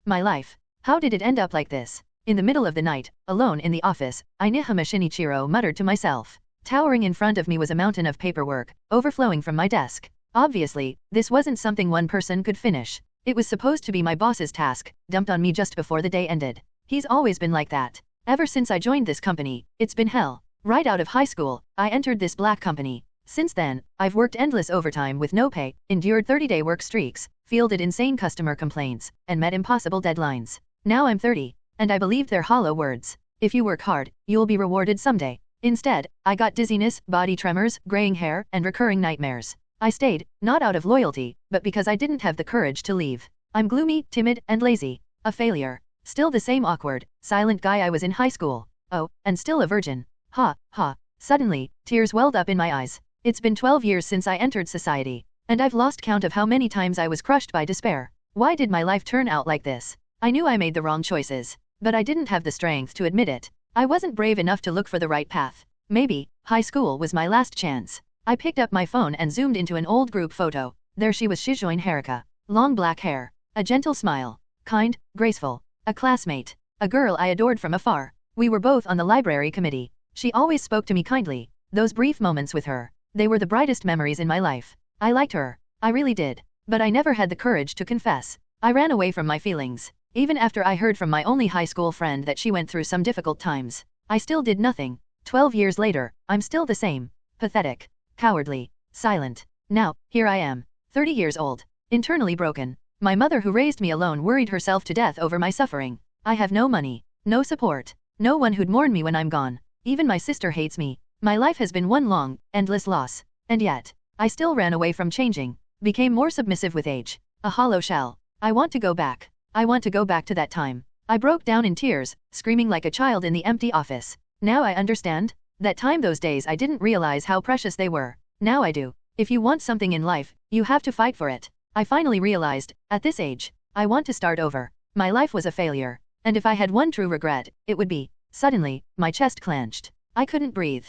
My life. How did it end up like this? In the middle of the night, alone in the office, I Nihama Shinichiro muttered to myself. Towering in front of me was a mountain of paperwork, overflowing from my desk. Obviously, this wasn't something one person could finish. It was supposed to be my boss's task, dumped on me just before the day ended. He's always been like that. Ever since I joined this company, it's been hell. Right out of high school, I entered this black company. Since then, I've worked endless overtime with no pay, endured 30-day work streaks, fielded insane customer complaints, and met impossible deadlines. Now I'm 30, and I believed their hollow words. If you work hard, you'll be rewarded someday. Instead, I got dizziness, body tremors, graying hair, and recurring nightmares. I stayed, not out of loyalty, but because I didn't have the courage to leave. I'm gloomy, timid, and lazy. A failure. Still the same awkward, silent guy I was in high school. Oh, and still a virgin. Ha, ha. Suddenly, tears welled up in my eyes. It's been 12 years since I entered society, and I've lost count of how many times I was crushed by despair. Why did my life turn out like this? I knew I made the wrong choices, but I didn't have the strength to admit it. I wasn't brave enough to look for the right path. Maybe, high school was my last chance. I picked up my phone and zoomed into an old group photo. There she was, Shujin Haruka. Long black hair. A gentle smile. Kind, graceful. A classmate. A girl I adored from afar. We were both on the library committee. She always spoke to me kindly. Those brief moments with her. They were the brightest memories in my life. I liked her. I really did. But I never had the courage to confess. I ran away from my feelings. Even after I heard from my only high school friend that she went through some difficult times, I still did nothing. 12 years later, I'm still the same. Pathetic. Cowardly. Silent. Now, here I am. 30 years old. Internally broken. My mother who raised me alone worried herself to death over my suffering. I have no money. No support. No one who'd mourn me when I'm gone. Even my sister hates me. My life has been one long, endless loss. And yet, I still ran away from changing. Became more submissive with age. A hollow shell. I want to go back. I want to go back to that time. I broke down in tears, screaming like a child in the empty office. Now I understand. That time, those days, I didn't realize how precious they were. Now I do. If you want something in life, you have to fight for it. I finally realized, at this age, I want to start over. My life was a failure. And if I had one true regret, it would be. Suddenly, my chest clenched. I couldn't breathe.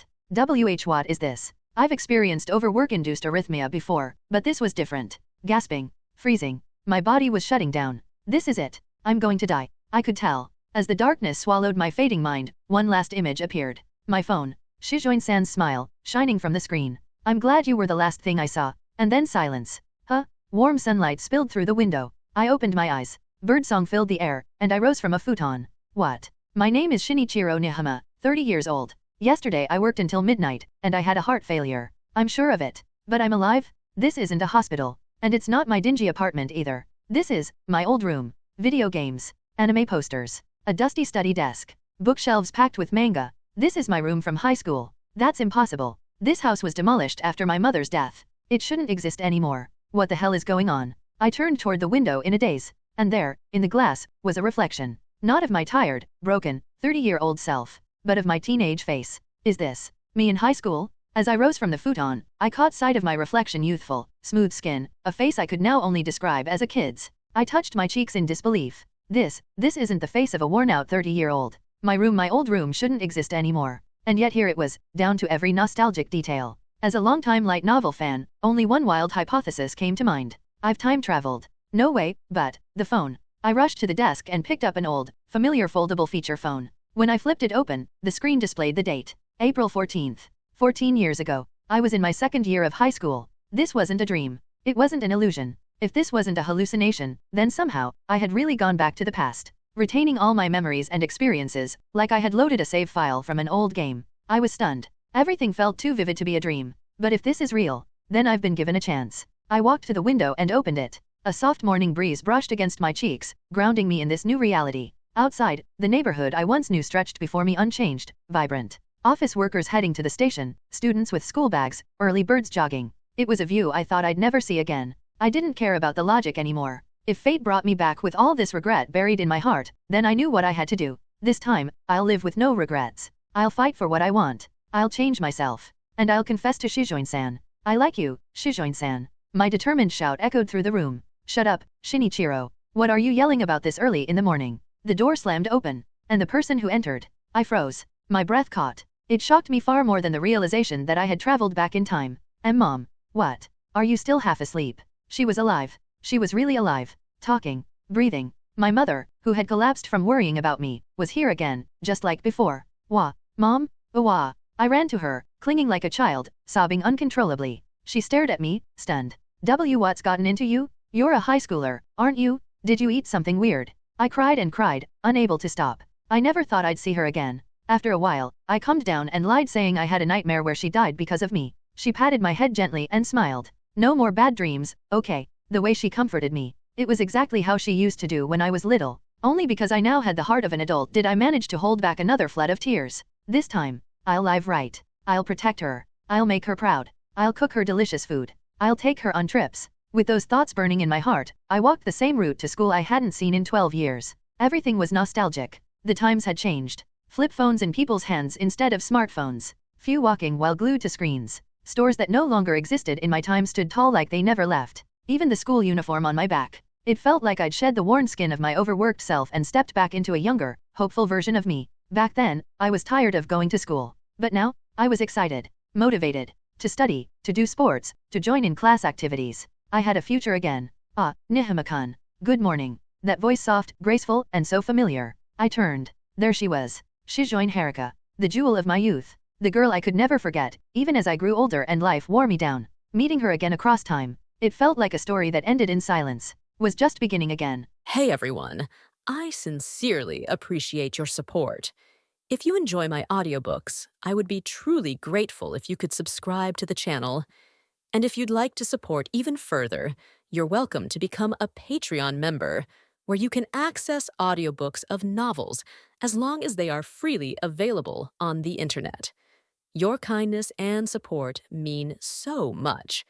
What is this? I've experienced overwork-induced arrhythmia before, but this was different. Gasping. Freezing. My body was shutting down. This is it. I'm going to die. I could tell. As the darkness swallowed my fading mind, one last image appeared. My phone. Shujin-san's smile, shining from the screen. I'm glad you were the last thing I saw. And then silence. Huh? Warm sunlight spilled through the window. I opened my eyes. Birdsong filled the air, and I rose from a futon. What? My name is Shinichiro Nihama, 30 years old. Yesterday I worked until midnight, and I had a heart failure. I'm sure of it. But I'm alive? This isn't a hospital. And it's not my dingy apartment either. This is my old room. Video games. Anime posters. A dusty study desk. Bookshelves packed with manga. This is my room from high school. That's impossible. This house was demolished after my mother's death. It shouldn't exist anymore. What the hell is going on? I turned toward the window in a daze. And there, in the glass, was a reflection. Not of my tired, broken, 30-year-old self, but of my teenage face. Is this me in high school? As I rose from the futon, I caught sight of my reflection, youthful, smooth skin, a face I could now only describe as a kid's. I touched my cheeks in disbelief. This isn't the face of a worn-out 30-year-old. My room, my old room, shouldn't exist anymore. And yet here it was, down to every nostalgic detail. As a longtime light novel fan, only one wild hypothesis came to mind. I've time traveled. No way, but the phone. I rushed to the desk and picked up an old, familiar foldable feature phone. When I flipped it open, the screen displayed the date. April 14th. 14 years ago. I was in my second year of high school. This wasn't a dream. It wasn't an illusion. If this wasn't a hallucination, then somehow, I had really gone back to the past, retaining all my memories and experiences, like I had loaded a save file from an old game. I was stunned. Everything felt too vivid to be a dream. But if this is real, then I've been given a chance. I walked to the window and opened it. A soft morning breeze brushed against my cheeks, grounding me in this new reality. Outside, the neighborhood I once knew stretched before me, unchanged, vibrant. Office workers heading to the station, students with school bags, early birds jogging. It was a view I thought I'd never see again. I didn't care about the logic anymore. If fate brought me back with all this regret buried in my heart, then I knew what I had to do. This time, I'll live with no regrets. I'll fight for what I want. I'll change myself. And I'll confess to Shujin-san. I like you, Shujin-san. My determined shout echoed through the room. Shut up, Shinichiro. What are you yelling about this early in the morning? The door slammed open, and the person who entered. I froze. My breath caught. It shocked me far more than the realization that I had traveled back in time. And Mom. What? Are you still half asleep? She was alive. She was really alive. Talking. Breathing. My mother, who had collapsed from worrying about me, was here again, just like before. Wah, Mom? Wah. I ran to her, clinging like a child, sobbing uncontrollably. She stared at me, stunned. What's gotten into you? You're a high schooler, aren't you? Did you eat something weird? I cried and cried, unable to stop. I never thought I'd see her again. After a while, I calmed down and lied saying I had a nightmare where she died because of me. She patted my head gently and smiled. No more bad dreams, okay. The way she comforted me. It was exactly how she used to do when I was little. Only because I now had the heart of an adult did I manage to hold back another flood of tears. This time, I'll live right. I'll protect her. I'll make her proud. I'll cook her delicious food. I'll take her on trips. With those thoughts burning in my heart, I walked the same route to school I hadn't seen in 12 years. Everything was nostalgic. The times had changed. Flip phones in people's hands instead of smartphones. Few walking while glued to screens. Stores that no longer existed in my time stood tall like they never left. Even the school uniform on my back. It felt like I'd shed the worn skin of my overworked self and stepped back into a younger, hopeful version of me. Back then, I was tired of going to school. But now, I was excited, motivated, to study, to do sports, to join in class activities. I had a future again. Ah, Nihima-kun. Good morning. That voice soft, graceful, and so familiar. I turned. There she was. Shujin Haruka. The jewel of my youth. The girl I could never forget, even as I grew older and life wore me down. Meeting her again across time. It felt like a story that ended in silence. Was just beginning again. Hey everyone, I sincerely appreciate your support. If you enjoy my audiobooks, I would be truly grateful if you could subscribe to the channel. And if you'd like to support even further, you're welcome to become a Patreon member, where you can access audiobooks of novels as long as they are freely available on the internet. Your kindness and support mean so much.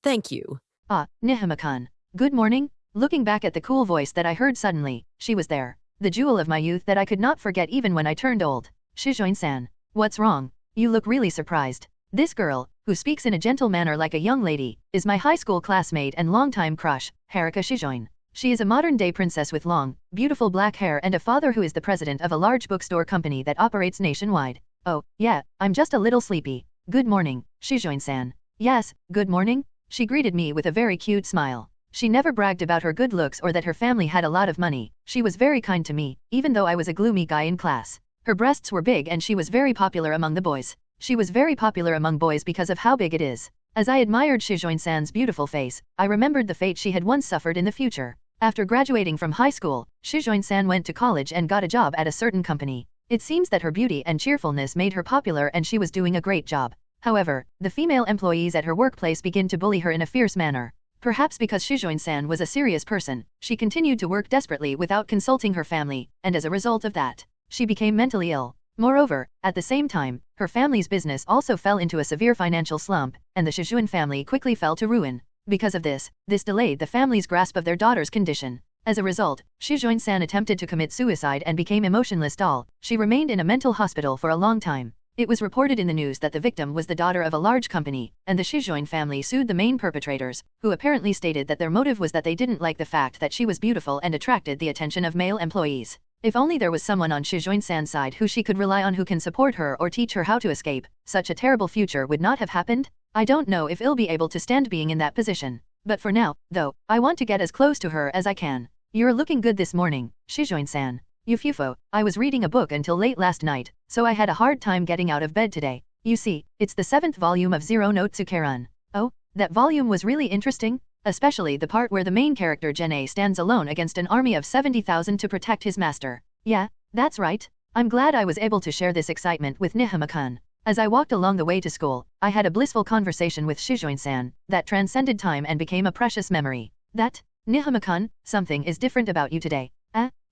Thank you. Ah, Nihima-kun. Good morning. Looking back at the cool voice that I heard suddenly, she was there. The jewel of my youth that I could not forget even when I turned old. Shujin-san. What's wrong? You look really surprised. This girl, who speaks in a gentle manner like a young lady, is my high school classmate and longtime crush, Haruka Shujin. She is a modern-day princess with long, beautiful black hair and a father who is the president of a large bookstore company that operates nationwide. Oh, yeah, I'm just a little sleepy. Good morning, Shujin-san. Yes, good morning. She greeted me with a very cute smile. She never bragged about her good looks or that her family had a lot of money. She was very kind to me, even though I was a gloomy guy in class. Her breasts were big and she was very popular among the boys. She was very popular among boys because of how big it is. As I admired Shujin-san's beautiful face, I remembered the fate she had once suffered in the future. After graduating from high school, Shujin-san went to college and got a job at a certain company. It seems that her beauty and cheerfulness made her popular and she was doing a great job. However, the female employees at her workplace began to bully her in a fierce manner. Perhaps because Shujin-san was a serious person, she continued to work desperately without consulting her family, and as a result of that, she became mentally ill. Moreover, at the same time, her family's business also fell into a severe financial slump, and the Shujin family quickly fell to ruin. Because of this delayed the family's grasp of their daughter's condition. As a result, Shujin-san attempted to commit suicide and became emotionless doll. She remained in a mental hospital for a long time. It was reported in the news that the victim was the daughter of a large company, and the Shujin family sued the main perpetrators, who apparently stated that their motive was that they didn't like the fact that she was beautiful and attracted the attention of male employees. If only there was someone on Shujin-san's side who she could rely on who can support her or teach her how to escape, such a terrible future would not have happened. I don't know if I'll be able to stand being in that position. But for now, though, I want to get as close to her as I can. You're looking good this morning, Shujin-san. Yufufo, I was reading a book until late last night, so I had a hard time getting out of bed today. You see, it's the 7th volume of Zero no Tsukeran. Oh, that volume was really interesting, especially the part where the main character Gene stands alone against an army of 70,000 to protect his master. Yeah, that's right. I'm glad I was able to share this excitement with Nihima-kun. As I walked along the way to school, I had a blissful conversation with Shujin-san that transcended time and became a precious memory. That, Nihima-kun, something is different about you today.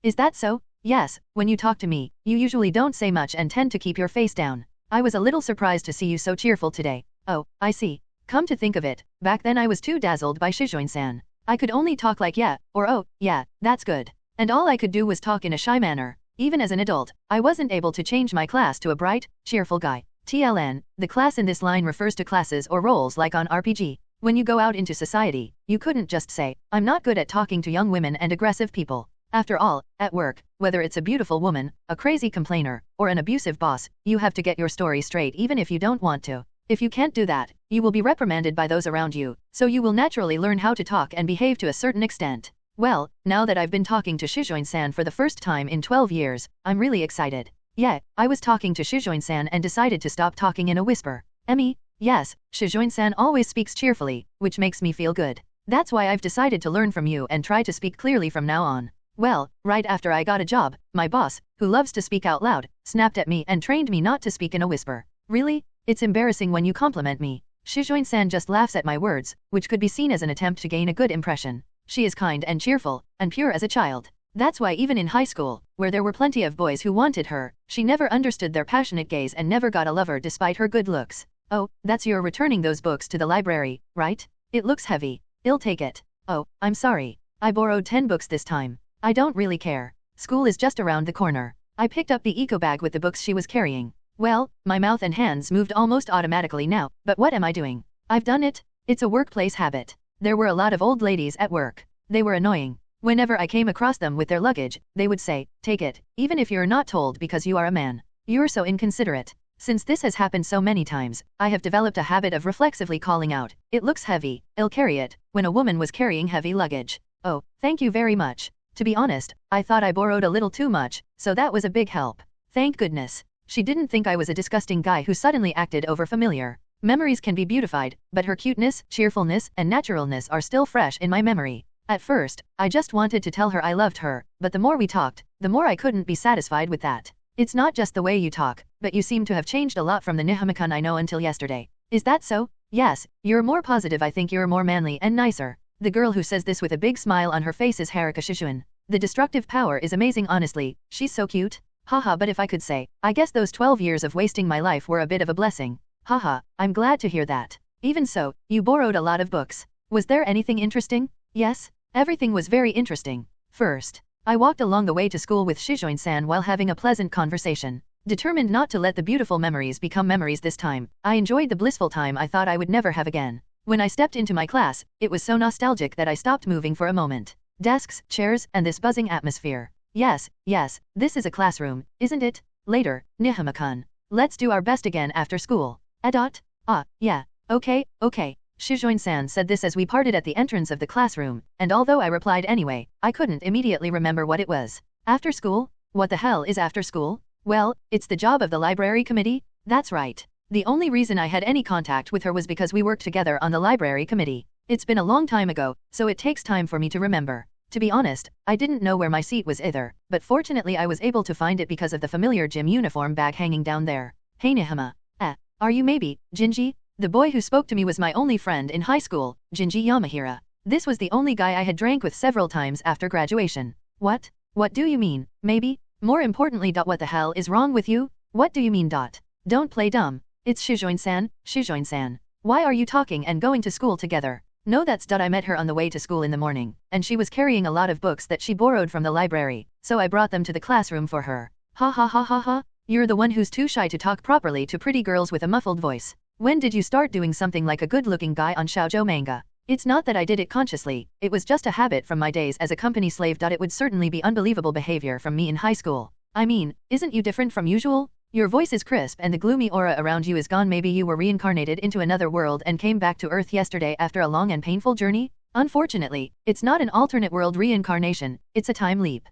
Is that so? Yes, when you talk to me, you usually don't say much and tend to keep your face down. I was a little surprised to see you so cheerful today. Oh, I see. Come to think of it, back then I was too dazzled by Shujin-san. I could only talk like yeah, or oh, yeah, that's good. And all I could do was talk in a shy manner. Even as an adult, I wasn't able to change my class to a bright, cheerful guy. TLN, the class in this line refers to classes or roles like on RPG. When you go out into society, you couldn't just say, I'm not good at talking to young women and aggressive people. After all, at work, whether it's a beautiful woman, a crazy complainer, or an abusive boss, you have to get your story straight even if you don't want to. If you can't do that, you will be reprimanded by those around you, so you will naturally learn how to talk and behave to a certain extent. Well, now that I've been talking to Shujin-san for the first time in 12 years, I'm really excited. Yeah, I was talking to Shujin-san and decided to stop talking in a whisper. Emmy? Yes, Shujin-san always speaks cheerfully, which makes me feel good. That's why I've decided to learn from you and try to speak clearly from now on. Well, right after I got a job, my boss, who loves to speak out loud, snapped at me and trained me not to speak in a whisper. Really? It's embarrassing when you compliment me. Shujin-san just laughs at my words, which could be seen as an attempt to gain a good impression. She is kind and cheerful, and pure as a child. That's why even in high school, where there were plenty of boys who wanted her, she never understood their passionate gaze and never got a lover despite her good looks. Oh, that's you're returning those books to the library, right? It looks heavy. I'll take it. Oh, I'm sorry. I borrowed 10 books this time. I don't really care. School is just around the corner. I picked up the eco bag with the books she was carrying. Well, my mouth and hands moved almost automatically now, but what am I doing? I've done it. It's a workplace habit. There were a lot of old ladies at work. They were annoying. Whenever I came across them with their luggage, they would say, "Take it," even if you're not told because you are a man. You're so inconsiderate. Since this has happened so many times, I have developed a habit of reflexively calling out, "It looks heavy, I'll carry it," when a woman was carrying heavy luggage. Oh, thank you very much. To be honest, I thought I borrowed a little too much, so that was a big help. Thank goodness. She didn't think I was a disgusting guy who suddenly acted over-familiar. Memories can be beautified, but her cuteness, cheerfulness, and naturalness are still fresh in my memory. At first, I just wanted to tell her I loved her, but the more we talked, the more I couldn't be satisfied with that. It's not just the way you talk, but you seem to have changed a lot from the Nihama-kun I know until yesterday. Is that so? Yes, you're more positive. I think you're more manly and nicer. The girl who says this with a big smile on her face is Haruka Shujin. The destructive power is amazing, honestly. She's so cute. Haha, but if I could say, I guess those 12 years of wasting my life were a bit of a blessing. Haha, I'm glad to hear that. Even so, you borrowed a lot of books. Was there anything interesting? Yes, everything was very interesting. First, I walked along the way to school with Shujin-san while having a pleasant conversation. Determined not to let the beautiful memories become memories this time, I enjoyed the blissful time I thought I would never have again. When I stepped into my class, it was so nostalgic that I stopped moving for a moment. Desks, chairs, and this buzzing atmosphere. Yes, this is a classroom, isn't it? Later, Nihama-kun. Let's do our best again after school. Yeah. Okay. Shujin-san said this as we parted at the entrance of the classroom, and although I replied anyway, I couldn't immediately remember what it was. After school? What the hell is after school? Well, it's the job of the library committee? That's right. The only reason I had any contact with her was because we worked together on the library committee. It's been a long time ago, so it takes time for me to remember. To be honest, I didn't know where my seat was either, but fortunately I was able to find it because of the familiar gym uniform bag hanging down there. Hey Nihama. Are you maybe, Jinji? The boy who spoke to me was my only friend in high school, Jinji Yamahira. This was the only guy I had drank with several times after graduation. What? What do you mean, maybe? More importantly, what the hell is wrong with you? What do you mean? Don't play dumb. It's Shujin-san. Why are you talking and going to school together? No, that's I met her on the way to school in the morning, and she was carrying a lot of books that she borrowed from the library, so I brought them to the classroom for her. Ha. You're the one who's too shy to talk properly to pretty girls with a muffled voice. When did you start doing something like a good-looking guy on shoujo manga? It's not that I did it consciously, it was just a habit from my days as a company slave. It would certainly be unbelievable behavior from me in high school. I mean, isn't you different from usual? Your voice is crisp and the gloomy aura around you is gone. Maybe you were reincarnated into another world and came back to Earth yesterday after a long and painful journey? Unfortunately, it's not an alternate world reincarnation, it's a time leap.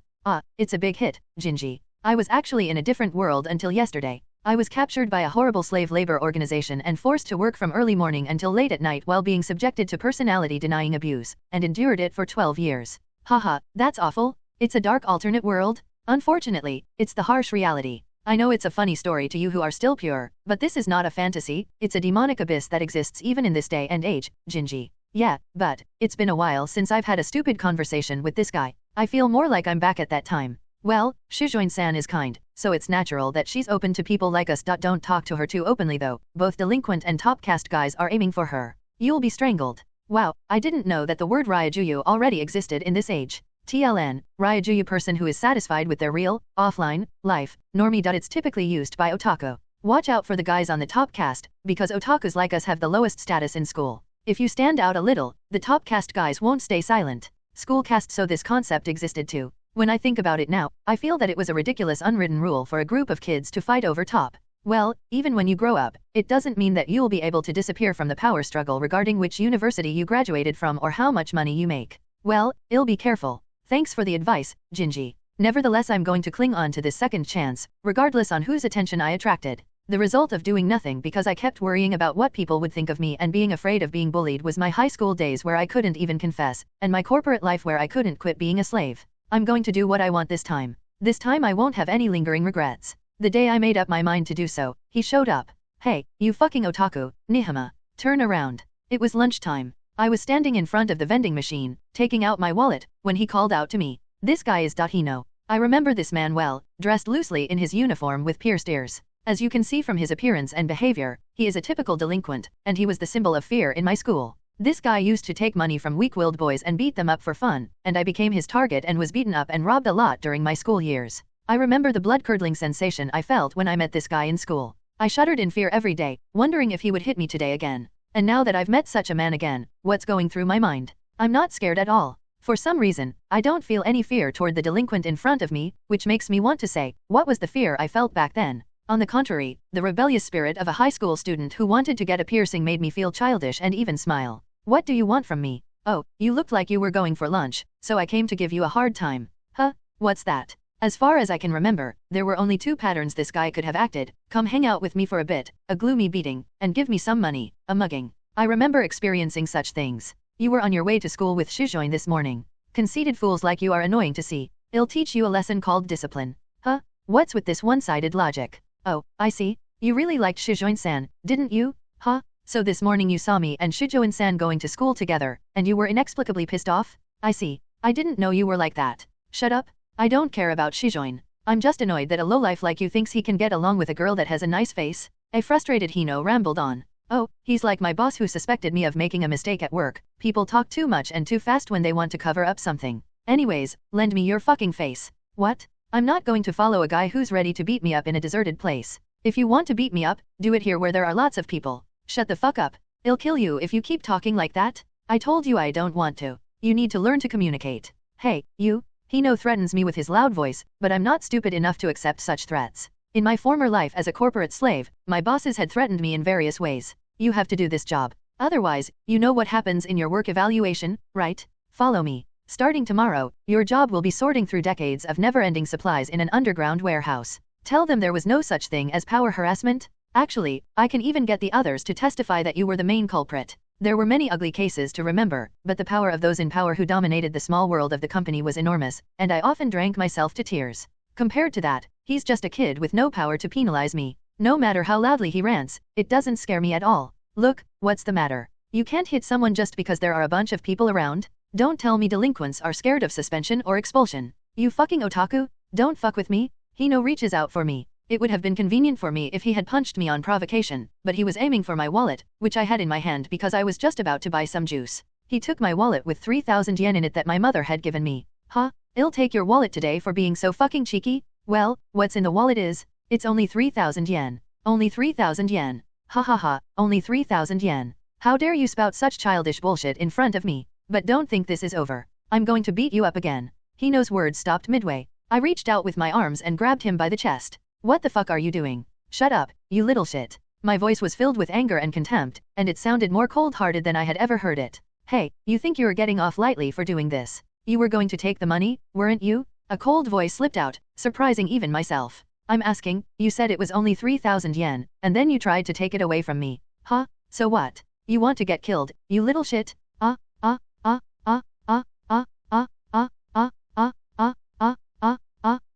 It's a big hit, Jinji. I was actually in a different world until yesterday. I was captured by a horrible slave labor organization and forced to work from early morning until late at night while being subjected to personality-denying abuse, and endured it for 12 years. Haha, that's awful. It's a dark alternate world. Unfortunately, it's the harsh reality. I know it's a funny story to you who are still pure, but this is not a fantasy, it's a demonic abyss that exists even in this day and age, Jinji. Yeah, but it's been a while since I've had a stupid conversation with this guy. I feel more like I'm back at that time. Well, Shujin-san is kind, so it's natural that she's open to people like us. Don't talk to her too openly though, both delinquent and top caste guys are aiming for her. You'll be strangled. Wow, I didn't know that the word Ryajuyu already existed in this age. TLN, Ryajuyu, person who is satisfied with their real, offline, life, normie. It's typically used by otaku. Watch out for the guys on the top caste, because otakus like us have the lowest status in school. If you stand out a little, the top caste guys won't stay silent. School caste, so this concept existed too. When I think about it now, I feel that it was a ridiculous unwritten rule for a group of kids to fight over top. Well, even when you grow up, it doesn't mean that you'll be able to disappear from the power struggle regarding which university you graduated from or how much money you make. Well, I'll be careful. Thanks for the advice, Jinji. Nevertheless, I'm going to cling on to this second chance, regardless on whose attention I attracted. The result of doing nothing because I kept worrying about what people would think of me and being afraid of being bullied was my high school days where I couldn't even confess, and my corporate life where I couldn't quit being a slave. I'm going to do what I want this time. This time I won't have any lingering regrets. The day I made up my mind to do so, he showed up. Hey, you fucking otaku, Nihama. Turn around. It was lunchtime. I was standing in front of the vending machine, taking out my wallet, when he called out to me. This guy is Hino. I remember this man well, dressed loosely in his uniform with pierced ears. As you can see from his appearance and behavior, he is a typical delinquent, and he was the symbol of fear in my school. This guy used to take money from weak-willed boys and beat them up for fun, and I became his target and was beaten up and robbed a lot during my school years. I remember the blood-curdling sensation I felt when I met this guy in school. I shuddered in fear every day, wondering if he would hit me today again. And now that I've met such a man again, what's going through my mind? I'm not scared at all. For some reason, I don't feel any fear toward the delinquent in front of me, which makes me want to say, what was the fear I felt back then? On the contrary, the rebellious spirit of a high school student who wanted to get a piercing made me feel childish and even smile. What do you want from me? Oh, you looked like you were going for lunch, so I came to give you a hard time. Huh? What's that? As far as I can remember, there were only two patterns this guy could have acted: come hang out with me for a bit, a gloomy beating, and give me some money, a mugging. I remember experiencing such things. You were on your way to school with Shujin this morning. Conceited fools like you are annoying to see. I'll teach you a lesson called discipline. Huh? What's with this one-sided logic? Oh, I see. You really liked Shujin-san, didn't you? Huh? So this morning you saw me and Shujin-san going to school together, and you were inexplicably pissed off? I see. I didn't know you were like that. Shut up. I don't care about Shujin. I'm just annoyed that a lowlife like you thinks he can get along with a girl that has a nice face. A frustrated Hino rambled on. Oh, he's like my boss who suspected me of making a mistake at work. People talk too much and too fast when they want to cover up something. Anyways, lend me your fucking face. What? I'm not going to follow a guy who's ready to beat me up in a deserted place. If you want to beat me up, do it here where there are lots of people. Shut the fuck up. I'll kill you if you keep talking like that. I told you I don't want to. You need to learn to communicate. Hey, you. Hino threatens me with his loud voice, but I'm not stupid enough to accept such threats. In my former life as a corporate slave, my bosses had threatened me in various ways. You have to do this job. Otherwise, you know what happens in your work evaluation, right? Follow me. Starting tomorrow, your job will be sorting through decades of never-ending supplies in an underground warehouse. Tell them there was no such thing as power harassment. Actually, I can even get the others to testify that you were the main culprit. There were many ugly cases to remember, but the power of those in power who dominated the small world of the company was enormous, and I often drank myself to tears. Compared to that, he's just a kid with no power to penalize me. No matter how loudly he rants, it doesn't scare me at all. Look, what's the matter? You can't hit someone just because there are a bunch of people around? Don't tell me delinquents are scared of suspension or expulsion. You fucking otaku, don't fuck with me. Hino reaches out for me. It would have been convenient for me if he had punched me on provocation, but he was aiming for my wallet, which I had in my hand because I was just about to buy some juice. He took my wallet with 3,000 yen in it that my mother had given me. Huh? I'll take your wallet today for being so fucking cheeky? Well, what's in the wallet is, it's only 3,000 yen. Only 3,000 yen. Ha ha ha, only 3,000 yen. How dare you spout such childish bullshit in front of me? But don't think this is over. I'm going to beat you up again. Hino's words stopped midway. I reached out with my arms and grabbed him by the chest. What the fuck are you doing? Shut up, you little shit. My voice was filled with anger and contempt, and it sounded more cold-hearted than I had ever heard it. Hey, you think you were getting off lightly for doing this? You were going to take the money, weren't you? A cold voice slipped out, surprising even myself. I'm asking, you said it was only 3,000 yen, and then you tried to take it away from me. Huh? So what? You want to get killed, you little shit?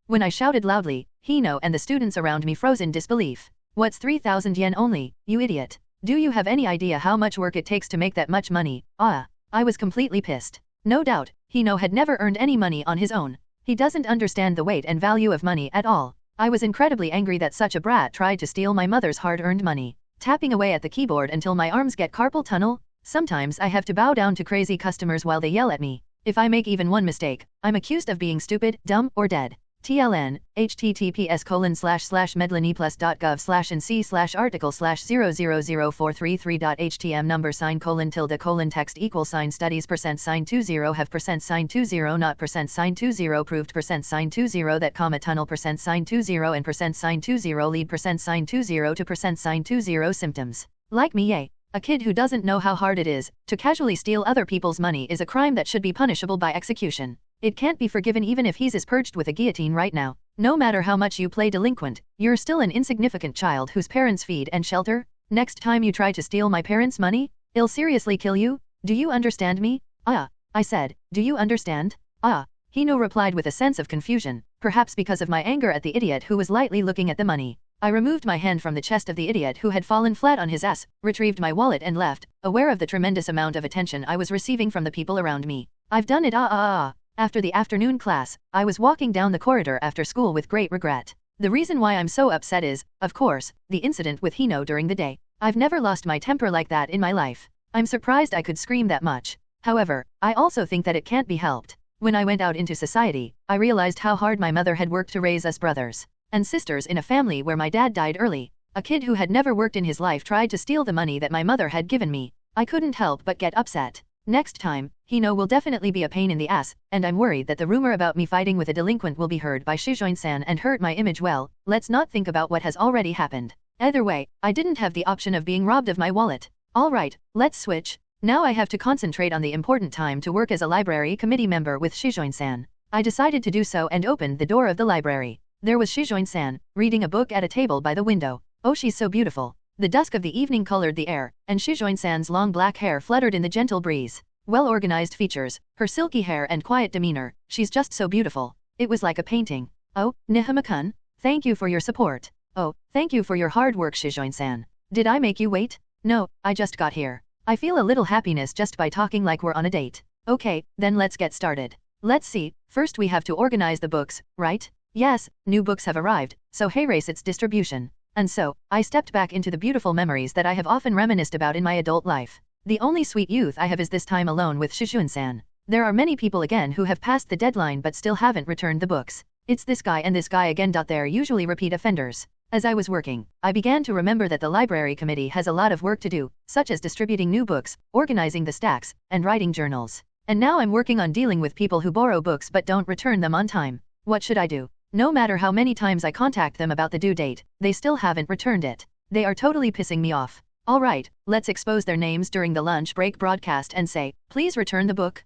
When I shouted loudly, Hino and the students around me froze in disbelief. What's 3,000 yen only, you idiot? Do you have any idea how much work it takes to make that much money? I was completely pissed. No doubt, Hino had never earned any money on his own. He doesn't understand the weight and value of money at all. I was incredibly angry that such a brat tried to steal my mother's hard-earned money. Tapping away at the keyboard until my arms get carpal tunnel, sometimes I have to bow down to crazy customers while they yell at me. If I make even one mistake, I'm accused of being stupid, dumb, or dead. TLN, https://medlineplus.gov/nc/article/0004333.htm number $:text $studies %20 have %20 not %20 proved %20 that tunnel %20 and %20 lead %20 to %20 symptoms. Like me yay. A kid who doesn't know how hard it is to casually steal other people's money is a crime that should be punishable by execution. It can't be forgiven even if he's purged with a guillotine right now. No matter how much you play delinquent, you're still an insignificant child whose parents feed and shelter. Next time you try to steal my parents' money, I'll seriously kill you. Do you understand me? Ah, I said, do you understand? Ah, Hino replied with a sense of confusion, perhaps because of my anger at the idiot who was lightly looking at the money. I removed my hand from the chest of the idiot who had fallen flat on his ass, retrieved my wallet and left, aware of the tremendous amount of attention I was receiving from the people around me. I've done it After the afternoon class, I was walking down the corridor after school with great regret. The reason why I'm so upset is, of course, the incident with Hino during the day. I've never lost my temper like that in my life. I'm surprised I could scream that much. However, I also think that it can't be helped. When I went out into society, I realized how hard my mother had worked to raise us brothers and sisters in a family where my dad died early. A kid who had never worked in his life tried to steal the money that my mother had given me. I couldn't help but get upset. Next time, Hino will definitely be a pain in the ass, and I'm worried that the rumor about me fighting with a delinquent will be heard by Shujin-san and hurt my image. Well, let's not think about what has already happened. Either way, I didn't have the option of being robbed of my wallet. Alright, let's switch. Now I have to concentrate on the important time to work as a library committee member with Shujin-san. I decided to do so and opened the door of the library. There was Shujin-san, reading a book at a table by the window. Oh, she's so beautiful. The dusk of the evening colored the air, and Shujin-san's long black hair fluttered in the gentle breeze. Well-organized features, her silky hair and quiet demeanor, she's just so beautiful. It was like a painting. Oh, Nihama-kun, thank you for your support. Oh, thank you for your hard work, Shujin-san. Did I make you wait? No, I just got here. I feel a little happiness just by talking like we're on a date. Okay, then let's get started. Let's see, first we have to organize the books, right? Yes, new books have arrived, so haste its distribution. And so, I stepped back into the beautiful memories that I have often reminisced about in my adult life. The only sweet youth I have is this time alone with Shujin-san. There are many people again who have passed the deadline but still haven't returned the books. It's this guy and this guy again. They're usually repeat offenders. As I was working, I began to remember that the library committee has a lot of work to do, such as distributing new books, organizing the stacks, and writing journals. And now I'm working on dealing with people who borrow books but don't return them on time. What should I do? No matter how many times I contact them about the due date, they still haven't returned it. They are totally pissing me off. Alright, let's expose their names during the lunch break broadcast and say, please return the book.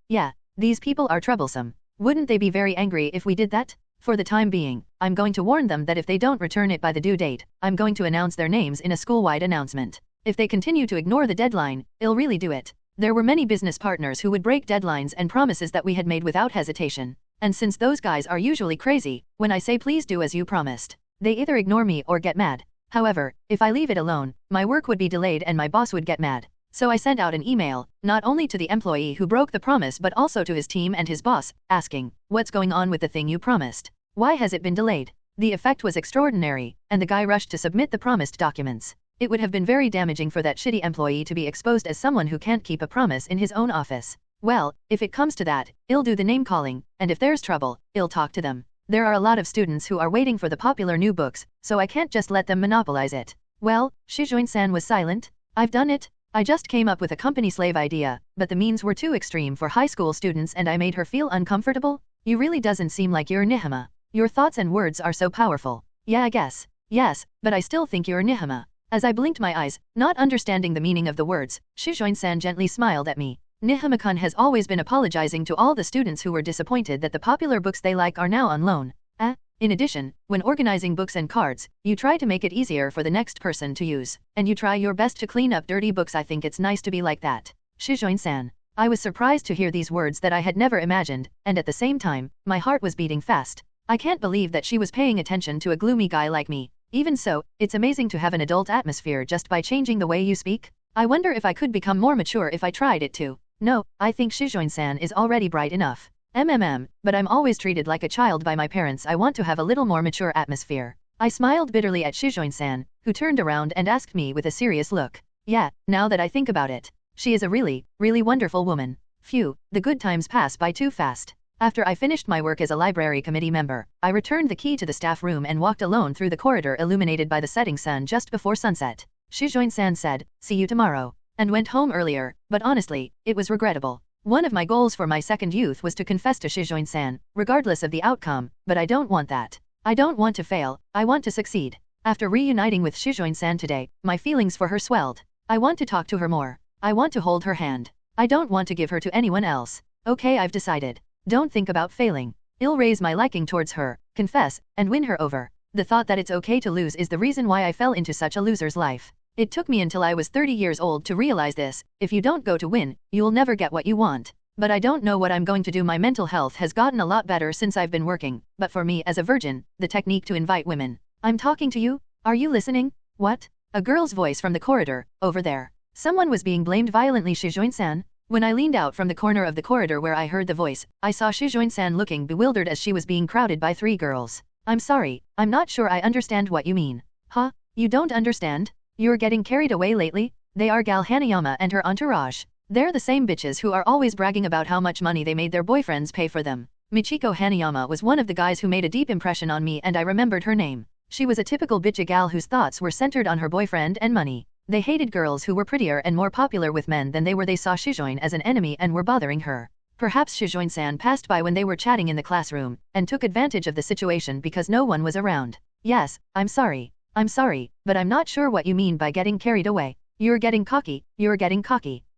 Yeah, these people are troublesome. Wouldn't they be very angry if we did that? For the time being, I'm going to warn them that if they don't return it by the due date, I'm going to announce their names in a school-wide announcement. If they continue to ignore the deadline, I'll really do it. There were many business partners who would break deadlines and promises that we had made without hesitation. And since those guys are usually crazy, when I say please do as you promised, they either ignore me or get mad. However, if I leave it alone, my work would be delayed and my boss would get mad. So I sent out an email, not only to the employee who broke the promise but also to his team and his boss, asking, what's going on with the thing you promised? Why has it been delayed? The effect was extraordinary, and the guy rushed to submit the promised documents. It would have been very damaging for that shitty employee to be exposed as someone who can't keep a promise in his own office. Well, if it comes to that, I'll do the name calling, and if there's trouble, I'll talk to them. There are a lot of students who are waiting for the popular new books, so I can't just let them monopolize it. Well, Shujin-san was silent. I've done it. I just came up with a company slave idea, but the means were too extreme for high school students and I made her feel uncomfortable. You really doesn't seem like you're Nihama. Your thoughts and words are so powerful. Yeah, I guess. Yes, but I still think you're Nihama. As I blinked my eyes, not understanding the meaning of the words, Shujin-san gently smiled at me. Nihama-kun has always been apologizing to all the students who were disappointed that the popular books they like are now on loan. In addition, when organizing books and cards, you try to make it easier for the next person to use, and you try your best to clean up dirty books. I think it's nice to be like that. Shujin-san. I was surprised to hear these words that I had never imagined, and at the same time, my heart was beating fast. I can't believe that she was paying attention to a gloomy guy like me. Even so, it's amazing to have an adult atmosphere just by changing the way you speak. I wonder if I could become more mature if I tried it too. No, I think Shujin-san is already bright enough. But I'm always treated like a child by my parents. I want to have a little more mature atmosphere. I smiled bitterly at Shujin-san, who turned around and asked me with a serious look. Yeah, now that I think about it, she is a really, really wonderful woman. Phew, the good times pass by too fast. After I finished my work as a library committee member, I returned the key to the staff room and walked alone through the corridor illuminated by the setting sun just before sunset. Shujin-san said, see you tomorrow, and went home earlier, but honestly, it was regrettable. One of my goals for my second youth was to confess to Shujin-san, regardless of the outcome, but I don't want that. I don't want to fail, I want to succeed. After reuniting with Shujin-san today, my feelings for her swelled. I want to talk to her more. I want to hold her hand. I don't want to give her to anyone else. Okay, I've decided. Don't think about failing. I'll raise my liking towards her, confess, and win her over. The thought that it's okay to lose is the reason why I fell into such a loser's life. It took me until I was 30 years old to realize this. If you don't go to win, you'll never get what you want. But I don't know what I'm going to do. My mental health has gotten a lot better since I've been working, but for me as a virgin, the technique to invite women. I'm talking to you? Are you listening? What? A girl's voice from the corridor, over there. Someone was being blamed violently. Shujin-san? When I leaned out from the corner of the corridor where I heard the voice, I saw Shujin-san looking bewildered as she was being crowded by 3 girls. I'm sorry, I'm not sure I understand what you mean. Huh? You don't understand? You're getting carried away lately? They are Gal Hanayama and her entourage. They're the same bitches who are always bragging about how much money they made their boyfriends pay for them. Michiko Hanayama was one of the guys who made a deep impression on me, and I remembered her name. She was a typical bitchy gal whose thoughts were centered on her boyfriend and money. They hated girls who were prettier and more popular with men than they were. They saw Shujin as an enemy and were bothering her. Perhaps Shujin-san passed by when they were chatting in the classroom, and took advantage of the situation because no one was around. Yes, I'm sorry, but I'm not sure what you mean by getting carried away. You're getting cocky.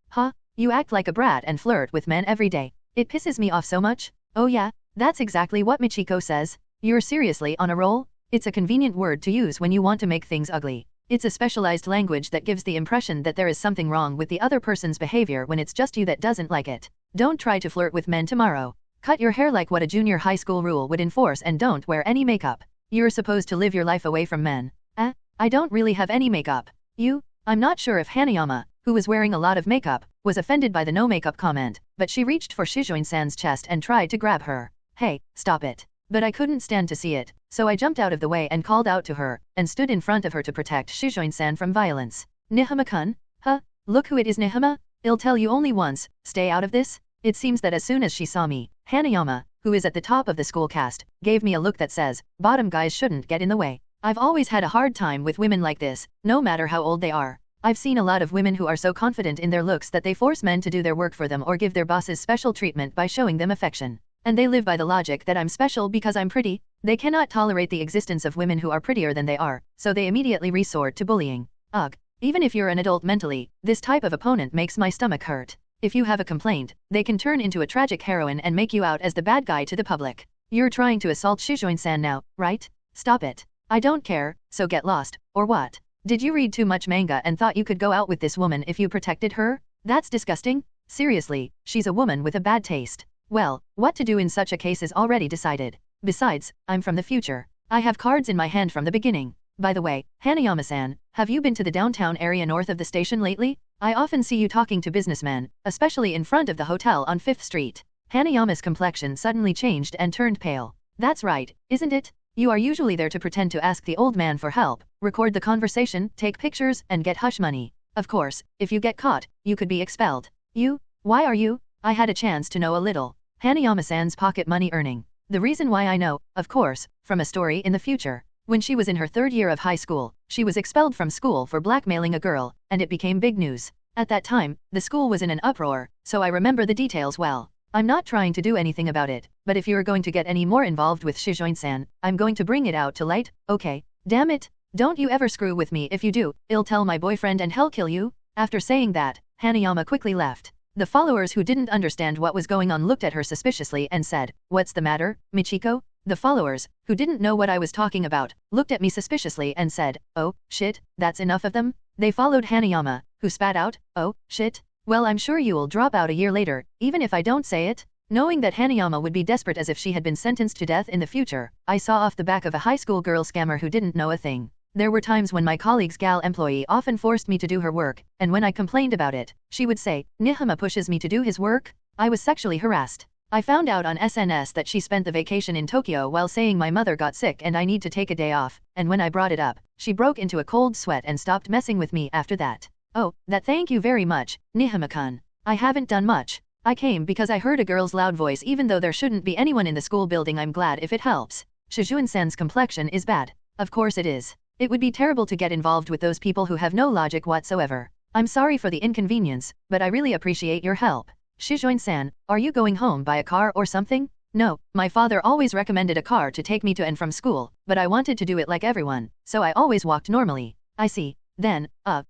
Huh? You act like a brat and flirt with men every day. It pisses me off so much. Oh yeah, that's exactly what Michiko says. You're seriously on a roll? It's a convenient word to use when you want to make things ugly. It's a specialized language that gives the impression that there is something wrong with the other person's behavior when it's just you that doesn't like it. Don't try to flirt with men tomorrow. Cut your hair like what a junior high school rule would enforce, and don't wear any makeup. You're supposed to live your life away from men. I don't really have any makeup. I'm not sure if Hanayama, who was wearing a lot of makeup, was offended by the no makeup comment, but she reached for Shujin-san's chest and tried to grab her. Hey, stop it. But I couldn't stand to see it, so I jumped out of the way and called out to her, and stood in front of her to protect Shujin-san from violence. Nihama-kun? Huh? Look who it is. Nihama? I'll tell you only once, stay out of this. It seems that as soon as she saw me, Hanayama, who is at the top of the school caste, gave me a look that says, bottom guys shouldn't get in the way. I've always had a hard time with women like this, no matter how old they are. I've seen a lot of women who are so confident in their looks that they force men to do their work for them or give their bosses special treatment by showing them affection. And they live by the logic that I'm special because I'm pretty. They cannot tolerate the existence of women who are prettier than they are, so they immediately resort to bullying. Ugh. Even if you're an adult mentally, this type of opponent makes my stomach hurt. If you have a complaint, they can turn into a tragic heroine and make you out as the bad guy to the public. You're trying to assault Shujin-san now, right? Stop it. I don't care, so get lost, or what? Did you read too much manga and thought you could go out with this woman if you protected her? That's disgusting. Seriously, she's a woman with a bad taste. Well, what to do in such a case is already decided. Besides, I'm from the future. I have cards in my hand from the beginning. By the way, Hanayama-san, have you been to the downtown area north of the station lately? I often see you talking to businessmen, especially in front of the hotel on 5th Street. Hanayama's complexion suddenly changed and turned pale. That's right, isn't it? You are usually there to pretend to ask the old man for help, record the conversation, take pictures, and get hush money. Of course, if you get caught, you could be expelled. Why are you? I had a chance to know a little. Hanayama-san's pocket money earning. The reason why I know, of course, from a story in the future. When she was in her 3rd year of high school, she was expelled from school for blackmailing a girl, and it became big news. At that time, the school was in an uproar, so I remember the details well. I'm not trying to do anything about it, but if you're going to get any more involved with Shujin-san, I'm going to bring it out to light, okay? Damn it! Don't you ever screw with me. If you do, I'll tell my boyfriend and hell kill you. After saying that, Hanayama quickly left. The followers who didn't understand what was going on looked at her suspiciously and said, "What's the matter, Michiko?" The followers, who didn't know what I was talking about, looked at me suspiciously and said, "Oh, shit, that's enough of them?" They followed Hanayama, who spat out, "Oh, shit. Well, I'm sure you'll drop out a year later, even if I don't say it." Knowing that Hanayama would be desperate as if she had been sentenced to death in the future, I saw off the back of a high school girl scammer who didn't know a thing. There were times when my colleague's gal employee often forced me to do her work, and when I complained about it, she would say, "Nihama pushes me to do his work?" I was sexually harassed. I found out on SNS that she spent the vacation in Tokyo while saying my mother got sick and I need to take a day off, and when I brought it up, she broke into a cold sweat and stopped messing with me after that. Oh, thank you very much, Nihama-kun. I haven't done much. I came because I heard a girl's loud voice even though there shouldn't be anyone in the school building. I'm glad if it helps. Shujin-san's complexion is bad. Of course it is. It would be terrible to get involved with those people who have no logic whatsoever. I'm sorry for the inconvenience, but I really appreciate your help. Shujin-san, are you going home by a car or something? No, my father always recommended a car to take me to and from school, but I wanted to do it like everyone, so I always walked normally. I see. Then,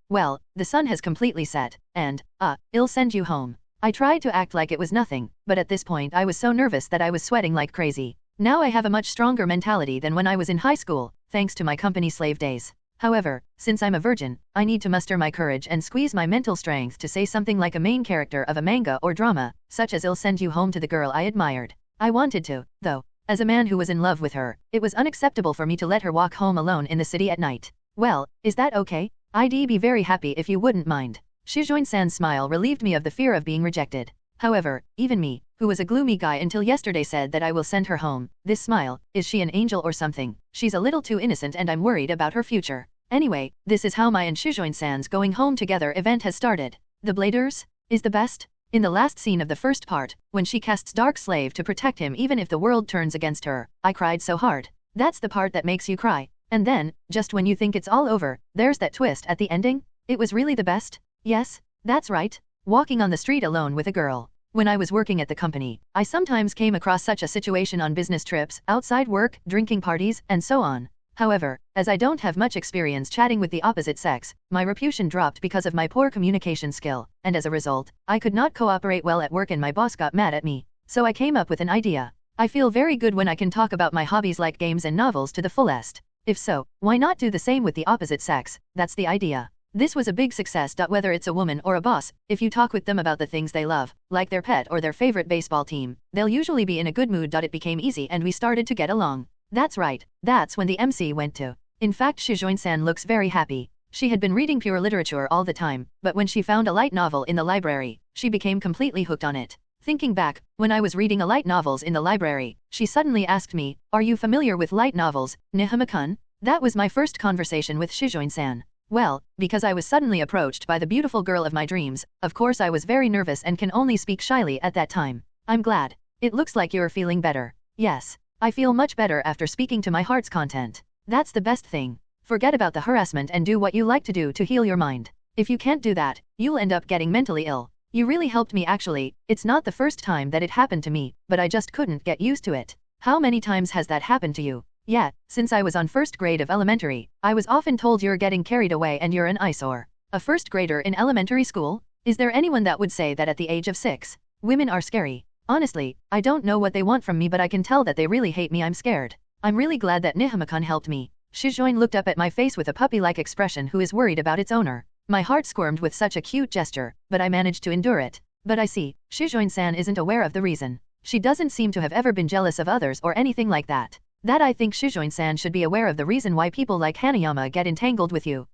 well, the sun has completely set, and, I'll send you home. I tried to act like it was nothing, but at this point I was so nervous that I was sweating like crazy. Now I have a much stronger mentality than when I was in high school, thanks to my company slave days. However, since I'm a virgin, I need to muster my courage and squeeze my mental strength to say something like a main character of a manga or drama, such as I'll send you home to the girl I admired. I wanted to, though. As a man who was in love with her, it was unacceptable for me to let her walk home alone in the city at night. Well, is that okay? I'd be very happy if you wouldn't mind. Shujin-san's smile relieved me of the fear of being rejected. However, even me, who was a gloomy guy until yesterday, said that I will send her home. This smile, is she an angel or something? She's a little too innocent and I'm worried about her future. Anyway, this is how my and Shujin-san's going home together event has started. The Bladers is the best. In the last scene of the first part, when she casts Dark Slave to protect him even if the world turns against her, I cried so hard. That's the part that makes you cry. And then, just when you think it's all over, there's that twist at the ending. It was really the best. Yes, that's right. Walking on the street alone with a girl. When I was working at the company, I sometimes came across such a situation on business trips, outside work, drinking parties, and so on. However, as I don't have much experience chatting with the opposite sex, my reputation dropped because of my poor communication skill, and as a result, I could not cooperate well at work and my boss got mad at me. So I came up with an idea. I feel very good when I can talk about my hobbies like games and novels to the fullest. If so, why not do the same with the opposite sex? That's the idea. This was a big success. Whether it's a woman or a boss, if you talk with them about the things they love, like their pet or their favorite baseball team, they'll usually be in a good mood. It became easy and we started to get along. That's right, that's when the MC went to. In fact, Shujin-san looks very happy. She had been reading pure literature all the time, but when she found a light novel in the library, she became completely hooked on it. Thinking back, when I was reading a light novels in the library, she suddenly asked me, "Are you familiar with light novels, Nihama-kun?" That was my first conversation with Shujin-san. Well, because I was suddenly approached by the beautiful girl of my dreams, of course I was very nervous and can only speak shyly at that time. I'm glad. It looks like you're feeling better. Yes. I feel much better after speaking to my heart's content. That's the best thing. Forget about the harassment and do what you like to do to heal your mind. If you can't do that, you'll end up getting mentally ill. You really helped me actually. It's not the first time that it happened to me, but I just couldn't get used to it. How many times has that happened to you? Yeah, since I was on first grade of elementary, I was often told you're getting carried away and you're an eyesore. A first grader in elementary school? Is there anyone that would say that at the age of 6? Women are scary. Honestly, I don't know what they want from me, but I can tell that they really hate me. I'm scared. I'm really glad that Nihama-kun helped me. Shujin looked up at my face with a puppy-like expression who is worried about its owner. My heart squirmed with such a cute gesture, but I managed to endure it. But I see, Shujin-san isn't aware of the reason. She doesn't seem to have ever been jealous of others or anything like that. That I think Shujin-san should be aware of the reason why people like Hanayama get entangled with you.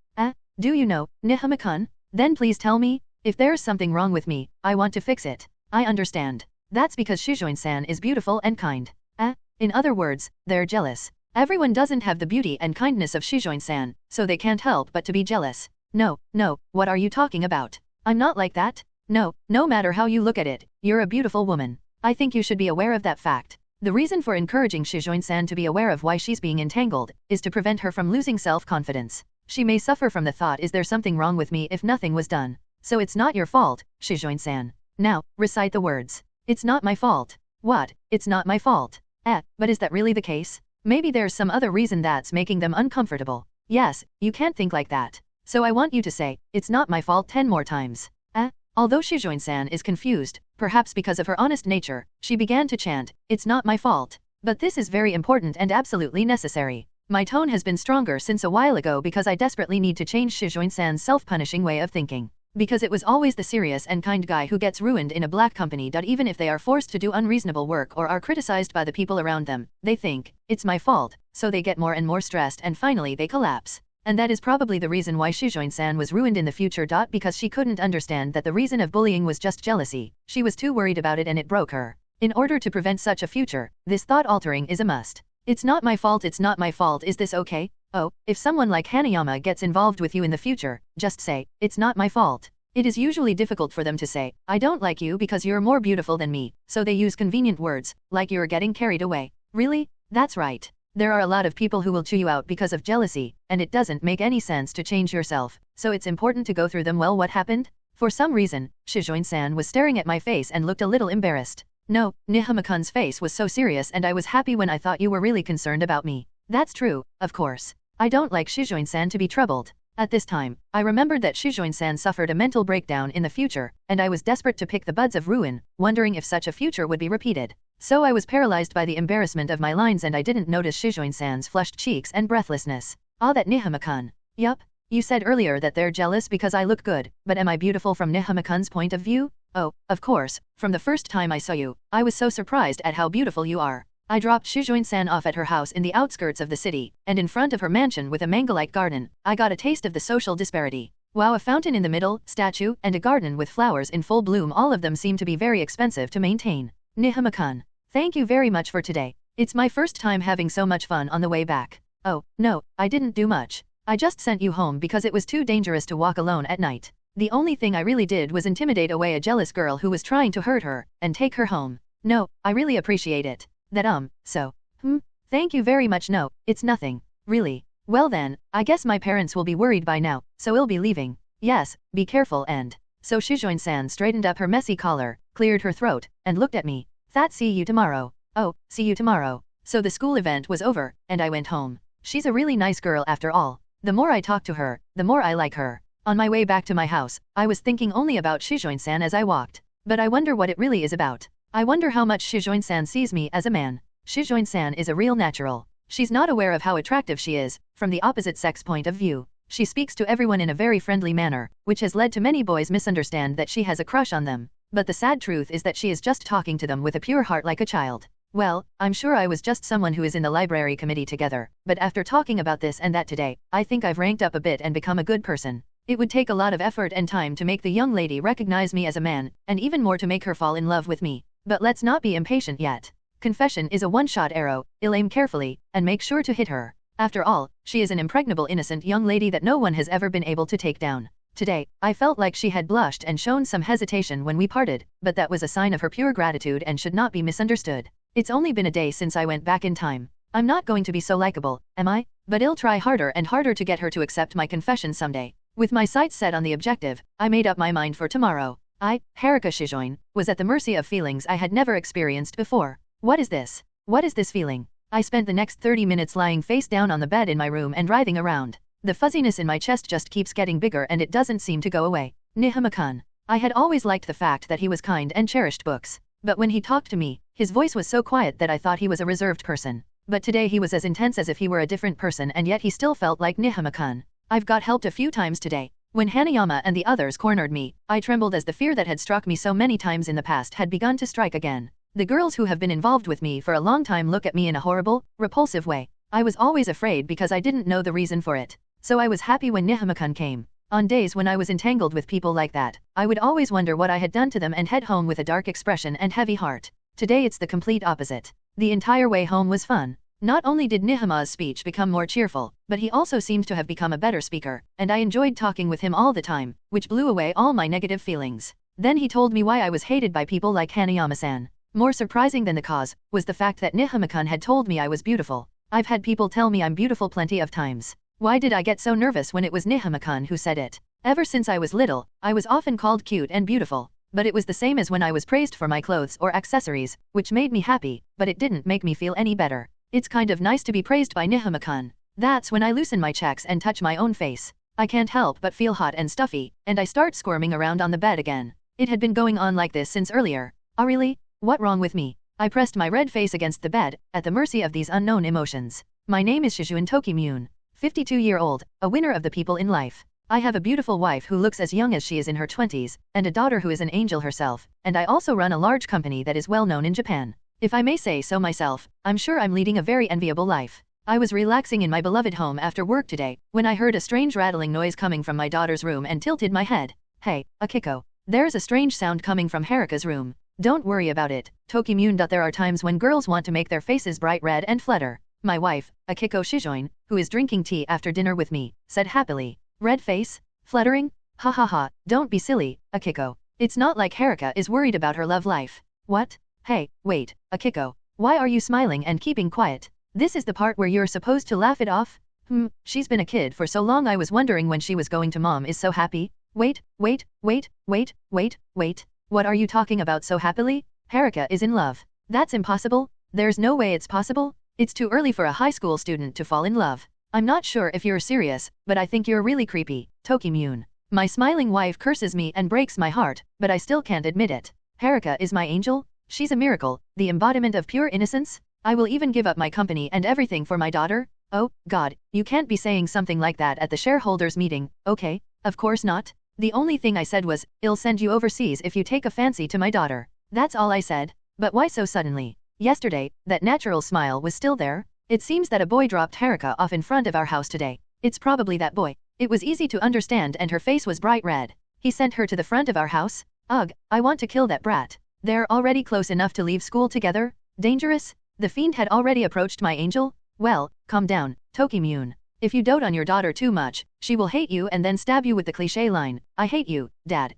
Do you know, Nihama-kun? Then please tell me. If there's something wrong with me, I want to fix it. I understand. That's because Shujin-san is beautiful and kind. In other words, they're jealous. Everyone doesn't have the beauty and kindness of Shujin-san, so they can't help but to be jealous. No, what are you talking about? I'm not like that. No matter how you look at it, you're a beautiful woman. I think you should be aware of that fact. The reason for encouraging Shujin-san to be aware of why she's being entangled is to prevent her from losing self-confidence. She may suffer from the thought, is there something wrong with me if nothing was done? So it's not your fault, Shujin-san. Now, recite the words. It's not my fault. What? It's not my fault. But is that really the case? Maybe there's some other reason that's making them uncomfortable. Yes, you can't think like that. So I want you to say, it's not my fault 10 more times. Although Shujin-san is confused, perhaps because of her honest nature, she began to chant, it's not my fault. But this is very important and absolutely necessary. My tone has been stronger since a while ago because I desperately need to change Shujin-san's self-punishing way of thinking. Because it was always the serious and kind guy who gets ruined in a black company. Even if they are forced to do unreasonable work or are criticized by the people around them, they think, it's my fault, so they get more and more stressed and finally they collapse. And that is probably the reason why Shujin-san was ruined in the future. Because she couldn't understand that the reason of bullying was just jealousy. She was too worried about it and it broke her. In order to prevent such a future, this thought altering is a must. It's not my fault, it's not my fault, is this okay? Oh, if someone like Hanayama gets involved with you in the future, just say, it's not my fault. It is usually difficult for them to say, I don't like you because you're more beautiful than me, so they use convenient words, like you're getting carried away. Really? That's right. There are a lot of people who will chew you out because of jealousy, and it doesn't make any sense to change yourself, so it's important to go through them. Well, what happened? For some reason, Shujin-san was staring at my face and looked a little embarrassed. No, Nihama-kun's face was so serious and I was happy when I thought you were really concerned about me. That's true, of course. I don't like Shujin-san to be troubled. At this time, I remembered that Shujin-san suffered a mental breakdown in the future, and I was desperate to pick the buds of ruin, wondering if such a future would be repeated. So I was paralyzed by the embarrassment of my lines and I didn't notice Shujin-san's flushed cheeks and breathlessness. Ah, that Nihama-kun. Yup. You said earlier that they're jealous because I look good, but am I beautiful from Nihama-kun's point of view? Oh, of course, from the first time I saw you, I was so surprised at how beautiful you are. I dropped Shujin-san off at her house in the outskirts of the city, and in front of her mansion with a mango-like garden, I got a taste of the social disparity. Wow, a fountain in the middle, statue, and a garden with flowers in full bloom, all of them seem to be very expensive to maintain. Nihama-kun. Thank you very much for today. It's my first time having so much fun on the way back. Oh, no, I didn't do much. I just sent you home because it was too dangerous to walk alone at night. The only thing I really did was intimidate away a jealous girl who was trying to hurt her, and take her home. No, I really appreciate it. Thank you very much. No, it's nothing. Really. Well then, I guess my parents will be worried by now, so I'll be leaving. Yes, be careful and... So Shujin-san straightened up her messy collar, cleared her throat, and looked at me. See you tomorrow. Oh, see you tomorrow. So the school event was over, and I went home. She's a really nice girl after all. The more I talk to her, the more I like her. On my way back to my house, I was thinking only about Shujin-san as I walked. But I wonder what it really is about. I wonder how much Shujin-san sees me as a man. Shujin-san is a real natural. She's not aware of how attractive she is, from the opposite sex point of view. She speaks to everyone in a very friendly manner, which has led to many boys misunderstand that she has a crush on them. But the sad truth is that she is just talking to them with a pure heart like a child. Well, I'm sure I was just someone who is in the library committee together, but after talking about this and that today, I think I've ranked up a bit and become a good person. It would take a lot of effort and time to make the young lady recognize me as a man, and even more to make her fall in love with me. But let's not be impatient yet. Confession is a one-shot arrow, I'll aim carefully, and make sure to hit her. After all, she is an impregnable innocent young lady that no one has ever been able to take down. Today, I felt like she had blushed and shown some hesitation when we parted, but that was a sign of her pure gratitude and should not be misunderstood. It's only been a day since I went back in time. I'm not going to be so likable, am I? But I'll try harder and harder to get her to accept my confession someday. With my sights set on the objective, I made up my mind for tomorrow. I, Haruka Shujin, was at the mercy of feelings I had never experienced before. What is this? What is this feeling? I spent the next 30 minutes lying face down on the bed in my room and writhing around. The fuzziness in my chest just keeps getting bigger and it doesn't seem to go away. Nihama-kun. I had always liked the fact that he was kind and cherished books. But when he talked to me, his voice was so quiet that I thought he was a reserved person. But today he was as intense as if he were a different person and yet he still felt like Nihama-kun. I've got helped a few times today. When Hanayama and the others cornered me, I trembled as the fear that had struck me so many times in the past had begun to strike again. The girls who have been involved with me for a long time look at me in a horrible, repulsive way. I was always afraid because I didn't know the reason for it. So I was happy when Nihama-kun came. On days when I was entangled with people like that, I would always wonder what I had done to them and head home with a dark expression and heavy heart. Today it's the complete opposite. The entire way home was fun. Not only did Nihama's speech become more cheerful, but he also seemed to have become a better speaker, and I enjoyed talking with him all the time, which blew away all my negative feelings. Then he told me why I was hated by people like Hanayama-san. More surprising than the cause, was the fact that Nihama-kun had told me I was beautiful. I've had people tell me I'm beautiful plenty of times. Why did I get so nervous when it was Nihama-kun who said it? Ever since I was little, I was often called cute and beautiful. But it was the same as when I was praised for my clothes or accessories, which made me happy, but it didn't make me feel any better. It's kind of nice to be praised by Nihama-kun. That's when I loosen my checks and touch my own face. I can't help but feel hot and stuffy, and I start squirming around on the bed again. It had been going on like this since earlier. Oh really? What wrong with me? I pressed my red face against the bed, at the mercy of these unknown emotions. My name is Shujin Tokimune. 52-year-old, a winner of the people in life. I have a beautiful wife who looks as young as she is in her 20s, and a daughter who is an angel herself, and I also run a large company that is well known in Japan. If I may say so myself, I'm sure I'm leading a very enviable life. I was relaxing in my beloved home after work today, when I heard a strange rattling noise coming from my daughter's room and tilted my head. Hey, Akiko. There's a strange sound coming from Haruka's room. Don't worry about it, Tokimune. There are times when girls want to make their faces bright red and flutter. My wife, Akiko Shujin, who is drinking tea after dinner with me, said happily. Red face? Fluttering? Ha ha ha, don't be silly, Akiko. It's not like Haruka is worried about her love life. What? Hey, wait, Akiko. Why are you smiling and keeping quiet? This is the part where you're supposed to laugh it off? She's been a kid for so long I was wondering when she was going to mom is so happy. Wait. What are you talking about so happily? Haruka is in love. That's impossible. There's no way it's possible. It's too early for a high school student to fall in love. I'm not sure if you're serious, but I think you're really creepy, Tokimune. My smiling wife curses me and breaks my heart, but I still can't admit it. Haruka is my angel? She's a miracle, the embodiment of pure innocence? I will even give up my company and everything for my daughter? Oh, God, you can't be saying something like that at the shareholders meeting, okay? Of course not. The only thing I said was, I'll send you overseas if you take a fancy to my daughter. That's all I said. But why so suddenly? Yesterday, that natural smile was still there. It seems that a boy dropped Haruka off in front of our house today. It's probably that boy. It was easy to understand and her face was bright red. He sent her to the front of our house? Ugh, I want to kill that brat. They're already close enough to leave school together? Dangerous? The fiend had already approached my angel? Well, calm down, Tokimune. If you dote on your daughter too much, she will hate you and then stab you with the cliché line, I hate you, Dad.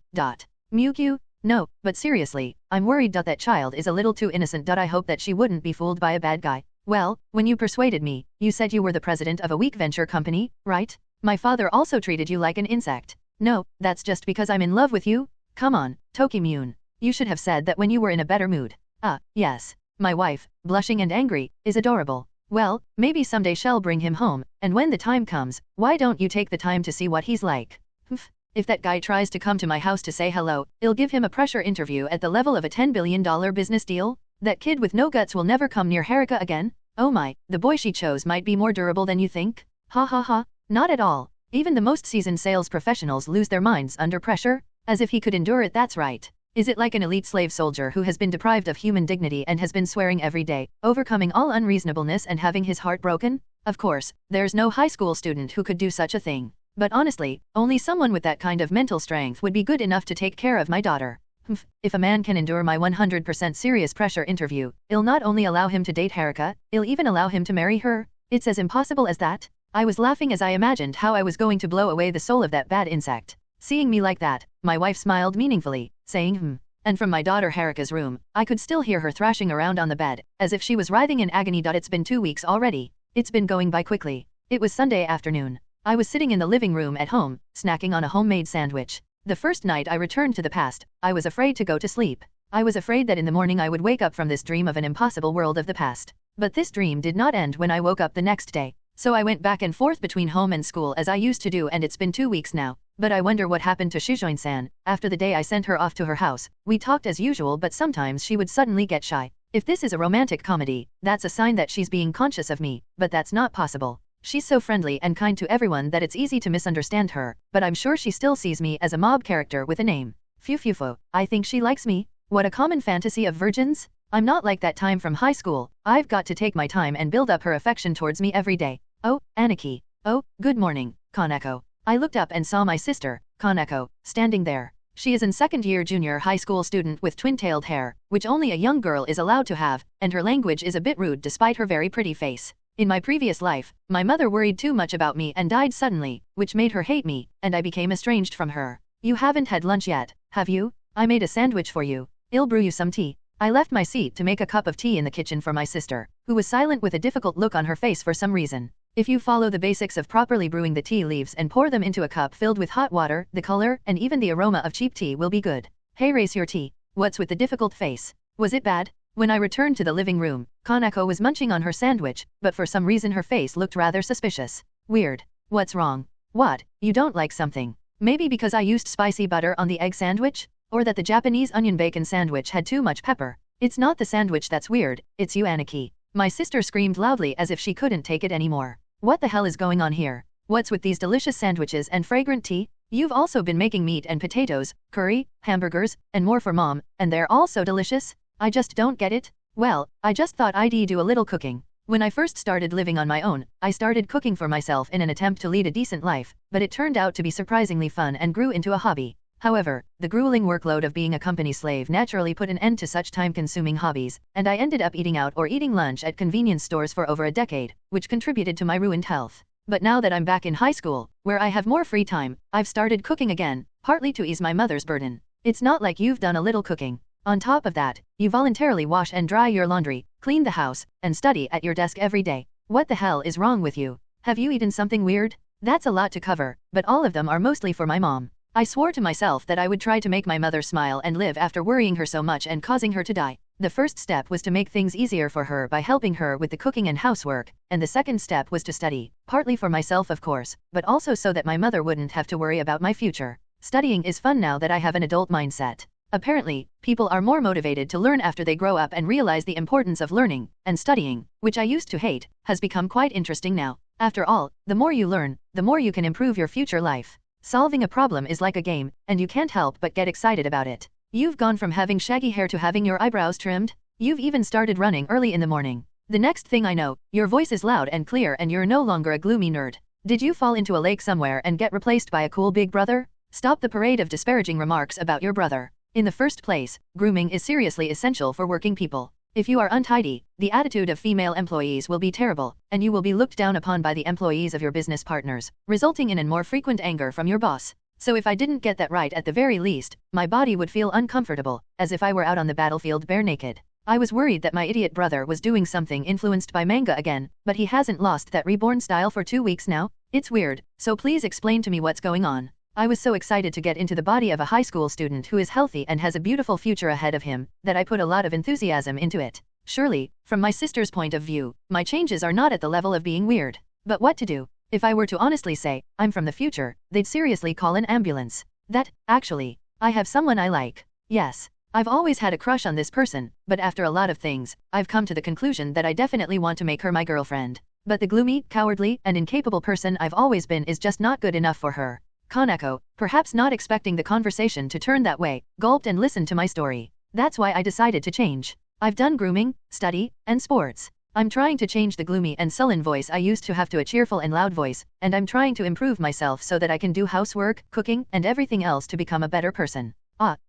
Mewtwo? No, but seriously, I'm worried that child is a little too innocent. I hope that she wouldn't be fooled by a bad guy. Well, when you persuaded me, you said you were the president of a weak venture company, right? My father also treated you like an insect. No, that's just because I'm in love with you? Come on, Tokimune. You should have said that when you were in a better mood. Yes. My wife, blushing and angry, is adorable. Well, maybe someday she'll bring him home, and when the time comes, why don't you take the time to see what he's like? If that guy tries to come to my house to say hello, I'll give him a pressure interview at the level of a $10 billion business deal. That kid with no guts will never come near Haruka again. Oh my, the boy she chose might be more durable than you think. Ha ha ha, not at all. Even the most seasoned sales professionals lose their minds under pressure. As if he could endure it, that's right. Is it like an elite slave soldier who has been deprived of human dignity and has been swearing every day, overcoming all unreasonableness and having his heart broken? Of course, there's no high school student who could do such a thing. But honestly, only someone with that kind of mental strength would be good enough to take care of my daughter. If a man can endure my 100% serious pressure interview, I'll not only allow him to date Haruka, I'll even allow him to marry her. It's as impossible as that. I was laughing as I imagined how I was going to blow away the soul of that bad insect. Seeing me like that, my wife smiled meaningfully, saying and from my daughter Haruka's room, I could still hear her thrashing around on the bed, as if she was writhing in agony. It's been 2 weeks already. It's been going by quickly. It was Sunday afternoon. I was sitting in the living room at home, snacking on a homemade sandwich. The first night I returned to the past, I was afraid to go to sleep. I was afraid that in the morning I would wake up from this dream of an impossible world of the past. But this dream did not end when I woke up the next day. So I went back and forth between home and school as I used to do, and it's been 2 weeks now. But I wonder what happened to Shujin-san. After the day I sent her off to her house, we talked as usual, but sometimes she would suddenly get shy. If this is a romantic comedy, that's a sign that she's being conscious of me, but that's not possible. She's so friendly and kind to everyone that it's easy to misunderstand her, but I'm sure she still sees me as a mob character with a name. Phew, I think she likes me. What a common fantasy of virgins. I'm not like that time from high school. I've got to take my time and build up her affection towards me every day. Oh, Aniki. Oh, good morning, Kaneko. I looked up and saw my sister, Kaneko, standing there. She is in second-year junior high school student with twin-tailed hair, which only a young girl is allowed to have, and her language is a bit rude despite her very pretty face. In my previous life, my mother worried too much about me and died suddenly, which made her hate me, and I became estranged from her. You haven't had lunch yet, have you? I made a sandwich for you. I'll brew you some tea. I left my seat to make a cup of tea in the kitchen for my sister, who was silent with a difficult look on her face for some reason. If you follow the basics of properly brewing the tea leaves and pour them into a cup filled with hot water, the color and even the aroma of cheap tea will be good. Hey, raise your tea. What's with the difficult face? Was it bad? When I returned to the living room, Kaneko was munching on her sandwich, but for some reason her face looked rather suspicious. Weird. What's wrong? What? You don't like something? Maybe because I used spicy butter on the egg sandwich? Or that the Japanese onion bacon sandwich had too much pepper? It's not the sandwich that's weird, it's you, Aniki. My sister screamed loudly as if she couldn't take it anymore. What the hell is going on here? What's with these delicious sandwiches and fragrant tea? You've also been making meat and potatoes, curry, hamburgers, and more for mom, and they're all so delicious? I just don't get it. Well, I just thought I'd do a little cooking. When I first started living on my own, I started cooking for myself in an attempt to lead a decent life, but it turned out to be surprisingly fun and grew into a hobby. However, the grueling workload of being a company slave naturally put an end to such time-consuming hobbies, and I ended up eating out or eating lunch at convenience stores for over a decade, which contributed to my ruined health. But now that I'm back in high school, where I have more free time, I've started cooking again, partly to ease my mother's burden. It's not like you've done a little cooking. On top of that, you voluntarily wash and dry your laundry, clean the house, and study at your desk every day. What the hell is wrong with you? Have you eaten something weird? That's a lot to cover, but all of them are mostly for my mom. I swore to myself that I would try to make my mother smile and live after worrying her so much and causing her to die. The first step was to make things easier for her by helping her with the cooking and housework, and the second step was to study, partly for myself of course, but also so that my mother wouldn't have to worry about my future. Studying is fun now that I have an adult mindset. Apparently, people are more motivated to learn after they grow up and realize the importance of learning, and studying, which I used to hate, has become quite interesting now. After all, the more you learn, the more you can improve your future life. Solving a problem is like a game, and you can't help but get excited about it. You've gone from having shaggy hair to having your eyebrows trimmed. You've even started running early in the morning. The next thing I know, your voice is loud and clear and you're no longer a gloomy nerd. Did you fall into a lake somewhere and get replaced by a cool big brother? Stop the parade of disparaging remarks about your brother. In the first place, grooming is seriously essential for working people. If you are untidy, the attitude of female employees will be terrible, and you will be looked down upon by the employees of your business partners, resulting in a more frequent anger from your boss. So if I didn't get that right at the very least, my body would feel uncomfortable, as if I were out on the battlefield bare naked. I was worried that my idiot brother was doing something influenced by manga again, but he hasn't lost that reborn style for 2 weeks now. It's weird, so please explain to me what's going on. I was so excited to get into the body of a high school student who is healthy and has a beautiful future ahead of him, that I put a lot of enthusiasm into it. Surely, from my sister's point of view, my changes are not at the level of being weird. But what to do? If I were to honestly say, I'm from the future, they'd seriously call an ambulance. Actually, I have someone I like. Yes, I've always had a crush on this person, but after a lot of things, I've come to the conclusion that I definitely want to make her my girlfriend. But the gloomy, cowardly, and incapable person I've always been is just not good enough for her. Kaneko, perhaps not expecting the conversation to turn that way, gulped and listened to my story. That's why I decided to change. I've done grooming, study, and sports. I'm trying to change the gloomy and sullen voice I used to have to a cheerful and loud voice, and I'm trying to improve myself so that I can do housework, cooking, and everything else to become a better person.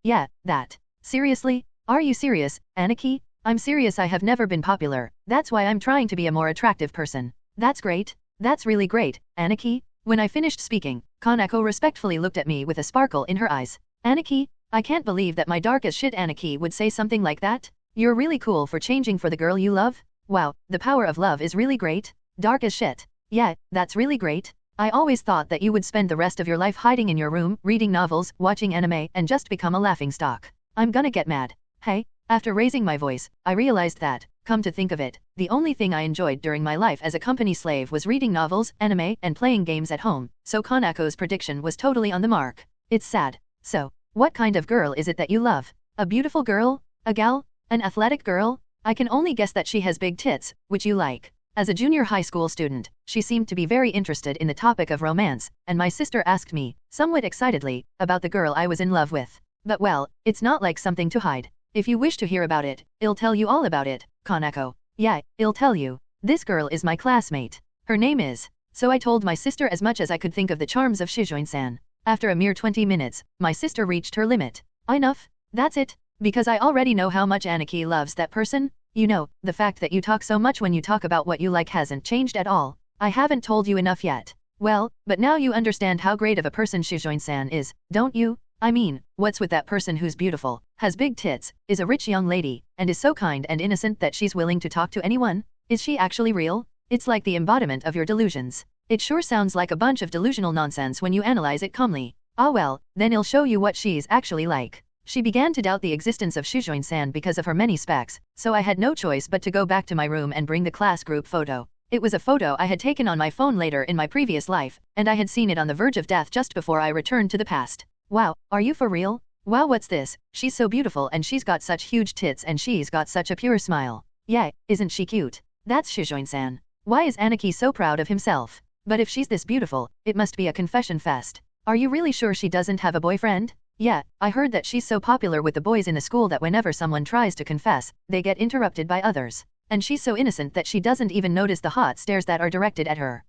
Yeah, that. Seriously? Are you serious, Aniki? I'm serious. I have never been popular. That's why I'm trying to be a more attractive person. That's great. That's really great, Aniki. When I finished speaking, Kaneko respectfully looked at me with a sparkle in her eyes. Aniki, I can't believe that my dark as shit Aniki would say something like that. You're really cool for changing for the girl you love. Wow, the power of love is really great. Dark as shit. Yeah, that's really great. I always thought that you would spend the rest of your life hiding in your room, reading novels, watching anime, and just become a laughingstock. I'm gonna get mad. Hey, after raising my voice, I realized that, come to think of it, the only thing I enjoyed during my life as a company slave was reading novels, anime, and playing games at home, so Kaneko's prediction was totally on the mark. It's sad. So, what kind of girl is it that you love? A beautiful girl? A gal? An athletic girl? I can only guess that she has big tits, which you like. As a junior high school student, she seemed to be very interested in the topic of romance, and my sister asked me, somewhat excitedly, about the girl I was in love with. But well, it's not like something to hide. If you wish to hear about it, I'll tell you all about it, Kaneko. Yeah, I'll tell you. This girl is my classmate. Her name is. So I told my sister as much as I could think of the charms of Shujin-san. After a mere 20 minutes, my sister reached her limit. Enough. That's it. Because I already know how much Aniki loves that person. You know, the fact that you talk so much when you talk about what you like hasn't changed at all. I haven't told you enough yet. Well, but now you understand how great of a person Shujin-san is, don't you? I mean, what's with that person who's beautiful, has big tits, is a rich young lady, and is so kind and innocent that she's willing to talk to anyone? Is she actually real? It's like the embodiment of your delusions. It sure sounds like a bunch of delusional nonsense when you analyze it calmly. Ah well, then I'll show you what she's actually like. She began to doubt the existence of Shujin-san because of her many specs, so I had no choice but to go back to my room and bring the class group photo. It was a photo I had taken on my phone later in my previous life, and I had seen it on the verge of death just before I returned to the past. Wow, are you for real? Wow, what's this? She's so beautiful and she's got such huge tits and she's got such a pure smile. Yeah, isn't she cute? That's Shujin-san. Why is Aniki so proud of himself? But if she's this beautiful, it must be a confession fest. Are you really sure she doesn't have a boyfriend? Yeah, I heard that she's so popular with the boys in the school that whenever someone tries to confess, they get interrupted by others. And she's so innocent that she doesn't even notice the hot stares that are directed at her.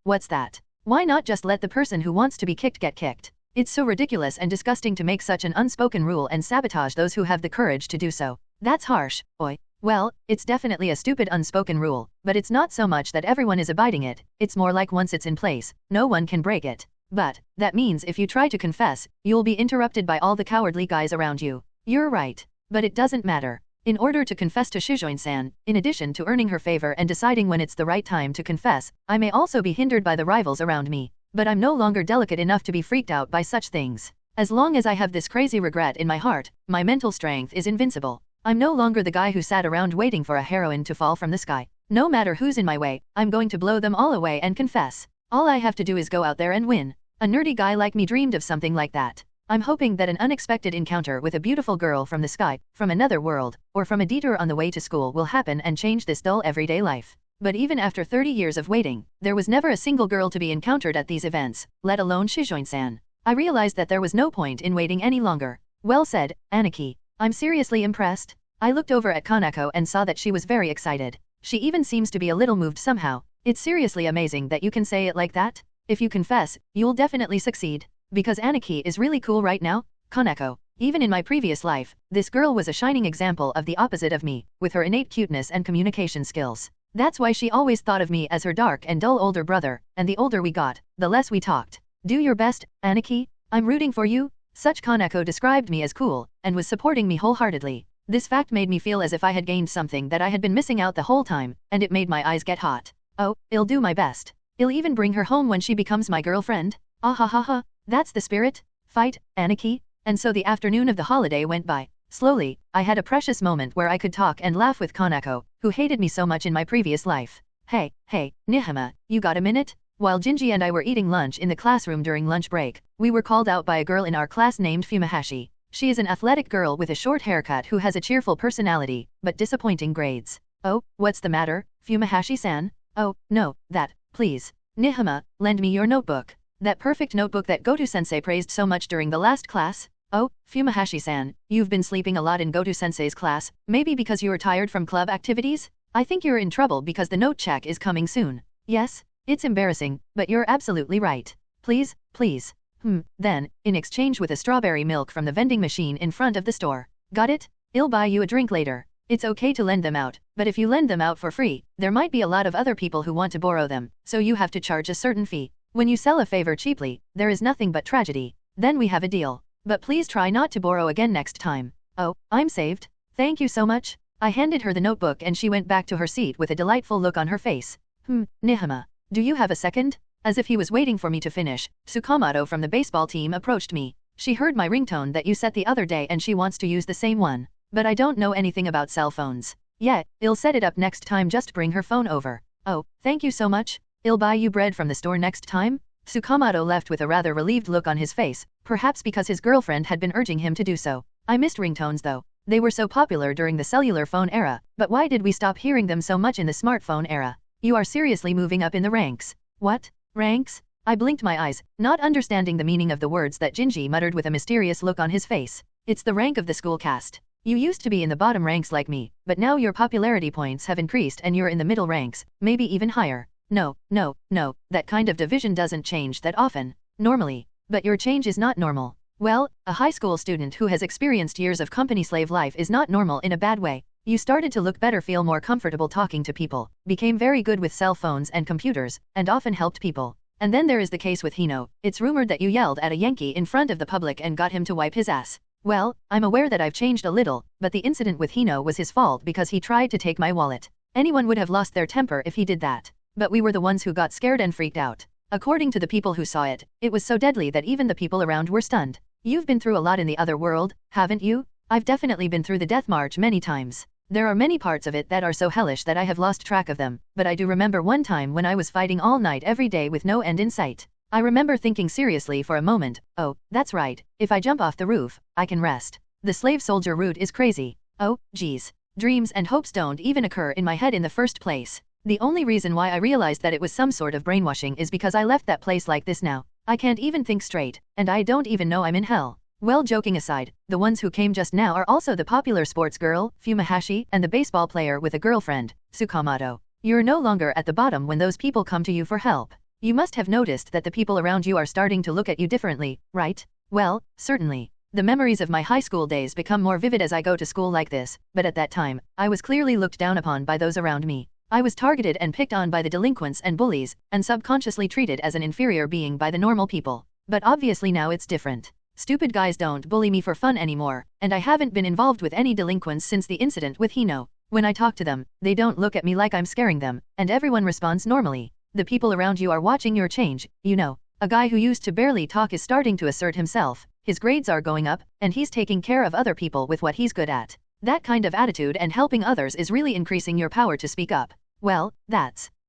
What's that? Why not just let the person who wants to be kicked get kicked? It's so ridiculous and disgusting to make such an unspoken rule and sabotage those who have the courage to do so. That's harsh, oi. Well, it's definitely a stupid unspoken rule, but it's not so much that everyone is abiding it, it's more like once it's in place, no one can break it. But, that means if you try to confess, you'll be interrupted by all the cowardly guys around you. You're right. But it doesn't matter. In order to confess to Shujin-san, in addition to earning her favor and deciding when it's the right time to confess, I may also be hindered by the rivals around me. But I'm no longer delicate enough to be freaked out by such things. As long as I have this crazy regret in my heart, my mental strength is invincible. I'm no longer the guy who sat around waiting for a heroine to fall from the sky. No matter who's in my way, I'm going to blow them all away and confess. All I have to do is go out there and win. A nerdy guy like me dreamed of something like that. I'm hoping that an unexpected encounter with a beautiful girl from the sky, from another world, or from a detour on the way to school will happen and change this dull everyday life. But even after 30 years of waiting, there was never a single girl to be encountered at these events, let alone Shujin-san. I realized that there was no point in waiting any longer. Well said, Aniki. I'm seriously impressed. I looked over at Kanako and saw that she was very excited. She even seems to be a little moved somehow. It's seriously amazing that you can say it like that. If you confess, you'll definitely succeed. Because Aniki is really cool right now, Kanako. Even in my previous life, this girl was a shining example of the opposite of me, with her innate cuteness and communication skills. That's why she always thought of me as her dark and dull older brother, and the older we got, the less we talked. Do your best, Aniki. I'm rooting for you. Such Kanako described me as cool, and was supporting me wholeheartedly. This fact made me feel as if I had gained something that I had been missing out the whole time, and it made my eyes get hot. Oh, I'll do my best. I'll even bring her home when she becomes my girlfriend. Ahahaha, that's the spirit. Fight, Aniki. And so the afternoon of the holiday went by. Slowly, I had a precious moment where I could talk and laugh with Kanako, who hated me so much in my previous life. Hey, Nihama, you got a minute? While Jinji and I were eating lunch in the classroom during lunch break, we were called out by a girl in our class named Fumihashi. She is an athletic girl with a short haircut who has a cheerful personality, but disappointing grades. Oh, what's the matter, Fumihashi-san? Oh, no, that, please. Nihama, lend me your notebook. That perfect notebook that Goto-sensei praised so much during the last class? Oh, Fumihashi-san, you've been sleeping a lot in Goto-sensei's class, maybe because you were tired from club activities? I think you're in trouble because the note check is coming soon. Yes, it's embarrassing, but you're absolutely right. Please. Then, in exchange with a strawberry milk from the vending machine in front of the store. Got it? I'll buy you a drink later. It's okay to lend them out, but if you lend them out for free, there might be a lot of other people who want to borrow them, so you have to charge a certain fee. When you sell a favor cheaply, there is nothing but tragedy. Then we have a deal. But please try not to borrow again next time. Oh, I'm saved. Thank you so much. I handed her the notebook and she went back to her seat with a delightful look on her face. Nihama, do you have a second? As if he was waiting for me to finish, Tsukamoto from the baseball team approached me. She heard my ringtone that you set the other day and she wants to use the same one. But I don't know anything about cell phones. Yeah, I'll set it up next time, just bring her phone over. Oh, thank you so much. I'll buy you bread from the store next time? Tsukamoto left with a rather relieved look on his face, perhaps because his girlfriend had been urging him to do so. I missed ringtones though. They were so popular during the cellular phone era, but why did we stop hearing them so much in the smartphone era? You are seriously moving up in the ranks. What? Ranks? I blinked my eyes, not understanding the meaning of the words that Jinji muttered with a mysterious look on his face. It's the rank of the school caste. You used to be in the bottom ranks like me, but now your popularity points have increased and you're in the middle ranks, maybe even higher. No, that kind of division doesn't change that often, normally. But your change is not normal. Well, a high school student who has experienced years of company slave life is not normal in a bad way. You started to look better, feel more comfortable talking to people, became very good with cell phones and computers, and often helped people. And then there is the case with Hino. It's rumored that you yelled at a Yankee in front of the public and got him to wipe his ass. Well, I'm aware that I've changed a little, but the incident with Hino was his fault because he tried to take my wallet. Anyone would have lost their temper if he did that. But we were the ones who got scared and freaked out. According to the people who saw it, it was so deadly that even the people around were stunned. You've been through a lot in the other world, haven't you? I've definitely been through the death march many times. There are many parts of it that are so hellish that I have lost track of them, but I do remember one time when I was fighting all night every day with no end in sight. I remember thinking seriously for a moment, oh, that's right, if I jump off the roof, I can rest. The slave soldier route is crazy. Oh, geez. Dreams and hopes don't even occur in my head in the first place. The only reason why I realized that it was some sort of brainwashing is because I left that place like this now. I can't even think straight, and I don't even know I'm in hell. Well, joking aside, the ones who came just now are also the popular sports girl, Fumihashi, and the baseball player with a girlfriend, Tsukamoto. You're no longer at the bottom when those people come to you for help. You must have noticed that the people around you are starting to look at you differently, right? Well, certainly. The memories of my high school days become more vivid as I go to school like this, but at that time, I was clearly looked down upon by those around me. I was targeted and picked on by the delinquents and bullies, and subconsciously treated as an inferior being by the normal people. But obviously now it's different. Stupid guys don't bully me for fun anymore, and I haven't been involved with any delinquents since the incident with Hino. When I talk to them, they don't look at me like I'm scaring them, and everyone responds normally. The people around you are watching your change, you know. A guy who used to barely talk is starting to assert himself, his grades are going up, and he's taking care of other people with what he's good at. That kind of attitude and helping others is really increasing your power to speak up. Well,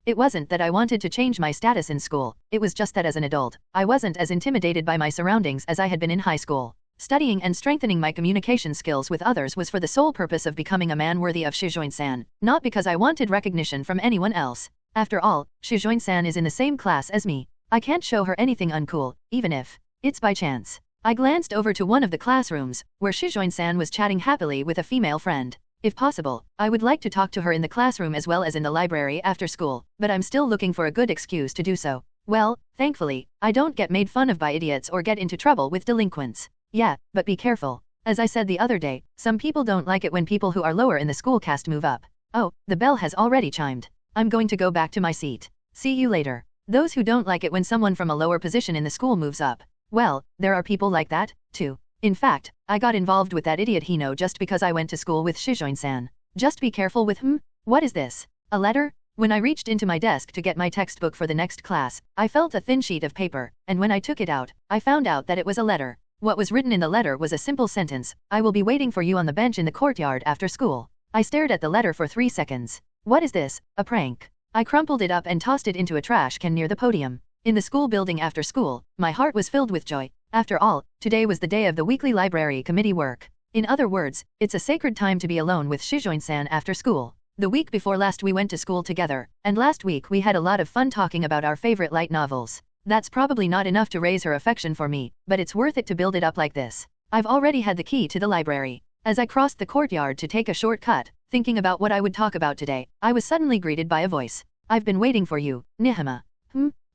it wasn't that I wanted to change my status in school, it was just that as an adult, I wasn't as intimidated by my surroundings as I had been in high school. Studying and strengthening my communication skills with others was for the sole purpose of becoming a man worthy of Shujin-san, not because I wanted recognition from anyone else. After all, Shujin-san is in the same class as me. I can't show her anything uncool, even if it's by chance. I glanced over to one of the classrooms, where Shujin-san was chatting happily with a female friend. If possible, I would like to talk to her in the classroom as well as in the library after school, but I'm still looking for a good excuse to do so. Well, thankfully, I don't get made fun of by idiots or get into trouble with delinquents. Yeah, but be careful. As I said the other day, some people don't like it when people who are lower in the school caste move up. Oh, the bell has already chimed. I'm going to go back to my seat. See you later. Those who don't like it when someone from a lower position in the school moves up. Well, there are people like that, too. In fact, I got involved with that idiot Hino just because I went to school with Shujin-san. Just be careful with him. What is this? A letter? When I reached into my desk to get my textbook for the next class, I felt a thin sheet of paper, and when I took it out, I found out that it was a letter. What was written in the letter was a simple sentence: I will be waiting for you on the bench in the courtyard after school. I stared at the letter for 3 seconds. What is this? A prank? I crumpled it up and tossed it into a trash can near the podium. In the school building after school, my heart was filled with joy. After all, today was the day of the weekly library committee work. In other words, it's a sacred time to be alone with Shujin-san after school. The week before last we went to school together, and last week we had a lot of fun talking about our favorite light novels. That's probably not enough to raise her affection for me, but it's worth it to build it up like this. I've already had the key to the library. As I crossed the courtyard to take a shortcut, thinking about what I would talk about today, I was suddenly greeted by a voice. I've been waiting for you, Nihama.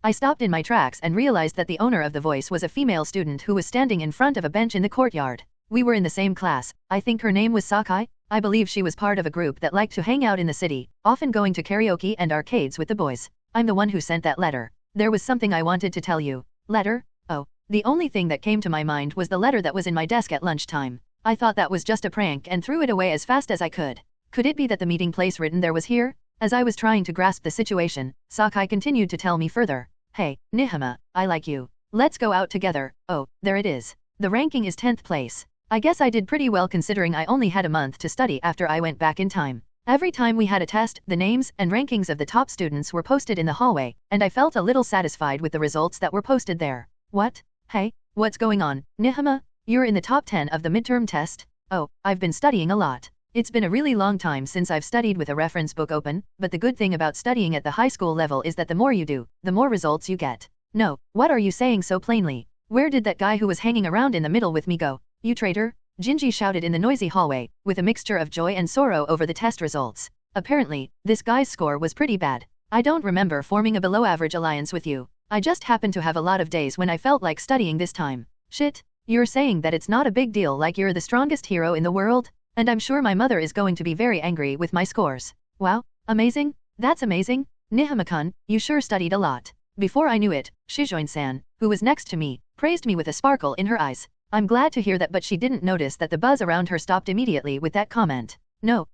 I stopped in my tracks and realized that the owner of the voice was a female student who was standing in front of a bench in the courtyard. We were in the same class. I think her name was Sakai. I believe she was part of a group that liked to hang out in the city, often going to karaoke and arcades with the boys. I'm the one who sent that letter. There was something I wanted to tell you. Letter? Oh, the only thing that came to my mind was the letter that was in my desk at lunchtime. I thought that was just a prank and threw it away as fast as I could. Could it be that the meeting place written there was here? As I was trying to grasp the situation, Sakai continued to tell me further. Hey, Nihama, I like you. Let's go out together. Oh, there it is. The ranking is 10th place. I guess I did pretty well considering I only had a month to study after I went back in time. Every time we had a test, the names and rankings of the top students were posted in the hallway, and I felt a little satisfied with the results that were posted there. What? Hey, what's going on, Nihama? You're in the top 10 of the midterm test? Oh, I've been studying a lot. It's been a really long time since I've studied with a reference book open, but the good thing about studying at the high school level is that the more you do, the more results you get. No, what are you saying so plainly? Where did that guy who was hanging around in the middle with me go? You traitor? Jinji shouted in the noisy hallway, with a mixture of joy and sorrow over the test results. Apparently, this guy's score was pretty bad. I don't remember forming a below-average alliance with you. I just happened to have a lot of days when I felt like studying this time. Shit, you're saying that it's not a big deal like you're the strongest hero in the world? And I'm sure my mother is going to be very angry with my scores. Wow, amazing? That's amazing. Nihama-kun, you sure studied a lot. Before I knew it, Shujin-san, who was next to me, praised me with a sparkle in her eyes. I'm glad to hear that, but she didn't notice that the buzz around her stopped immediately with that comment. No,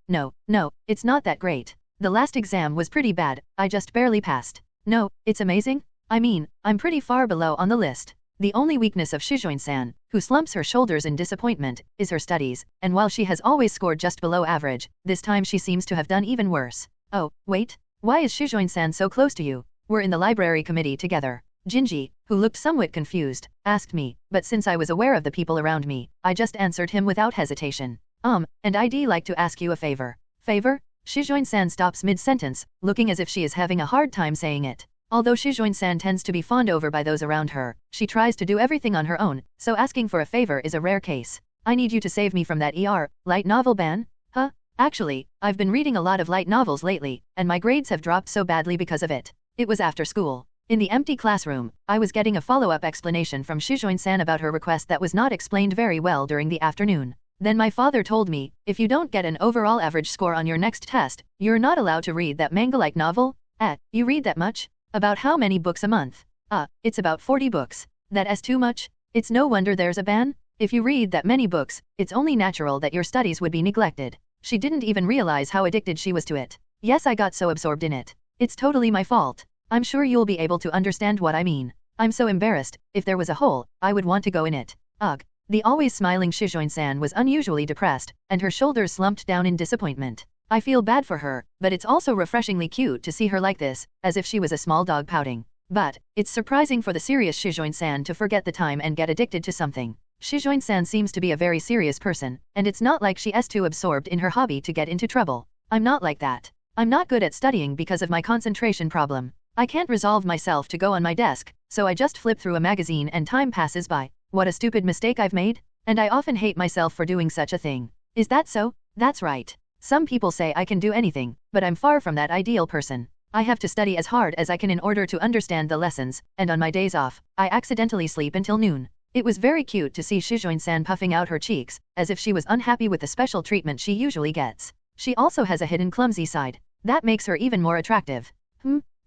it's not that great. The last exam was pretty bad, I just barely passed. No, it's amazing. I mean, I'm pretty far below on the list. The only weakness of Shujin-san, who slumps her shoulders in disappointment, is her studies, and while she has always scored just below average, this time she seems to have done even worse. Oh, wait, why is Shujin-san so close to you? We're in the library committee together. Jinji, who looked somewhat confused, asked me, but since I was aware of the people around me, I just answered him without hesitation. And I'd like to ask you a favor. Favor? Shujin-san stops mid-sentence, looking as if she is having a hard time saying it. Although Shujin-san tends to be fawned over by those around her, she tries to do everything on her own, so asking for a favor is a rare case. I need you to save me from that light novel ban? Huh? Actually, I've been reading a lot of light novels lately, and my grades have dropped so badly because of it. It was after school. In the empty classroom, I was getting a follow-up explanation from Shujin-san about her request that was not explained very well during the afternoon. Then my father told me, if you don't get an overall average score on your next test, you're not allowed to read that manga-like novel. You read that much? About how many books a month? It's about 40 books. That's too much? It's no wonder there's a ban. If you read that many books, it's only natural that your studies would be neglected. She didn't even realize how addicted she was to it. Yes, I got so absorbed in it. It's totally my fault. I'm sure you'll be able to understand what I mean. I'm so embarrassed. If there was a hole, I would want to go in it. Ugh. The always smiling Shujin-san was unusually depressed, and her shoulders slumped down in disappointment. I feel bad for her, but it's also refreshingly cute to see her like this, as if she was a small dog pouting. But it's surprising for the serious Shujin-san to forget the time and get addicted to something. Shujin-san seems to be a very serious person, and it's not like she's too absorbed in her hobby to get into trouble. I'm not like that. I'm not good at studying because of my concentration problem. I can't resolve myself to go on my desk, so I just flip through a magazine and time passes by. What a stupid mistake I've made, and I often hate myself for doing such a thing. Is that so? That's right. Some people say I can do anything, but I'm far from that ideal person. I have to study as hard as I can in order to understand the lessons, and on my days off, I accidentally sleep until noon. It was very cute to see Shujin-san puffing out her cheeks, as if she was unhappy with the special treatment she usually gets. She also has a hidden clumsy side. That makes her even more attractive.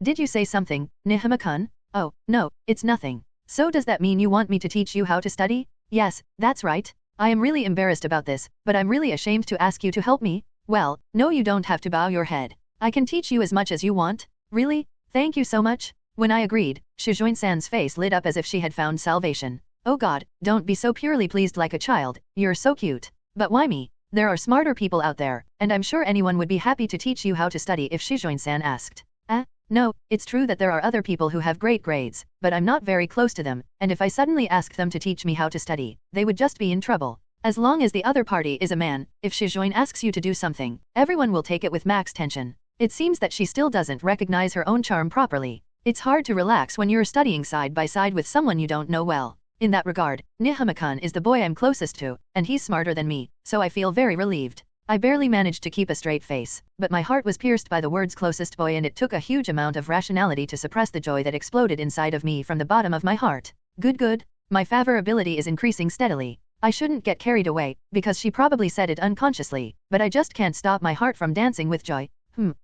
Did you say something, Nihama-kun? Oh, no, it's nothing. So does that mean you want me to teach you how to study? Yes, that's right. I am really embarrassed about this, but I'm really ashamed to ask you to help me. Well, no, you don't have to bow your head. I can teach you as much as you want. Really? Thank you so much. When I agreed, Shujin-san's face lit up as if she had found salvation. Oh God, don't be so purely pleased like a child, you're so cute. But why me? There are smarter people out there, and I'm sure anyone would be happy to teach you how to study if Shujin-san asked. No, it's true that there are other people who have great grades, but I'm not very close to them, and if I suddenly ask them to teach me how to study, they would just be in trouble. As long as the other party is a man, if Shujin asks you to do something, everyone will take it with max tension. It seems that she still doesn't recognize her own charm properly. It's hard to relax when you're studying side by side with someone you don't know well. In that regard, Nihama-kun is the boy I'm closest to, and he's smarter than me, so I feel very relieved. I barely managed to keep a straight face, but my heart was pierced by the words closest boy, and it took a huge amount of rationality to suppress the joy that exploded inside of me from the bottom of my heart. Good. My favorability is increasing steadily. I shouldn't get carried away, because she probably said it unconsciously, but I just can't stop my heart from dancing with joy.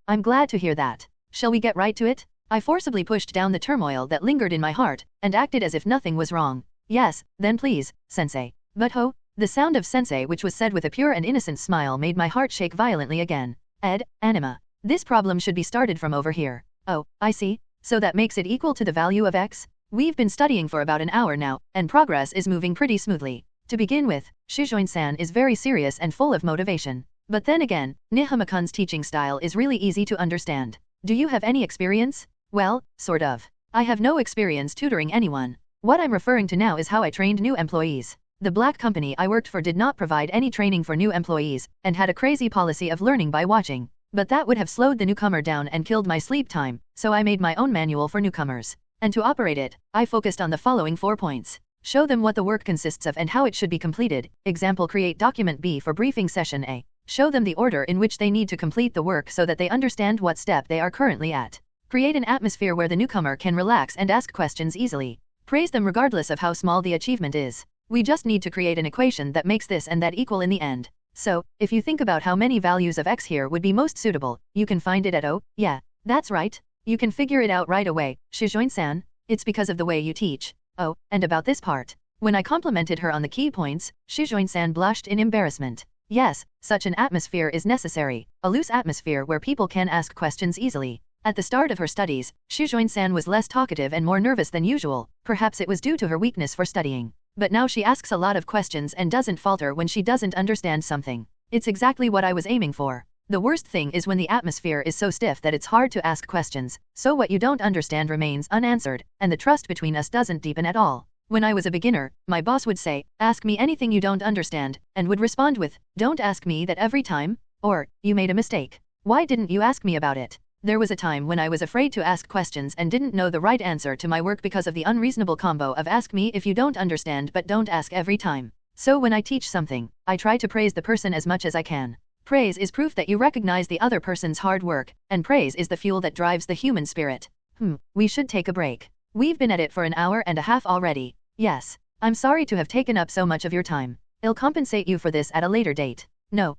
I'm glad to hear that. Shall we get right to it? I forcibly pushed down the turmoil that lingered in my heart, and acted as if nothing was wrong. Yes, then please, sensei. But the sound of sensei, which was said with a pure and innocent smile, made my heart shake violently again. Anima. This problem should be started from over here. Oh, I see. So that makes it equal to the value of x? We've been studying for about an hour now, and progress is moving pretty smoothly. To begin with, Shujin-san is very serious and full of motivation. But then again, Nihama-kun's teaching style is really easy to understand. Do you have any experience? Well, sort of. I have no experience tutoring anyone. What I'm referring to now is how I trained new employees. The black company I worked for did not provide any training for new employees, and had a crazy policy of learning by watching. But that would have slowed the newcomer down and killed my sleep time, so I made my own manual for newcomers. And to operate it, I focused on the following 4 points. Show them what the work consists of and how it should be completed. Example, create document B for briefing session A. Show them the order in which they need to complete the work so that they understand what step they are currently at. Create an atmosphere where the newcomer can relax and ask questions easily. Praise them regardless of how small the achievement is. We just need to create an equation that makes this and that equal in the end. So, if you think about how many values of x here would be most suitable, you can find it at yeah, that's right. You can figure it out right away, Shujin-san. It's because of the way you teach. Oh, and about this part. When I complimented her on the key points, Shujin-san blushed in embarrassment. Yes, such an atmosphere is necessary, a loose atmosphere where people can ask questions easily. At the start of her studies, Shujin-san was less talkative and more nervous than usual. Perhaps it was due to her weakness for studying. But now she asks a lot of questions and doesn't falter when she doesn't understand something. It's exactly what I was aiming for. The worst thing is when the atmosphere is so stiff that it's hard to ask questions, so what you don't understand remains unanswered, and the trust between us doesn't deepen at all. When I was a beginner, my boss would say, "Ask me anything you don't understand," and would respond with, "Don't ask me that every time," or, "You made a mistake. Why didn't you ask me about it?" There was a time when I was afraid to ask questions and didn't know the right answer to my work because of the unreasonable combo of ask me if you don't understand but don't ask every time. So when I teach something, I try to praise the person as much as I can. Praise is proof that you recognize the other person's hard work, and praise is the fuel that drives the human spirit. We should take a break. We've been at it for an hour and a half already. Yes. I'm sorry to have taken up so much of your time. I'll compensate you for this at a later date. No,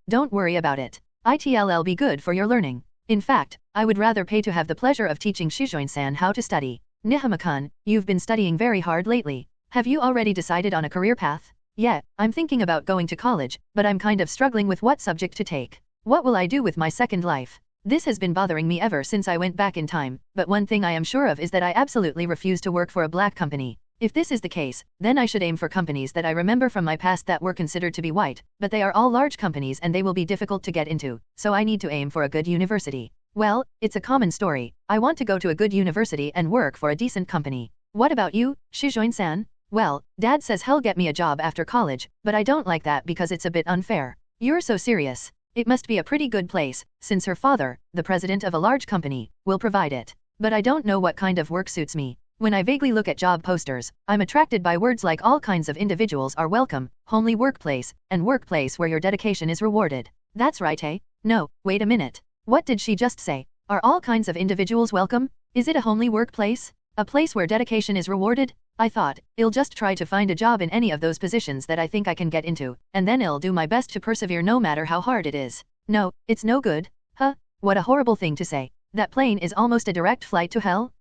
don't worry about it. It'll be good for your learning. In fact, I would rather pay to have the pleasure of teaching Shujin-san how to study. Nihama-kun, you've been studying very hard lately. Have you already decided on a career path? Yeah, I'm thinking about going to college, but I'm kind of struggling with what subject to take. What will I do with my second life? This has been bothering me ever since I went back in time, but one thing I am sure of is that I absolutely refuse to work for a black company. If this is the case, then I should aim for companies that I remember from my past that were considered to be white, but they are all large companies and they will be difficult to get into, so I need to aim for a good university. Well, it's a common story. I want to go to a good university and work for a decent company. What about you, Shujin-san? Well, Dad says he'll get me a job after college, but I don't like that because it's a bit unfair. You're so serious. It must be a pretty good place, since her father, the president of a large company, will provide it. But I don't know what kind of work suits me. When I vaguely look at job posters, I'm attracted by words like all kinds of individuals are welcome, homely workplace, and workplace where your dedication is rewarded. That's right, eh? No, wait a minute. What did she just say? Are all kinds of individuals welcome? Is it a homely workplace? A place where dedication is rewarded? I thought, I'll just try to find a job in any of those positions that I think I can get into, and then I'll do my best to persevere no matter how hard it is. No, it's no good. Huh? What a horrible thing to say. That plane is almost a direct flight to hell?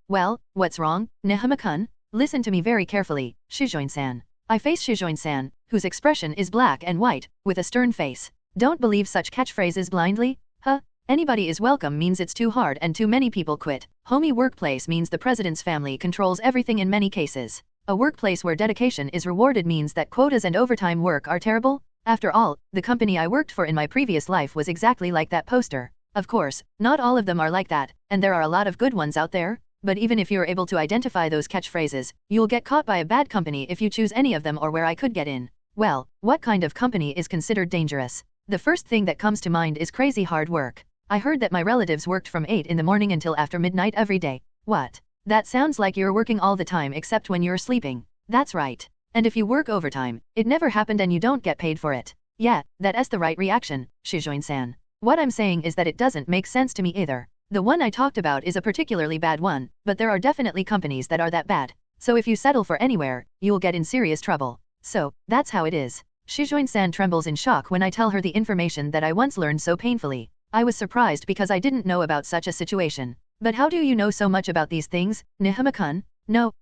Well, what's wrong, Nehama-kun? Listen to me very carefully, Shujin-san. I face Shujin-san, whose expression is black and white, with a stern face. Don't believe such catchphrases blindly. Huh? Anybody is welcome means it's too hard and too many people quit. Homey workplace means the president's family controls everything in many cases. A workplace where dedication is rewarded means that quotas and overtime work are terrible. After all, the company I worked for in my previous life was exactly like that poster. Of course, not all of them are like that, and there are a lot of good ones out there. But even if you're able to identify those catchphrases, you'll get caught by a bad company if you choose any of them or where I could get in. Well, what kind of company is considered dangerous? The first thing that comes to mind is crazy hard work. I heard that my relatives worked from 8 in the morning until after midnight every day. What? That sounds like you're working all the time except when you're sleeping. That's right. And if you work overtime, it never happened and you don't get paid for it. Yeah, that's the right reaction, Shujin-san. What I'm saying is that it doesn't make sense to me either. The one I talked about is a particularly bad one, but there are definitely companies that are that bad. So if you settle for anywhere, you'll get in serious trouble. So, that's how it is. Shujin-san trembles in shock when I tell her the information that I once learned so painfully. I was surprised because I didn't know about such a situation. But how do you know so much about these things, Nehama-kun? No,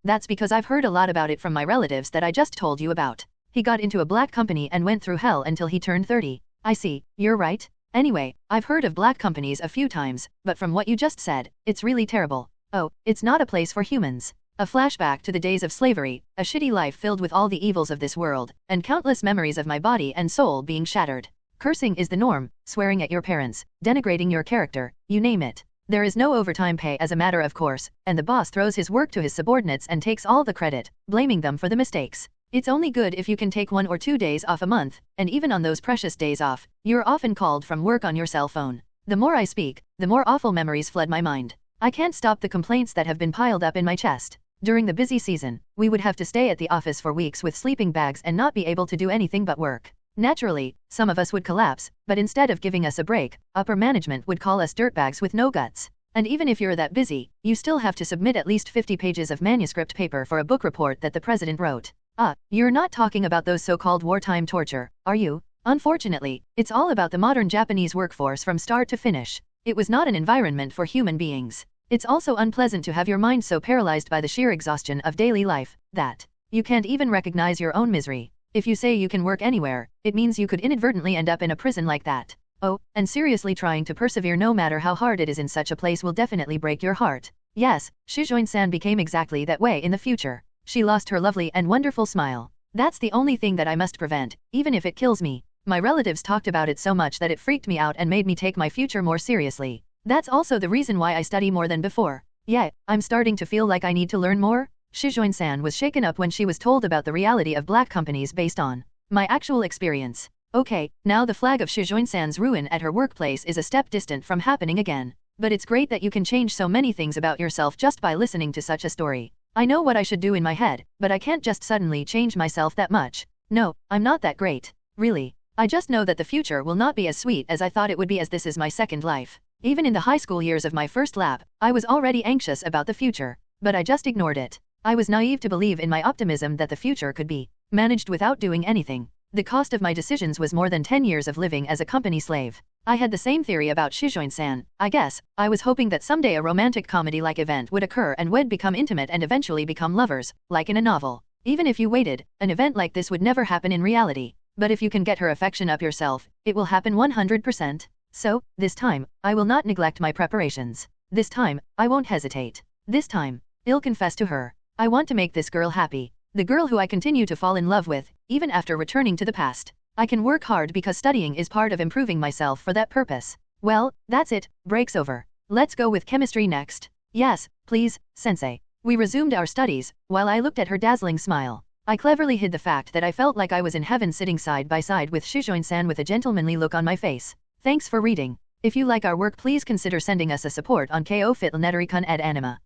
that's because I've heard a lot about it from my relatives that I just told you about. He got into a black company and went through hell until he turned 30. I see, you're right. Anyway, I've heard of black companies a few times, but from what you just said, it's really terrible. Oh, it's not a place for humans. A flashback to the days of slavery, a shitty life filled with all the evils of this world, and countless memories of my body and soul being shattered. Cursing is the norm, swearing at your parents, denigrating your character, you name it. There is no overtime pay as a matter of course, and the boss throws his work to his subordinates and takes all the credit, blaming them for the mistakes. It's only good if you can take 1 or 2 days off a month, and even on those precious days off, you're often called from work on your cell phone. The more I speak, the more awful memories flood my mind. I can't stop the complaints that have been piled up in my chest. During the busy season, we would have to stay at the office for weeks with sleeping bags and not be able to do anything but work. Naturally, some of us would collapse, but instead of giving us a break, upper management would call us dirtbags with no guts. And even if you're that busy, you still have to submit at least 50 pages of manuscript paper for a book report that the president wrote. You're not talking about those so-called wartime torture, are you? Unfortunately, it's all about the modern Japanese workforce from start to finish. It was not an environment for human beings. It's also unpleasant to have your mind so paralyzed by the sheer exhaustion of daily life, that you can't even recognize your own misery. If you say you can work anywhere, it means you could inadvertently end up in a prison like that. Oh, and seriously trying to persevere no matter how hard it is in such a place will definitely break your heart. Yes, Shujin-san became exactly that way in the future. She lost her lovely and wonderful smile. That's the only thing that I must prevent, even if it kills me. My relatives talked about it so much that it freaked me out and made me take my future more seriously. That's also the reason why I study more than before. Yeah, I'm starting to feel like I need to learn more. Shujin-san was shaken up when she was told about the reality of black companies based on my actual experience. Okay, now the flag of Shujin-san's ruin at her workplace is a step distant from happening again. But it's great that you can change so many things about yourself just by listening to such a story. I know what I should do in my head, but I can't just suddenly change myself that much. No, I'm not that great. Really. I just know that the future will not be as sweet as I thought it would be, as this is my second life. Even in the high school years of my first lab, I was already anxious about the future. But I just ignored it. I was naive to believe in my optimism that the future could be managed without doing anything. The cost of my decisions was more than 10 years of living as a company slave. I had the same theory about Shujin-san, I guess. I was hoping that someday a romantic comedy-like event would occur and we'd become intimate and eventually become lovers, like in a novel. Even if you waited, an event like this would never happen in reality. But if you can get her affection up yourself, it will happen 100%. So, this time, I will not neglect my preparations. This time, I won't hesitate. This time, I'll confess to her. I want to make this girl happy. The girl who I continue to fall in love with, even after returning to the past. I can work hard because studying is part of improving myself for that purpose. Well, that's it, break's over. Let's go with chemistry next. Yes, please, sensei. We resumed our studies, while I looked at her dazzling smile. I cleverly hid the fact that I felt like I was in heaven sitting side by side with Shujin-san with a gentlemanly look on my face. Thanks for reading. If you like our work, please consider sending us a support on ko fitletnerikun ed anima.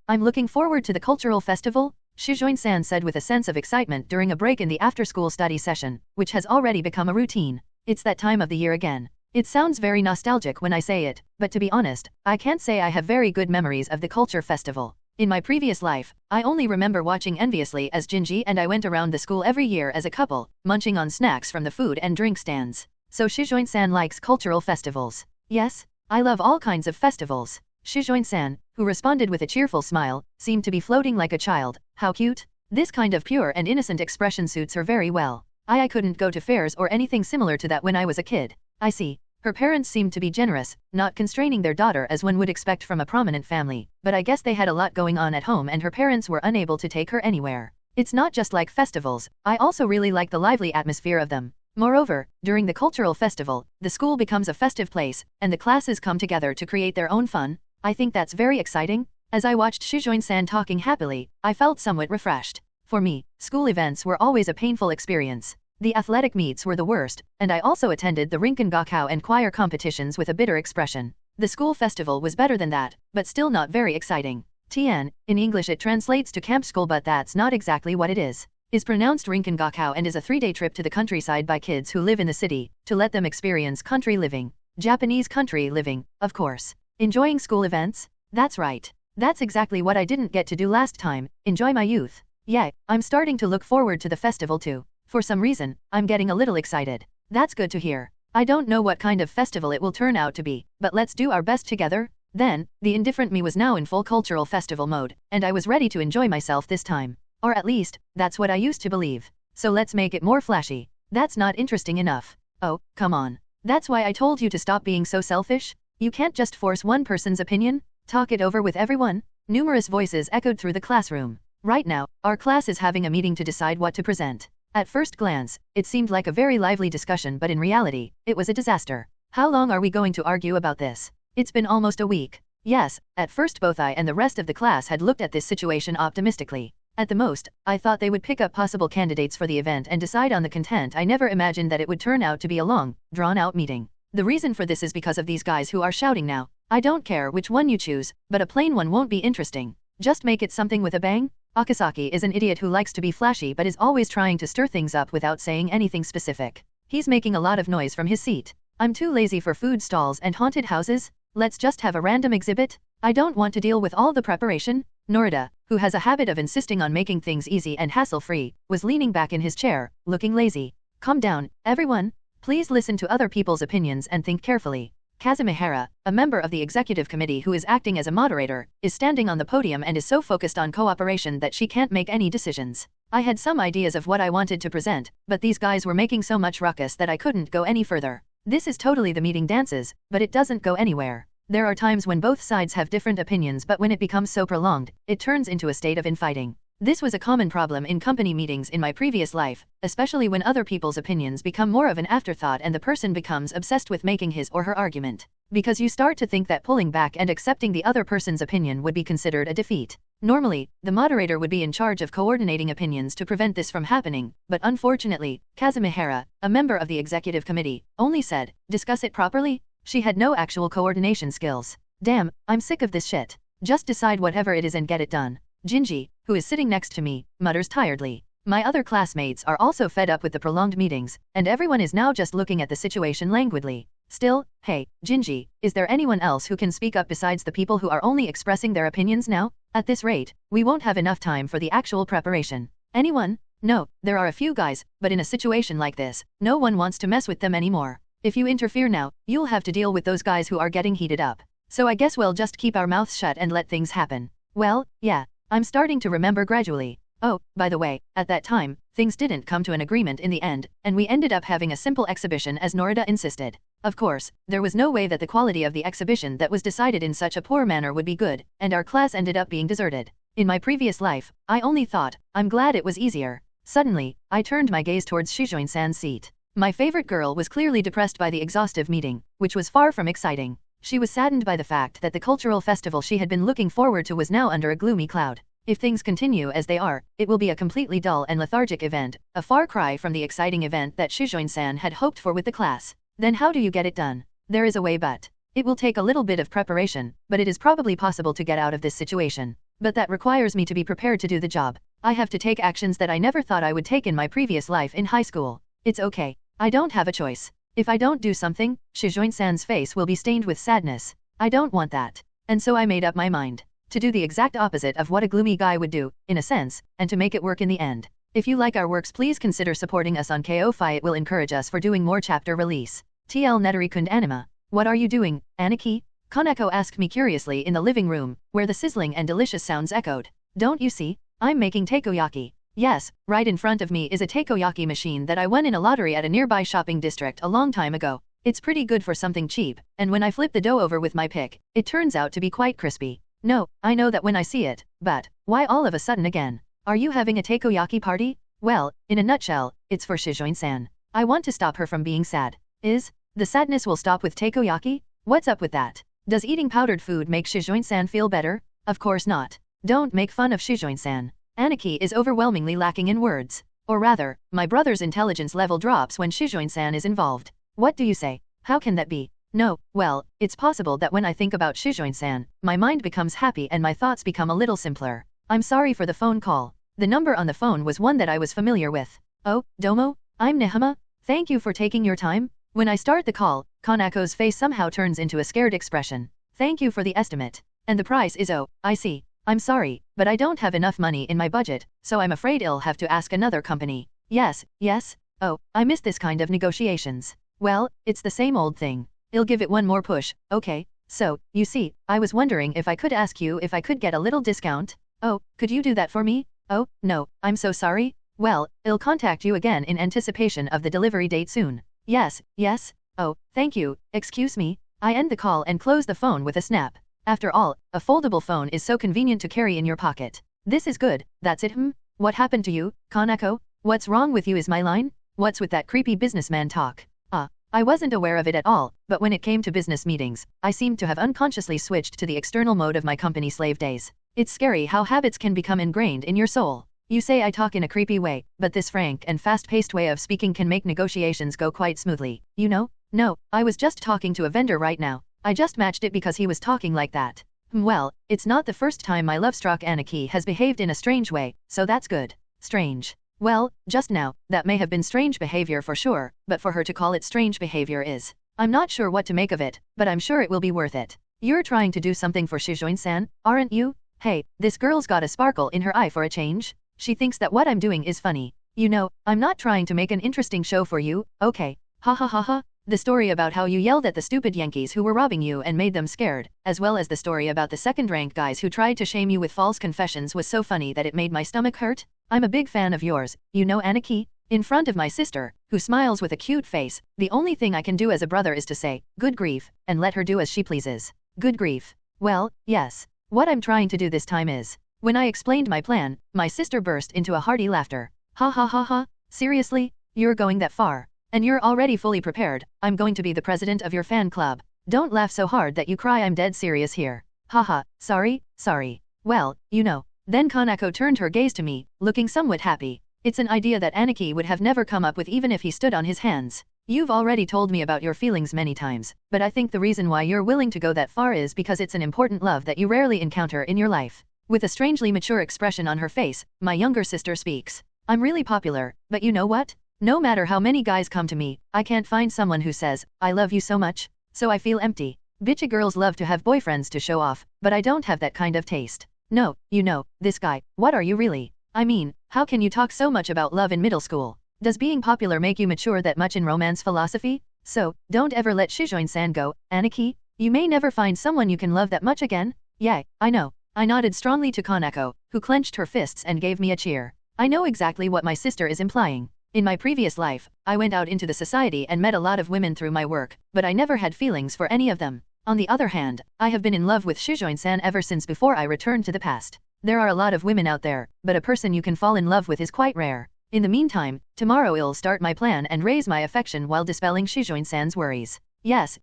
I'm looking forward to the cultural festival, Shujin-san said with a sense of excitement during a break in the after-school study session, which has already become a routine. It's that time of the year again. It sounds very nostalgic when I say it, but to be honest, I can't say I have very good memories of the culture festival. In my previous life, I only remember watching enviously as Jinji and I went around the school every year as a couple, munching on snacks from the food and drink stands. So Shujin-san likes cultural festivals. Yes, I love all kinds of festivals. Shujin-san, who responded with a cheerful smile, seemed to be floating like a child. How cute. This kind of pure and innocent expression suits her very well. I couldn't go to fairs or anything similar to that when I was a kid. I see. Her parents seemed to be generous, not constraining their daughter as one would expect from a prominent family, but I guess they had a lot going on at home and her parents were unable to take her anywhere. It's not just like festivals, I also really like the lively atmosphere of them. Moreover, during the cultural festival, the school becomes a festive place, and the classes come together to create their own fun. I think that's very exciting. As I watched Shujin-san talking happily, I felt somewhat refreshed. For me, school events were always a painful experience. The athletic meets were the worst, and I also attended the Rinken Gakao and choir competitions with a bitter expression. The school festival was better than that, but still not very exciting. Tian, in English it translates to camp school, but that's not exactly what it is pronounced Rinken Gakao and is a 3-day trip to the countryside by kids who live in the city, to let them experience country living. Japanese country living, of course. Enjoying school events? That's right. That's exactly what I didn't get to do last time, enjoy my youth. Yeah, I'm starting to look forward to the festival too. For some reason, I'm getting a little excited. That's good to hear. I don't know what kind of festival it will turn out to be, but let's do our best together. Then, the indifferent me was now in full cultural festival mode, and I was ready to enjoy myself this time. Or at least, that's what I used to believe. So let's make it more flashy. That's not interesting enough. Oh, come on. That's why I told you to stop being so selfish. You can't just force one person's opinion. Talk it over with everyone. Numerous voices echoed through the classroom. Right now, our class is having a meeting to decide what to present. At first glance, it seemed like a very lively discussion, but in reality, it was a disaster. How long are we going to argue about this? It's been almost a week. Yes, at first both I and the rest of the class had looked at this situation optimistically. At the most, I thought they would pick up possible candidates for the event and decide on the content. I never imagined that it would turn out to be a long, drawn-out meeting. The reason for this is because of these guys who are shouting now. I don't care which one you choose, but a plain one won't be interesting. Just make it something with a bang. Akasaki is an idiot who likes to be flashy but is always trying to stir things up without saying anything specific. He's making a lot of noise from his seat. I'm too lazy for food stalls and haunted houses. Let's just have a random exhibit. I don't want to deal with all the preparation. Norida, who has a habit of insisting on making things easy and hassle-free, was leaning back in his chair, looking lazy. Calm down, everyone. Please listen to other people's opinions and think carefully. Kazumihara, a member of the executive committee who is acting as a moderator, is standing on the podium and is so focused on cooperation that she can't make any decisions. I had some ideas of what I wanted to present, but these guys were making so much ruckus that I couldn't go any further. This is totally the meeting dances, but it doesn't go anywhere. There are times when both sides have different opinions, but when it becomes so prolonged, it turns into a state of infighting. This was a common problem in company meetings in my previous life, especially when other people's opinions become more of an afterthought and the person becomes obsessed with making his or her argument. Because you start to think that pulling back and accepting the other person's opinion would be considered a defeat. Normally, the moderator would be in charge of coordinating opinions to prevent this from happening, but unfortunately, Kazumihara, a member of the executive committee, only said, "Discuss it properly." She had no actual coordination skills. Damn, I'm sick of this shit. Just decide whatever it is and get it done. Jinji, who is sitting next to me, mutters tiredly. My other classmates are also fed up with the prolonged meetings, and everyone is now just looking at the situation languidly. Still, hey, Jinji, is there anyone else who can speak up besides the people who are only expressing their opinions now? At this rate, we won't have enough time for the actual preparation. Anyone? No, there are a few guys, but in a situation like this, no one wants to mess with them anymore. If you interfere now, you'll have to deal with those guys who are getting heated up. So I guess we'll just keep our mouths shut and let things happen. Well, yeah. I'm starting to remember gradually. Oh, by the way, at that time, things didn't come to an agreement in the end, and we ended up having a simple exhibition as Norida insisted. Of course, there was no way that the quality of the exhibition that was decided in such a poor manner would be good, and our class ended up being deserted. In my previous life, I only thought, I'm glad it was easier. Suddenly, I turned my gaze towards Shujin-san's seat. My favorite girl was clearly depressed by the exhaustive meeting, which was far from exciting. She was saddened by the fact that the cultural festival she had been looking forward to was now under a gloomy cloud. If things continue as they are, it will be a completely dull and lethargic event, a far cry from the exciting event that Shujin-san had hoped for with the class. Then how do you get it done? There is a way, but it will take a little bit of preparation, but it is probably possible to get out of this situation. But that requires me to be prepared to do the job. I have to take actions that I never thought I would take in my previous life in high school. It's okay. I don't have a choice. If I don't do something, Shujin-san's face will be stained with sadness. I don't want that. And so I made up my mind to do the exact opposite of what a gloomy guy would do, in a sense, and to make it work in the end. If you like our works, please consider supporting us on Ko-fi. It will encourage us for doing more chapter release. TL Netarikund Anima. What are you doing, Aniki? Kaneko asked me curiously in the living room, where the sizzling and delicious sounds echoed. Don't you see? I'm making takoyaki. Yes, right in front of me is a takoyaki machine that I won in a lottery at a nearby shopping district a long time ago. It's pretty good for something cheap, and when I flip the dough over with my pick, it turns out to be quite crispy. No, I know that when I see it, but why all of a sudden again? Are you having a takoyaki party? Well, in a nutshell, it's for Shujin-san. I want to stop her from being sad. The sadness will stop with takoyaki? What's up with that? Does eating powdered food make Shujin-san feel better? Of course not. Don't make fun of Shujin-san. Aniki is overwhelmingly lacking in words. Or rather, my brother's intelligence level drops when Shujin-san is involved. What do you say? How can that be? No, well, it's possible that when I think about Shujin-san, my mind becomes happy and my thoughts become a little simpler. I'm sorry for the phone call. The number on the phone was one that I was familiar with. Oh, Domo? I'm Nehama. Thank you for taking your time. When I start the call, Kanako's face somehow turns into a scared expression. Thank you for the estimate. And the price is oh, I see. I'm sorry, but I don't have enough money in my budget, so I'm afraid I'll have to ask another company. Yes. Oh, I miss this kind of negotiations. Well, it's the same old thing. I'll give it one more push, okay? So, you see, I was wondering if I could ask you if I could get a little discount? Oh, could you do that for me? Oh, no, I'm so sorry. Well, I'll contact you again in anticipation of the delivery date soon. Yes. Oh, thank you. Excuse me. I end the call and close the phone with a snap. After all, a foldable phone is so convenient to carry in your pocket. This is good. That's it. What happened to you, Kanako? What's wrong with you is my line? What's with that creepy businessman talk? I wasn't aware of it at all, but when it came to business meetings, I seemed to have unconsciously switched to the external mode of my company slave days. It's scary how habits can become ingrained in your soul. You say I talk in a creepy way, but this frank and fast-paced way of speaking can make negotiations go quite smoothly, you know? No, I was just talking to a vendor right now. I just matched it because he was talking like that. Well, it's not the first time my love-struck Aniki has behaved in a strange way, so that's good. Strange. Well, just now, that may have been strange behavior for sure, but for her to call it strange behavior is. I'm not sure what to make of it, but I'm sure it will be worth it. You're trying to do something for Shujin-san, aren't you? Hey, this girl's got a sparkle in her eye for a change. She thinks that what I'm doing is funny. You know, I'm not trying to make an interesting show for you, okay? Ha ha ha ha. The story about how you yelled at the stupid Yankees who were robbing you and made them scared, as well as the story about the second-rank guys who tried to shame you with false confessions was so funny that it made my stomach hurt. I'm a big fan of yours, you know, Aniki? In front of my sister, who smiles with a cute face, the only thing I can do as a brother is to say, good grief, and let her do as she pleases. Good grief. Well, yes. What I'm trying to do this time is. When I explained my plan, my sister burst into a hearty laughter. Ha ha ha ha, seriously? You're going that far? And you're already fully prepared. I'm going to be the president of your fan club. Don't laugh so hard that you cry. I'm dead serious here. Haha, sorry. Well, you know. Then Kanako turned her gaze to me, looking somewhat happy. It's an idea that Aniki would have never come up with even if he stood on his hands. You've already told me about your feelings many times, but I think the reason why you're willing to go that far is because it's an important love that you rarely encounter in your life. With a strangely mature expression on her face, my younger sister speaks. I'm really popular, but you know what? No matter how many guys come to me, I can't find someone who says, I love you so much. So I feel empty. Bitchy girls love to have boyfriends to show off, but I don't have that kind of taste. No, you know, this guy, what are you really? I mean, how can you talk so much about love in middle school? Does being popular make you mature that much in romance philosophy? So, don't ever let Shujin-san go, Aniki. You may never find someone you can love that much again. Yeah, I know. I nodded strongly to Kanako, who clenched her fists and gave me a cheer. I know exactly what my sister is implying. In my previous life, I went out into the society and met a lot of women through my work, but I never had feelings for any of them. On the other hand, I have been in love with Shujin-san ever since before I returned to the past. There are a lot of women out there, but a person you can fall in love with is quite rare. In the meantime, tomorrow I'll start my plan and raise my affection while dispelling Shujin-san's worries. Yes,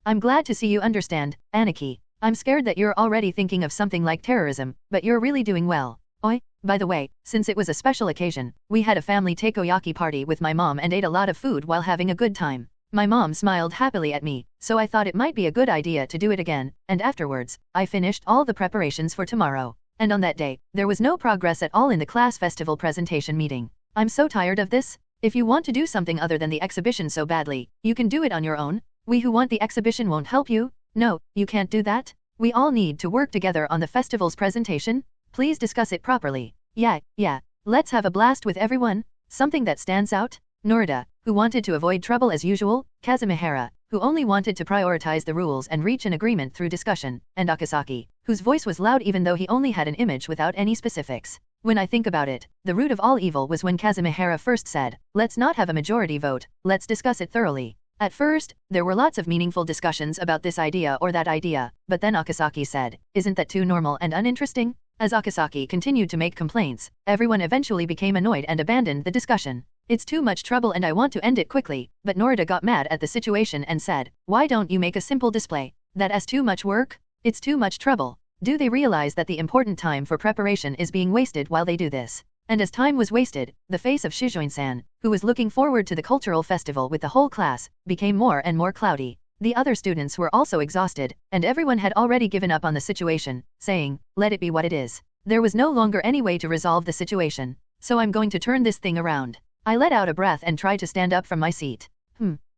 I'm glad to see you understand, Aniki. I'm scared that you're already thinking of something like terrorism, but you're really doing well. Oi, by the way, since it was a special occasion, we had a family takoyaki party with my mom and ate a lot of food while having a good time. My mom smiled happily at me, so I thought it might be a good idea to do it again, and afterwards, I finished all the preparations for tomorrow. And on that day, there was no progress at all in the class festival presentation meeting. I'm so tired of this. If you want to do something other than the exhibition so badly, you can do it on your own. We who want the exhibition won't help you. No, you can't do that. We all need to work together on the festival's presentation. Please discuss it properly. Yeah, let's have a blast with everyone. Something that stands out? Norida, who wanted to avoid trouble as usual, Kazumihara, who only wanted to prioritize the rules and reach an agreement through discussion, and Akasaki, whose voice was loud even though he only had an image without any specifics. When I think about it, the root of all evil was when Kazumihara first said, let's not have a majority vote, let's discuss it thoroughly. At first, there were lots of meaningful discussions about this idea or that idea, but then Akasaki said, isn't that too normal and uninteresting? As Akasaki continued to make complaints, everyone eventually became annoyed and abandoned the discussion. It's too much trouble and I want to end it quickly, but Norida got mad at the situation and said, why don't you make a simple display? That's too much work? It's too much trouble. Do they realize that the important time for preparation is being wasted while they do this? And as time was wasted, the face of Shujin-san, who was looking forward to the cultural festival with the whole class, became more and more cloudy. The other students were also exhausted, and everyone had already given up on the situation, saying, let it be what it is. There was no longer any way to resolve the situation, so I'm going to turn this thing around. I let out a breath and tried to stand up from my seat.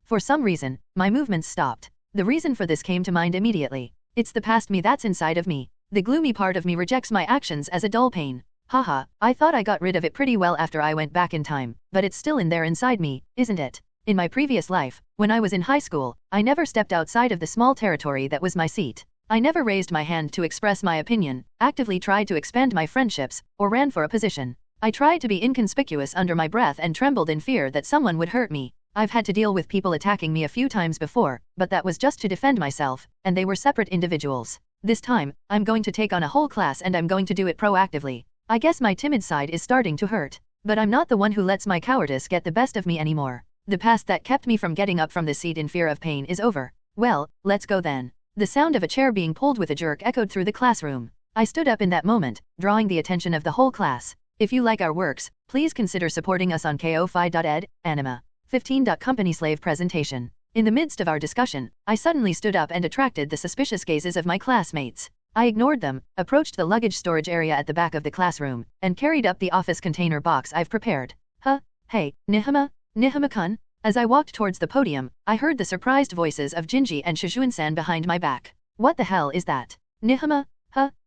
For some reason, my movements stopped. The reason for this came to mind immediately. It's the past me that's inside of me. The gloomy part of me rejects my actions as a dull pain. Haha, I thought I got rid of it pretty well after I went back in time, but it's still in there inside me, isn't it? In my previous life, when I was in high school, I never stepped outside of the small territory that was my seat. I never raised my hand to express my opinion, actively tried to expand my friendships, or ran for a position. I tried to be inconspicuous under my breath and trembled in fear that someone would hurt me. I've had to deal with people attacking me a few times before, but that was just to defend myself, and they were separate individuals. This time, I'm going to take on a whole class and I'm going to do it proactively. I guess my timid side is starting to hurt, but I'm not the one who lets my cowardice get the best of me anymore. The past that kept me from getting up from the seat in fear of pain is over. Well, let's go then. The sound of a chair being pulled with a jerk echoed through the classroom. I stood up in that moment, drawing the attention of the whole class. If you like our works, please consider supporting us on ko-fi.ed, anima. 15. Company slave presentation. In the midst of our discussion, I suddenly stood up and attracted the suspicious gazes of my classmates. I ignored them, approached the luggage storage area at the back of the classroom, and carried up the office container box I've prepared. Hey, Nihama-kun? As I walked towards the podium, I heard the surprised voices of Jinji and Shujin-san behind my back. What the hell is that? Nihama?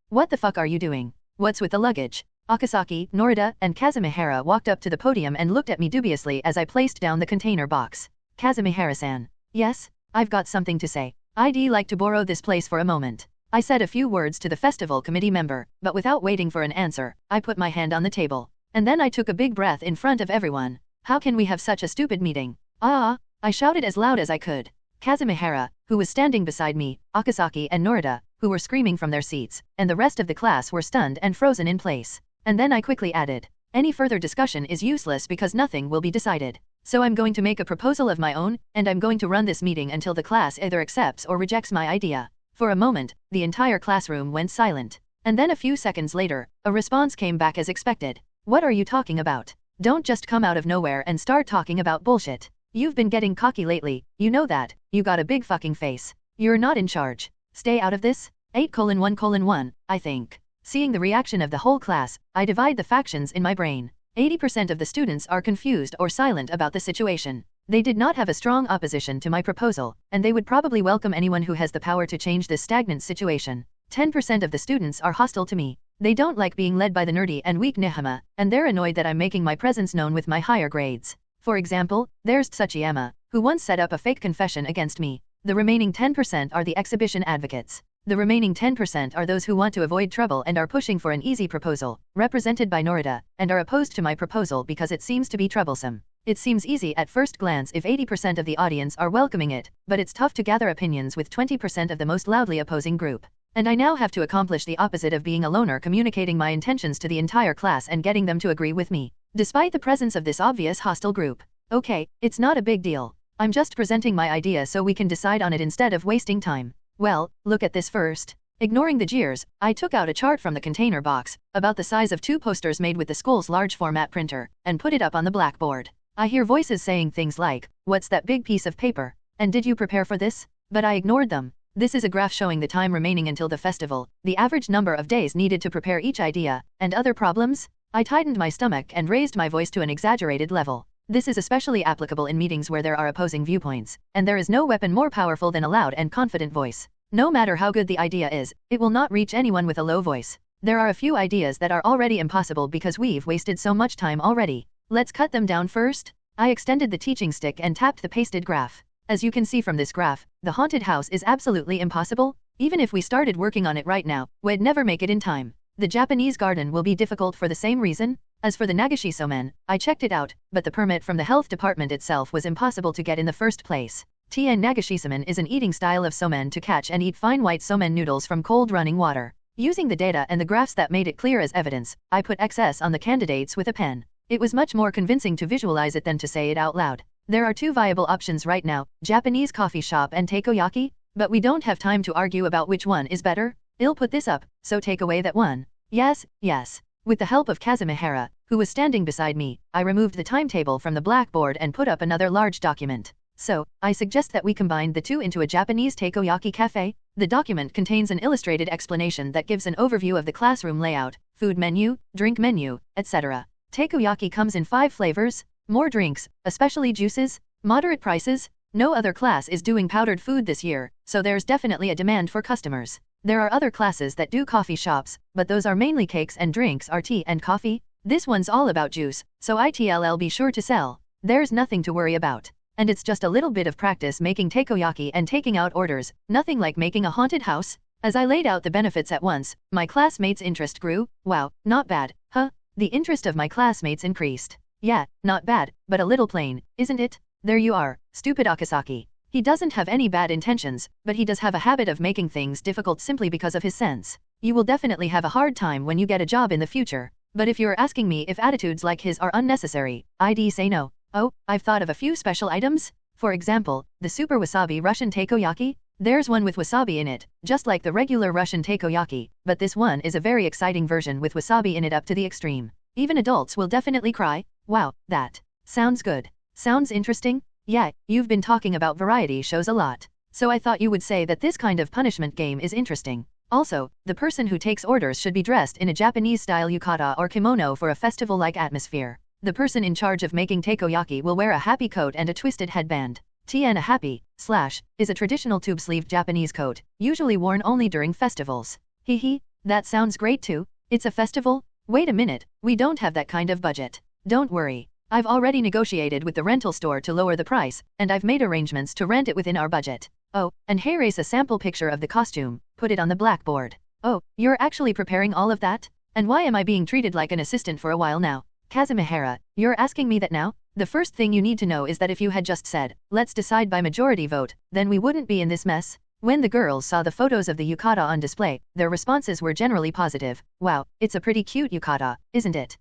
What the fuck are you doing? What's with the luggage? Akasaki, Norida, and Kazumihara walked up to the podium and looked at me dubiously as I placed down the container box. Kazumihara-san. Yes, I've got something to say. I'd like to borrow this place for a moment. I said a few words to the festival committee member, but without waiting for an answer, I put my hand on the table. And then I took a big breath in front of everyone. How can we have such a stupid meeting? I shouted as loud as I could. Kazumihara, who was standing beside me, Akasaki and Norida, who were screaming from their seats, and the rest of the class were stunned and frozen in place. And then I quickly added, any further discussion is useless because nothing will be decided. So I'm going to make a proposal of my own, and I'm going to run this meeting until the class either accepts or rejects my idea. For a moment, the entire classroom went silent. And then a few seconds later, a response came back as expected. What are you talking about? Don't just come out of nowhere and start talking about bullshit. You've been getting cocky lately, you know that. You got a big fucking face. You're not in charge. Stay out of this. 8:1:1, I think. Seeing the reaction of the whole class, I divide the factions in my brain. 80% of the students are confused or silent about the situation. They did not have a strong opposition to my proposal, and they would probably welcome anyone who has the power to change this stagnant situation. 10% of the students are hostile to me. They don't like being led by the nerdy and weak Nihama, and they're annoyed that I'm making my presence known with my higher grades. For example, there's Tsuchiyama, who once set up a fake confession against me. The remaining 10% are the exhibition advocates. The remaining 10% are those who want to avoid trouble and are pushing for an easy proposal, represented by Norida, and are opposed to my proposal because it seems to be troublesome. It seems easy at first glance if 80% of the audience are welcoming it, but it's tough to gather opinions with 20% of the most loudly opposing group. And I now have to accomplish the opposite of being a loner, communicating my intentions to the entire class and getting them to agree with me, despite the presence of this obvious hostile group. Okay, it's not a big deal. I'm just presenting my idea so we can decide on it instead of wasting time. Well, look at this first. Ignoring the jeers, I took out a chart from the container box, about the size of 2 posters made with the school's large format printer, and put it up on the blackboard. I hear voices saying things like, "What's that big piece of paper? And did you prepare for this?" But I ignored them. This is a graph showing the time remaining until the festival, the average number of days needed to prepare each idea, and other problems. I tightened my stomach and raised my voice to an exaggerated level. This is especially applicable in meetings where there are opposing viewpoints, and there is no weapon more powerful than a loud and confident voice. No matter how good the idea is, it will not reach anyone with a low voice. There are a few ideas that are already impossible because we've wasted so much time already. Let's cut them down first. I extended the teaching stick and tapped the pasted graph. As you can see from this graph, the haunted house is absolutely impossible. Even if we started working on it right now, we'd never make it in time. The Japanese garden will be difficult for the same reason. As for the Nagashi somen, I checked it out, but the permit from the health department itself was impossible to get in the first place. Tien Nagashi somen is an eating style of somen to catch and eat fine white somen noodles from cold running water. Using the data and the graphs that made it clear as evidence, I put XS on the candidates with a pen. It was much more convincing to visualize it than to say it out loud. There are 2 viable options right now, Japanese coffee shop and takoyaki, but we don't have time to argue about which one is better. I'll put this up, so take away that one. Yes. With the help of Kazumihara, who was standing beside me, I removed the timetable from the blackboard and put up another large document. So, I suggest that we combine the 2 into a Japanese takoyaki cafe. The document contains an illustrated explanation that gives an overview of the classroom layout, food menu, drink menu, etc. Takoyaki comes in 5 flavors, more drinks, especially juices, moderate prices. No other class is doing powdered food this year, so there's definitely a demand for customers. There are other classes that do coffee shops, but those are mainly cakes and drinks are tea and coffee. This one's all about juice, so it'll be sure to sell. There's nothing to worry about. And it's just a little bit of practice making takoyaki and taking out orders, nothing like making a haunted house. As I laid out the benefits at once, my classmates' interest grew. Wow, not bad, huh? The interest of my classmates increased. Yeah, not bad, but a little plain, isn't it? There you are, stupid Akasaki. He doesn't have any bad intentions, but he does have a habit of making things difficult simply because of his sense. You will definitely have a hard time when you get a job in the future. But if you're asking me if attitudes like his are unnecessary, I'd say no. Oh, I've thought of a few special items. For example, the super wasabi Russian takoyaki. There's one with wasabi in it, just like the regular Russian takoyaki, but this one is a very exciting version with wasabi in it up to the extreme. Even adults will definitely cry. Wow, that sounds good. Sounds interesting? Yeah, you've been talking about variety shows a lot. So I thought you would say that this kind of punishment game is interesting. Also, the person who takes orders should be dressed in a Japanese-style yukata or kimono for a festival-like atmosphere. The person in charge of making takoyaki will wear a happy coat and a twisted headband. Tien a happy, / is a traditional tube-sleeved Japanese coat, usually worn only during festivals. Hehe, that sounds great too. It's a festival? Wait a minute, we don't have that kind of budget. Don't worry. I've already negotiated with the rental store to lower the price, and I've made arrangements to rent it within our budget. Oh, and here's a sample picture of the costume, put it on the blackboard. Oh, you're actually preparing all of that? And why am I being treated like an assistant for a while now? Kazumihara, you're asking me that now? The first thing you need to know is that if you had just said, let's decide by majority vote, then we wouldn't be in this mess. When the girls saw the photos of the yukata on display, their responses were generally positive. Wow, it's a pretty cute yukata, isn't it?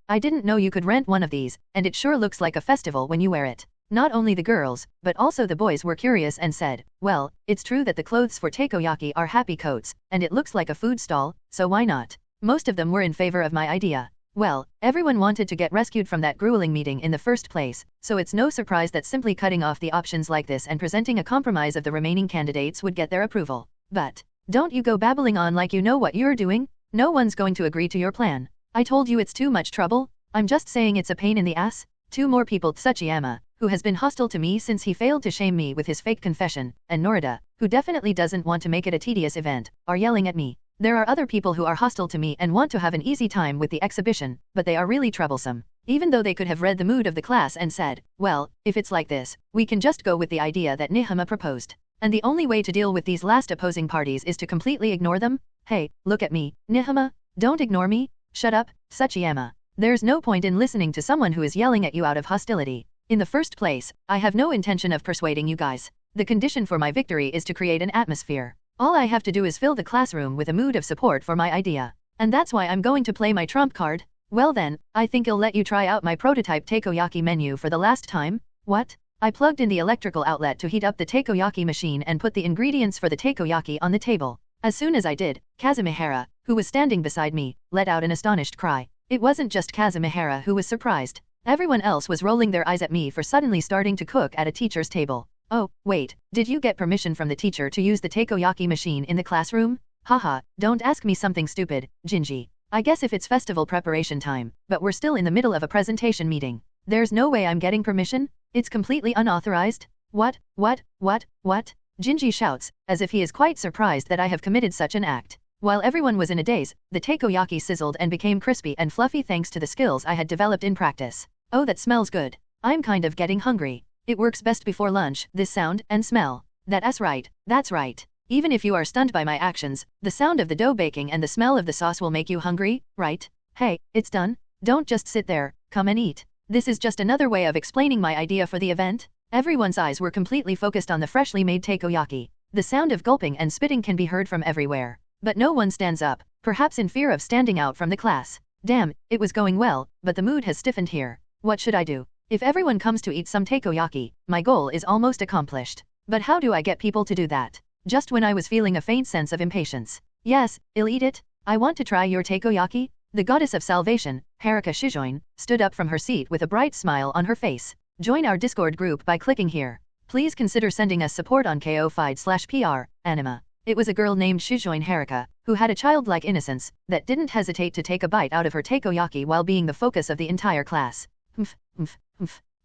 I didn't know you could rent one of these, and it sure looks like a festival when you wear it. Not only the girls, but also the boys were curious and said, well, it's true that the clothes for takoyaki are happy coats, and it looks like a food stall, so why not? Most of them were in favor of my idea. Well, everyone wanted to get rescued from that grueling meeting in the first place, so it's no surprise that simply cutting off the options like this and presenting a compromise of the remaining candidates would get their approval. But don't you go babbling on like you know what you're doing. No one's going to agree to your plan. I told you it's too much trouble. I'm just saying it's a pain in the ass. 2 more people, Tsujiyama, who has been hostile to me since he failed to shame me with his fake confession, and Norida, who definitely doesn't want to make it a tedious event, are yelling at me. There are other people who are hostile to me and want to have an easy time with the exhibition, but they are really troublesome. Even though they could have read the mood of the class and said, well, if it's like this, we can just go with the idea that Nihama proposed. And the only way to deal with these last opposing parties is to completely ignore them? Hey, look at me, Nihama, don't ignore me. Shut up, Tsujiyama. There's no point in listening to someone who is yelling at you out of hostility. In the first place, I have no intention of persuading you guys. The condition for my victory is to create an atmosphere. All I have to do is fill the classroom with a mood of support for my idea. And that's why I'm going to play my trump card. Well then, I think I'll let you try out my prototype takoyaki menu for the last time. What? I plugged in the electrical outlet to heat up the takoyaki machine and put the ingredients for the takoyaki on the table. As soon as I did, Kazumihara, who was standing beside me, let out an astonished cry. It wasn't just Kazumihara who was surprised. Everyone else was rolling their eyes at me for suddenly starting to cook at a teacher's table. Oh, wait, did you get permission from the teacher to use the takoyaki machine in the classroom? Haha, don't ask me something stupid, Jinji. I guess if it's festival preparation time, but we're still in the middle of a presentation meeting. There's no way I'm getting permission? It's completely unauthorized? What? Jinji shouts, as if he is quite surprised that I have committed such an act. While everyone was in a daze, the takoyaki sizzled and became crispy and fluffy thanks to the skills I had developed in practice. Oh, that smells good. I'm kind of getting hungry. It works best before lunch, this sound and smell. That's right. Even if you are stunned by my actions, the sound of the dough baking and the smell of the sauce will make you hungry, right? Hey, it's done. Don't just sit there, come and eat. This is just another way of explaining my idea for the event. Everyone's eyes were completely focused on the freshly made takoyaki. The sound of gulping and spitting can be heard from everywhere. But no one stands up, perhaps in fear of standing out from the class. Damn, it was going well, but the mood has stiffened here. What should I do? If everyone comes to eat some takoyaki, my goal is almost accomplished. But how do I get people to do that? Just when I was feeling a faint sense of impatience. Yes, I'll eat it. I want to try your takoyaki. The goddess of salvation, Haruka Shujin, stood up from her seat with a bright smile on her face. Join our Discord group by clicking here. Please consider sending us support on ko-fi/pr, anima. It was a girl named Shujin Haruka, who had a childlike innocence, that didn't hesitate to take a bite out of her takoyaki while being the focus of the entire class.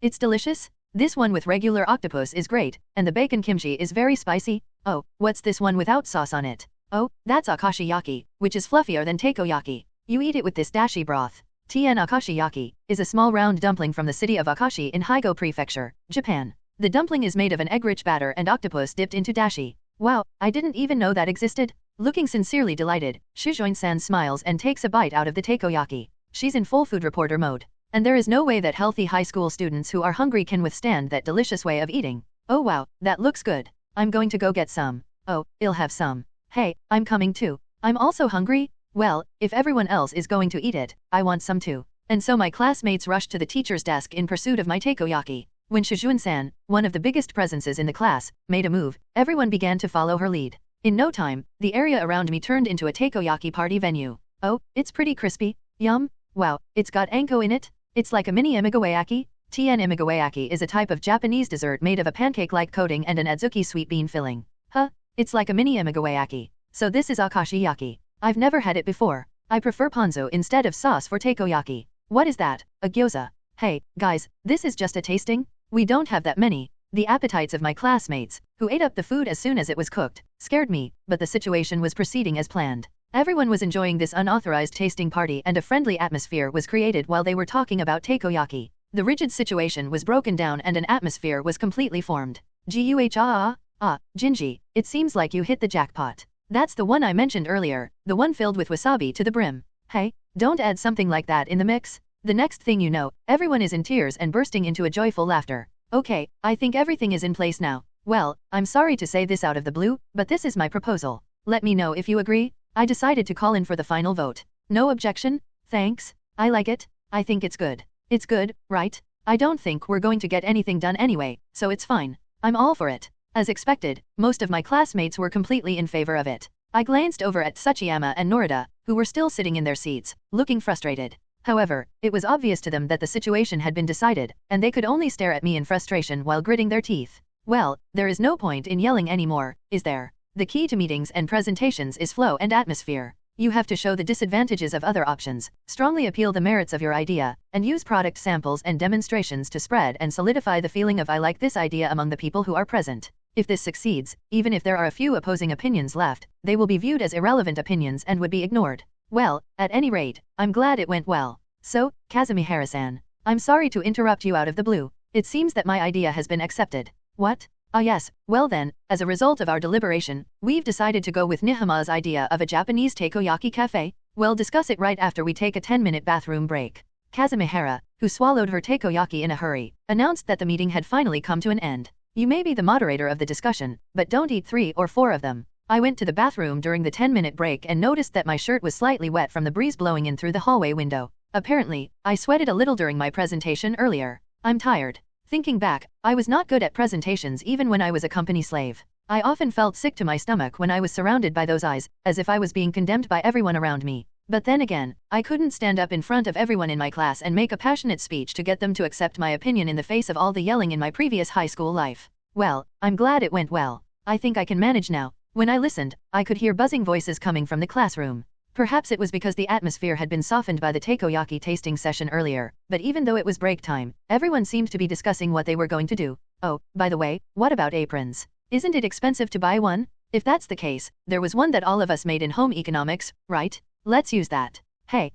It's delicious. This one with regular octopus is great, and the bacon kimchi is very spicy. Oh, what's this one without sauce on it? Oh, that's akashi-yaki, which is fluffier than takoyaki. You eat it with this dashi broth. Akashi-yaki is a small round dumpling from the city of Akashi in Higo Prefecture, Japan. The dumpling is made of an egg-rich batter and octopus dipped into dashi. Wow, I didn't even know that existed. Looking sincerely delighted, Shujin-san smiles and takes a bite out of the takoyaki. She's in full food reporter mode. And there is no way that healthy high school students who are hungry can withstand that delicious way of eating. Oh wow, that looks good. I'm going to go get some. Oh, I'll have some. Hey, I'm coming too. I'm also hungry. Well, if everyone else is going to eat it, I want some too. And so my classmates rushed to the teacher's desk in pursuit of my takoyaki. When Shujin-san, one of the biggest presences in the class, made a move, everyone began to follow her lead. In no time, the area around me turned into a takoyaki party venue. Oh, it's pretty crispy. Yum. Wow, it's got anko in it. It's like a mini imigawayaki. Imigawayaki is a type of Japanese dessert made of a pancake-like coating and an adzuki sweet bean filling. Huh? It's like a mini imigawayaki. So this is akashi-yaki. I've never had it before. I prefer ponzu instead of sauce for takoyaki. What is that? A gyoza? Hey, guys, this is just a tasting? We don't have that many. The appetites of my classmates, who ate up the food as soon as it was cooked, scared me, but the situation was proceeding as planned. Everyone was enjoying this unauthorized tasting party and a friendly atmosphere was created while they were talking about takoyaki. The rigid situation was broken down and an atmosphere was completely formed. Jinji, it seems like you hit the jackpot. That's the one I mentioned earlier, the one filled with wasabi to the brim. Hey, don't add something like that in the mix. The next thing you know, everyone is in tears and bursting into a joyful laughter. Okay, I think everything is in place now. Well, I'm sorry to say this out of the blue, but this is my proposal. Let me know if you agree. I decided to call in for the final vote. No objection? Thanks. I like it. I think it's good. It's good, right? I don't think we're going to get anything done anyway, so it's fine. I'm all for it. As expected, most of my classmates were completely in favor of it. I glanced over at Tsuchiyama and Norida, who were still sitting in their seats, looking frustrated. However, it was obvious to them that the situation had been decided, and they could only stare at me in frustration while gritting their teeth. Well, there is no point in yelling anymore, is there? The key to meetings and presentations is flow and atmosphere. You have to show the disadvantages of other options, strongly appeal the merits of your idea, and use product samples and demonstrations to spread and solidify the feeling of I like this idea among the people who are present. If this succeeds, even if there are a few opposing opinions left, they will be viewed as irrelevant opinions and would be ignored. Well, at any rate, I'm glad it went well. So, Kazumihara-san, I'm sorry to interrupt you out of the blue. It seems that my idea has been accepted. What? Ah yes, well then, as a result of our deliberation, we've decided to go with Nihama's idea of a Japanese takoyaki cafe. We'll discuss it right after we take a 10-minute bathroom break. Kazumihara, who swallowed her takoyaki in a hurry, announced that the meeting had finally come to an end. You may be the moderator of the discussion, but don't eat 3 or 4 of them. I went to the bathroom during the 10-minute break and noticed that my shirt was slightly wet from the breeze blowing in through the hallway window. Apparently, I sweated a little during my presentation earlier. I'm tired. Thinking back, I was not good at presentations even when I was a company slave. I often felt sick to my stomach when I was surrounded by those eyes, as if I was being condemned by everyone around me. But then again, I couldn't stand up in front of everyone in my class and make a passionate speech to get them to accept my opinion in the face of all the yelling in my previous high school life. Well, I'm glad it went well. I think I can manage now. When I listened, I could hear buzzing voices coming from the classroom. Perhaps it was because the atmosphere had been softened by the takoyaki tasting session earlier, but even though it was break time, everyone seemed to be discussing what they were going to do. Oh, by the way, what about aprons? Isn't it expensive to buy one? If that's the case, there was one that all of us made in home economics, right? Let's use that. Hey,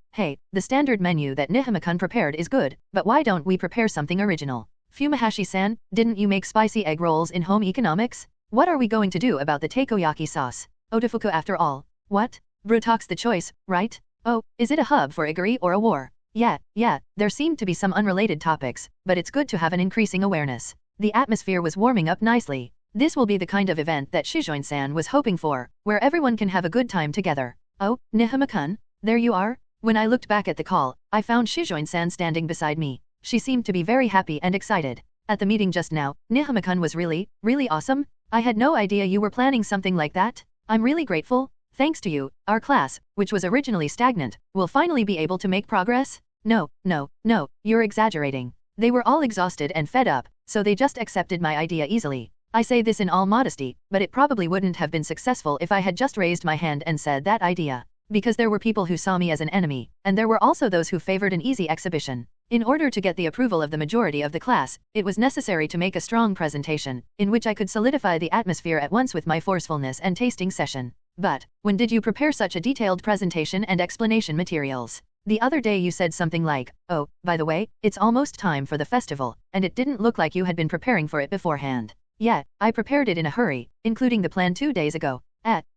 the standard menu that Nihama-kun prepared is good, but why don't we prepare something original? Fumihashi-san, didn't you make spicy egg rolls in home economics? What are we going to do about the takoyaki sauce? Otofuku after all. What? Brutalk's the choice, right? Oh, is it a hub for iguri or a war? Yeah, there seemed to be some unrelated topics, but it's good to have an increasing awareness. The atmosphere was warming up nicely. This will be the kind of event that Shujin-san was hoping for, where everyone can have a good time together. Oh, Nihama-kun, there you are? When I looked back at the call, I found Shujin-san standing beside me. She seemed to be very happy and excited. At the meeting just now, Nihama-kun was really awesome. I had no idea you were planning something like that. I'm really grateful. Thanks to you, our class, which was originally stagnant, will finally be able to make progress? No, you're exaggerating. They were all exhausted and fed up, so they just accepted my idea easily. I say this in all modesty, but it probably wouldn't have been successful if I had just raised my hand and said that idea. Because there were people who saw me as an enemy, and there were also those who favored an easy exhibition. In order to get the approval of the majority of the class, it was necessary to make a strong presentation, in which I could solidify the atmosphere at once with my forcefulness and tasting session. But, when did you prepare such a detailed presentation and explanation materials? The other day you said something like, oh, by the way, it's almost time for the festival, and it didn't look like you had been preparing for it beforehand. Yeah, I prepared it in a hurry, including the plan 2 days ago.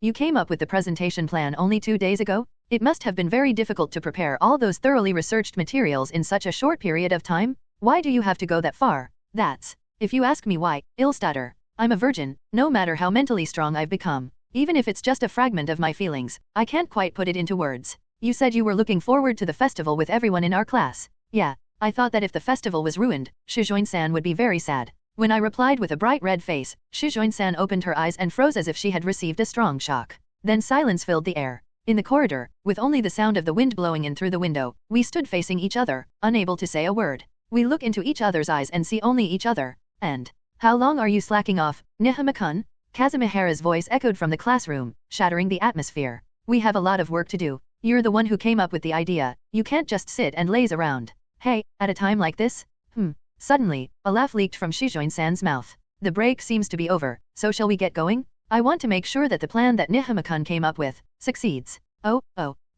You came up with the presentation plan only 2 days ago? It must have been very difficult to prepare all those thoroughly researched materials in such a short period of time? Why do you have to go that far? If you ask me why, I'll stutter. I'm a virgin, no matter how mentally strong I've become. Even if it's just a fragment of my feelings, I can't quite put it into words. You said you were looking forward to the festival with everyone in our class. Yeah, I thought that if the festival was ruined, Shujin-san would be very sad. When I replied with a bright red face, Shujin-san opened her eyes and froze as if she had received a strong shock. Then silence filled the air. In the corridor, with only the sound of the wind blowing in through the window, we stood facing each other, unable to say a word. We look into each other's eyes and see only each other. And, how long are you slacking off, Nihama-kun? Kazumihara's voice echoed from the classroom, shattering the atmosphere. We have a lot of work to do. You're the one who came up with the idea. You can't just sit and laze around. Hey, at a time like this? Suddenly, a laugh leaked from Shujin-san's mouth. The break seems to be over, so shall we get going? I want to make sure that the plan that Nihama-kun came up with succeeds. Oh,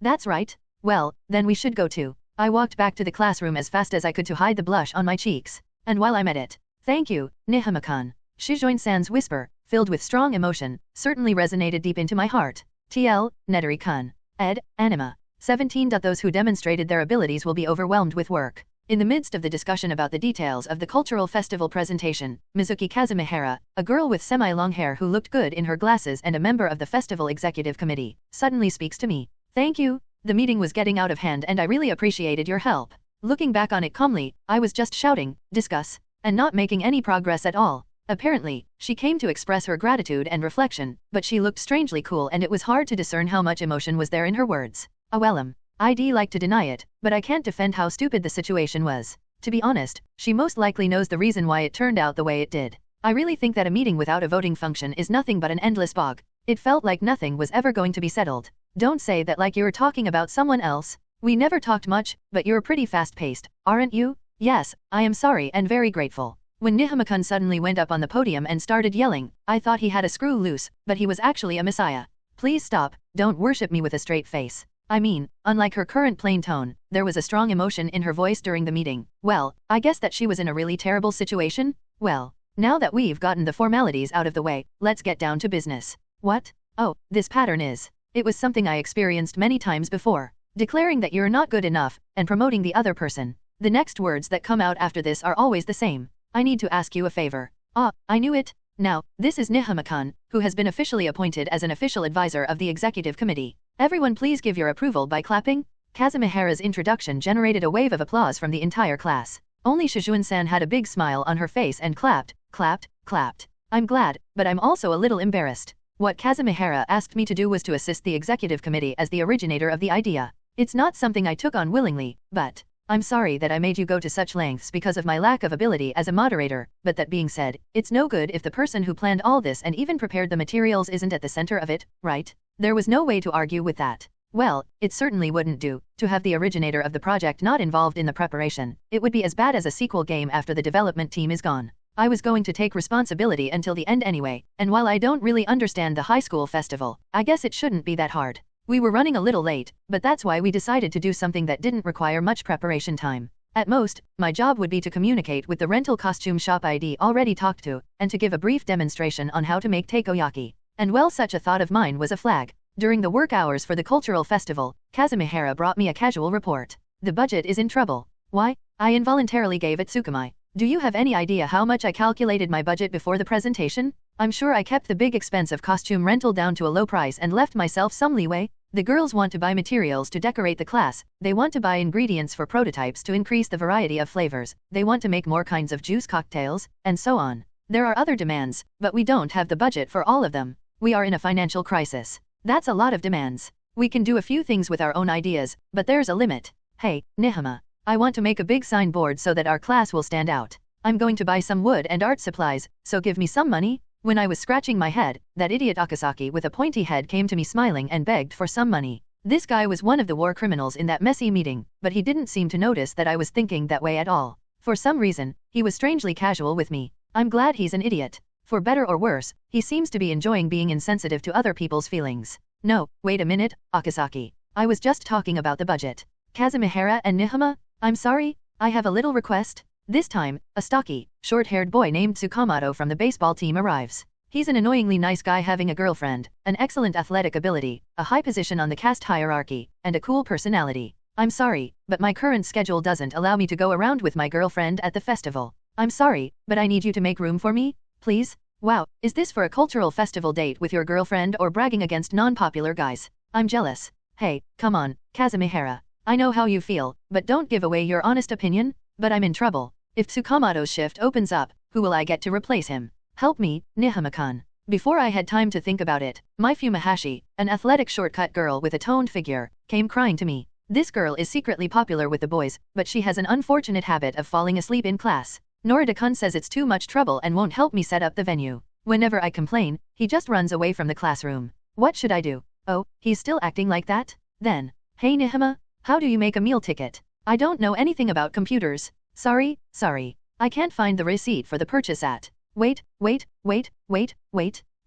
that's right. Well, then we should go too. I walked back to the classroom as fast as I could to hide the blush on my cheeks. And while I'm at it, thank you, Nihama-kun. Shujin-san's whisper, filled with strong emotion, certainly resonated deep into my heart. TL, Netari-kun. Ed, Anima. 17. Those who demonstrated their abilities will be overwhelmed with work. In the midst of the discussion about the details of the cultural festival presentation, Mizuki Kazumihara, a girl with semi-long hair who looked good in her glasses and a member of the festival executive committee, suddenly speaks to me. Thank you. The meeting was getting out of hand and I really appreciated your help. Looking back on it calmly, I was just shouting, discuss, and not making any progress at all. Apparently, she came to express her gratitude and reflection, but she looked strangely cool and it was hard to discern how much emotion was there in her words. I'd like to deny it, but I can't defend how stupid the situation was. To be honest, she most likely knows the reason why it turned out the way it did. I really think that a meeting without a voting function is nothing but an endless bog. It felt like nothing was ever going to be settled. Don't say that like you're talking about someone else. We never talked much, but you're pretty fast-paced, aren't you? Yes, I am sorry and very grateful. When Nihama-kun suddenly went up on the podium and started yelling, I thought he had a screw loose, but he was actually a messiah. Please stop, don't worship me with a straight face. I mean, unlike her current plain tone, there was a strong emotion in her voice during the meeting. Well, I guess that she was in a really terrible situation? Well, now that we've gotten the formalities out of the way, let's get down to business. What? Oh, this pattern is. It was something I experienced many times before. Declaring that you're not good enough, and promoting the other person. The next words that come out after this are always the same. I need to ask you a favor. I knew it. Now, this is Nihama-kun, who has been officially appointed as an official advisor of the executive committee. Everyone please give your approval by clapping. Kazumihara's introduction generated a wave of applause from the entire class. Only Shujin-san had a big smile on her face and clapped, clapped, clapped. I'm glad, but I'm also a little embarrassed. What Kazumihara asked me to do was to assist the executive committee as the originator of the idea. It's not something I took on willingly, but I'm sorry that I made you go to such lengths because of my lack of ability as a moderator, but that being said, it's no good if the person who planned all this and even prepared the materials isn't at the center of it, right? There was no way to argue with that. Well, it certainly wouldn't do to have the originator of the project not involved in the preparation. It would be as bad as a sequel game after the development team is gone. I was going to take responsibility until the end anyway, and while I don't really understand the high school festival, I guess it shouldn't be that hard. We were running a little late, but that's why we decided to do something that didn't require much preparation time. At most, my job would be to communicate with the rental costume shop ID already talked to, and to give a brief demonstration on how to make takoyaki. And well, such a thought of mine was a flag. During the work hours for the cultural festival, Kazumihara brought me a casual report. The budget is in trouble. Why? I involuntarily gave it Tsukumai. Do you have any idea how much I calculated my budget before the presentation? I'm sure I kept the big expense of costume rental down to a low price and left myself some leeway. The girls want to buy materials to decorate the class, they want to buy ingredients for prototypes to increase the variety of flavors, they want to make more kinds of juice cocktails, and so on. There are other demands, but we don't have the budget for all of them. We are in a financial crisis. That's a lot of demands. We can do a few things with our own ideas, but there's a limit. Hey, Nihama. I want to make a big signboard so that our class will stand out. I'm going to buy some wood and art supplies, so give me some money. When I was scratching my head, that idiot Akasaki with a pointy head came to me smiling and begged for some money. This guy was one of the war criminals in that messy meeting, but he didn't seem to notice that I was thinking that way at all. For some reason, he was strangely casual with me. I'm glad he's an idiot. For better or worse, he seems to be enjoying being insensitive to other people's feelings. No, wait a minute, Akasaki. I was just talking about the budget. Kazumihara and Nihama, I'm sorry, I have a little request. This time, a stocky, short-haired boy named Tsukamoto from the baseball team arrives. He's an annoyingly nice guy having a girlfriend, an excellent athletic ability, a high position on the caste hierarchy, and a cool personality. I'm sorry, but my current schedule doesn't allow me to go around with my girlfriend at the festival. I'm sorry, but I need you to make room for me, please? Wow, is this for a cultural festival date with your girlfriend or bragging against non-popular guys? I'm jealous. Hey, come on, Kazumihara. I know how you feel, but don't give away your honest opinion. But I'm in trouble. If Tsukamoto's shift opens up, who will I get to replace him? Help me, Nihama-kun. Before I had time to think about it, my Fumahashi, an athletic shortcut girl with a toned figure, came crying to me. This girl is secretly popular with the boys, but she has an unfortunate habit of falling asleep in class. Norida-kun says it's too much trouble and won't help me set up the venue. Whenever I complain, he just runs away from the classroom. What should I do? Oh, he's still acting like that? Then, hey Nihama, how do you make a meal ticket? I don't know anything about computers. Sorry. I can't find the receipt for the purchase at. Wait.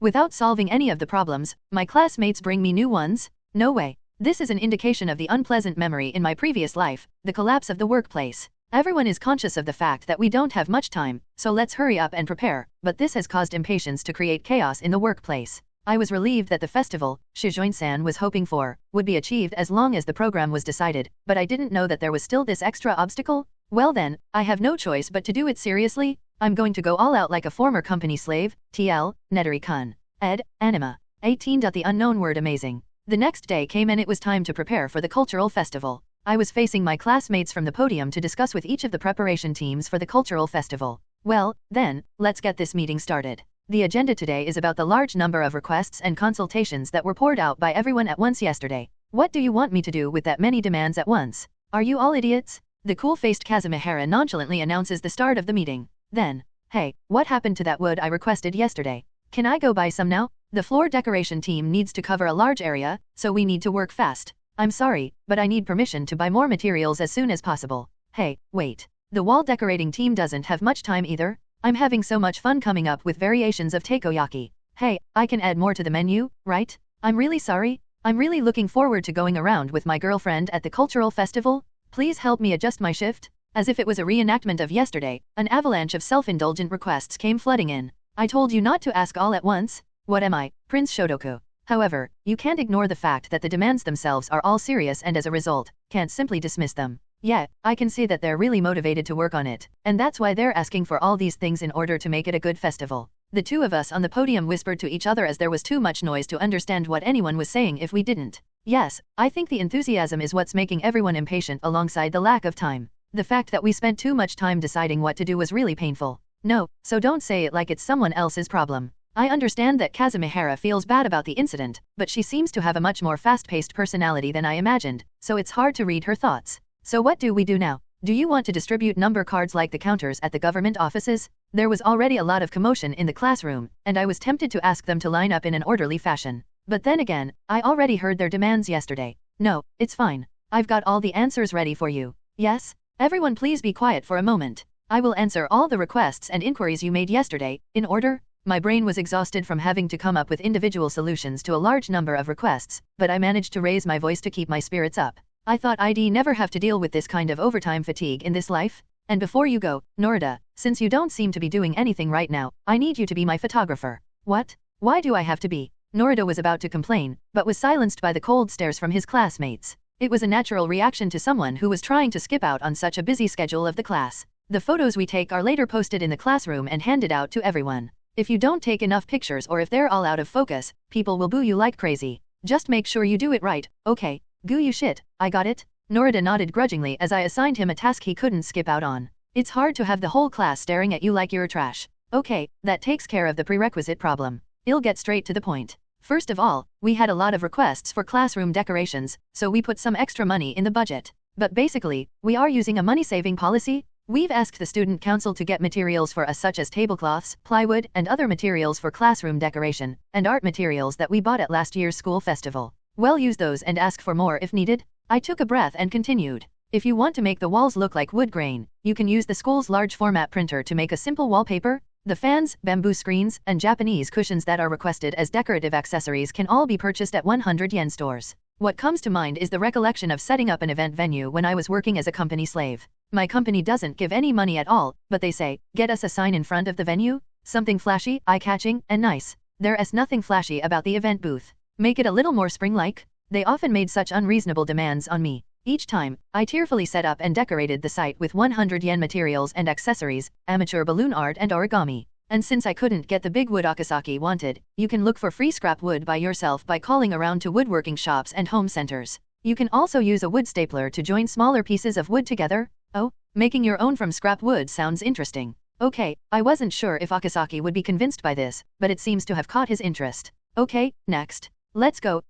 Without solving any of the problems, my classmates bring me new ones? No way. This is an indication of the unpleasant memory in my previous life, the collapse of the workplace. Everyone is conscious of the fact that we don't have much time, so let's hurry up and prepare, but this has caused impatience to create chaos in the workplace. I was relieved that the festival, Shujin-san was hoping for, would be achieved as long as the program was decided, but I didn't know that there was still this extra obstacle. Well then, I have no choice but to do it seriously. I'm going to go all out like a former company slave. TL, Netari-kun. Ed, Anima. 18. The unknown word amazing. The next day came and it was time to prepare for the cultural festival. I was facing my classmates from the podium to discuss with each of the preparation teams for the cultural festival. Well, then, let's get this meeting started. The agenda today is about the large number of requests and consultations that were poured out by everyone at once yesterday. What do you want me to do with that many demands at once? Are you all idiots? The cool-faced Kazumihara nonchalantly announces the start of the meeting. Then, hey, what happened to that wood I requested yesterday? Can I go buy some now? The floor decoration team needs to cover a large area, so we need to work fast. I'm sorry, but I need permission to buy more materials as soon as possible. Hey, wait. The wall decorating team doesn't have much time either. I'm having so much fun coming up with variations of takoyaki. Hey, I can add more to the menu, right? I'm really sorry. I'm really looking forward to going around with my girlfriend at the cultural festival. Please help me adjust my shift. As if it was a reenactment of yesterday, an avalanche of self-indulgent requests came flooding in. I told you not to ask all at once. What am I, Prince Shotoku? However, you can't ignore the fact that the demands themselves are all serious and as a result, can't simply dismiss them. Yeah, I can see that they're really motivated to work on it, and that's why they're asking for all these things in order to make it a good festival. The two of us on the podium whispered to each other as there was too much noise to understand what anyone was saying if we didn't. Yes, I think the enthusiasm is what's making everyone impatient alongside the lack of time. The fact that we spent too much time deciding what to do was really painful. No, so don't say it like it's someone else's problem. I understand that Kazumihara feels bad about the incident, but she seems to have a much more fast-paced personality than I imagined, so it's hard to read her thoughts. So what do we do now? Do you want to distribute number cards like the counters at the government offices? There was already a lot of commotion in the classroom, and I was tempted to ask them to line up in an orderly fashion. But then again, I already heard their demands yesterday. No, it's fine. I've got all the answers ready for you. Yes? Everyone please be quiet for a moment. I will answer all the requests and inquiries you made yesterday, in order. My brain was exhausted from having to come up with individual solutions to a large number of requests, but I managed to raise my voice to keep my spirits up. I thought I'd never have to deal with this kind of overtime fatigue in this life. And before you go, Norida, since you don't seem to be doing anything right now, I need you to be my photographer. What? Why do I have to be? Norida was about to complain, but was silenced by the cold stares from his classmates. It was a natural reaction to someone who was trying to skip out on such a busy schedule of the class. The photos we take are later posted in the classroom and handed out to everyone. If you don't take enough pictures or if they're all out of focus, people will boo you like crazy. Just make sure you do it right, okay? Goo you shit, I got it? Norida nodded grudgingly as I assigned him a task he couldn't skip out on. It's hard to have the whole class staring at you like you're trash. Okay, that takes care of the prerequisite problem. I'll get straight to the point. First of all, we had a lot of requests for classroom decorations, so we put some extra money in the budget. But basically, we are using a money-saving policy. We've asked the student council to get materials for us such as tablecloths, plywood, and other materials for classroom decoration, and art materials that we bought at last year's school festival. We'll use those and ask for more if needed. I took a breath and continued. If you want to make the walls look like wood grain, you can use the school's large format printer to make a simple wallpaper. The fans, bamboo screens, and Japanese cushions that are requested as decorative accessories can all be purchased at 100 yen stores. What comes to mind is the recollection of setting up an event venue when I was working as a company slave. My company doesn't give any money at all, but they say, get us a sign in front of the venue? Something flashy, eye-catching, and nice. There's nothing flashy about the event booth. Make it a little more spring-like? They often made such unreasonable demands on me. Each time, I tearfully set up and decorated the site with 100 yen materials and accessories, amateur balloon art and origami. And since I couldn't get the big wood Akasaki wanted, you can look for free scrap wood by yourself by calling around to woodworking shops and home centers. You can also use a wood stapler to join smaller pieces of wood together. Oh, making your own from scrap wood sounds interesting. Okay, I wasn't sure if Akasaki would be convinced by this, but it seems to have caught his interest. Okay, next. Let's go.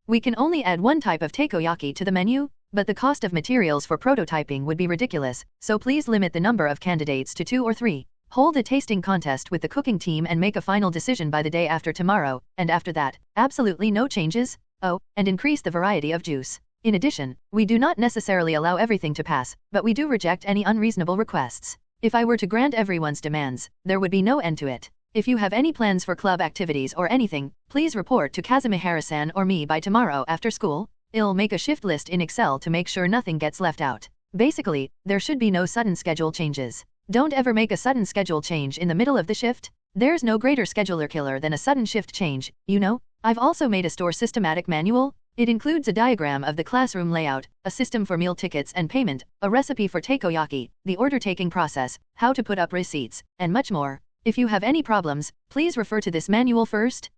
We can only add one type of takoyaki to the menu, but the cost of materials for prototyping would be ridiculous, so please limit the number of candidates to 2 or 3. Hold a tasting contest with the cooking team and make a final decision by the day after tomorrow, and after that, absolutely no changes. Oh, and increase the variety of juice. In addition, we do not necessarily allow everything to pass, but we do reject any unreasonable requests. If I were to grant everyone's demands, there would be no end to it. If you have any plans for club activities or anything, please report to Kazumihara-san or me by tomorrow after school. I'll make a shift list in Excel to make sure nothing gets left out. Basically, there should be no sudden schedule changes. Don't ever make a sudden schedule change in the middle of the shift. There's no greater scheduler killer than a sudden shift change, you know? I've also made a store systematic manual. It includes a diagram of the classroom layout, a system for meal tickets and payment, a recipe for takoyaki, the order-taking process, how to put up receipts, and much more. If you have any problems, please refer to this manual first.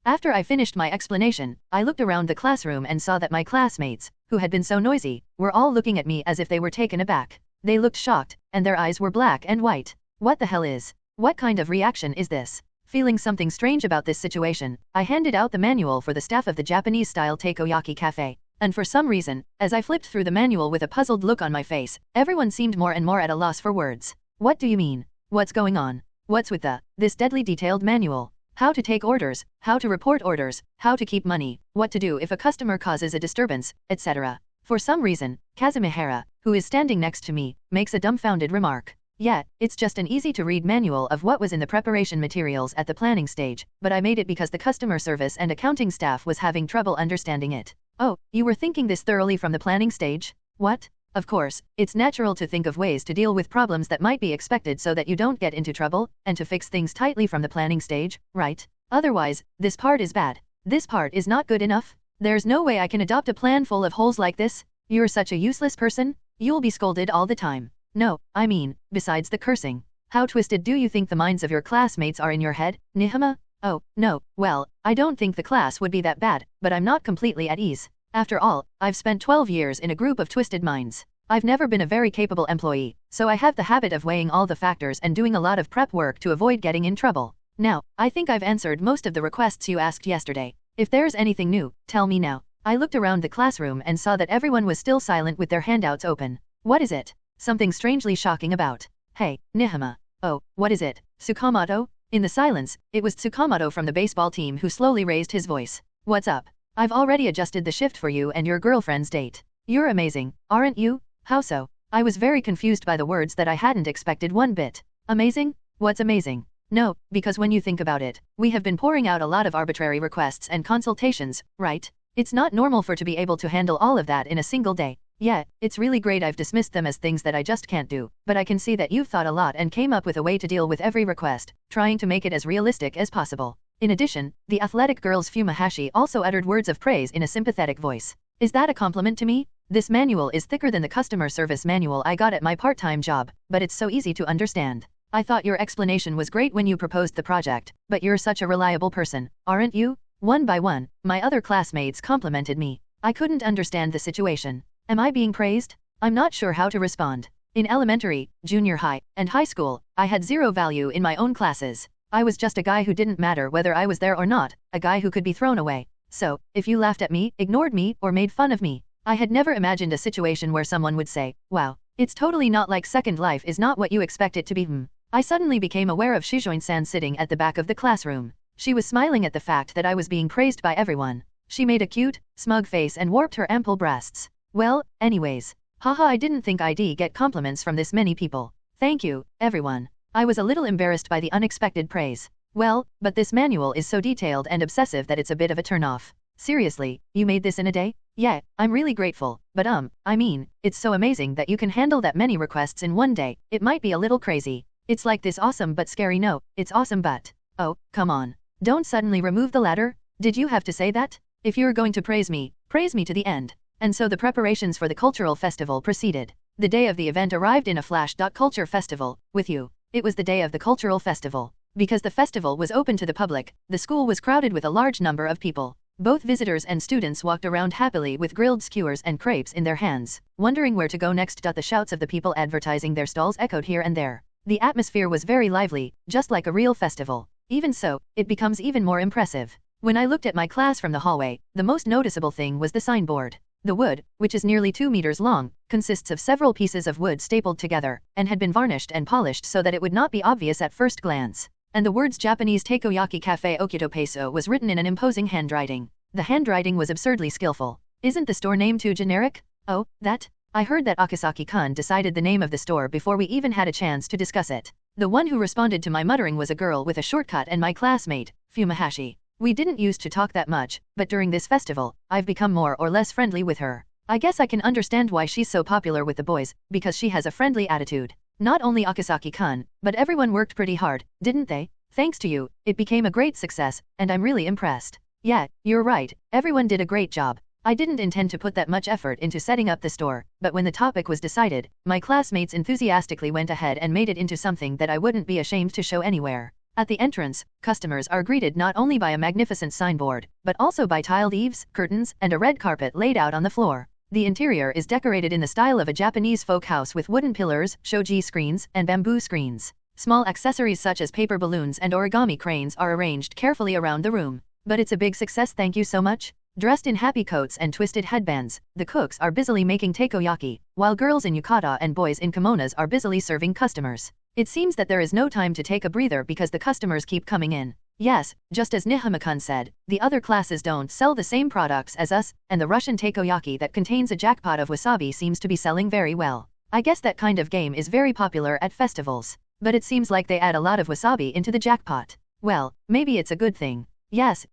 After I finished my explanation, I looked around the classroom and saw that my classmates, who had been so noisy, were all looking at me as if they were taken aback. They looked shocked, and their eyes were black and white. What the hell is? What kind of reaction is this? Feeling something strange about this situation, I handed out the manual for the staff of the Japanese-style takoyaki cafe. And for some reason, as I flipped through the manual with a puzzled look on my face, everyone seemed more and more at a loss for words. What do you mean? What's going on? What's with this deadly detailed manual? How to take orders, how to report orders, how to keep money, what to do if a customer causes a disturbance, etc. For some reason, Kazumihara, who is standing next to me, makes a dumbfounded remark. Yeah, it's just an easy-to-read manual of what was in the preparation materials at the planning stage, but I made it because the customer service and accounting staff was having trouble understanding it. Oh, you were thinking this thoroughly from the planning stage? What? Of course, it's natural to think of ways to deal with problems that might be expected so that you don't get into trouble, and to fix things tightly from the planning stage, right? Otherwise, this part is bad. This part is not good enough. There's no way I can adopt a plan full of holes like this. You're such a useless person. You'll be scolded all the time. No, I mean, besides the cursing. How twisted do you think the minds of your classmates are in your head, Nihama? Oh, no, well, I don't think the class would be that bad, but I'm not completely at ease. After all, I've spent 12 years in a group of twisted minds. I've never been a very capable employee, so I have the habit of weighing all the factors and doing a lot of prep work to avoid getting in trouble. Now, I think I've answered most of the requests you asked yesterday. If there's anything new, tell me now. I looked around the classroom and saw that everyone was still silent with their handouts open. What is it? Something strangely shocking about. Hey, Nihama. Oh, what is it? Tsukamoto? In the silence, it was Tsukamoto from the baseball team who slowly raised his voice. What's up? I've already adjusted the shift for you and your girlfriend's date. You're amazing, aren't you? How so? I was very confused by the words that I hadn't expected one bit. Amazing? What's amazing? No, because when you think about it, we have been pouring out a lot of arbitrary requests and consultations, right? It's not normal for to be able to handle all of that in a single day. Yeah, it's really great I've dismissed them as things that I just can't do, but I can see that you've thought a lot and came up with a way to deal with every request, trying to make it as realistic as possible. In addition, the athletic girls Fumahashi also uttered words of praise in a sympathetic voice. Is that a compliment to me? This manual is thicker than the customer service manual I got at my part-time job, but it's so easy to understand. I thought your explanation was great when you proposed the project, but you're such a reliable person, aren't you? One by one, my other classmates complimented me. I couldn't understand the situation. Am I being praised? I'm not sure how to respond. In elementary, junior high, and high school, I had zero value in my own classes. I was just a guy who didn't matter whether I was there or not, a guy who could be thrown away. So, if you laughed at me, ignored me, or made fun of me, I had never imagined a situation where someone would say, wow, it's totally not like Second Life is not what you expect it to be. I suddenly became aware of Shujin-san sitting at the back of the classroom. She was smiling at the fact that I was being praised by everyone. She made a cute, smug face and warped her ample breasts. Well, anyways. Haha, I didn't think I'd get compliments from this many people. Thank you, everyone. I was a little embarrassed by the unexpected praise. Well, but this manual is so detailed and obsessive that it's a bit of a turn-off. Seriously, you made this in a day? Yeah, I'm really grateful, but I mean, it's so amazing that you can handle that many requests in one day. It might be a little crazy. It's like this awesome but scary. No, it's awesome but... Oh, come on. Don't suddenly remove the ladder. Did you have to say that? If you're going to praise me to the end. And so the preparations for the cultural festival proceeded. The day of the event arrived in a flash. Culture festival, with you. It was the day of the cultural festival. Because the festival was open to the public, the school was crowded with a large number of people. Both visitors and students walked around happily with grilled skewers and crepes in their hands, wondering where to go next. The shouts of the people advertising their stalls echoed here and there. The atmosphere was very lively, just like a real festival. Even so, it becomes even more impressive. When I looked at my class from the hallway, the most noticeable thing was the signboard. The wood, which is nearly 2 meters long, consists of several pieces of wood stapled together, and had been varnished and polished so that it would not be obvious at first glance. And the words Japanese Takoyaki Cafe Okito Peso was written in an imposing handwriting. The handwriting was absurdly skillful. Isn't the store name too generic? Oh, that? I heard that Akasaki-kun decided the name of the store before we even had a chance to discuss it. The one who responded to my muttering was a girl with a shortcut and my classmate, Fumahashi. We didn't used to talk that much, but during this festival, I've become more or less friendly with her. I guess I can understand why she's so popular with the boys, because she has a friendly attitude. Not only Akasaki-kun, but everyone worked pretty hard, didn't they? Thanks to you, it became a great success, and I'm really impressed. Yeah, you're right, everyone did a great job. I didn't intend to put that much effort into setting up the store, but when the topic was decided, my classmates enthusiastically went ahead and made it into something that I wouldn't be ashamed to show anywhere. At the entrance, customers are greeted not only by a magnificent signboard, but also by tiled eaves, curtains, and a red carpet laid out on the floor. The interior is decorated in the style of a Japanese folk house with wooden pillars, shoji screens, and bamboo screens. Small accessories such as paper balloons and origami cranes are arranged carefully around the room. But it's a big success, thank you so much. Dressed in happy coats and twisted headbands, the cooks are busily making takoyaki, while girls in yukata and boys in kimonos are busily serving customers. It seems that there is no time to take a breather because the customers keep coming in. Yes, just as Nihama-kun said, the other classes don't sell the same products as us, and the Russian takoyaki that contains a jackpot of wasabi seems to be selling very well. I guess that kind of game is very popular at festivals. But it seems like they add a lot of wasabi into the jackpot. Well, maybe it's a good thing. Yes,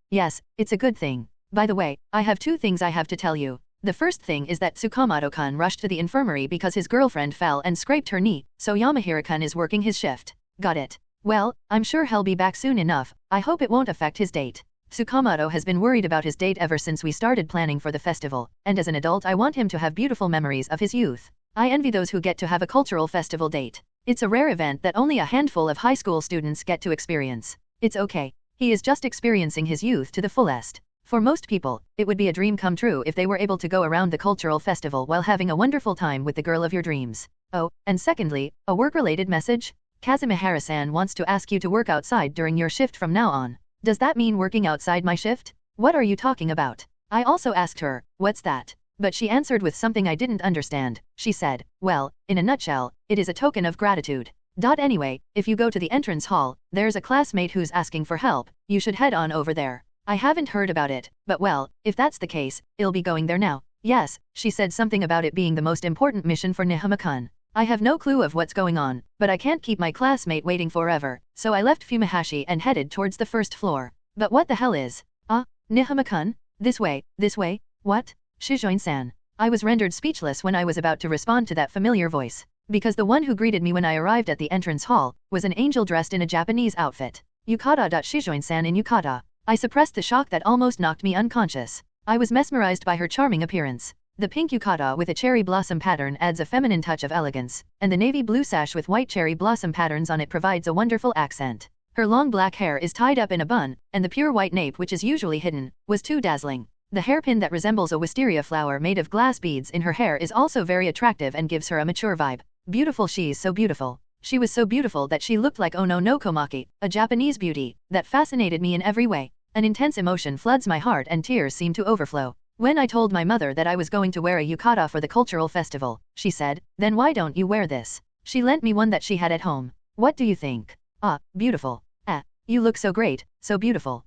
it's a good thing. By the way, I have 2 things I have to tell you. The first thing is that Tsukamoto-kun rushed to the infirmary because his girlfriend fell and scraped her knee, so Yamahira-kun is working his shift. Got it. Well, I'm sure he'll be back soon enough. I hope it won't affect his date. Tsukamoto has been worried about his date ever since we started planning for the festival, and as an adult I want him to have beautiful memories of his youth. I envy those who get to have a cultural festival date. It's a rare event that only a handful of high school students get to experience. It's okay. He is just experiencing his youth to the fullest. For most people, it would be a dream come true if they were able to go around the cultural festival while having a wonderful time with the girl of your dreams. Oh, and secondly, a work-related message? Kazumihara-san wants to ask you to work outside during your shift from now on. Does that mean working outside my shift? What are you talking about? I also asked her, what's that? But she answered with something I didn't understand. She said, well, in a nutshell, it is a token of gratitude. Anyway, if you go to the entrance hall, there's a classmate who's asking for help, you should head on over there. I haven't heard about it, but well, if that's the case, I'll be going there now. Yes, she said something about it being the most important mission for Nihama-kun. I have no clue of what's going on, but I can't keep my classmate waiting forever, so I left Fumihashi and headed towards the first floor. But what the hell is? Nihama-kun? This way, what? Shujin-san. I was rendered speechless when I was about to respond to that familiar voice, because the one who greeted me when I arrived at the entrance hall was an angel dressed in a Japanese outfit. Shujin-san in yukata. I suppressed the shock that almost knocked me unconscious. I was mesmerized by her charming appearance. The pink yukata with a cherry blossom pattern adds a feminine touch of elegance, and the navy blue sash with white cherry blossom patterns on it provides a wonderful accent. Her long black hair is tied up in a bun, and the pure white nape, which is usually hidden, was too dazzling. The hairpin that resembles a wisteria flower made of glass beads in her hair is also very attractive and gives her a mature vibe. Beautiful, she's so beautiful. She was so beautiful that she looked like Ono no Komaki, a Japanese beauty, that fascinated me in every way. An intense emotion floods my heart and tears seem to overflow. When I told my mother that I was going to wear a yukata for the cultural festival, she said, then why don't you wear this? She lent me one that she had at home. What do you think? Beautiful. You look so great, so beautiful.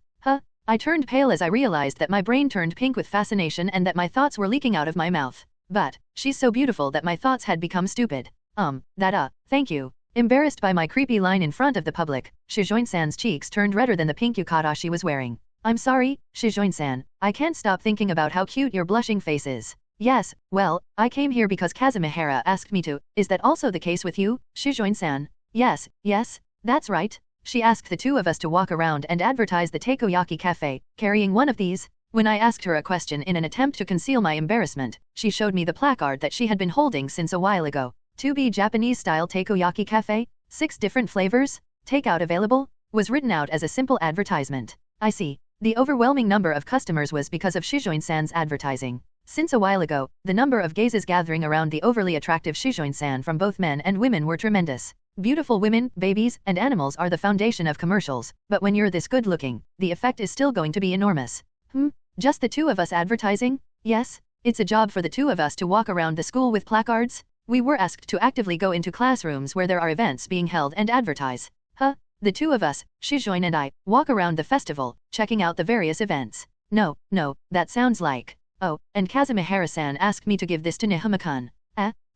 I turned pale as I realized that my brain turned pink with fascination and that my thoughts were leaking out of my mouth. But, she's so beautiful that my thoughts had become stupid. Thank you. Embarrassed by my creepy line in front of the public, Shujin-san's cheeks turned redder than the pink yukata she was wearing. I'm sorry, Shujin-san, I can't stop thinking about how cute your blushing face is. Yes, well, I came here because Kazumihara asked me to. Is that also the case with you, Shujin-san? Yes, that's right. She asked the two of us to walk around and advertise the Takoyaki cafe, carrying one of these. When I asked her a question in an attempt to conceal my embarrassment, she showed me the placard that she had been holding since a while ago. To be Japanese-style Takoyaki cafe, 6 different flavors, takeout available, was written out as a simple advertisement. I see. The overwhelming number of customers was because of Shujin-san's advertising. Since a while ago, the number of gazes gathering around the overly attractive Shujin-san from both men and women were tremendous. Beautiful women, babies, and animals are the foundation of commercials, but when you're this good-looking, the effect is still going to be enormous. Just the two of us advertising? Yes, it's a job for the two of us to walk around the school with placards. We were asked to actively go into classrooms where there are events being held and advertise. The two of us, Shujin and I, walk around the festival, checking out the various events. No, that sounds like... Oh, and Kazumihara-san asked me to give this to Nihama-kun.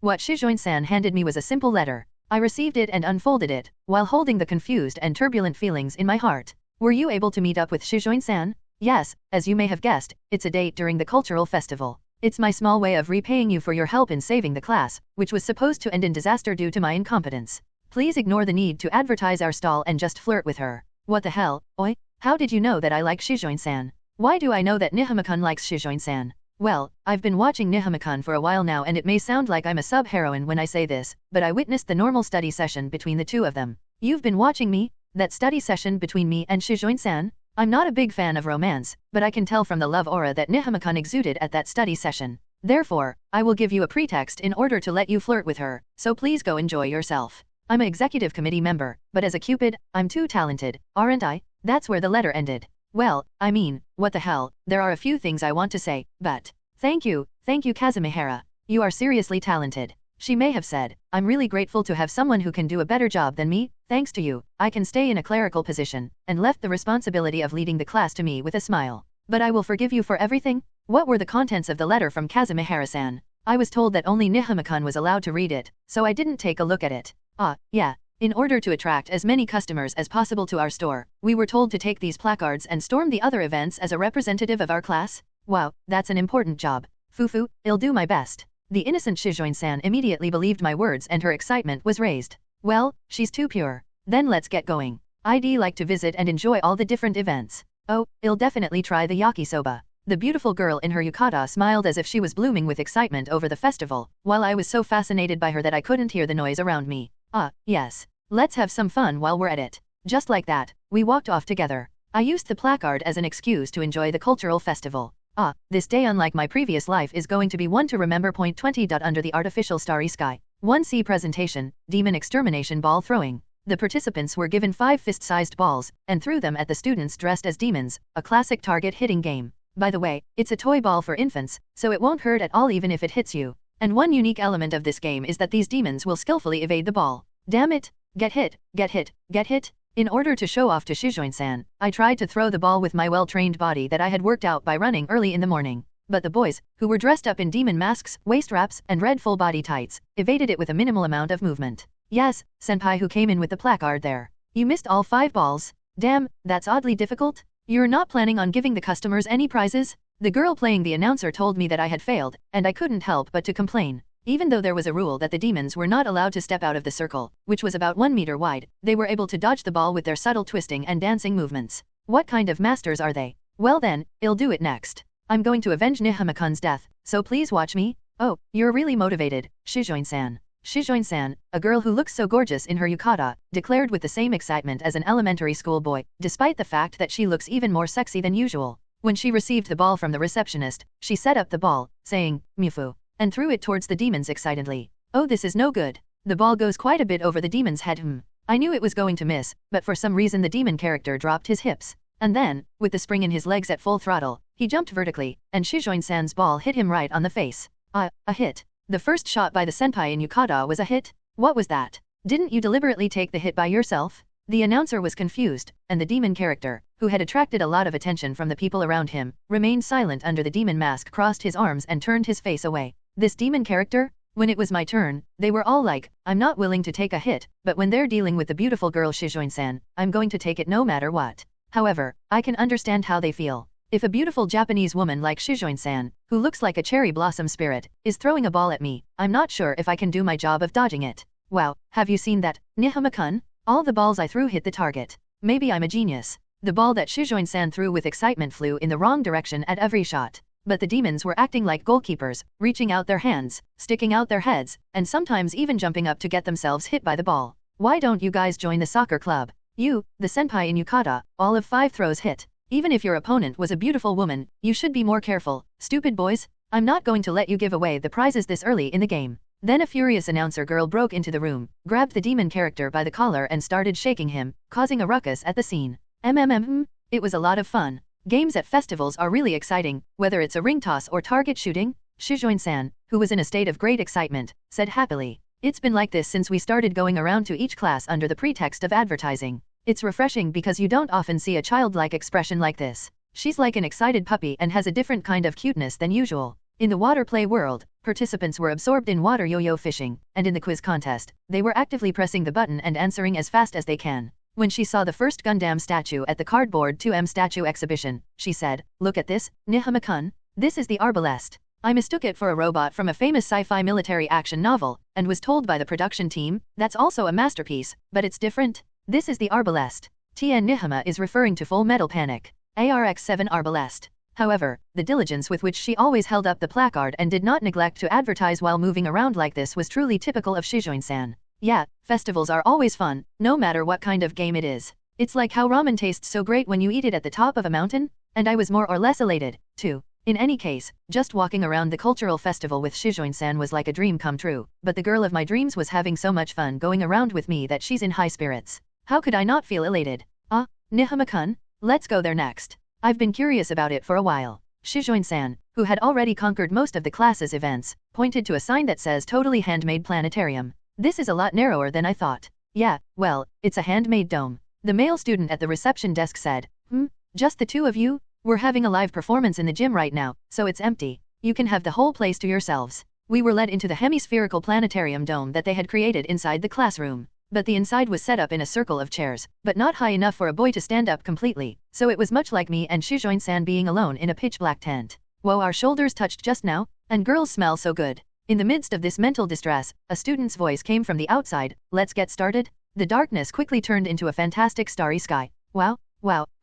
What Shujin-san handed me was a simple letter. I received it and unfolded it, while holding the confused and turbulent feelings in my heart. Were you able to meet up with Shujin-san? Yes, as you may have guessed, it's a date during the cultural festival. It's my small way of repaying you for your help in saving the class, which was supposed to end in disaster due to my incompetence. Please ignore the need to advertise our stall and just flirt with her. What the hell, oi? How did you know that I like Shujin-san? Why do I know that Nihama-kun likes Shujin-san? Well, I've been watching Nihama-kun for a while now and it may sound like I'm a sub-heroine when I say this, but I witnessed the normal study session between the two of them. You've been watching me? That study session between me and Shujin-san? I'm not a big fan of romance, but I can tell from the love aura that Nihama-kun exuded at that study session. Therefore, I will give you a pretext in order to let you flirt with her, so please go enjoy yourself. I'm an executive committee member, but as a cupid, I'm too talented, aren't I? That's where the letter ended. Well, I mean, what the hell, there are a few things I want to say, but... Thank you Kazumihara. You are seriously talented. She may have said, I'm really grateful to have someone who can do a better job than me. Thanks to you, I can stay in a clerical position, and left the responsibility of leading the class to me with a smile. But I will forgive you for everything? What were the contents of the letter from Kazumihara-san? I was told that only Nihama-kun was allowed to read it, so I didn't take a look at it. Yeah. In order to attract as many customers as possible to our store, we were told to take these placards and storm the other events as a representative of our class. Wow, that's an important job. Fufu, I'll do my best. The innocent Shujin-san immediately believed my words and her excitement was raised. Well, she's too pure. Then let's get going. I'd like to visit and enjoy all the different events. Oh, I'll definitely try the yakisoba. The beautiful girl in her yukata smiled as if she was blooming with excitement over the festival, while I was so fascinated by her that I couldn't hear the noise around me. Yes. Let's have some fun while we're at it. Just like that, we walked off together. I used the placard as an excuse to enjoy the cultural festival. This day unlike my previous life is going to be one to remember. 20. Under the artificial starry sky. 1C presentation, demon extermination ball throwing. The participants were given 5 fist-sized balls, and threw them at the students dressed as demons, a classic target hitting game. By the way, it's a toy ball for infants, so it won't hurt at all even if it hits you. And one unique element of this game is that these demons will skillfully evade the ball. Damn it! Get hit, get hit, get hit! In order to show off to Shujin-san, I tried to throw the ball with my well-trained body that I had worked out by running early in the morning. But the boys, who were dressed up in demon masks, waist wraps, and red full-body tights, evaded it with a minimal amount of movement. Yes, senpai who came in with the placard there. You missed all 5 balls? Damn, that's oddly difficult. You're not planning on giving the customers any prizes? The girl playing the announcer told me that I had failed, and I couldn't help but to complain. Even though there was a rule that the demons were not allowed to step out of the circle, which was about 1 meter wide, they were able to dodge the ball with their subtle twisting and dancing movements. What kind of masters are they? Well then, I'll do it next. I'm going to avenge Nihama-kun's death, so please watch me. Oh, you're really motivated, Shujin-san. Shujin-san, a girl who looks so gorgeous in her yukata, declared with the same excitement as an elementary school boy, despite the fact that she looks even more sexy than usual. When she received the ball from the receptionist, she set up the ball, saying, Mufu, and threw it towards the demons excitedly. Oh, this is no good. The ball goes quite a bit over the demon's head. I knew it was going to miss, but for some reason the demon character dropped his hips. And then, with the spring in his legs at full throttle, he jumped vertically, and Shujin-san's ball hit him right on the face. A hit. The first shot by the senpai in yukata was a hit? What was that? Didn't you deliberately take the hit by yourself? The announcer was confused, and the demon character, who had attracted a lot of attention from the people around him, remained silent under the demon mask, crossed his arms and turned his face away. This demon character? When it was my turn, they were all like, I'm not willing to take a hit, but when they're dealing with the beautiful girl Shujin-san, I'm going to take it no matter what. However, I can understand how they feel. If a beautiful Japanese woman like Shujin-san, who looks like a cherry blossom spirit, is throwing a ball at me, I'm not sure if I can do my job of dodging it. Wow, have you seen that, Nihama-kun? All the balls I threw hit the target. Maybe I'm a genius. The ball that Shujin-san threw with excitement flew in the wrong direction at every shot. But the demons were acting like goalkeepers, reaching out their hands, sticking out their heads, and sometimes even jumping up to get themselves hit by the ball. Why don't you guys join the soccer club? You, the senpai in yukata, all of 5 throws hit. Even if your opponent was a beautiful woman, you should be more careful, stupid boys. I'm not going to let you give away the prizes this early in the game. Then a furious announcer girl broke into the room, grabbed the demon character by the collar and started shaking him, causing a ruckus at the scene. It was a lot of fun. Games at festivals are really exciting, whether it's a ring toss or target shooting. Shujin-san, who was in a state of great excitement, said happily. It's been like this since we started going around to each class under the pretext of advertising. It's refreshing because you don't often see a childlike expression like this. She's like an excited puppy and has a different kind of cuteness than usual. In the water play world, participants were absorbed in water yo-yo fishing, and in the quiz contest, they were actively pressing the button and answering as fast as they can. When she saw the first Gundam statue at the Cardboard 2M statue exhibition, she said, "Look at this, Nihama-kun. This is the Arbalest." I mistook it for a robot from a famous sci-fi military action novel, and was told by the production team, that's also a masterpiece, but it's different. This is the Arbalest. TN Nihama is referring to Full Metal Panic. ARX-7 Arbalest. However, the diligence with which she always held up the placard and did not neglect to advertise while moving around like this was truly typical of Shujin-san. Yeah, festivals are always fun, no matter what kind of game it is. It's like how ramen tastes so great when you eat it at the top of a mountain, and I was more or less elated, too. In any case, just walking around the cultural festival with Shujin-san was like a dream come true, but the girl of my dreams was having so much fun going around with me that she's in high spirits. How could I not feel elated? Nihama-kun, let's go there next. I've been curious about it for a while. Shujin-san, who had already conquered most of the class's events, pointed to a sign that says totally handmade planetarium. This is a lot narrower than I thought. Yeah, well, it's a handmade dome. The male student at the reception desk said, just the 2 of you? We're having a live performance in the gym right now, so it's empty. You can have the whole place to yourselves. We were led into the hemispherical planetarium dome that they had created inside the classroom. But the inside was set up in a circle of chairs, but not high enough for a boy to stand up completely, so it was much like me and Shujin-san being alone in a pitch-black tent. Whoa, our shoulders touched just now, and girls smell so good. In the midst of this mental distress, a student's voice came from the outside, let's get started? The darkness quickly turned into a fantastic starry sky. Wow,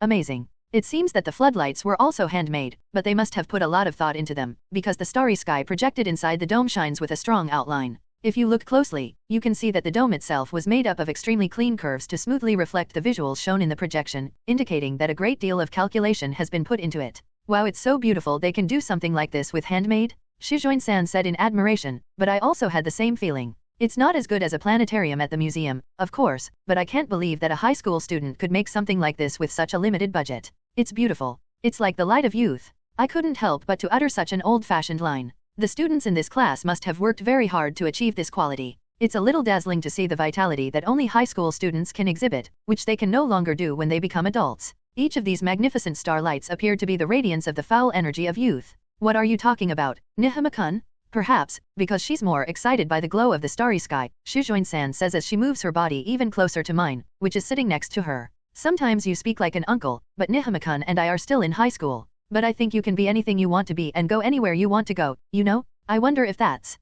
amazing. It seems that the floodlights were also handmade, but they must have put a lot of thought into them, because the starry sky projected inside the dome shines with a strong outline. If you look closely, you can see that the dome itself was made up of extremely clean curves to smoothly reflect the visuals shown in the projection, indicating that a great deal of calculation has been put into it. Wow, it's so beautiful they can do something like this with handmade, Shujin-san said in admiration, but I also had the same feeling. It's not as good as a planetarium at the museum, of course, but I can't believe that a high school student could make something like this with such a limited budget. It's beautiful. It's like the light of youth. I couldn't help but to utter such an old-fashioned line. The students in this class must have worked very hard to achieve this quality. It's a little dazzling to see the vitality that only high school students can exhibit, which they can no longer do when they become adults. Each of these magnificent starlights appeared to be the radiance of the foul energy of youth. What are you talking about, Nihama-kun? Perhaps, because she's more excited by the glow of the starry sky, Shujin-san says as she moves her body even closer to mine, which is sitting next to her. Sometimes you speak like an uncle, but Nihama-kun and I are still in high school. But I think you can be anything you want to be and go anywhere you want to go, you know? I wonder if that's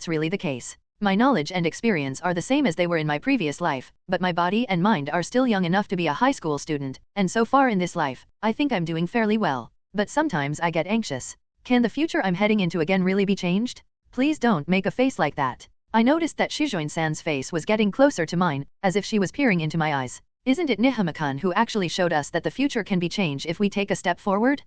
really the case. My knowledge and experience are the same as they were in my previous life, but my body and mind are still young enough to be a high school student, and so far in this life, I think I'm doing fairly well. But sometimes I get anxious. Can the future I'm heading into again really be changed? Please don't make a face like that. I noticed that Shujin-san's face was getting closer to mine, as if she was peering into my eyes. Isn't it Nihama-kun who actually showed us that the future can be changed if we take a step forward?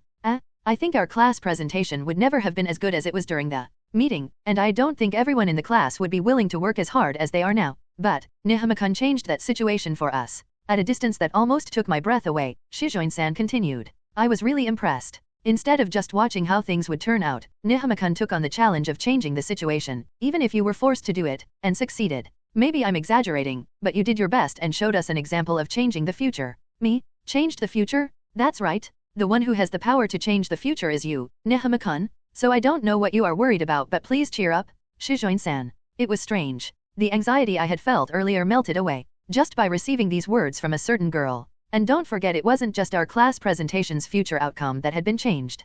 I think our class presentation would never have been as good as it was during the meeting, and I don't think everyone in the class would be willing to work as hard as they are now. But Nihama-kun changed that situation for us. At a distance that almost took my breath away, Shujin-san continued. I was really impressed. Instead of just watching how things would turn out, Nihama-kun took on the challenge of changing the situation, even if you were forced to do it, and succeeded. Maybe I'm exaggerating, but you did your best and showed us an example of changing the future. Me? Changed the future? That's right. The one who has the power to change the future is you, Nihama-kun. So I don't know what you are worried about, but please cheer up, Shujin-san. It was strange. The anxiety I had felt earlier melted away, just by receiving these words from a certain girl. And don't forget, it wasn't just our class presentation's future outcome that had been changed.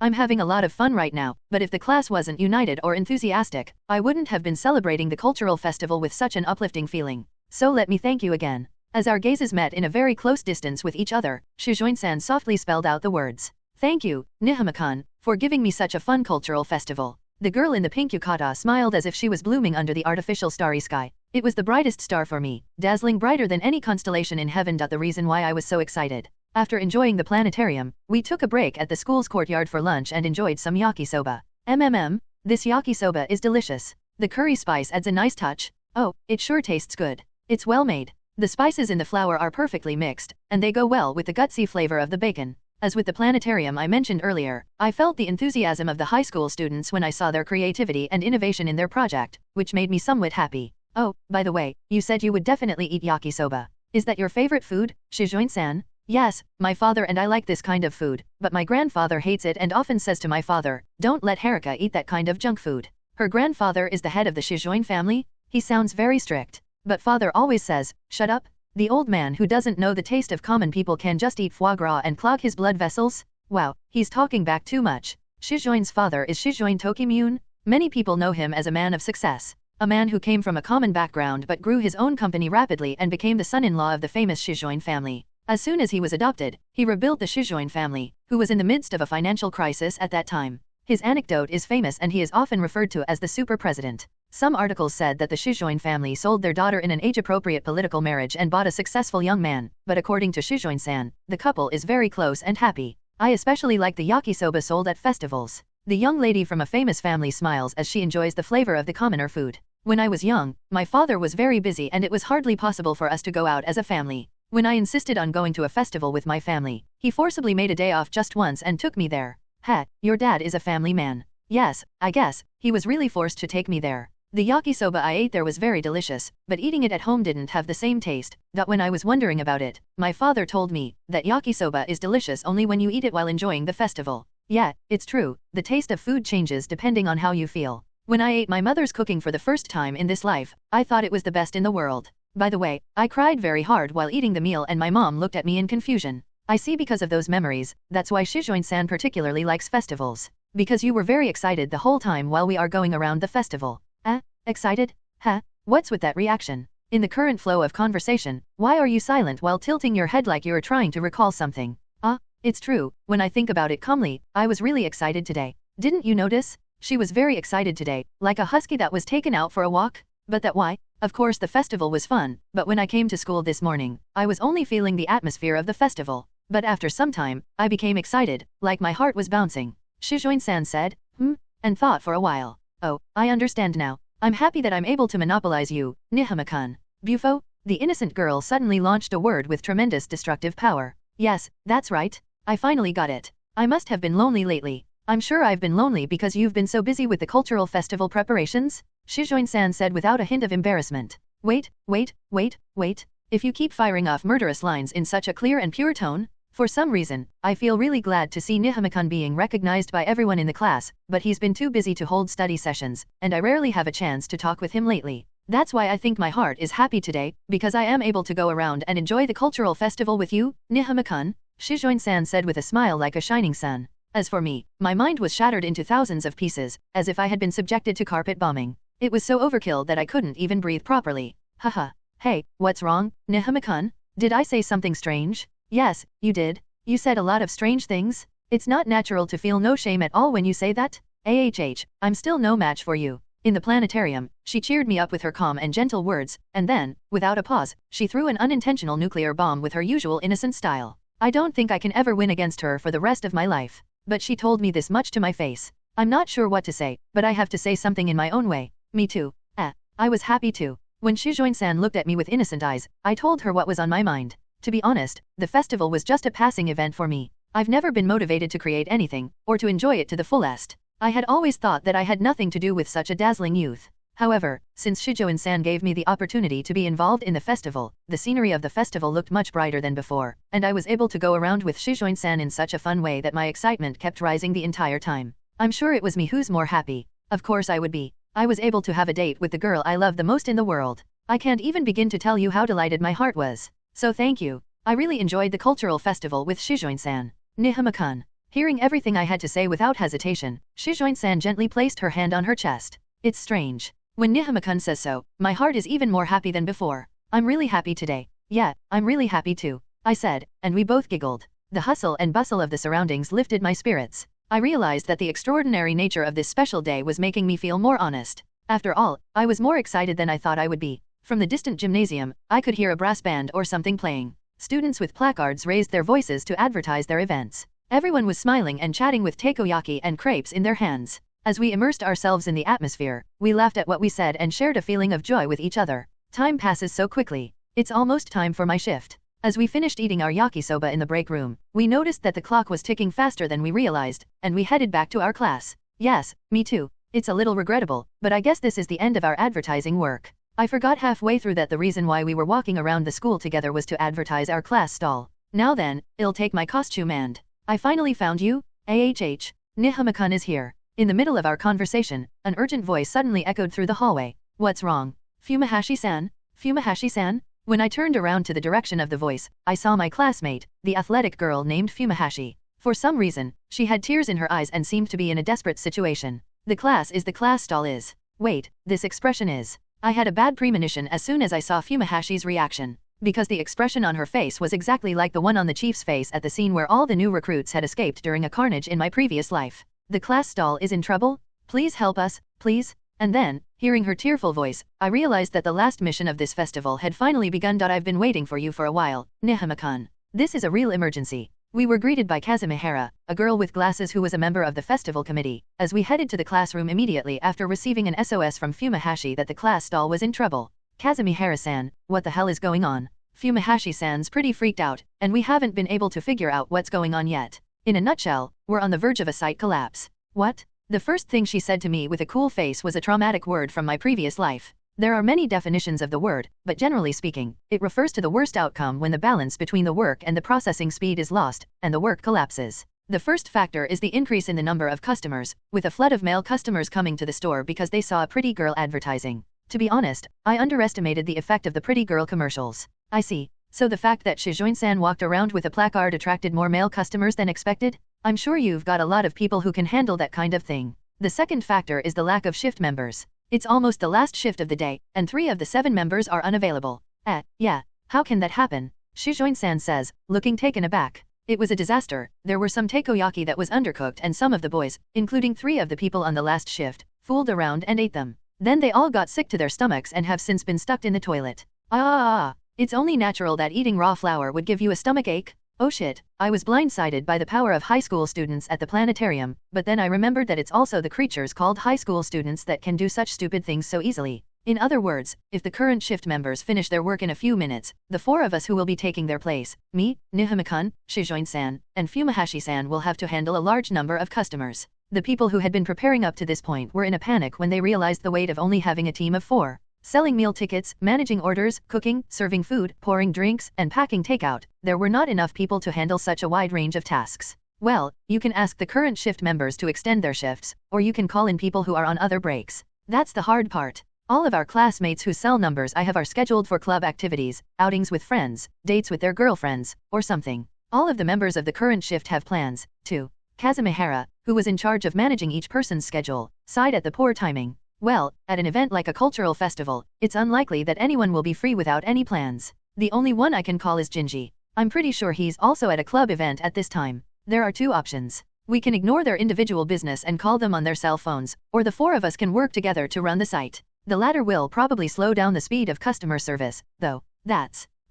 I'm having a lot of fun right now, but if the class wasn't united or enthusiastic, I wouldn't have been celebrating the cultural festival with such an uplifting feeling. So let me thank you again. As our gazes met in a very close distance with each other, Shujin-san softly spelled out the words. Thank you, Nihama-kun, for giving me such a fun cultural festival. The girl in the pink yukata smiled as if she was blooming under the artificial starry sky. It was the brightest star for me, dazzling brighter than any constellation in heaven. The reason why I was so excited. After enjoying the planetarium, we took a break at the school's courtyard for lunch and enjoyed some yakisoba. This yakisoba is delicious. The curry spice adds a nice touch. Oh, it sure tastes good. It's well made. The spices in the flour are perfectly mixed, and they go well with the gutsy flavor of the bacon. As with the planetarium I mentioned earlier, I felt the enthusiasm of the high school students when I saw their creativity and innovation in their project, which made me somewhat happy. Oh, by the way, you said you would definitely eat yakisoba. Is that your favorite food, Shujin-san? Yes, my father and I like this kind of food, but my grandfather hates it and often says to my father, don't let Haruka eat that kind of junk food. Her grandfather is the head of the Shujin family? He sounds very strict. But father always says, shut up. The old man who doesn't know the taste of common people can just eat foie gras and clog his blood vessels? Wow, he's talking back too much. Shujin's father is Shujin Tokimune. Many people know him as a man of success. A man who came from a common background but grew his own company rapidly and became the son-in-law of the famous Shujin family. As soon as he was adopted, he rebuilt the Shujin family, who was in the midst of a financial crisis at that time. His anecdote is famous and he is often referred to as the super president. Some articles said that the Shujin family sold their daughter in an age-appropriate political marriage and bought a successful young man, but according to Shujin-san, the couple is very close and happy. I especially like the yakisoba sold at festivals. The young lady from a famous family smiles as she enjoys the flavor of the commoner food. When I was young, my father was very busy and it was hardly possible for us to go out as a family. When I insisted on going to a festival with my family, he forcibly made a day off just once and took me there. Your dad is a family man. Yes, I guess, he was really forced to take me there. The yakisoba I ate there was very delicious, but eating it at home didn't have the same taste. When I was wondering about it, my father told me that yakisoba is delicious only when you eat it while enjoying the festival. Yeah, it's true, the taste of food changes depending on how you feel. When I ate my mother's cooking for the first time in this life, I thought it was the best in the world. By the way, I cried very hard while eating the meal and my mom looked at me in confusion. I see, because of those memories, that's why Shujin-san particularly likes festivals. Because you were very excited the whole time while we are going around the festival. Excited? What's with that reaction? In the current flow of conversation, why are you silent while tilting your head like you're trying to recall something? It's true, when I think about it calmly, I was really excited today. Didn't you notice? She was very excited today, like a husky that was taken out for a walk. But that why? Of course the festival was fun, but when I came to school this morning, I was only feeling the atmosphere of the festival. But after some time, I became excited, like my heart was bouncing. Shujin-san said, and thought for a while. Oh, I understand now. I'm happy that I'm able to monopolize you, Nihama-kun. Bufo? The innocent girl suddenly launched a word with tremendous destructive power. Yes, that's right. I finally got it. I must have been lonely lately. I'm sure I've been lonely because you've been so busy with the cultural festival preparations? Shujin-san said without a hint of embarrassment. Wait. If you keep firing off murderous lines in such a clear and pure tone, for some reason, I feel really glad to see Nihama-kun being recognized by everyone in the class, but he's been too busy to hold study sessions, and I rarely have a chance to talk with him lately. That's why I think my heart is happy today, because I am able to go around and enjoy the cultural festival with you, Nihama-kun, Shujin-san said with a smile like a shining sun. As for me, my mind was shattered into thousands of pieces, as if I had been subjected to carpet bombing. It was so overkill that I couldn't even breathe properly. Haha. Hey, what's wrong, Nihama-kun? Did I say something strange? Yes, you did. You said a lot of strange things. It's not natural to feel no shame at all when you say that. I'm still no match for you. In the planetarium, she cheered me up with her calm and gentle words, and then, without a pause, she threw an unintentional nuclear bomb with her usual innocent style. I don't think I can ever win against her for the rest of my life. But she told me this much to my face. I'm not sure what to say, but I have to say something in my own way. Me too. I was happy too. When Shujin-san looked at me with innocent eyes, I told her what was on my mind. To be honest, the festival was just a passing event for me. I've never been motivated to create anything, or to enjoy it to the fullest. I had always thought that I had nothing to do with such a dazzling youth. However, since Shujin-san gave me the opportunity to be involved in the festival, the scenery of the festival looked much brighter than before, and I was able to go around with Shujin-san in such a fun way that my excitement kept rising the entire time. I'm sure it was me who's more happy. Of course I would be. I was able to have a date with the girl I love the most in the world. I can't even begin to tell you how delighted my heart was. So thank you. I really enjoyed the cultural festival with Shujin-san. Nihama-kun. Hearing everything I had to say without hesitation, Shujin-san gently placed her hand on her chest. It's strange. When Nihama-kun says so, my heart is even more happy than before. I'm really happy today. Yeah, I'm really happy too, I said, and we both giggled. The hustle and bustle of the surroundings lifted my spirits. I realized that the extraordinary nature of this special day was making me feel more honest. After all, I was more excited than I thought I would be. From the distant gymnasium, I could hear a brass band or something playing. Students with placards raised their voices to advertise their events. Everyone was smiling and chatting with takoyaki and crepes in their hands. As we immersed ourselves in the atmosphere, we laughed at what we said and shared a feeling of joy with each other. Time passes so quickly. It's almost time for my shift. As we finished eating our yakisoba in the break room, we noticed that the clock was ticking faster than we realized, and we headed back to our class. Yes, me too. It's a little regrettable, but I guess this is the end of our advertising work. I forgot halfway through that the reason why we were walking around the school together was to advertise our class stall. Now then, I'll take my costume and... I finally found you, Nihama-kun is here. In the middle of our conversation, an urgent voice suddenly echoed through the hallway. What's wrong? Fumihashi-san? Fumihashi-san? When I turned around to the direction of the voice, I saw my classmate, the athletic girl named Fumihashi. For some reason, she had tears in her eyes and seemed to be in a desperate situation. The class stall is. Wait, this expression is. I had a bad premonition as soon as I saw Fumihashi's reaction, because the expression on her face was exactly like the one on the chief's face at the scene where all the new recruits had escaped during a carnage in my previous life. The class stall is in trouble? Please help us, please? And then, hearing her tearful voice, I realized that the last mission of this festival had finally begun. I've been waiting for you for a while, Nihama-kun. This is a real emergency. We were greeted by Kazumihara, a girl with glasses who was a member of the festival committee, as we headed to the classroom immediately after receiving an SOS from Fumihashi that the class stall was in trouble. Kazumihara-san, what the hell is going on? Fumihashi-san's pretty freaked out, and we haven't been able to figure out what's going on yet. In a nutshell, we're on the verge of a site collapse. What? The first thing she said to me with a cool face was a traumatic word from my previous life. There are many definitions of the word, but generally speaking, it refers to the worst outcome when the balance between the work and the processing speed is lost, and the work collapses. The first factor is the increase in the number of customers, with a flood of male customers coming to the store because they saw a pretty girl advertising. To be honest, I underestimated the effect of the pretty girl commercials. I see. So the fact that Shujin-san walked around with a placard attracted more male customers than expected? I'm sure you've got a lot of people who can handle that kind of thing. The second factor is the lack of shift members. It's almost the last shift of the day, and 3 of the 7 members are unavailable. Yeah, how can that happen? Shujin-san says, looking taken aback. It was a disaster. There were some takoyaki that was undercooked and some of the boys, including 3 of the people on the last shift, fooled around and ate them. Then they all got sick to their stomachs and have since been stuck in the toilet. It's only natural that eating raw flour would give you a stomach ache. Oh shit, I was blindsided by the power of high school students at the planetarium, but then I remembered that it's also the creatures called high school students that can do such stupid things so easily. In other words, if the current shift members finish their work in a few minutes, the 4 of us who will be taking their place, me, Nihama-kun, Shujin-san, and Fumihashi-san will have to handle a large number of customers. The people who had been preparing up to this point were in a panic when they realized the weight of only having a team of 4. Selling meal tickets, managing orders, cooking, serving food, pouring drinks, and packing takeout, there were not enough people to handle such a wide range of tasks. Well, you can ask the current shift members to extend their shifts, or you can call in people who are on other breaks. That's the hard part. All of our classmates whose cell numbers I have are scheduled for club activities, outings with friends, dates with their girlfriends, or something. All of the members of the current shift have plans, too. Kazumihara, who was in charge of managing each person's schedule, sighed at the poor timing. Well, at an event like a cultural festival, it's unlikely that anyone will be free without any plans. The only one I can call is Jinji. I'm pretty sure he's also at a club event at this time. There are 2 options. We can ignore their individual business and call them on their cell phones, or the 4 of us can work together to run the site. The latter will probably slow down the speed of customer service, though.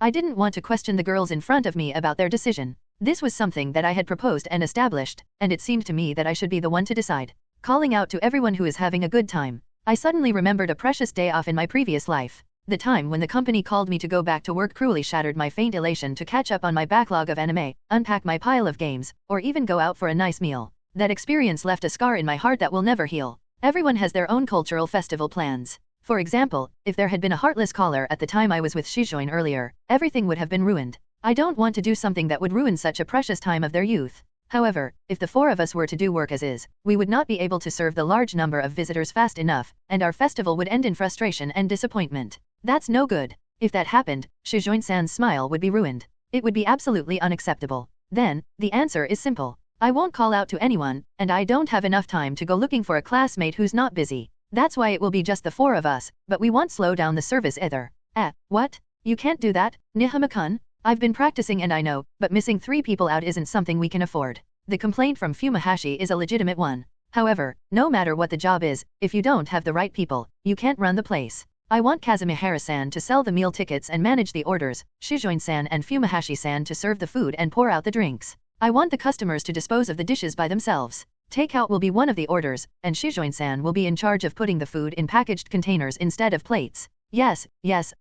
I didn't want to question the girls in front of me about their decision. This was something that I had proposed and established, and it seemed to me that I should be the one to decide. Calling out to everyone who is having a good time. I suddenly remembered a precious day off in my previous life. The time when the company called me to go back to work cruelly shattered my faint elation to catch up on my backlog of anime, unpack my pile of games, or even go out for a nice meal. That experience left a scar in my heart that will never heal. Everyone has their own cultural festival plans. For example, if there had been a heartless caller at the time I was with Shujin earlier, everything would have been ruined. I don't want to do something that would ruin such a precious time of their youth. However, if the 4 of us were to do work as is, we would not be able to serve the large number of visitors fast enough, and our festival would end in frustration and disappointment. That's no good. If that happened, Shujin-san's smile would be ruined. It would be absolutely unacceptable. Then, the answer is simple. I won't call out to anyone, and I don't have enough time to go looking for a classmate who's not busy. That's why it will be just the 4 of us, but we won't slow down the service either. What? You can't do that, Nihama-kun? I've been practicing and I know, but missing 3 people out isn't something we can afford. The complaint from Fumihashi is a legitimate one. However, no matter what the job is, if you don't have the right people, you can't run the place. I want Kazumihara-san to sell the meal tickets and manage the orders, Shujin-san and Fumihashi-san to serve the food and pour out the drinks. I want the customers to dispose of the dishes by themselves. Takeout will be one of the orders, and Shujin-san will be in charge of putting the food in packaged containers instead of plates. Yes,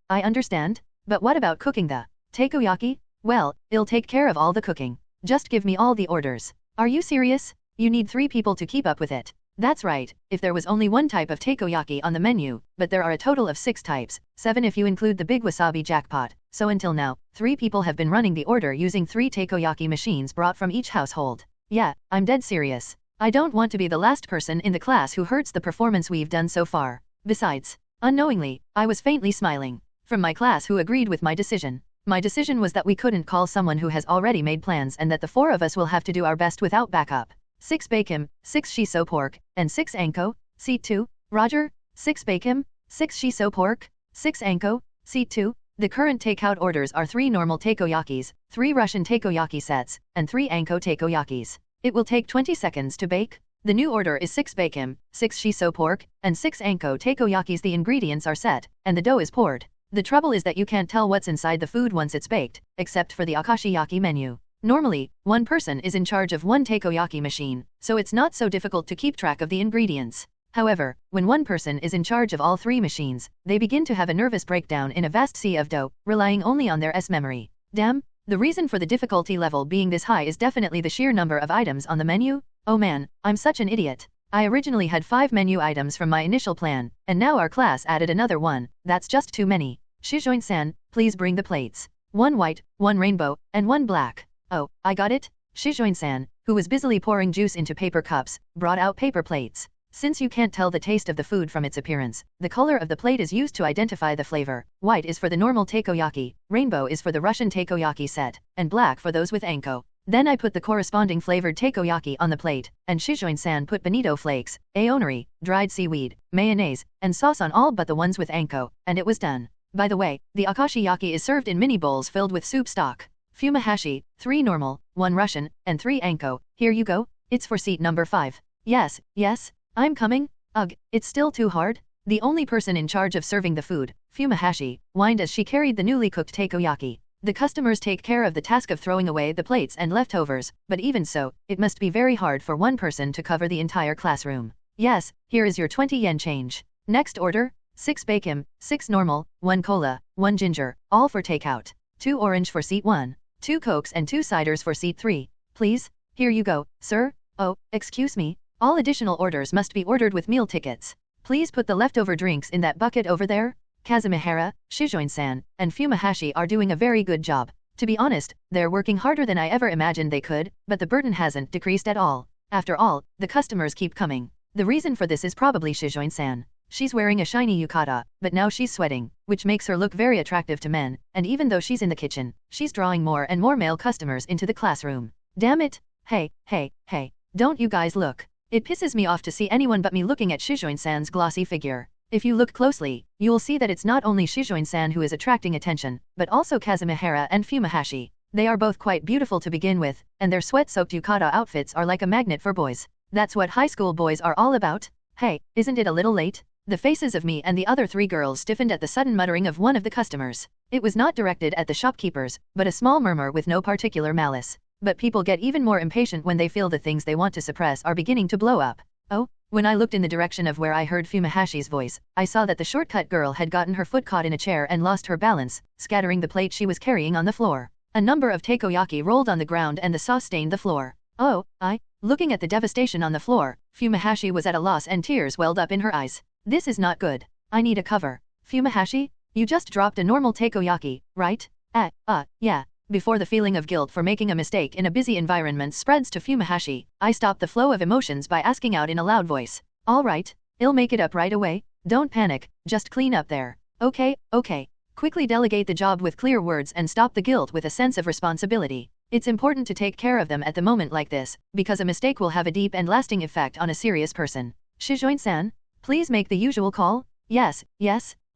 I understand. But what about cooking the takoyaki? Well, I'll take care of all the cooking. Just give me all the orders. Are you serious? You need 3 people to keep up with it. That's right, if there was only 1 type of takoyaki on the menu, but there are a total of 6 types, 7 if you include the big wasabi jackpot. So until now, 3 people have been running the order using 3 takoyaki machines brought from each household. Yeah, I'm dead serious. I don't want to be the last person in the class who hurts the performance we've done so far. Besides, unknowingly, I was faintly smiling. From my class who agreed with my decision. My decision was that we couldn't call someone who has already made plans and that the 4 of us will have to do our best without backup. 6 bacon, 6 shiso pork, and 6 anko, seat 2. Roger, 6 bacon, 6 shiso pork, 6 anko, seat 2. The current takeout orders are 3 normal takoyakis, 3 Russian takoyaki sets, and 3 anko takoyakis. It will take 20 seconds to bake. The new order is 6 bacon, 6 shiso pork, and 6 anko takoyakis. The ingredients are set, and the dough is poured. The trouble is that you can't tell what's inside the food once it's baked, except for the akashiyaki menu. Normally, 1 person is in charge of 1 takoyaki machine, so it's not so difficult to keep track of the ingredients. However, when 1 person is in charge of all 3 machines, they begin to have a nervous breakdown in a vast sea of dough, relying only on their memory. Damn, the reason for the difficulty level being this high is definitely the sheer number of items on the menu. Oh man, I'm such an idiot. I originally had 5 menu items from my initial plan, and now our class added another 1, that's just too many. Shujin-san, please bring the plates. 1 white, 1 rainbow, and 1 black. Oh, I got it? Shujin-san, who was busily pouring juice into paper cups, brought out paper plates. Since you can't tell the taste of the food from its appearance, the color of the plate is used to identify the flavor. White is for the normal takoyaki, rainbow is for the Russian takoyaki set, and black for those with anko. Then I put the corresponding flavored takoyaki on the plate, and Shujin-san put bonito flakes, aonori, dried seaweed, mayonnaise, and sauce on all but the ones with anko, and it was done. By the way, the akashiyaki is served in mini bowls filled with soup stock. Fumihashi, 3 normal, 1 Russian, and 3 Anko, here you go, it's for seat number 5. Yes, yes, I'm coming. Ugh, it's still too hard. The only person in charge of serving the food, Fumihashi, whined as she carried the newly cooked takoyaki. The customers take care of the task of throwing away the plates and leftovers, but even so, it must be very hard for one person to cover the entire classroom. Yes, here is your 20 yen change. Next order, 6 bacon, 6 normal, 1 cola, 1 ginger, all for takeout. 2 orange for seat 1, 2 cokes and 2 ciders for seat 3. Please, here you go, sir. Oh, excuse me, all additional orders must be ordered with meal tickets. Please put the leftover drinks in that bucket over there. Kazumihara, Shujin-san, and Fumihashi are doing a very good job. To be honest, they're working harder than I ever imagined they could, but the burden hasn't decreased at all. After all, the customers keep coming. The reason for this is probably Shujin-san. She's wearing a shiny yukata, but now she's sweating, which makes her look very attractive to men, and even though she's in the kitchen, she's drawing more and more male customers into the classroom. Damn it! Hey, don't you guys look. It pisses me off to see anyone but me looking at Shujin-san's glossy figure. If you look closely, you will see that it's not only Shujin-san who is attracting attention, but also Kazumihara and Fumihashi. They are both quite beautiful to begin with, and their sweat-soaked yukata outfits are like a magnet for boys. That's what high school boys are all about. Hey, isn't it a little late? The faces of me and the other 3 girls stiffened at the sudden muttering of one of the customers. It was not directed at the shopkeepers, but a small murmur with no particular malice. But people get even more impatient when they feel the things they want to suppress are beginning to blow up. Oh, when I looked in the direction of where I heard Fumihashi's voice, I saw that the shortcut girl had gotten her foot caught in a chair and lost her balance, scattering the plate she was carrying on the floor. A number of takoyaki rolled on the ground and the sauce stained the floor. Oh, looking at the devastation on the floor, Fumihashi was at a loss and tears welled up in her eyes. This is not good. I need a cover. Fumihashi, you just dropped a normal takoyaki, right? Yeah. Before the feeling of guilt for making a mistake in a busy environment spreads to Fumihashi, I stop the flow of emotions by asking out in a loud voice. All right, I'll make it up right away. Don't panic, just clean up there. Okay. Quickly delegate the job with clear words and stop the guilt with a sense of responsibility. It's important to take care of them at the moment like this, because a mistake will have a deep and lasting effect on a serious person. Shujin-san, please make the usual call. Yes.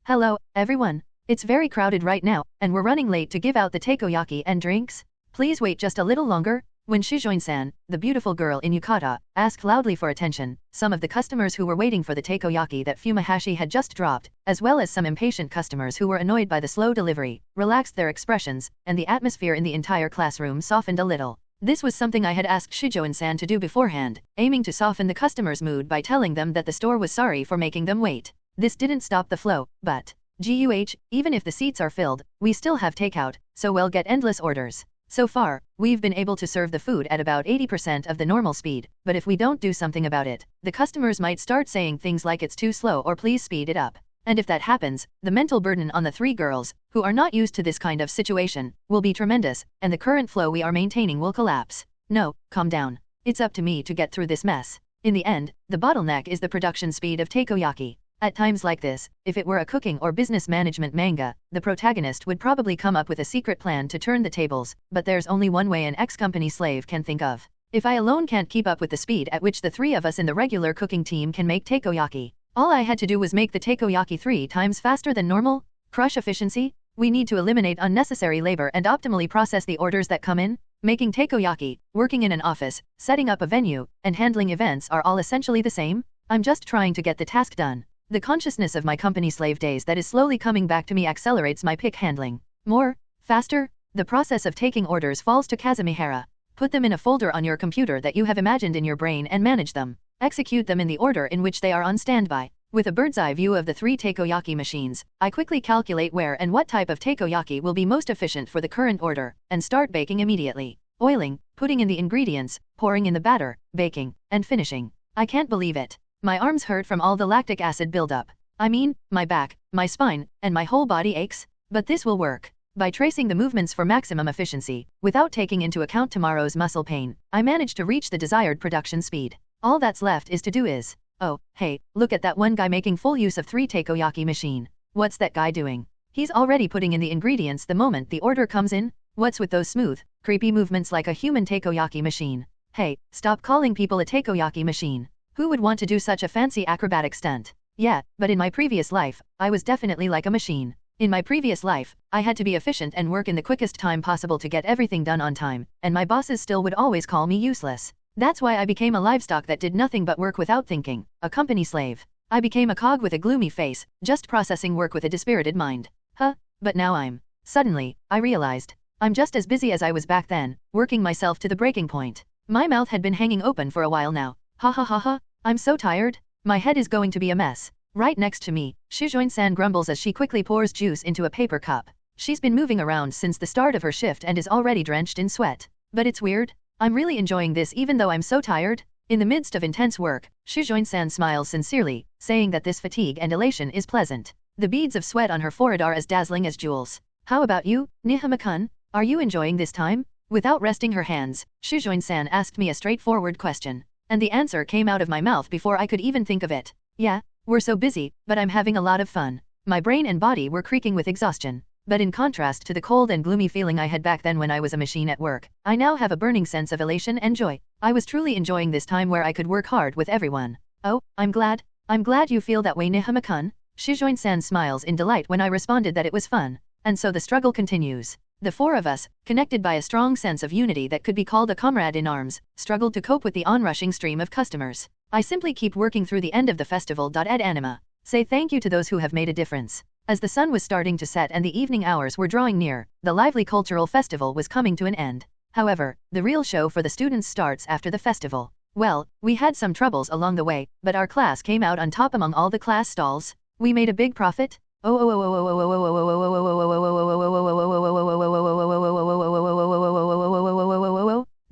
Hello, everyone. It's very crowded right now, and we're running late to give out the takoyaki and drinks. Please wait just a little longer. When Shujin-san, the beautiful girl in yukata, asked loudly for attention, some of the customers who were waiting for the takoyaki that Fumihashi had just dropped, as well as some impatient customers who were annoyed by the slow delivery, relaxed their expressions, and the atmosphere in the entire classroom softened a little. This was something I had asked Shujin-san to do beforehand, aiming to soften the customers' mood by telling them that the store was sorry for making them wait. This didn't stop the flow, but even if the seats are filled, we still have takeout, so we'll get endless orders. So far, we've been able to serve the food at about 80% of the normal speed, but if we don't do something about it, the customers might start saying things like it's too slow or please speed it up. And if that happens, the mental burden on the 3 girls, who are not used to this kind of situation, will be tremendous, and the current flow we are maintaining will collapse. No, calm down. It's up to me to get through this mess. In the end, the bottleneck is the production speed of takoyaki. At times like this, if it were a cooking or business management manga, the protagonist would probably come up with a secret plan to turn the tables, but there's only one way an ex-company slave can think of. If I alone can't keep up with the speed at which the 3 of us in the regular cooking team can make takoyaki, all I had to do was make the takoyaki 3 times faster than normal. Crush efficiency? We need to eliminate unnecessary labor and optimally process the orders that come in. Making takoyaki, working in an office, setting up a venue, and handling events are all essentially the same. I'm just trying to get the task done. The consciousness of my company slave days that is slowly coming back to me accelerates my pick handling. More, faster, the process of taking orders falls to Kazumihara. Put them in a folder on your computer that you have imagined in your brain and manage them. Execute them in the order in which they are on standby. With a bird's eye view of the 3 takoyaki machines, I quickly calculate where and what type of takoyaki will be most efficient for the current order, and start baking immediately. Oiling, putting in the ingredients, pouring in the batter, baking, and finishing. I can't believe it. My arms hurt from all the lactic acid buildup. I mean, my back, my spine, and my whole body aches. But this will work. By tracing the movements for maximum efficiency, without taking into account tomorrow's muscle pain, I managed to reach the desired production speed. All that's left is to do is, oh, hey, look at that one guy making full use of 3 takoyaki machine. What's that guy doing? He's already putting in the ingredients the moment the order comes in. What's with those smooth, creepy movements like a human takoyaki machine? Hey, stop calling people a takoyaki machine. Who would want to do such a fancy acrobatic stunt? Yeah, but in my previous life, I was definitely like a machine. In my previous life, I had to be efficient and work in the quickest time possible to get everything done on time, and my bosses still would always call me useless. That's why I became a livestock that did nothing but work without thinking, a company slave. I became a cog with a gloomy face, just processing work with a dispirited mind. But now Suddenly, I realized. I'm just as busy as I was back then, working myself to the breaking point. My mouth had been hanging open for a while now. Ha ha ha ha, I'm so tired. My head is going to be a mess. Right next to me, Shujin-san grumbles as she quickly pours juice into a paper cup. She's been moving around since the start of her shift and is already drenched in sweat. But it's weird. I'm really enjoying this even though I'm so tired. In the midst of intense work, Shujin-san smiles sincerely, saying that this fatigue and elation is pleasant. The beads of sweat on her forehead are as dazzling as jewels. How about you, Nihama-kun? Are you enjoying this time? Without resting her hands, Shujin-san asked me a straightforward question. And the answer came out of my mouth before I could even think of it. Yeah, we're so busy, but I'm having a lot of fun. My brain and body were creaking with exhaustion. But in contrast to the cold and gloomy feeling I had back then when I was a machine at work, I now have a burning sense of elation and joy. I was truly enjoying this time where I could work hard with everyone. Oh, I'm glad you feel that way, Nihama-kun. Shujin-san smiles in delight when I responded that it was fun. And so the struggle continues. The four of us, connected by a strong sense of unity that could be called a comrade in arms, struggled to cope with the onrushing stream of customers. I simply keep working through the end of the festival. Ed anima. Say thank you to those who have made a difference. As the sun was starting to set and the evening hours were drawing near, the lively cultural festival was coming to an end. However, the real show for the students starts after the festival. Well, we had some troubles along the way, but our class came out on top among all the class stalls. We made a big profit. The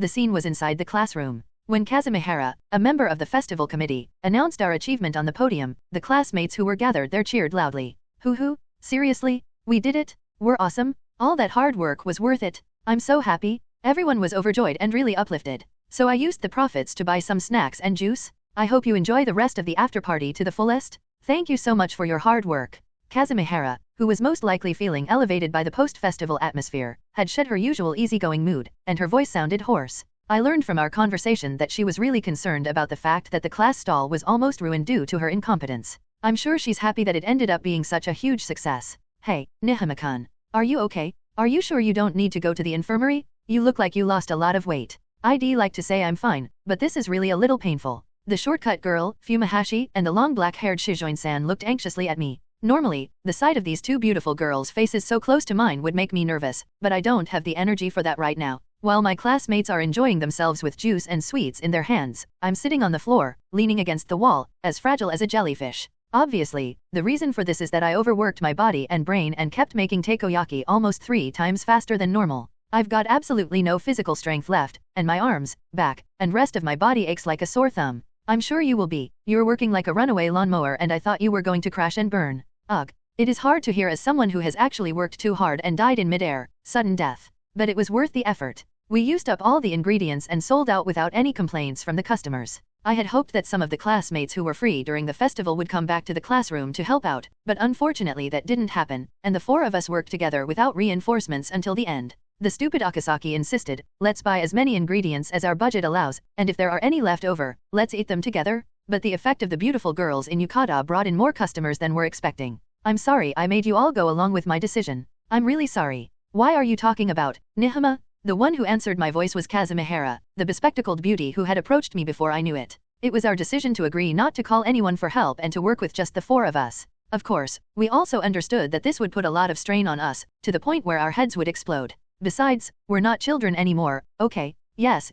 scene was inside the classroom. When Kazumihara, a member of the festival committee, announced our achievement on the podium, the classmates who were gathered there cheered loudly. Hoo-hoo, seriously? We did it? We're awesome? All that hard work was worth it. I'm so happy. Everyone was overjoyed and really uplifted. So I used the profits to buy some snacks and juice. I hope you enjoy the rest of the after-party to the fullest. Thank you so much for your hard work. Kazumihara, who was most likely feeling elevated by the post-festival atmosphere, had shed her usual easygoing mood, and her voice sounded hoarse. I learned from our conversation that she was really concerned about the fact that the class stall was almost ruined due to her incompetence. I'm sure she's happy that it ended up being such a huge success. Hey, Nihama-kun. Are you okay? Are you sure you don't need to go to the infirmary? You look like you lost a lot of weight. I'd like to say I'm fine, but this is really a little painful. The shortcut girl, Fumihashi, and the long black-haired Shujin-san looked anxiously at me. Normally, the sight of these two beautiful girls' faces so close to mine would make me nervous, but I don't have the energy for that right now. While my classmates are enjoying themselves with juice and sweets in their hands, I'm sitting on the floor, leaning against the wall, as fragile as a jellyfish. Obviously, the reason for this is that I overworked my body and brain and kept making takoyaki almost 3 times faster than normal. I've got absolutely no physical strength left, and my arms, back, and rest of my body aches like a sore thumb. I'm sure you will be. You're working like a runaway lawnmower and I thought you were going to crash and burn. Ugh. It is hard to hear as someone who has actually worked too hard and died in midair, sudden death. But it was worth the effort. We used up all the ingredients and sold out without any complaints from the customers. I had hoped that some of the classmates who were free during the festival would come back to the classroom to help out, but unfortunately that didn't happen, and the 4 of us worked together without reinforcements until the end. The stupid Akasaki insisted, let's buy as many ingredients as our budget allows, and if there are any left over, let's eat them together. But the effect of the beautiful girls in Yukata brought in more customers than we're expecting. I'm sorry I made you all go along with my decision. I'm really sorry. Why are you talking about, Nihama? The one who answered my voice was Kazumihara, the bespectacled beauty who had approached me before I knew it. It was our decision to agree not to call anyone for help and to work with just the 4 of us. Of course, we also understood that this would put a lot of strain on us, to the point where our heads would explode. Besides, we're not children anymore, okay? Yes.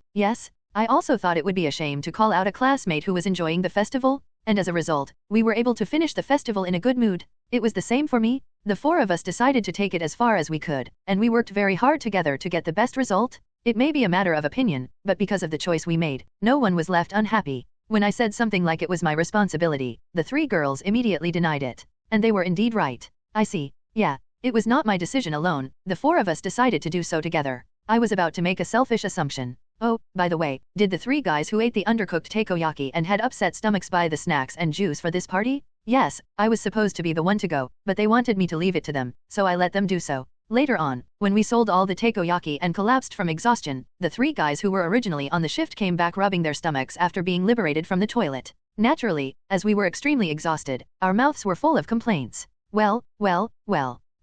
I also thought it would be a shame to call out a classmate who was enjoying the festival, and as a result, we were able to finish the festival in a good mood. It was the same for me. The 4 of us decided to take it as far as we could, and we worked very hard together to get the best result. It may be a matter of opinion, but because of the choice we made, no one was left unhappy. When I said something like it was my responsibility, the 3 girls immediately denied it. And they were indeed right. I see. Yeah. It was not my decision alone, the 4 of us decided to do so together. I was about to make a selfish assumption. Oh, by the way, did the 3 guys who ate the undercooked takoyaki and had upset stomachs buy the snacks and juice for this party? Yes, I was supposed to be the one to go, but they wanted me to leave it to them, so I let them do so. Later on, when we sold all the takoyaki and collapsed from exhaustion, the 3 guys who were originally on the shift came back rubbing their stomachs after being liberated from the toilet. Naturally, as we were extremely exhausted, our mouths were full of complaints. Well.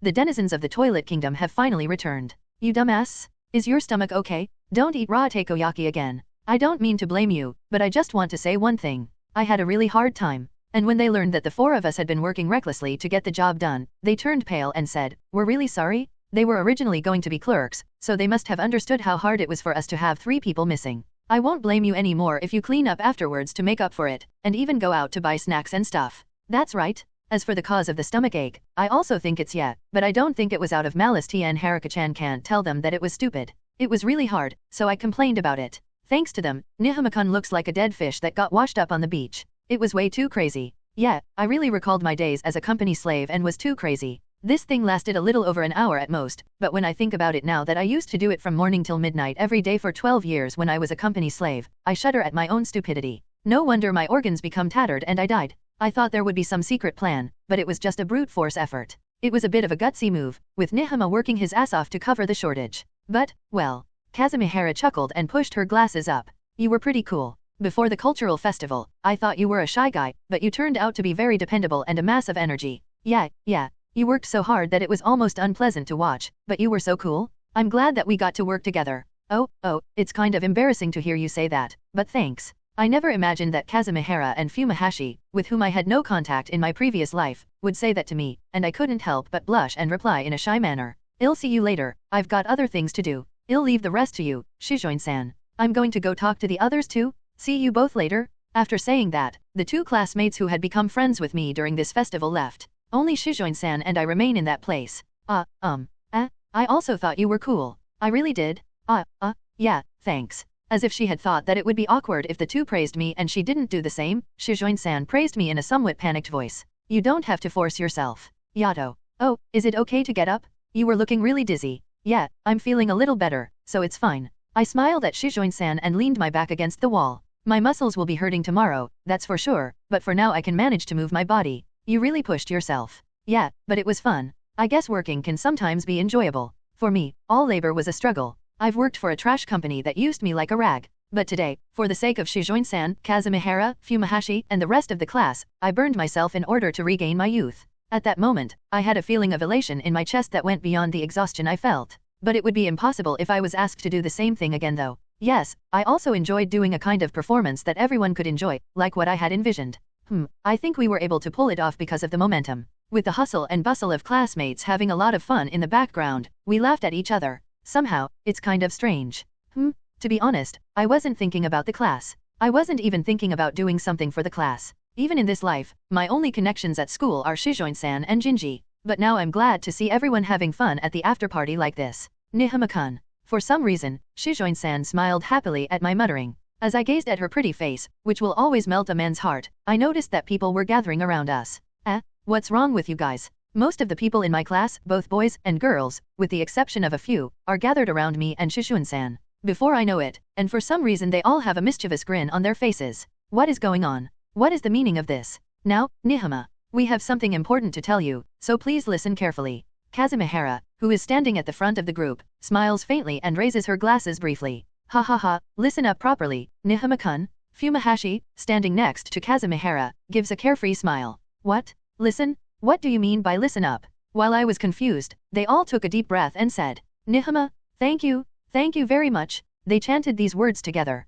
The denizens of the toilet kingdom have finally returned. You dumbass? Is your stomach okay? Don't eat raw takoyaki again. I don't mean to blame you, but I just want to say one thing. I had a really hard time. And when they learned that the four of us had been working recklessly to get the job done, they turned pale and said, "We're really sorry." They were originally going to be clerks, so they must have understood how hard it was for us to have 3 people missing. I won't blame you anymore if you clean up afterwards to make up for it, and even go out to buy snacks and stuff. That's right. As for the cause of the stomachache, I also think it's but I don't think it was out of malice. Tien Haruka-chan can't tell them that it was stupid. It was really hard, so I complained about it. Thanks to them, Nihama-kun looks like a dead fish that got washed up on the beach. It was way too crazy. Yeah, I really recalled my days as a company slave and was too crazy. This thing lasted a little over an hour at most, but when I think about it now that I used to do it from morning till midnight every day for 12 years when I was a company slave, I shudder at my own stupidity. No wonder my organs become tattered and I died. I thought there would be some secret plan, but it was just a brute force effort. It was a bit of a gutsy move, with Nihama working his ass off to cover the shortage. But, well, Kazumihara chuckled and pushed her glasses up. You were pretty cool. Before the cultural festival, I thought you were a shy guy, but you turned out to be very dependable and a mass of energy. Yeah. You worked so hard that it was almost unpleasant to watch, but you were so cool. I'm glad that we got to work together. Oh, it's kind of embarrassing to hear you say that, but thanks. I never imagined that Kazumihara and Fumihashi, with whom I had no contact in my previous life, would say that to me, and I couldn't help but blush and reply in a shy manner. I'll see you later, I've got other things to do. I'll leave the rest to you, Shujin-san. I'm going to go talk to the others too. See you both later. After saying that, the 2 classmates who had become friends with me during this festival left. Only Shujin-san and I remain in that place. I also thought you were cool. I really did. Yeah, thanks. As if she had thought that it would be awkward if the 2 praised me and she didn't do the same, Shujin-san praised me in a somewhat panicked voice. You don't have to force yourself. Yato. Oh, is it okay to get up? You were looking really dizzy. Yeah, I'm feeling a little better, so it's fine. I smiled at Shujin-san and leaned my back against the wall. My muscles will be hurting tomorrow, that's for sure, but for now I can manage to move my body. You really pushed yourself. Yeah, but it was fun. I guess working can sometimes be enjoyable. For me, all labor was a struggle. I've worked for a trash company that used me like a rag. But today, for the sake of Shujin-san, Kazumihara, Fumihashi, and the rest of the class, I burned myself in order to regain my youth. At that moment, I had a feeling of elation in my chest that went beyond the exhaustion I felt. But it would be impossible if I was asked to do the same thing again though. Yes, I also enjoyed doing a kind of performance that everyone could enjoy, like what I had envisioned. I think we were able to pull it off because of the momentum. With the hustle and bustle of classmates having a lot of fun in the background, we laughed at each other. Somehow, it's kind of strange. To be honest, I wasn't thinking about the class. I wasn't even thinking about doing something for the class. Even in this life, my only connections at school are Shujin-san and Jinji. But now I'm glad to see everyone having fun at the after-party like this. Nihama-kun. For some reason, Shujin-san smiled happily at my muttering. As I gazed at her pretty face, which will always melt a man's heart, I noticed that people were gathering around us. What's wrong with you guys? Most of the people in my class, both boys and girls, with the exception of a few, are gathered around me and Shujin-san. Before I know it, and for some reason they all have a mischievous grin on their faces. What is going on? What is the meaning of this? Now, Nihama, we have something important to tell you, so please listen carefully. Kazumihara, who is standing at the front of the group, smiles faintly and raises her glasses briefly. Ha, listen up properly, Nihama-kun. Fumihashi, standing next to Kazumihara, gives a carefree smile. What? Listen? What do you mean by listen up? While I was confused, they all took a deep breath and said, Nihama, thank you very much. They chanted these words together.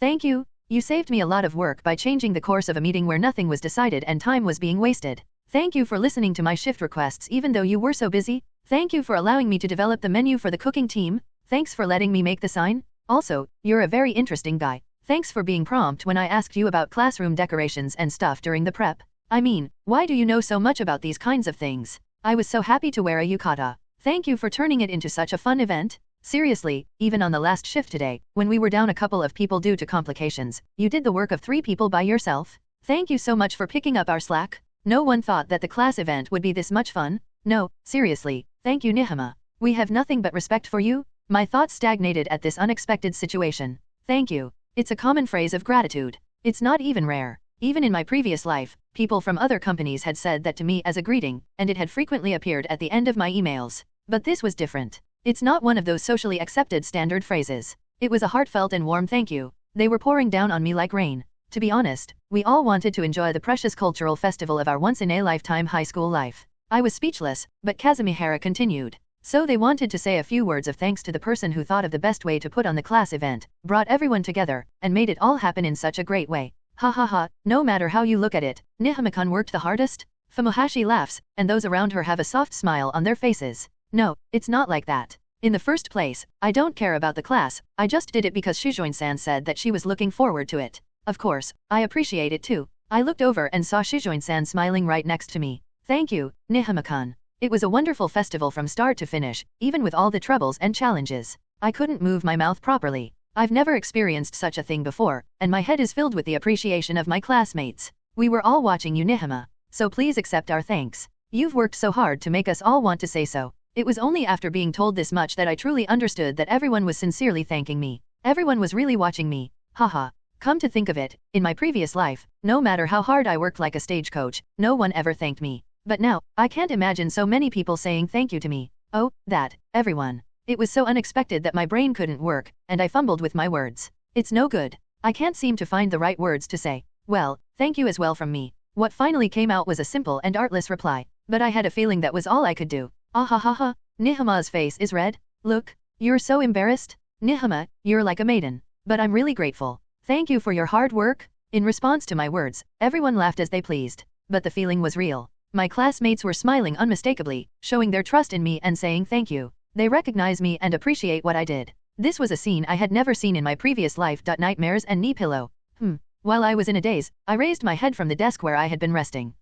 Thank you. You saved me a lot of work by changing the course of a meeting where nothing was decided and time was being wasted. Thank you for listening to my shift requests even though you were so busy. Thank you for allowing me to develop the menu for the cooking team. Thanks for letting me make the sign. Also, you're a very interesting guy. Thanks for being prompt when I asked you about classroom decorations and stuff during the prep. I mean, why do you know so much about these kinds of things? I was so happy to wear a yukata. Thank you for turning it into such a fun event. Seriously, even on the last shift today, when we were down a couple of people due to complications, you did the work of 3 people by yourself. Thank you so much for picking up our slack. No one thought that the class event would be this much fun. No, seriously, thank you Nihama. We have nothing but respect for you. My thoughts stagnated at this unexpected situation. Thank you. It's a common phrase of gratitude. It's not even rare. Even in my previous life, people from other companies had said that to me as a greeting, and it had frequently appeared at the end of my emails. But this was different. It's not one of those socially accepted standard phrases. It was a heartfelt and warm thank you. They were pouring down on me like rain. To be honest, we all wanted to enjoy the precious cultural festival of our once-in-a-lifetime high school life. I was speechless, but Kazumihara continued. So they wanted to say a few words of thanks to the person who thought of the best way to put on the class event, brought everyone together, and made it all happen in such a great way. Ha ha ha, no matter how you look at it, Nihama-kun worked the hardest? Fumohashi laughs, and those around her have a soft smile on their faces. No, it's not like that. In the first place, I don't care about the class, I just did it because Shujin-san said that she was looking forward to it. Of course, I appreciate it too. I looked over and saw Shujin-san smiling right next to me. Thank you, Nihama-kun. It was a wonderful festival from start to finish, even with all the troubles and challenges. I couldn't move my mouth properly. I've never experienced such a thing before, and my head is filled with the appreciation of my classmates. We were all watching you, Nihama, so please accept our thanks. You've worked so hard to make us all want to say so. It was only after being told this much that I truly understood that everyone was sincerely thanking me. Everyone was really watching me. Haha. Come to think of it, in my previous life, no matter how hard I worked like a stagecoach, no one ever thanked me. But now, I can't imagine so many people saying thank you to me. Oh, everyone. It was so unexpected that my brain couldn't work, and I fumbled with my words. It's no good. I can't seem to find the right words to say. Well, thank you as well from me. What finally came out was a simple and artless reply, but I had a feeling that was all I could do. Ahahaha, Nihama's face is red. Look, you're so embarrassed. Nihama, you're like a maiden. But I'm really grateful. Thank you for your hard work. In response to my words, everyone laughed as they pleased. But the feeling was real. My classmates were smiling unmistakably, showing their trust in me and saying thank you. They recognize me and appreciate what I did. This was a scene I had never seen in my previous life. Nightmares and knee pillow. While I was in a daze, I raised my head from the desk where I had been resting.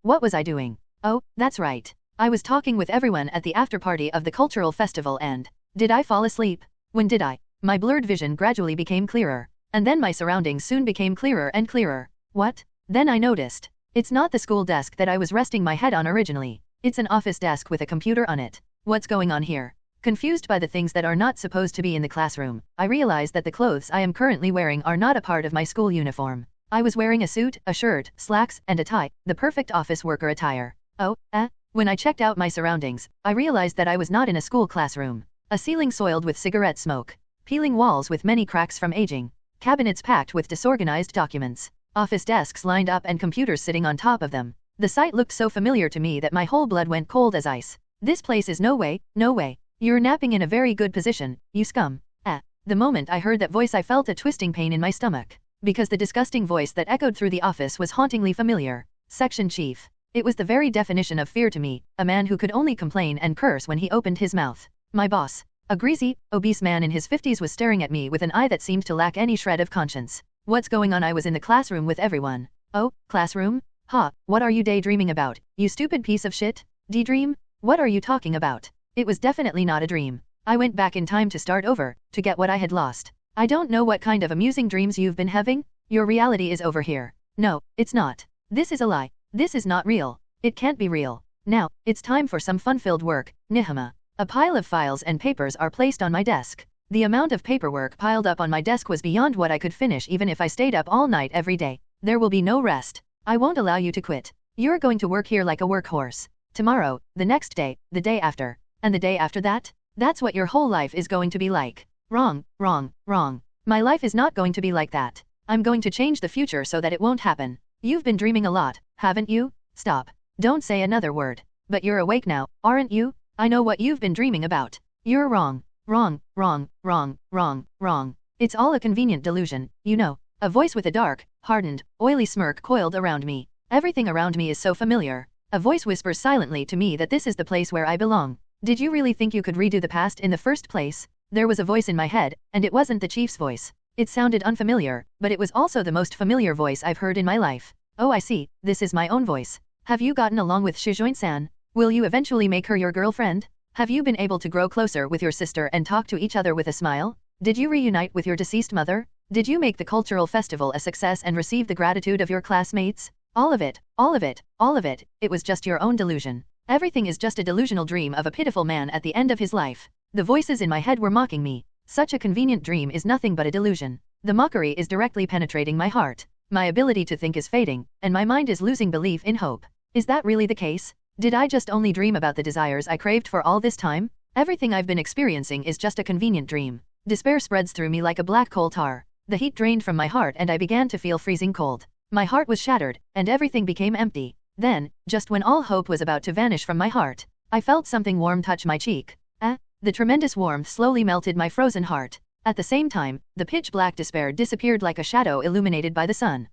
What was I doing? Oh, that's right. I was talking with everyone at the after party of the cultural festival and... Did I fall asleep? When did I? My blurred vision gradually became clearer. And then my surroundings soon became clearer and clearer. What? Then I noticed. It's not the school desk that I was resting my head on originally. It's an office desk with a computer on it. What's going on here? Confused by the things that are not supposed to be in the classroom, I realize that the clothes I am currently wearing are not a part of my school uniform. I was wearing a suit, a shirt, slacks, and a tie, the perfect office worker attire. When I checked out my surroundings, I realized that I was not in a school classroom. A ceiling soiled with cigarette smoke. Peeling walls with many cracks from aging. Cabinets packed with disorganized documents. Office desks lined up and computers sitting on top of them. The sight looked so familiar to me that my whole blood went cold as ice. This place is no way. You're napping in a very good position, you scum. The moment I heard that voice I felt a twisting pain in my stomach. Because the disgusting voice that echoed through the office was hauntingly familiar. Section chief. It was the very definition of fear to me, a man who could only complain and curse when he opened his mouth. My boss. A greasy, obese man in his 50s was staring at me with an eye that seemed to lack any shred of conscience. What's going on? I was in the classroom with everyone. Oh, classroom? What are you daydreaming about, you stupid piece of shit? Daydream? What are you talking about? It was definitely not a dream. I went back in time to start over, to get what I had lost. I don't know what kind of amusing dreams you've been having. Your reality is over here. No, it's not. This is a lie. This is not real. It can't be real. Now, it's time for some fun-filled work, Nihama. A pile of files and papers are placed on my desk. The amount of paperwork piled up on my desk was beyond what I could finish even if I stayed up all night every day. There will be no rest. I won't allow you to quit. You're going to work here like a workhorse. Tomorrow, the next day, the day after, and the day after that? That's what your whole life is going to be like. Wrong. My life is not going to be like that. I'm going to change the future so that it won't happen. You've been dreaming a lot, haven't you? Stop. Don't say another word. But you're awake now, aren't you? I know what you've been dreaming about. You're wrong. It's all a convenient delusion, you know. A voice with a dark, hardened, oily smirk coiled around me. Everything around me is so familiar. A voice whispers silently to me that this is the place where I belong. Did you really think you could redo the past in the first place? There was a voice in my head, and it wasn't the chief's voice. It sounded unfamiliar, but it was also the most familiar voice I've heard in my life. Oh, I see, this is my own voice. Have you gotten along with Shujin-san? Will you eventually make her your girlfriend? Have you been able to grow closer with your sister and talk to each other with a smile? Did you reunite with your deceased mother? Did you make the cultural festival a success and receive the gratitude of your classmates? All of it. It was just your own delusion. Everything is just a delusional dream of a pitiful man at the end of his life. The voices in my head were mocking me. Such a convenient dream is nothing but a delusion. The mockery is directly penetrating my heart. My ability to think is fading, and my mind is losing belief in hope. Is that really the case? Did I just only dream about the desires I craved for all this time? Everything I've been experiencing is just a convenient dream. Despair spreads through me like a black coal tar. The heat drained from my heart and I began to feel freezing cold. My heart was shattered, and everything became empty. Then, just when all hope was about to vanish from my heart, I felt something warm touch my cheek. The tremendous warmth slowly melted my frozen heart. At the same time, the pitch-black despair disappeared like a shadow illuminated by the sun.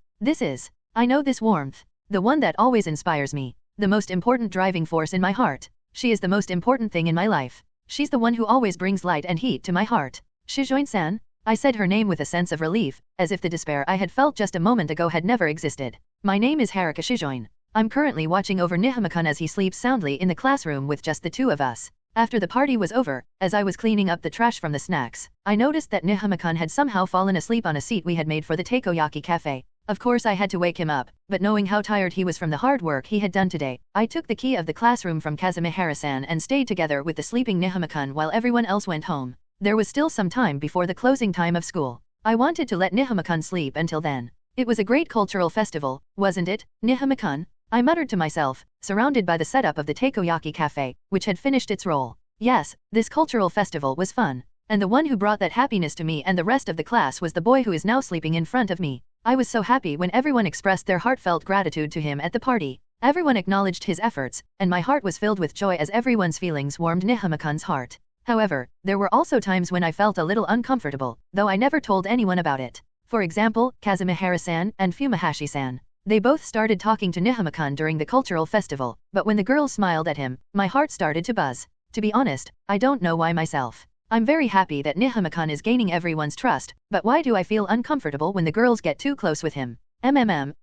I know this warmth. The one that always inspires me. The most important driving force in my heart. She is the most important thing in my life. She's the one who always brings light and heat to my heart. Shujin-san? I said her name with a sense of relief, as if the despair I had felt just a moment ago had never existed. My name is Haruka Shujin. I'm currently watching over Nihama-kun as he sleeps soundly in the classroom with just the two of us. After the party was over, as I was cleaning up the trash from the snacks, I noticed that Nihama-kun had somehow fallen asleep on a seat we had made for the takoyaki cafe. Of course I had to wake him up, but knowing how tired he was from the hard work he had done today, I took the key of the classroom from Kazumihara-san and stayed together with the sleeping Nihama-kun while everyone else went home. There was still some time before the closing time of school. I wanted to let Nihama-kun sleep until then. It was a great cultural festival, wasn't it, Nihama-kun? I muttered to myself, surrounded by the setup of the takoyaki cafe, which had finished its role. Yes, this cultural festival was fun. And the one who brought that happiness to me and the rest of the class was the boy who is now sleeping in front of me. I was so happy when everyone expressed their heartfelt gratitude to him at the party. Everyone acknowledged his efforts, and my heart was filled with joy as everyone's feelings warmed Nihama-kun's heart. However, there were also times when I felt a little uncomfortable, though I never told anyone about it. For example, Kazumihara-san and Fumihashi-san. They both started talking to Nihama-kun during the cultural festival, but when the girls smiled at him, my heart started to buzz. To be honest, I don't know why myself. I'm very happy that Nihama-kun is gaining everyone's trust, but why do I feel uncomfortable when the girls get too close with him?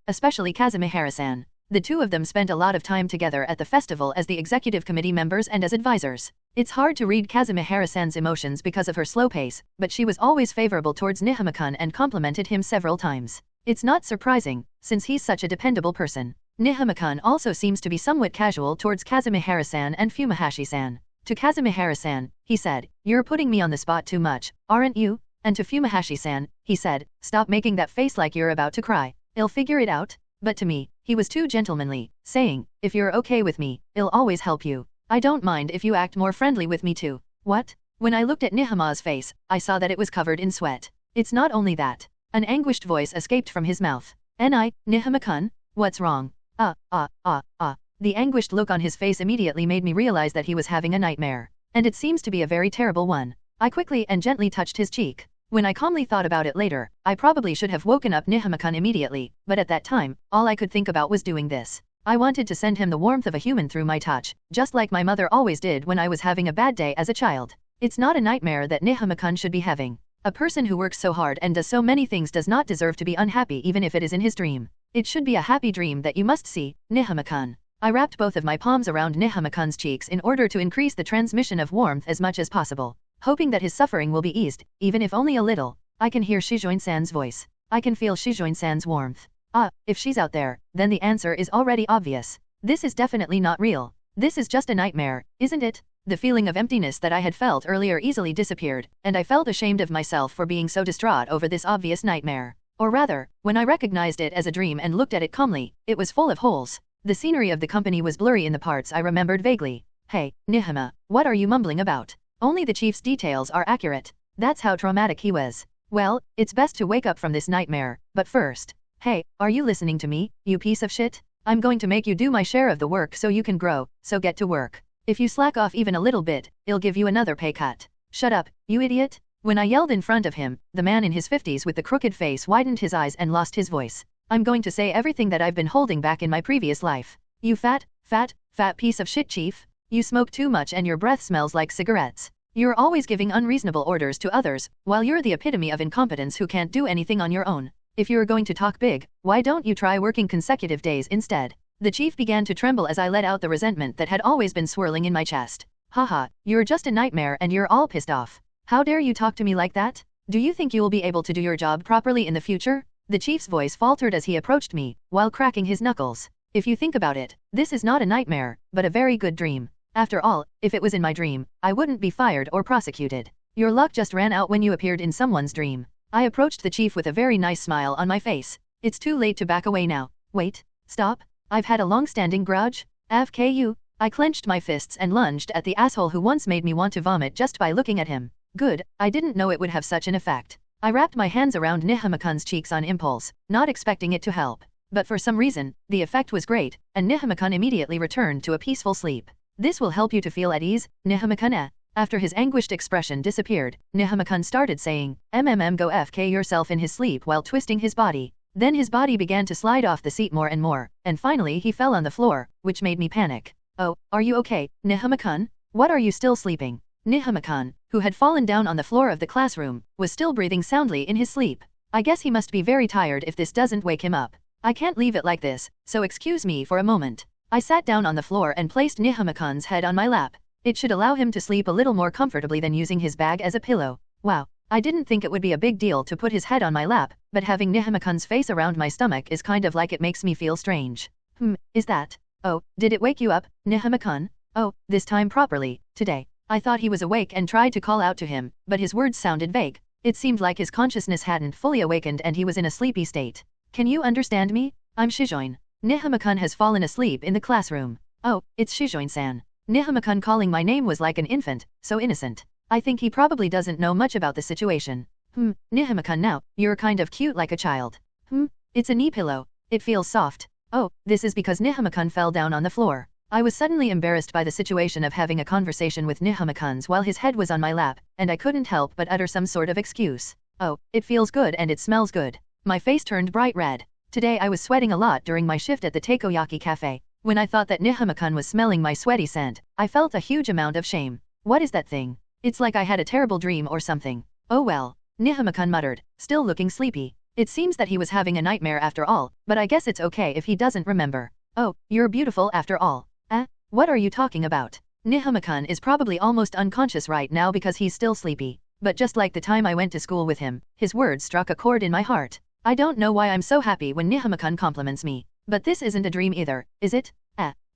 Especially Kazumihara-san. The two of them spent a lot of time together at the festival as the executive committee members and as advisors. It's hard to read Kazumihara-san's emotions because of her slow pace, but she was always favorable towards Nihama-kun and complimented him several times. It's not surprising, since he's such a dependable person. Nihama-kun also seems to be somewhat casual towards Kazumihara-san and Fumihashi-san. To Kazumihara-san, he said, "You're putting me on the spot too much, aren't you?" And to Fumihashi-san, he said, "Stop making that face like you're about to cry. I'll figure it out." But to me, he was too gentlemanly, saying, "If you're okay with me, I'll always help you. I don't mind if you act more friendly with me too." What? When I looked at Nihama's face, I saw that it was covered in sweat. It's not only that. An anguished voice escaped from his mouth. Nihama-kun? What's wrong? The anguished look on his face immediately made me realize that he was having a nightmare. And it seems to be a very terrible one. I quickly and gently touched his cheek. When I calmly thought about it later, I probably should have woken up Nihama-kun immediately, but at that time, all I could think about was doing this. I wanted to send him the warmth of a human through my touch, just like my mother always did when I was having a bad day as a child. It's not a nightmare that Nihama-kun should be having. A person who works so hard and does so many things does not deserve to be unhappy even if it is in his dream. It should be a happy dream that you must see, Nihama-kun. I wrapped both of my palms around Nihama-kun's cheeks in order to increase the transmission of warmth as much as possible, hoping that his suffering will be eased, even if only a little. I can hear Shujin-san's voice. I can feel Shujin-san's warmth. If she's out there, then the answer is already obvious. This is definitely not real. This is just a nightmare, isn't it? The feeling of emptiness that I had felt earlier easily disappeared, and I felt ashamed of myself for being so distraught over this obvious nightmare. Or rather, when I recognized it as a dream and looked at it calmly, it was full of holes. The scenery of the company was blurry in the parts I remembered vaguely. Hey, Nihama, what are you mumbling about? Only the chief's details are accurate. That's how traumatic he was. Well, it's best to wake up from this nightmare, but first. Hey, are you listening to me, you piece of shit? I'm going to make you do my share of the work so you can grow, so get to work. If you slack off even a little bit, I'll give you another pay cut. Shut up, you idiot. When I yelled in front of him, the man in his 50s with the crooked face widened his eyes and lost his voice. I'm going to say everything that I've been holding back in my previous life. You fat piece of shit, chief. You smoke too much and your breath smells like cigarettes. You're always giving unreasonable orders to others, while you're the epitome of incompetence who can't do anything on your own. If you're going to talk big, why don't you try working consecutive days instead? The chief began to tremble as I let out the resentment that had always been swirling in my chest. Haha, you're just a nightmare and you're all pissed off. How dare you talk to me like that? Do you think you will be able to do your job properly in the future? The chief's voice faltered as he approached me, while cracking his knuckles. If you think about it, this is not a nightmare, but a very good dream. After all, if it was in my dream, I wouldn't be fired or prosecuted. Your luck just ran out when you appeared in someone's dream. I approached the chief with a very nice smile on my face. It's too late to back away now. Wait, stop. I've had a long-standing grudge. FKU. I clenched my fists and lunged at the asshole who once made me want to vomit just by looking at him. Good, I didn't know it would have such an effect. I wrapped my hands around Nihama-kun's cheeks on impulse, not expecting it to help. but for some reason, the effect was great, and Nihama-kun immediately returned to a peaceful sleep. This will help you to feel at ease, Nihama-kun. After his anguished expression disappeared, Nihama-kun started saying, go FK yourself in his sleep while twisting his body. Then his body began to slide off the seat more and more, and finally he fell on the floor, which made me panic. Oh, are you okay, Nihama-kun? What are you still sleeping? Nihama-kun, who had fallen down on the floor of the classroom, was still breathing soundly in his sleep. I guess he must be very tired if this doesn't wake him up. I can't leave it like this, so excuse me for a moment. I sat down on the floor and placed Nihama-kun's head on my lap. It should allow him to sleep a little more comfortably than using his bag as a pillow. Wow, I didn't think it would be a big deal to put his head on my lap, but having Nihama-kun's face around my stomach is kind of like it makes me feel strange. Is that? Oh, did it wake you up, Nihama-kun? Oh, this time properly, today. I thought he was awake and tried to call out to him, but his words sounded vague. It seemed like his consciousness hadn't fully awakened and he was in a sleepy state. Can you understand me? I'm Shujin. Nihama-kun has fallen asleep in the classroom. Oh, it's Shujin-san. Nihama-kun calling my name was like an infant, so innocent. I think he probably doesn't know much about the situation. Nihama-kun now, you're kind of cute like a child. It's a knee pillow. It feels soft. Oh, this is because Nihama-kun fell down on the floor. I was suddenly embarrassed by the situation of having a conversation with Nihama-kun's while his head was on my lap, and I couldn't help but utter some sort of excuse. Oh, it feels good and it smells good. My face turned bright red. Today I was sweating a lot during my shift at the takoyaki cafe. When I thought that Nihama-kun was smelling my sweaty scent, I felt a huge amount of shame. What is that thing? It's like I had a terrible dream or something. Oh well, Nihama-kun muttered, still looking sleepy. It seems that he was having a nightmare after all, but I guess it's okay if he doesn't remember. Oh, you're beautiful after all. What are you talking about? Nihama-kun is probably almost unconscious right now because he's still sleepy. But just like the time I went to school with him, his words struck a chord in my heart. I don't know why I'm so happy when Nihama-kun compliments me. But this isn't a dream either, is it?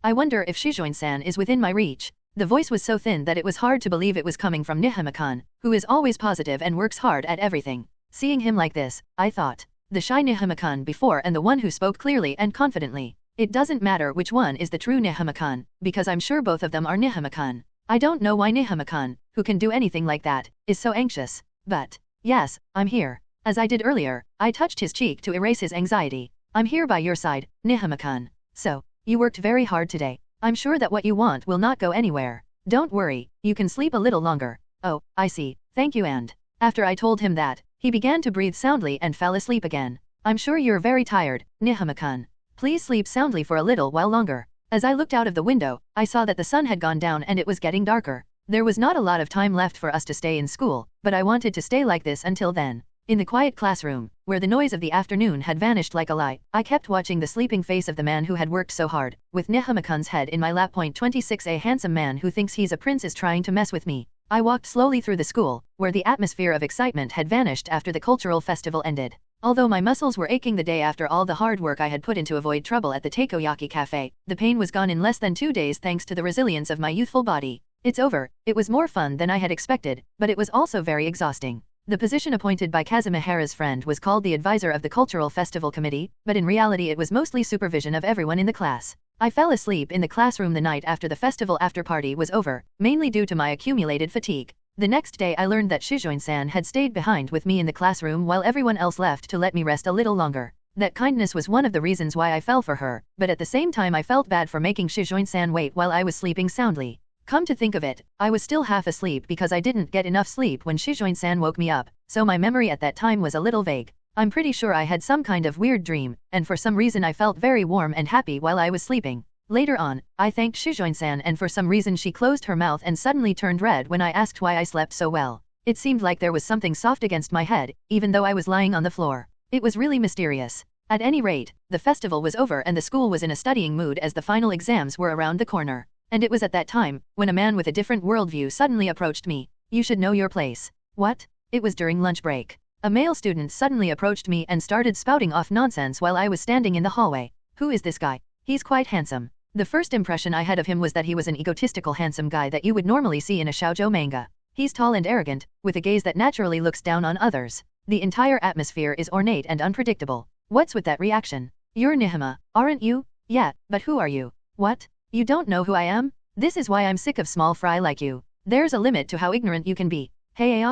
I wonder if Shujin-san is within my reach. The voice was so thin that it was hard to believe it was coming from Nihama-kun, who is always positive and works hard at everything. Seeing him like this, I thought. The shy Nihama-kun before and the one who spoke clearly and confidently. It doesn't matter which one is the true Nihama-kun, because I'm sure both of them are Nihama-kun. I don't know why Nihama-kun, who can do anything like that, is so anxious. But, yes, I'm here. As I did earlier, I touched his cheek to erase his anxiety. I'm here by your side, Nihama-kun. So, you worked very hard today. I'm sure that what you want will not go anywhere. Don't worry, you can sleep a little longer. Oh, I see, thank you. And after I told him that, he began to breathe soundly and fell asleep again. I'm sure you're very tired, Nihama-kun. Please sleep soundly for a little while longer. As I looked out of the window, I saw that the sun had gone down and it was getting darker. There was not a lot of time left for us to stay in school, but I wanted to stay like this until then. In the quiet classroom, where the noise of the afternoon had vanished like a lie, I kept watching the sleeping face of the man who had worked so hard, with Nihama-kun's head in my lap. 26 A handsome man who thinks he's a prince is trying to mess with me. I walked slowly through the school, where the atmosphere of excitement had vanished after the cultural festival ended. Although my muscles were aching the day after all the hard work I had put in to avoid trouble at the takoyaki cafe, the pain was gone in less than 2 days thanks to the resilience of my youthful body. It's over. It was more fun than I had expected, but it was also very exhausting. The position appointed by Kazumihara's friend was called the advisor of the cultural festival committee, but in reality it was mostly supervision of everyone in the class. I fell asleep in the classroom the night after the festival after-party was over, mainly due to my accumulated fatigue. The next day I learned that Shujin-san had stayed behind with me in the classroom while everyone else left to let me rest a little longer. That kindness was one of the reasons why I fell for her, but at the same time I felt bad for making Shujin-san wait while I was sleeping soundly. Come to think of it, I was still half asleep because I didn't get enough sleep when Shujin-san woke me up, so my memory at that time was a little vague. I'm pretty sure I had some kind of weird dream, and for some reason I felt very warm and happy while I was sleeping. Later on, I thanked Shujin-san and for some reason she closed her mouth and suddenly turned red when I asked why I slept so well. It seemed like there was something soft against my head, even though I was lying on the floor. It was really mysterious. At any rate, the festival was over and the school was in a studying mood as the final exams were around the corner. And it was at that time, when a man with a different worldview suddenly approached me. You should know your place. What? It was during lunch break. A male student suddenly approached me and started spouting off nonsense while I was standing in the hallway. Who is this guy? He's quite handsome. The first impression I had of him was that he was an egotistical handsome guy that you would normally see in a shoujo manga. He's tall and arrogant, with a gaze that naturally looks down on others. The entire atmosphere is ornate and unpredictable. What's with that reaction? You're Nihama, aren't you? Yeah, but who are you? What? You don't know who I am? This is why I'm sick of small fry like you. There's a limit to how ignorant you can be. Hey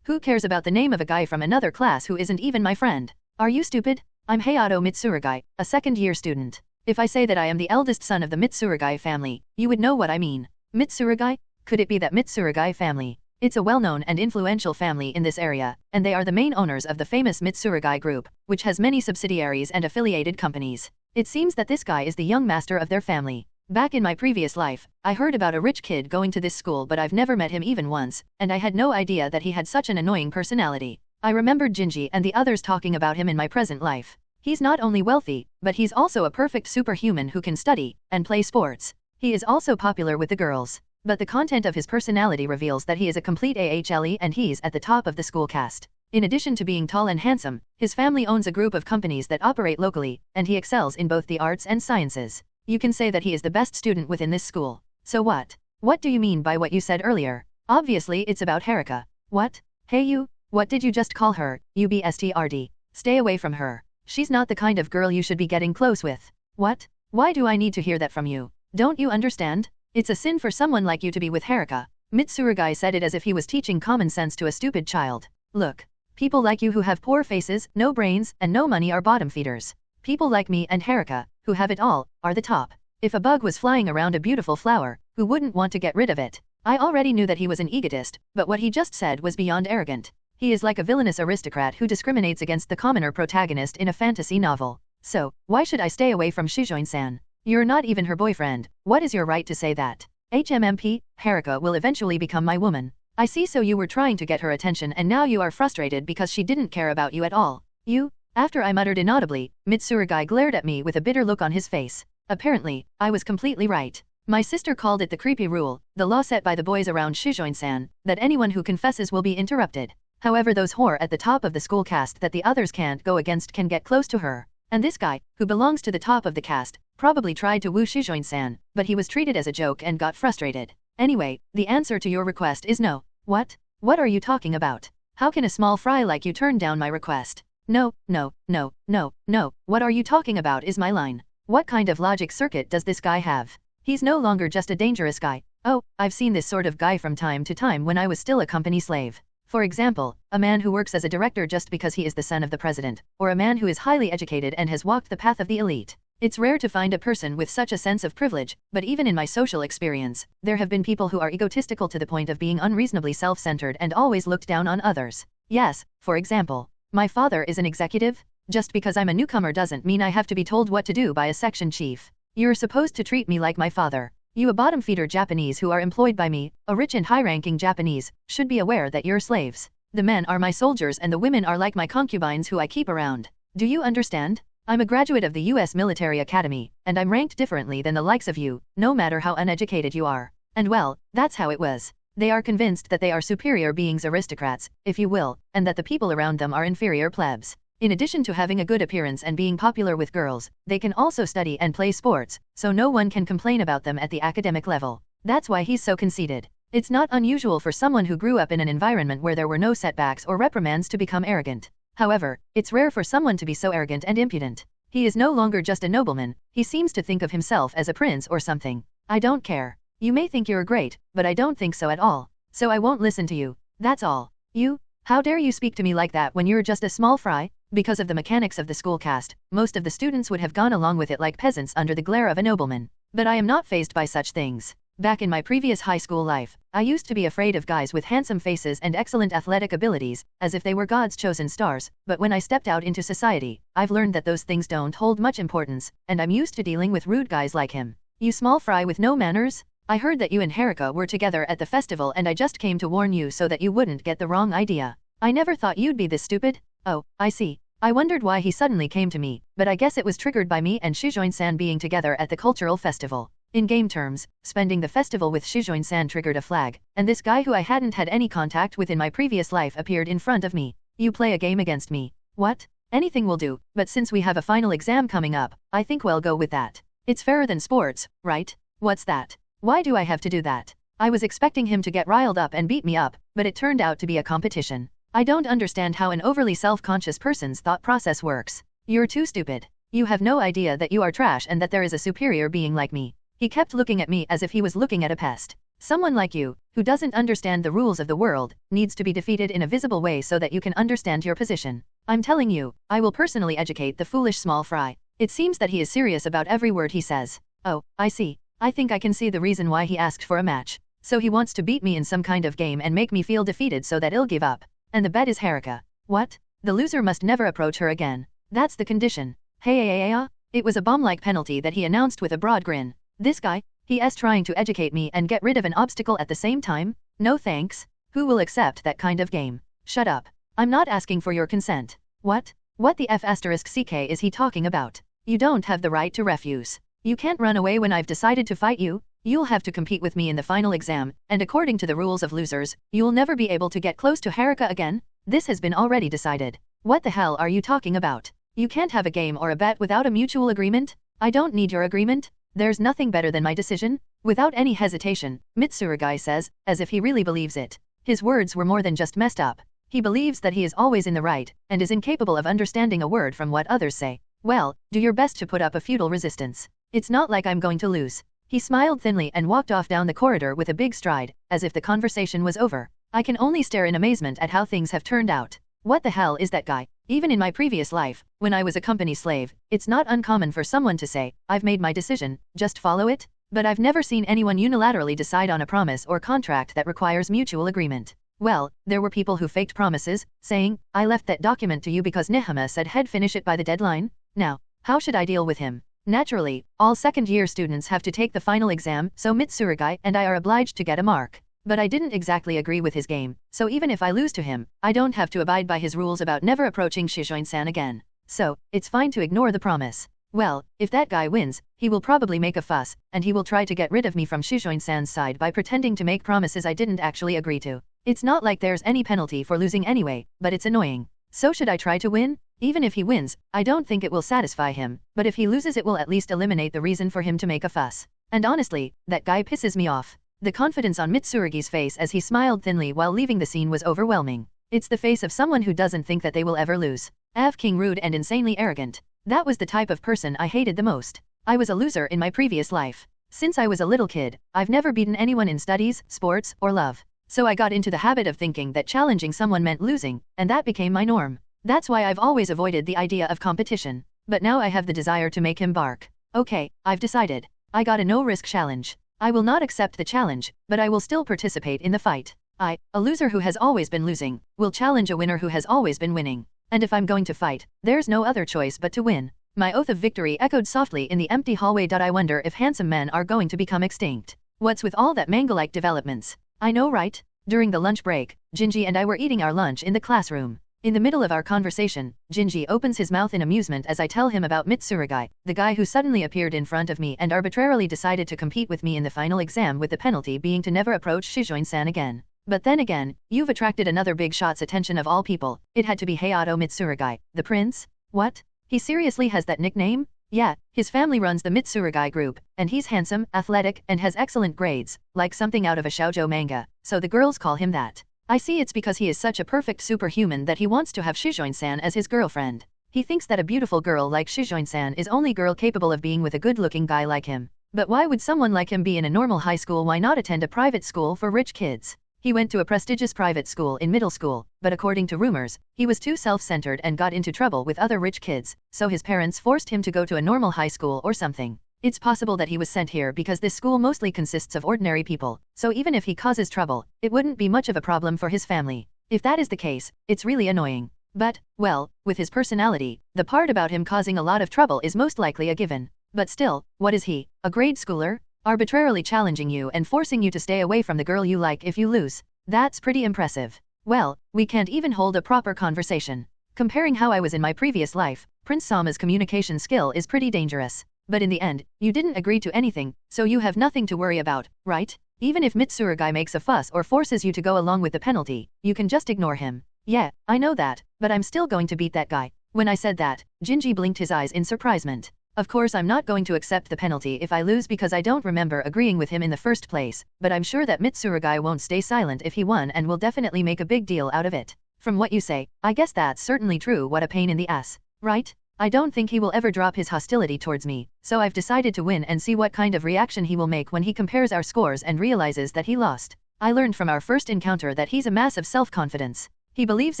who cares about the name of a guy from another class who isn't even my friend? Are you stupid? I'm Hayato Mitsurugi, a second-year student. If I say that I am the eldest son of the Mitsurugi family, you would know what I mean. Mitsurugi? Could it be that Mitsurugi family? It's a well-known and influential family in this area, and they are the main owners of the famous Mitsurugi Group, which has many subsidiaries and affiliated companies. It seems that this guy is the young master of their family. Back in my previous life, I heard about a rich kid going to this school, but I've never met him even once, and I had no idea that he had such an annoying personality. I remembered Jinji and the others talking about him in my present life. He's not only wealthy, but he's also a perfect superhuman who can study and play sports. He is also popular with the girls. But the content of his personality reveals that he is a complete AHLE and he's at the top of the school caste. In addition to being tall and handsome, his family owns a group of companies that operate locally, and he excels in both the arts and sciences. You can say that he is the best student within this school. So what? What do you mean by what you said earlier? Obviously it's about Haruka. What? Hey you, what did you just call her? UBSTRD. Stay away from her. She's not the kind of girl you should be getting close with. What? Why do I need to hear that from you? Don't you understand? It's a sin for someone like you to be with Haruka. Mitsurugi said it as if he was teaching common sense to a stupid child. Look. People like you who have poor faces, no brains, and no money are bottom feeders. People like me and Haruka, who have it all, are the top. If a bug was flying around a beautiful flower, who wouldn't want to get rid of it? I already knew that he was an egotist, but what he just said was beyond arrogant. He is like a villainous aristocrat who discriminates against the commoner protagonist in a fantasy novel. So, why should I stay away from Shujin-san? You're not even her boyfriend. What is your right to say that? HMMP, Haruka will eventually become my woman. I see, so you were trying to get her attention and now you are frustrated because she didn't care about you at all. You? After I muttered inaudibly, Mitsurugi glared at me with a bitter look on his face. Apparently, I was completely right. My sister called it the creepy rule, the law set by the boys around Shujin-san, that anyone who confesses will be interrupted. However, those whore at the top of the school caste that the others can't go against can get close to her. And this guy, who belongs to the top of the caste, probably tried to woo Shujin-san, but he was treated as a joke and got frustrated. Anyway, the answer to your request is no. What? What are you talking about? How can a small fry like you turn down my request? No, no, no, no, no, what are you talking about is my line. What kind of logic circuit does this guy have? He's no longer just a dangerous guy. Oh, I've seen this sort of guy from time to time when I was still a company slave. For example, a man who works as a director just because he is the son of the president, or a man who is highly educated and has walked the path of the elite. It's rare to find a person with such a sense of privilege, but even in my social experience, there have been people who are egotistical to the point of being unreasonably self-centered and always looked down on others. Yes, for example, my father is an executive. Just because I'm a newcomer doesn't mean I have to be told what to do by a section chief. You're supposed to treat me like my father. You, a bottom feeder Japanese who are employed by me, a rich and high-ranking Japanese, should be aware that you're slaves. The men are my soldiers and the women are like my concubines who I keep around. Do you understand? I'm a graduate of the US Military Academy, and I'm ranked differently than the likes of you, no matter how uneducated you are. And well, that's how it was. They are convinced that they are superior beings, aristocrats, if you will, and that the people around them are inferior plebs. In addition to having a good appearance and being popular with girls, they can also study and play sports, so no one can complain about them at the academic level. That's why he's so conceited. It's not unusual for someone who grew up in an environment where there were no setbacks or reprimands to become arrogant. However, it's rare for someone to be so arrogant and impudent. He is no longer just a nobleman, he seems to think of himself as a prince or something. I don't care. You may think you're great, but I don't think so at all. So I won't listen to you. That's all. You? How dare you speak to me like that when you're just a small fry? Because of the mechanics of the school caste, most of the students would have gone along with it like peasants under the glare of a nobleman. But I am not fazed by such things. Back in my previous high school life, I used to be afraid of guys with handsome faces and excellent athletic abilities, as if they were God's chosen stars, but when I stepped out into society, I've learned that those things don't hold much importance, and I'm used to dealing with rude guys like him. You small fry with no manners? I heard that you and Haruka were together at the festival and I just came to warn you so that you wouldn't get the wrong idea. I never thought you'd be this stupid. Oh, I see. I wondered why he suddenly came to me, but I guess it was triggered by me and Shujin-san being together at the cultural festival. In game terms, spending the festival with Shujin-san triggered a flag, and this guy who I hadn't had any contact with in my previous life appeared in front of me. You play a game against me. What? Anything will do, but since we have a final exam coming up, I think we'll go with that. It's fairer than sports, right? What's that? Why do I have to do that? I was expecting him to get riled up and beat me up, but it turned out to be a competition. I don't understand how an overly self-conscious person's thought process works. You're too stupid. You have no idea that you are trash and that there is a superior being like me. He kept looking at me as if he was looking at a pest. Someone like you, who doesn't understand the rules of the world, needs to be defeated in a visible way so that you can understand your position. I'm telling you, I will personally educate the foolish small fry. It seems that he is serious about every word he says. Oh, I see. I think I can see the reason why he asked for a match. So he wants to beat me in some kind of game and make me feel defeated so that I'll give up. And the bet is Haruka. What? The loser must never approach her again. That's the condition. Hey, it was a bomb-like penalty that he announced with a broad grin. This guy, he is trying to educate me and get rid of an obstacle at the same time? No thanks. Who will accept that kind of game? Shut up. I'm not asking for your consent. What? What the F***ck is he talking about? You don't have the right to refuse. You can't run away when I've decided to fight you. You'll have to compete with me in the final exam, and according to the rules of losers, you'll never be able to get close to Haruka again. This has been already decided. What the hell are you talking about? You can't have a game or a bet without a mutual agreement? I don't need your agreement. There's nothing better than my decision. Without any hesitation, Mitsurugi says, as if he really believes it. His words were more than just messed up. He believes that he is always in the right, and is incapable of understanding a word from what others say. Well, do your best to put up a futile resistance. It's not like I'm going to lose. He smiled thinly and walked off down the corridor with a big stride, as if the conversation was over. I can only stare in amazement at how things have turned out. What the hell is that guy? Even in my previous life, when I was a company slave, it's not uncommon for someone to say, I've made my decision, just follow it? But I've never seen anyone unilaterally decide on a promise or contract that requires mutual agreement. Well, there were people who faked promises, saying, I left that document to you because Nihama said he'd finish it by the deadline. Now, how should I deal with him? Naturally, all second-year students have to take the final exam, so Mitsurugi and I are obliged to get a mark. But I didn't exactly agree with his game, so even if I lose to him, I don't have to abide by his rules about never approaching Shujin-san again. So, it's fine to ignore the promise. Well, if that guy wins, he will probably make a fuss, and he will try to get rid of me from Shujin-san's side by pretending to make promises I didn't actually agree to. It's not like there's any penalty for losing anyway, but it's annoying. So should I try to win? Even if he wins, I don't think it will satisfy him, but if he loses it will at least eliminate the reason for him to make a fuss. And honestly, that guy pisses me off. The confidence on Mitsurugi's face as he smiled thinly while leaving the scene was overwhelming. It's the face of someone who doesn't think that they will ever lose. King rude and insanely arrogant. That was the type of person I hated the most. I was a loser in my previous life. Since I was a little kid, I've never beaten anyone in studies, sports, or love. So I got into the habit of thinking that challenging someone meant losing, and that became my norm. That's why I've always avoided the idea of competition. But now I have the desire to make him bark. Okay, I've decided. I got a no-risk challenge. I will not accept the challenge, but I will still participate in the fight. I, a loser who has always been losing, will challenge a winner who has always been winning. And if I'm going to fight, there's no other choice but to win. My oath of victory echoed softly in the empty hallway. I wonder if handsome men are going to become extinct. What's with all that manga-like developments? I know, right? During the lunch break, Jinji and I were eating our lunch in the classroom. In the middle of our conversation, Jinji opens his mouth in amusement as I tell him about Mitsurugi, the guy who suddenly appeared in front of me and arbitrarily decided to compete with me in the final exam, with the penalty being to never approach Shujin-san again. But then again, you've attracted another big shot's attention of all people. It had to be Hayato Mitsurugi, the prince? What? He seriously has that nickname? Yeah, his family runs the Mitsurugi group, and he's handsome, athletic, and has excellent grades, like something out of a shoujo manga, so the girls call him that. I see it's because he is such a perfect superhuman that he wants to have Shujin-san as his girlfriend. He thinks that a beautiful girl like Shujin-san is only girl capable of being with a good-looking guy like him. But why would someone like him be in a normal high school? Why not attend a private school for rich kids? He went to a prestigious private school in middle school, but according to rumors, he was too self-centered and got into trouble with other rich kids, so his parents forced him to go to a normal high school or something. It's possible that he was sent here because this school mostly consists of ordinary people, so even if he causes trouble, it wouldn't be much of a problem for his family. If that is the case, it's really annoying. But, well, with his personality, the part about him causing a lot of trouble is most likely a given. But still, what is he, a grade schooler? Arbitrarily challenging you and forcing you to stay away from the girl you like if you lose. That's pretty impressive. Well, we can't even hold a proper conversation. Comparing how I was in my previous life, Prince Sama's communication skill is pretty dangerous. But in the end, you didn't agree to anything, so you have nothing to worry about, right? Even if Mitsurugi makes a fuss or forces you to go along with the penalty, you can just ignore him. Yeah, I know that, but I'm still going to beat that guy. When I said that, Jinji blinked his eyes in surprisement. Of course I'm not going to accept the penalty if I lose because I don't remember agreeing with him in the first place, but I'm sure that Mitsurugi won't stay silent if he won and will definitely make a big deal out of it. From what you say, I guess that's certainly true. What a pain in the ass, right? I don't think he will ever drop his hostility towards me, so I've decided to win and see what kind of reaction he will make when he compares our scores and realizes that he lost. I learned from our first encounter that he's a mass of self-confidence. He believes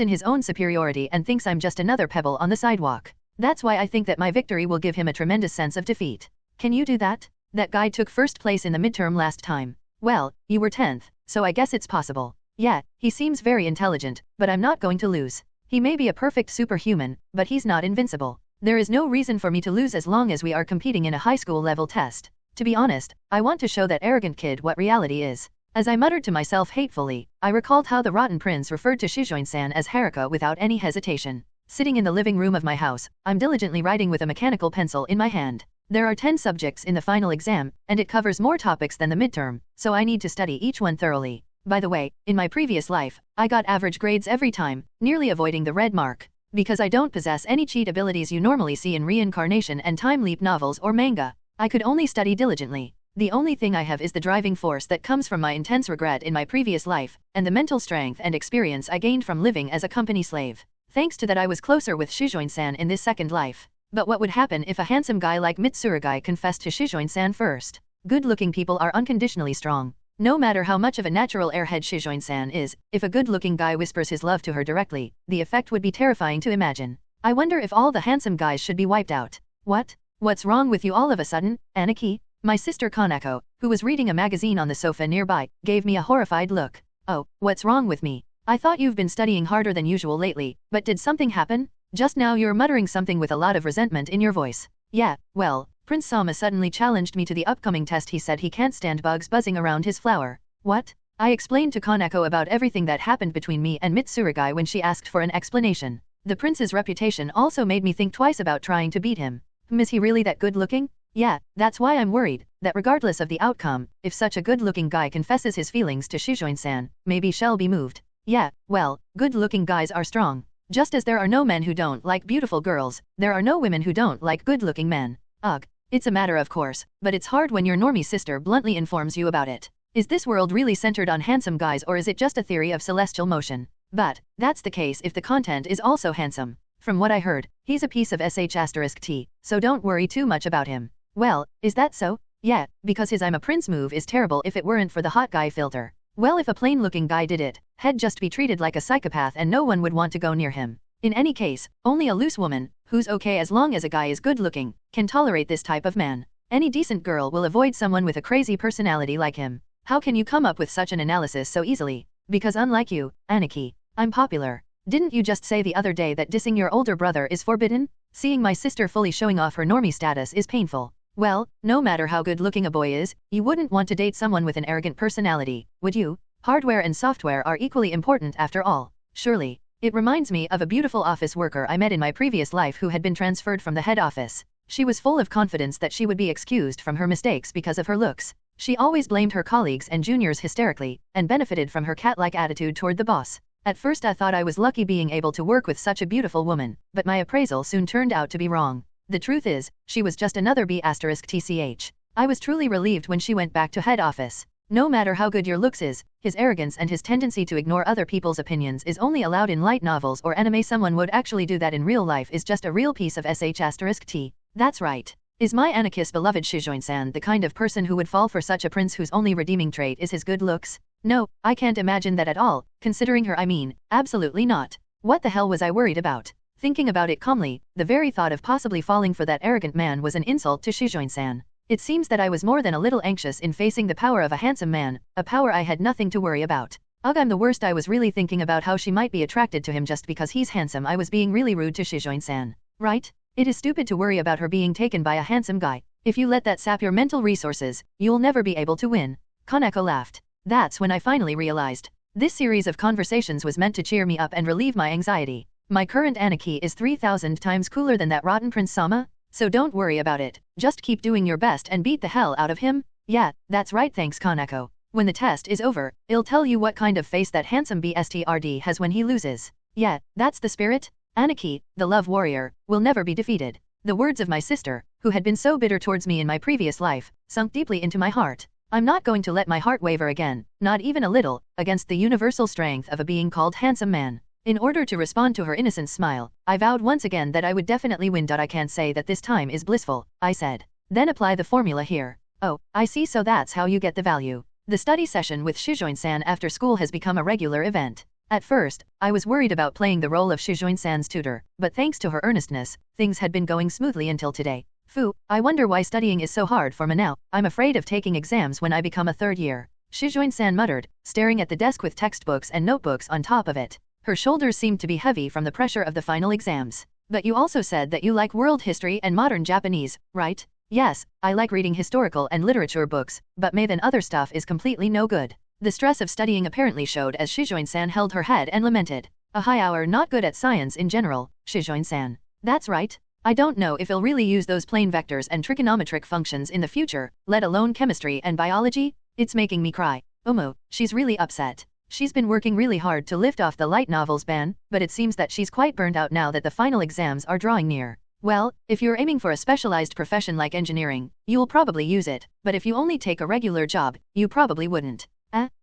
in his own superiority and thinks I'm just another pebble on the sidewalk. That's why I think that my victory will give him a tremendous sense of defeat. Can you do that? That guy took first place in the midterm last time. Well, you were 10th, so I guess it's possible. Yeah, he seems very intelligent, but I'm not going to lose. He may be a perfect superhuman, but he's not invincible. There is no reason for me to lose as long as we are competing in a high school level test. To be honest, I want to show that arrogant kid what reality is. As I muttered to myself hatefully, I recalled how the rotten prince referred to Shujin-san as Haruka without any hesitation. Sitting in the living room of my house, I'm diligently writing with a mechanical pencil in my hand. There are 10 subjects in the final exam, and it covers more topics than the midterm, so I need to study each one thoroughly. By the way, in my previous life, I got average grades every time, nearly avoiding the red mark. Because I don't possess any cheat abilities you normally see in reincarnation and time leap novels or manga, I could only study diligently. The only thing I have is the driving force that comes from my intense regret in my previous life, and the mental strength and experience I gained from living as a company slave. Thanks to that I was closer with Shujin-san in this second life. But what would happen if a handsome guy like Mitsurugi confessed to Shujin-san first? Good-looking people are unconditionally strong. No matter how much of a natural airhead Shujin-san is, if a good-looking guy whispers his love to her directly, the effect would be terrifying to imagine. I wonder if all the handsome guys should be wiped out. What? What's wrong with you all of a sudden, Aniki? My sister Kanako, who was reading a magazine on the sofa nearby, gave me a horrified look. Oh, what's wrong with me? I thought you've been studying harder than usual lately, but did something happen? Just now you're muttering something with a lot of resentment in your voice. Yeah, well, Prince Sama suddenly challenged me to the upcoming test. He said he can't stand bugs buzzing around his flower. What? I explained to Kanako about everything that happened between me and Mitsurugi when she asked for an explanation. The prince's reputation also made me think twice about trying to beat him. Is he really that good-looking? Yeah, that's why I'm worried, that regardless of the outcome, if such a good-looking guy confesses his feelings to Shujin-san, maybe she'll be moved. Yeah, well, good-looking guys are strong. Just as there are no men who don't like beautiful girls, there are no women who don't like good-looking men. Ugh. It's a matter of course, but it's hard when your normie sister bluntly informs you about it. Is this world really centered on handsome guys, or is it just a theory of celestial motion? But that's the case if the content is also handsome. From what I heard, he's a piece of sh*t, so don't worry too much about him. Well, is that so? Yeah, because his I'm a prince move is terrible if it weren't for the hot guy filter. Well, if a plain-looking guy did it, he'd just be treated like a psychopath and no one would want to go near him. In any case, only a loose woman, who's okay as long as a guy is good-looking, can tolerate this type of man. Any decent girl will avoid someone with a crazy personality like him. How can you come up with such an analysis so easily? Because unlike you, Aniki, I'm popular. Didn't you just say the other day that dissing your older brother is forbidden? Seeing my sister fully showing off her normie status is painful. Well, no matter how good-looking a boy is, you wouldn't want to date someone with an arrogant personality, would you? Hardware and software are equally important after all. Surely. It reminds me of a beautiful office worker I met in my previous life who had been transferred from the head office. She was full of confidence that she would be excused from her mistakes because of her looks. She always blamed her colleagues and juniors hysterically, and benefited from her cat-like attitude toward the boss. At first I thought I was lucky being able to work with such a beautiful woman, but my appraisal soon turned out to be wrong. The truth is, she was just another B***tch. I was truly relieved when she went back to head office. No matter how good your looks is, his arrogance and his tendency to ignore other people's opinions is only allowed in light novels or anime. Someone would actually do that in real life is just a real piece of sh*t. That's right. Is my Anarchist beloved Shujin-san the kind of person who would fall for such a prince whose only redeeming trait is his good looks? No, I can't imagine that at all, considering her. I mean, absolutely not. What the hell was I worried about? Thinking about it calmly, the very thought of possibly falling for that arrogant man was an insult to Shujin-san. It seems that I was more than a little anxious in facing the power of a handsome man, a power I had nothing to worry about. Ugh, I'm the worst. I was really thinking about how she might be attracted to him just because he's handsome. I was being really rude to Shujin-san. Right? It is stupid to worry about her being taken by a handsome guy. If you let that sap your mental resources, you'll never be able to win. Kaneko laughed. That's when I finally realized. This series of conversations was meant to cheer me up and relieve my anxiety. My current Aniki is 3,000 times cooler than that rotten Prince Sama. So don't worry about it, just keep doing your best and beat the hell out of him. Yeah, that's right, thanks Kaneko. When the test is over, it'll tell you what kind of face that handsome BSTRD has when he loses. Yeah, that's the spirit. Aniki, the love warrior, will never be defeated. The words of my sister, who had been so bitter towards me in my previous life, sunk deeply into my heart. I'm not going to let my heart waver again, not even a little, against the universal strength of a being called handsome man. In order to respond to her innocent smile, I vowed once again that I would definitely win. I can't say that this time is blissful, I said. Then apply the formula here. Oh, I see, so that's how you get the value. The study session with Shujin-san after school has become a regular event. At first, I was worried about playing the role of Shujin-san's tutor, but thanks to her earnestness, things had been going smoothly until today. Phew, I wonder why studying is so hard for me now. I'm afraid of taking exams when I become a third year. Shujin-san muttered, staring at the desk with textbooks and notebooks on top of it. Her shoulders seemed to be heavy from the pressure of the final exams. But you also said that you like world history and modern Japanese, right? Yes, I like reading historical and literature books, but math and other stuff is completely no good. The stress of studying apparently showed as Shujin-san held her head and lamented. A high hour not good at science in general, Shujin-san. That's right. I don't know if I'll really use those plane vectors and trigonometric functions in the future, let alone chemistry and biology. It's making me cry. Omo, she's really upset. She's been working really hard to lift off the light novels ban, but it seems that she's quite burned out now that the final exams are drawing near. Well, if you're aiming for a specialized profession like engineering, you'll probably use it, but if you only take a regular job, you probably wouldn't.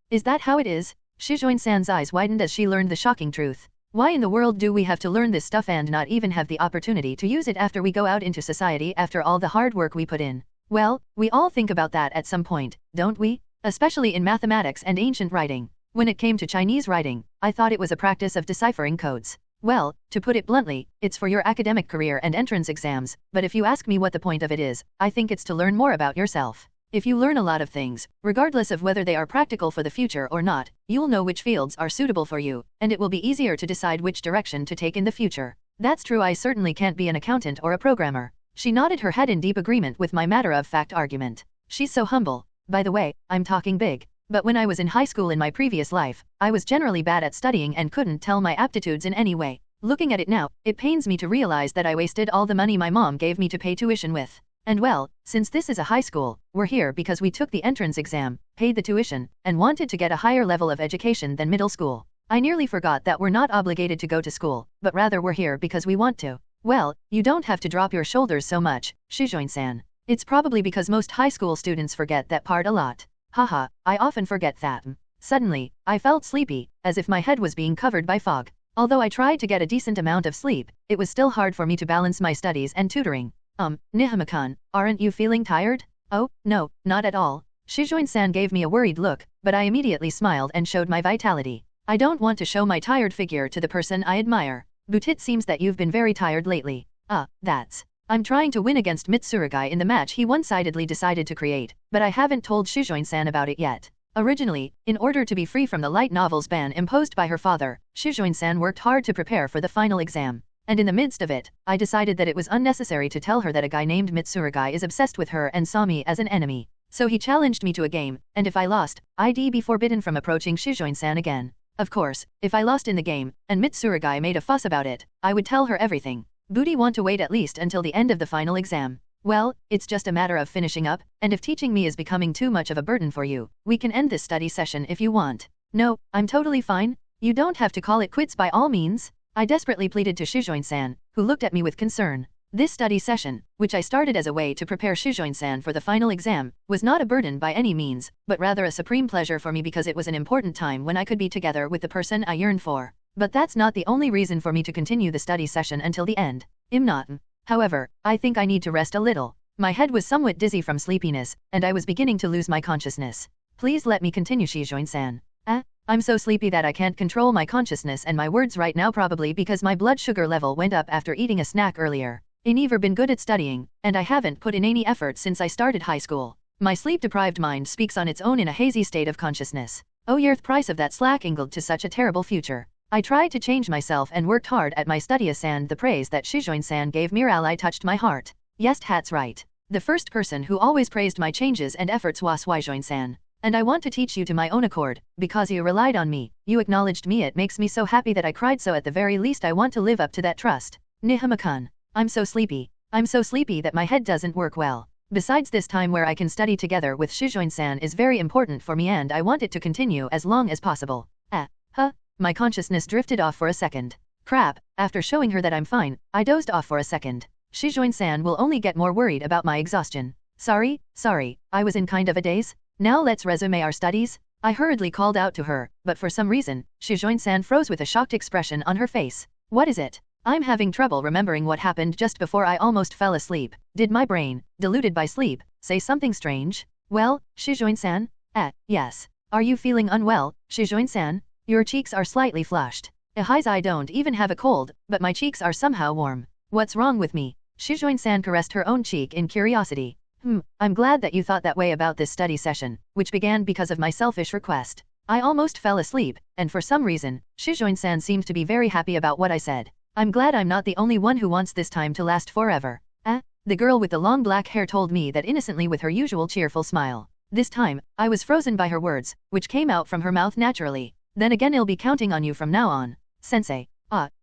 Is that how it is? Shujin-san's eyes widened as she learned the shocking truth. Why in the world do we have to learn this stuff and not even have the opportunity to use it after we go out into society after all the hard work we put in? Well, we all think about that at some point, don't we? Especially in mathematics and ancient writing. When it came to Chinese writing, I thought it was a practice of deciphering codes. Well, to put it bluntly, it's for your academic career and entrance exams, but if you ask me what the point of it is, I think it's to learn more about yourself. If you learn a lot of things, regardless of whether they are practical for the future or not, you'll know which fields are suitable for you, and it will be easier to decide which direction to take in the future. That's true. I certainly can't be an accountant or a programmer. She nodded her head in deep agreement with my matter-of-fact argument. She's so humble. By the way, I'm talking big. But when I was in high school in my previous life, I was generally bad at studying and couldn't tell my aptitudes in any way. Looking at it now, it pains me to realize that I wasted all the money my mom gave me to pay tuition with. And well, since this is a high school, we're here because we took the entrance exam, paid the tuition, and wanted to get a higher level of education than middle school. I nearly forgot that we're not obligated to go to school, but rather we're here because we want to. Well, you don't have to drop your shoulders so much, Shujin-san. It's probably because most high school students forget that part a lot. Haha, I often forget that. Suddenly, I felt sleepy, as if my head was being covered by fog. Although I tried to get a decent amount of sleep, it was still hard for me to balance my studies and tutoring. Nihama-kun, aren't you feeling tired? Oh, no, not at all. Shujin-san gave me a worried look, but I immediately smiled and showed my vitality. I don't want to show my tired figure to the person I admire. But it seems that you've been very tired lately. That's. I'm trying to win against Mitsurugi in the match he one-sidedly decided to create, but I haven't told Shujin-san about it yet. Originally, in order to be free from the light novels ban imposed by her father, Shujin-san worked hard to prepare for the final exam. And in the midst of it, I decided that it was unnecessary to tell her that a guy named Mitsurugi is obsessed with her and saw me as an enemy. So he challenged me to a game, and if I lost, I'd be forbidden from approaching Shujin-san again. Of course, if I lost in the game, and Mitsurugi made a fuss about it, I would tell her everything. Booty want to wait at least until the end of the final exam. Well, it's just a matter of finishing up, and if teaching me is becoming too much of a burden for you, we can end this study session if you want. No, I'm totally fine. You don't have to call it quits by all means. I desperately pleaded to Shujin-san, who looked at me with concern. This study session, which I started as a way to prepare Shujin-san for the final exam, was not a burden by any means, but rather a supreme pleasure for me because it was an important time when I could be together with the person I yearned for. But that's not the only reason for me to continue the study session until the end. I'm not. However, I think I need to rest a little. My head was somewhat dizzy from sleepiness, and I was beginning to lose my consciousness. Please let me continue, Shujin-san. I'm so sleepy that I can't control my consciousness and my words right now, probably because my blood sugar level went up after eating a snack earlier. I've never been good at studying, and I haven't put in any effort since I started high school. My sleep-deprived mind speaks on its own in a hazy state of consciousness. Oh, you're the price of that slacking to such a terrible future. I tried to change myself and worked hard at my studies, and the praise that Shujin-san gave me really touched my heart. Yes, that's right. The first person who always praised my changes and efforts was Shujin-san. And I want to teach you to my own accord, because you relied on me, you acknowledged me. It makes me so happy that I cried, so at the very least I want to live up to that trust. Nihama-kun. I'm so sleepy. I'm so sleepy that my head doesn't work well. Besides, this time where I can study together with Shujin-san is very important for me, and I want it to continue as long as possible. My consciousness drifted off for a second. Crap, after showing her that I'm fine, I dozed off for a second. Shujin-san will only get more worried about my exhaustion. Sorry, I was in kind of a daze. Now let's resume our studies. I hurriedly called out to her, but for some reason, Shujin-san froze with a shocked expression on her face. What is it? I'm having trouble remembering what happened just before I almost fell asleep. Did my brain, deluded by sleep, say something strange? Well, Shujin-san? Yes. Are you feeling unwell, Shujin-san? Your cheeks are slightly flushed. I don't even have a cold, but my cheeks are somehow warm. What's wrong with me? Shujin-san caressed her own cheek in curiosity. I'm glad that you thought that way about this study session, which began because of my selfish request. I almost fell asleep, and for some reason, Shujin-san seemed to be very happy about what I said. I'm glad I'm not the only one who wants this time to last forever. The girl with the long black hair told me that innocently with her usual cheerful smile. This time, I was frozen by her words, which came out from her mouth naturally. Then again, I'll be counting on you from now on. Sensei.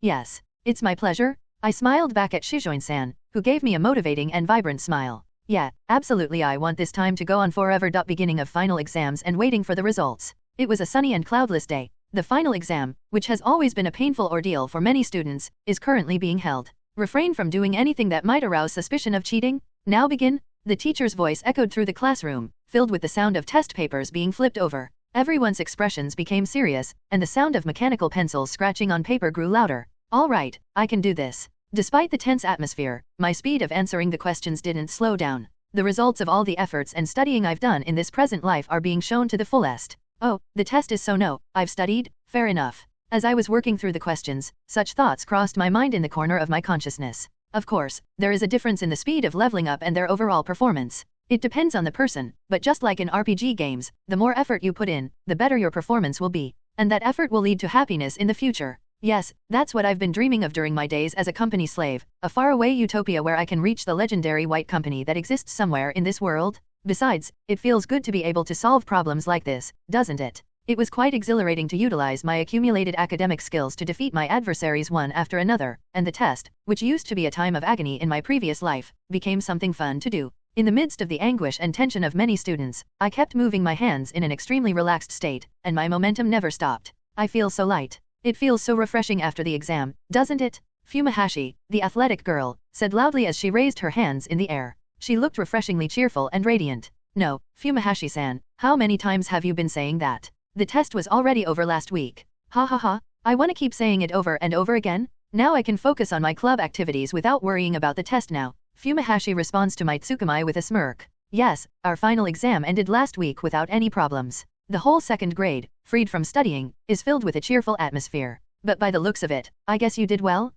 Yes. It's my pleasure. I smiled back at Shujin-san, who gave me a motivating and vibrant smile. Yeah, absolutely, I want this time to go on forever. Beginning of final exams and waiting for the results. It was a sunny and cloudless day. The final exam, which has always been a painful ordeal for many students, is currently being held. Refrain from doing anything that might arouse suspicion of cheating. Now begin. The teacher's voice echoed through the classroom, filled with the sound of test papers being flipped over. Everyone's expressions became serious, and the sound of mechanical pencils scratching on paper grew louder. All right, I can do this. Despite the tense atmosphere, my speed of answering the questions didn't slow down. The results of all the efforts and studying I've done in this present life are being shown to the fullest. Oh, the test is so no, I've studied, fair enough. As I was working through the questions, such thoughts crossed my mind in the corner of my consciousness. Of course, there is a difference in the speed of leveling up and their overall performance. It depends on the person, but just like in RPG games, the more effort you put in, the better your performance will be. And that effort will lead to happiness in the future. Yes, that's what I've been dreaming of during my days as a company slave, a faraway utopia where I can reach the legendary white company that exists somewhere in this world. Besides, it feels good to be able to solve problems like this, doesn't it? It was quite exhilarating to utilize my accumulated academic skills to defeat my adversaries one after another, and the test, which used to be a time of agony in my previous life, became something fun to do. In the midst of the anguish and tension of many students, I kept moving my hands in an extremely relaxed state, and my momentum never stopped. I feel so light. It feels so refreshing after the exam, doesn't it? Fumihashi, the athletic girl, said loudly as she raised her hands in the air. She looked refreshingly cheerful and radiant. No, Fumihashi-san, how many times have you been saying that? The test was already over last week. Ha ha ha, I want to keep saying it over and over again? Now I can focus on my club activities without worrying about the test now. Fumihashi responds to my Tsukumai with a smirk. Yes, our final exam ended last week without any problems. The whole second grade, freed from studying, is filled with a cheerful atmosphere. But by the looks of it, I guess you did well?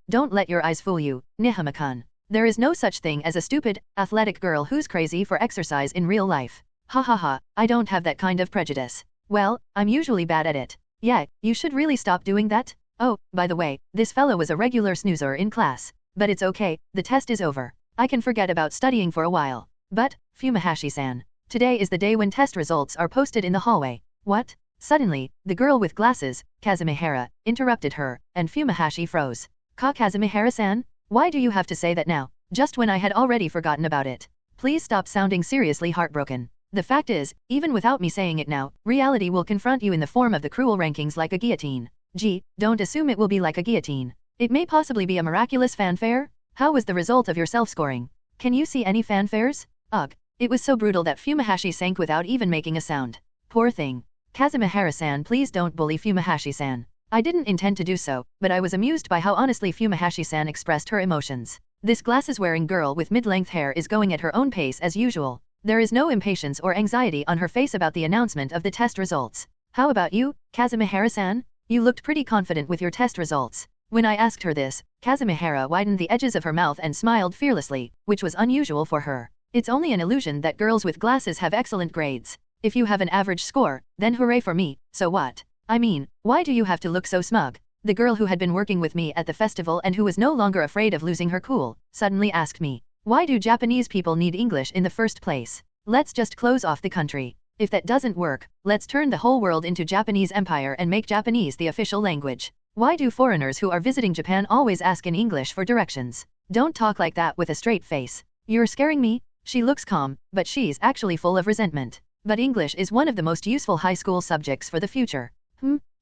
Don't let your eyes fool you, Nihama-kun. There is no such thing as a stupid, athletic girl who's crazy for exercise in real life. Ha ha ha, I don't have that kind of prejudice. Well, I'm usually bad at it. Yeah, you should really stop doing that. Oh, by the way, this fellow was a regular snoozer in class. But it's okay, the test is over. I can forget about studying for a while. But, Fumihashi-san, today is the day when test results are posted in the hallway. What? Suddenly, the girl with glasses, Kazumihara, interrupted her, and Fumihashi froze. Kazumihara-san? Why do you have to say that now, just when I had already forgotten about it? Please stop sounding seriously heartbroken. The fact is, even without me saying it now, reality will confront you in the form of the cruel rankings like a guillotine. Gee, don't assume it will be like a guillotine. It may possibly be a miraculous fanfare? How was the result of your self-scoring? Can you see any fanfares? Ugh. It was so brutal that Fumihashi sank without even making a sound. Poor thing. Kazumihara-san, please don't bully Fumihashi-san. I didn't intend to do so, but I was amused by how honestly Fumihashi-san expressed her emotions. This glasses-wearing girl with mid-length hair is going at her own pace as usual. There is no impatience or anxiety on her face about the announcement of the test results. How about you, Kazumihara-san? You looked pretty confident with your test results. When I asked her this, Kazumihara widened the edges of her mouth and smiled fearlessly, which was unusual for her. It's only an illusion that girls with glasses have excellent grades. If you have an average score, then hooray for me, so what? I mean, why do you have to look so smug? The girl who had been working with me at the festival and who was no longer afraid of losing her cool, suddenly asked me, why do Japanese people need English in the first place? Let's just close off the country. If that doesn't work, let's turn the whole world into Japanese empire and make Japanese the official language. Why do foreigners who are visiting Japan always ask in English for directions? Don't talk like that with a straight face. You're scaring me. She looks calm, but she's actually full of resentment. But English is one of the most useful high school subjects for the future.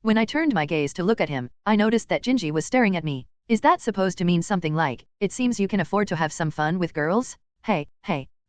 When I turned my gaze to look at him, I noticed that Jinji was staring at me. Is that supposed to mean something like, it seems you can afford to have some fun with girls? Hey,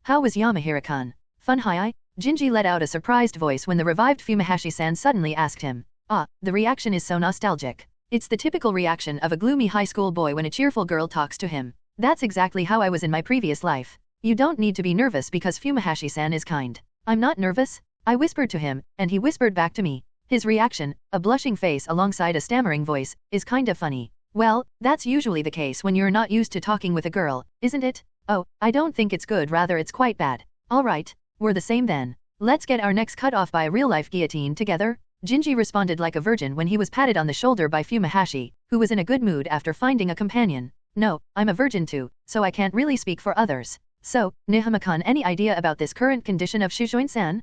how was Yamahira-kun? Fun hi? Jinji let out a surprised voice when the revived Fumihashi-san suddenly asked him. The reaction is so nostalgic. It's the typical reaction of a gloomy high school boy when a cheerful girl talks to him. That's exactly how I was in my previous life. You don't need to be nervous because Fumihashi-san is kind. I'm not nervous. I whispered to him, and he whispered back to me. His reaction, a blushing face alongside a stammering voice, is kinda funny. Well, that's usually the case when you're not used to talking with a girl, isn't it? Oh, I don't think it's good, rather it's quite bad. Alright, we're the same then. Let's get our necks cut off by a real-life guillotine together. Jinji responded like a virgin when he was patted on the shoulder by Fumihashi, who was in a good mood after finding a companion. No, I'm a virgin too, so I can't really speak for others. So, Nihama-kun, any idea about this current condition of Shujin-san?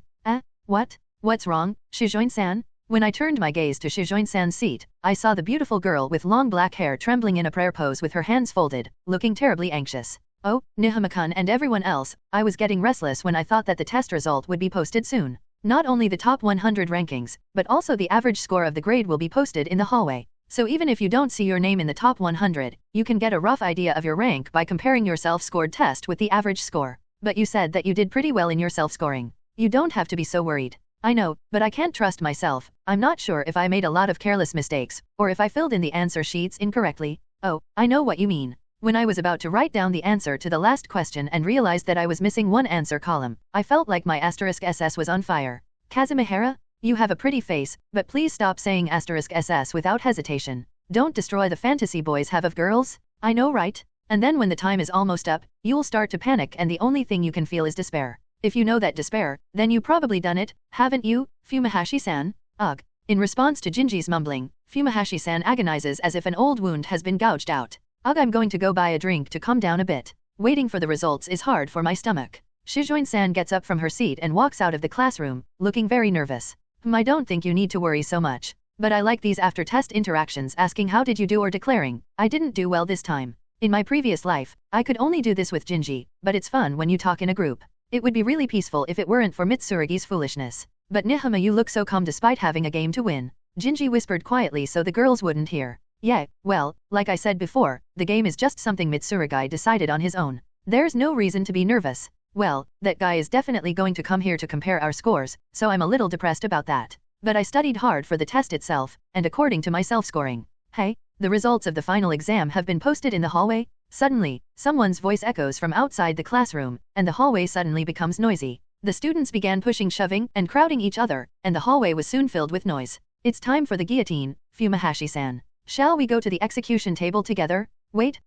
What? What's wrong, Shujin-san? When I turned my gaze to Shujin-san's seat, I saw the beautiful girl with long black hair trembling in a prayer pose with her hands folded, looking terribly anxious. Oh, Nihama-kun and everyone else, I was getting restless when I thought that the test result would be posted soon. Not only the top 100 rankings, but also the average score of the grade will be posted in the hallway. So even if you don't see your name in the top 100, you can get a rough idea of your rank by comparing your self-scored test with the average score. But you said that you did pretty well in your self-scoring. You don't have to be so worried. I know, but I can't trust myself. I'm not sure if I made a lot of careless mistakes, or if I filled in the answer sheets incorrectly. Oh, I know what you mean. When I was about to write down the answer to the last question and realized that I was missing one answer column, I felt like my *SS was on fire. Kazumihara? You have a pretty face, but please stop saying *SS without hesitation. Don't destroy the fantasy boys have of girls. I know, right? And then when the time is almost up, you'll start to panic and the only thing you can feel is despair. If you know that despair, then you probably done it, haven't you, Fumihashi-san? Ugh. In response to Jinji's mumbling, Fumihashi-san agonizes as if an old wound has been gouged out. Ugh, I'm going to go buy a drink to calm down a bit. Waiting for the results is hard for my stomach. Shujin-san gets up from her seat and walks out of the classroom, looking very nervous. I don't think you need to worry so much. But I like these after-test interactions, asking how did you do or declaring, I didn't do well this time. In my previous life, I could only do this with Jinji, but it's fun when you talk in a group. It would be really peaceful if it weren't for Mitsurugi's foolishness. But Nihama, you look so calm despite having a game to win. Jinji whispered quietly so the girls wouldn't hear. Yeah, well, like I said before, the game is just something Mitsurugi decided on his own. There's no reason to be nervous. Well, that guy is definitely going to come here to compare our scores, so I'm a little depressed about that. But I studied hard for the test itself, and according to my self-scoring. Hey, the results of the final exam have been posted in the hallway? Suddenly, someone's voice echoes from outside the classroom, and the hallway suddenly becomes noisy. The students began pushing, shoving, and crowding each other, and the hallway was soon filled with noise. It's time for the guillotine, Fumihashi-san. Shall we go to the execution table together? Wait.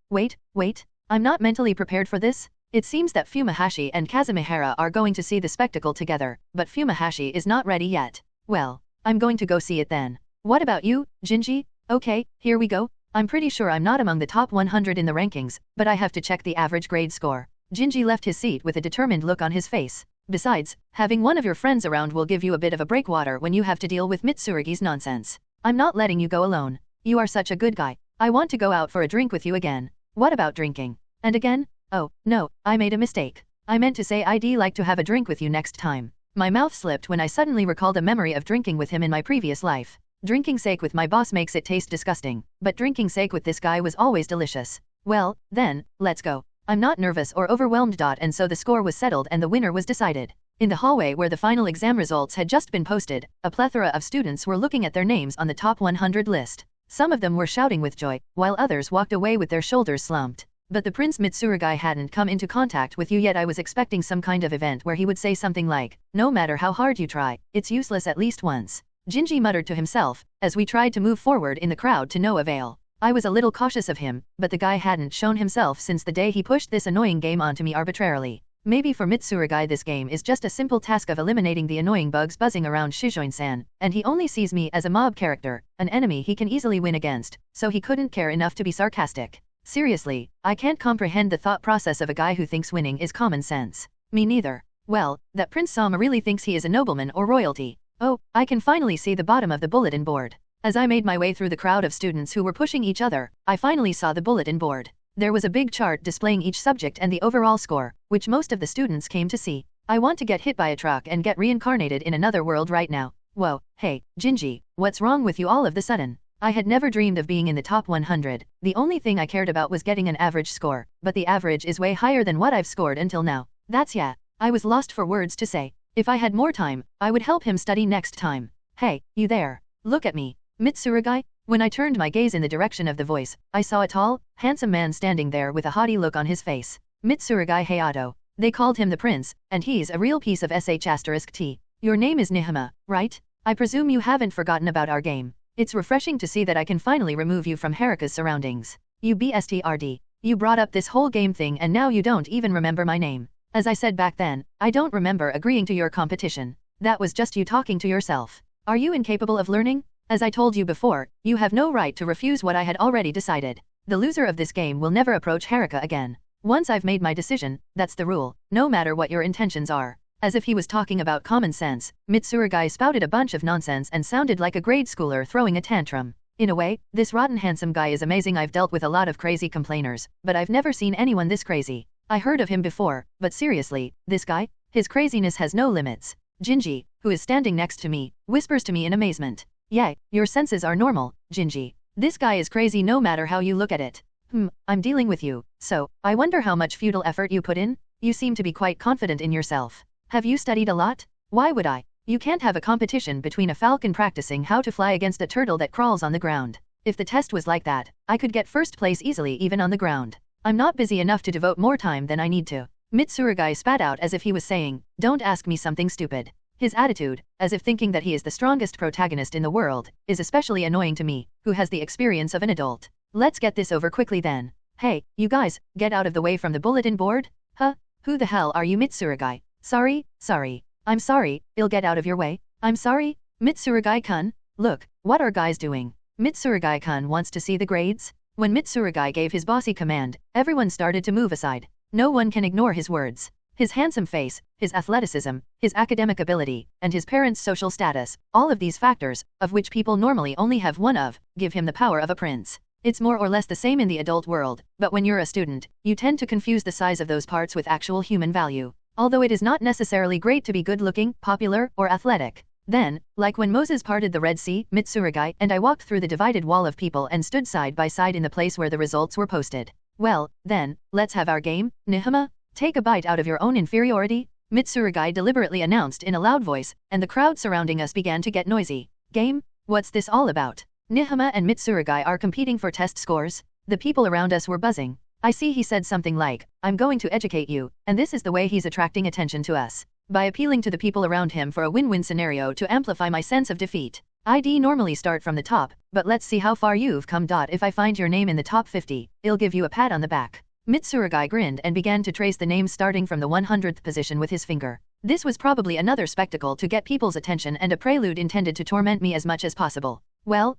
I'm not mentally prepared for this. It seems that Fumihashi and Kazumihara are going to see the spectacle together, but Fumihashi is not ready yet. Well, I'm going to go see it then. What about you, Jinji? Okay, here we go. I'm pretty sure I'm not among the top 100 in the rankings, but I have to check the average grade score. Jinji left his seat with a determined look on his face. Besides, having one of your friends around will give you a bit of a breakwater when you have to deal with Mitsurugi's nonsense. I'm not letting you go alone. You are such a good guy. I want to go out for a drink with you again. What about drinking? And again? Oh, no, I made a mistake. I meant to say I'd like to have a drink with you next time. My mouth slipped when I suddenly recalled a memory of drinking with him in my previous life. Drinking sake with my boss makes it taste disgusting, but drinking sake with this guy was always delicious. Well, then, let's go. I'm not nervous or overwhelmed. And so the score was settled and the winner was decided. In the hallway where the final exam results had just been posted, a plethora of students were looking at their names on the top 100 list. Some of them were shouting with joy, while others walked away with their shoulders slumped. But the Prince Mitsurugi hadn't come into contact with you yet. I was expecting some kind of event where he would say something like, no matter how hard you try, it's useless at least once. Jinji muttered to himself, as we tried to move forward in the crowd to no avail. I was a little cautious of him, but the guy hadn't shown himself since the day he pushed this annoying game onto me arbitrarily. Maybe for Mitsurugi this game is just a simple task of eliminating the annoying bugs buzzing around Shujin-san, and he only sees me as a mob character, an enemy he can easily win against, so he couldn't care enough to be sarcastic. Seriously, I can't comprehend the thought process of a guy who thinks winning is common sense. Me neither. Well, that Prince Sama really thinks he is a nobleman or royalty. Oh, I can finally see the bottom of the bulletin board. As I made my way through the crowd of students who were pushing each other, I finally saw the bulletin board. There was a big chart displaying each subject and the overall score, which most of the students came to see. I want to get hit by a truck and get reincarnated in another world right now. Whoa, hey, Jinji, what's wrong with you all of the sudden? I had never dreamed of being in the top 100. The only thing I cared about was getting an average score, but the average is way higher than what I've scored until now. That's yeah. I was lost for words to say. If I had more time, I would help him study next time. Hey, you there. Look at me. Mitsurugi? When I turned my gaze in the direction of the voice, I saw a tall, handsome man standing there with a haughty look on his face. Mitsurugi Hayato. They called him the prince, and he's a real piece of sh*t. Your name is Nihama, right? I presume you haven't forgotten about our game. It's refreshing to see that I can finally remove you from Haruka's surroundings. You BSTRD. You brought up this whole game thing and now you don't even remember my name. As I said back then, I don't remember agreeing to your competition. That was just you talking to yourself. Are you incapable of learning? As I told you before, you have no right to refuse what I had already decided. The loser of this game will never approach Haruka again. Once I've made my decision, that's the rule, no matter what your intentions are. As if he was talking about common sense, Mitsurugi spouted a bunch of nonsense and sounded like a grade schooler throwing a tantrum. In a way, this rotten handsome guy is amazing. I've dealt with a lot of crazy complainers, but I've never seen anyone this crazy. I heard of him before, but seriously, this guy? His craziness has no limits. Jinji, who is standing next to me, whispers to me in amazement. Yeah, your senses are normal, Jinji. This guy is crazy no matter how you look at it. I'm dealing with you, so, I wonder how much futile effort you put in? You seem to be quite confident in yourself. Have you studied a lot? Why would I? You can't have a competition between a falcon practicing how to fly against a turtle that crawls on the ground. If the test was like that, I could get first place easily even on the ground. I'm not busy enough to devote more time than I need to. Mitsurugi spat out as if he was saying, don't ask me something stupid. His attitude, as if thinking that he is the strongest protagonist in the world, is especially annoying to me, who has the experience of an adult. Let's get this over quickly then. Hey, you guys, get out of the way from the bulletin board? Huh? Who the hell are you, Mitsurugi? Sorry. I'm sorry, I'll get out of your way. I'm sorry? Mitsurugi-kun? Look, what are guys doing? Mitsurugi-kun wants to see the grades? When Mitsurugi gave his bossy command, everyone started to move aside. No one can ignore his words. His handsome face, his athleticism, his academic ability, and his parents' social status, all of these factors, of which people normally only have one of, give him the power of a prince. It's more or less the same in the adult world, but when you're a student, you tend to confuse the size of those parts with actual human value. Although it is not necessarily great to be good-looking, popular, or athletic. Then, like when Moses parted the Red Sea, Mitsurugi and I walked through the divided wall of people and stood side by side in the place where the results were posted. Well, then, let's have our game, Nihama? Take a bite out of your own inferiority? Mitsurugi deliberately announced in a loud voice, and the crowd surrounding us began to get noisy. Game? What's this all about? Nihama and Mitsurugi are competing for test scores? The people around us were buzzing. I see he said something like, I'm going to educate you, and this is the way he's attracting attention to us. By appealing to the people around him for a win-win scenario to amplify my sense of defeat. I'd normally start from the top, but let's see how far you've come. If I find your name in the top 50, I'll give you a pat on the back. Mitsurugi grinned and began to trace the names starting from the 100th position with his finger. This was probably another spectacle to get people's attention and a prelude intended to torment me as much as possible. Well,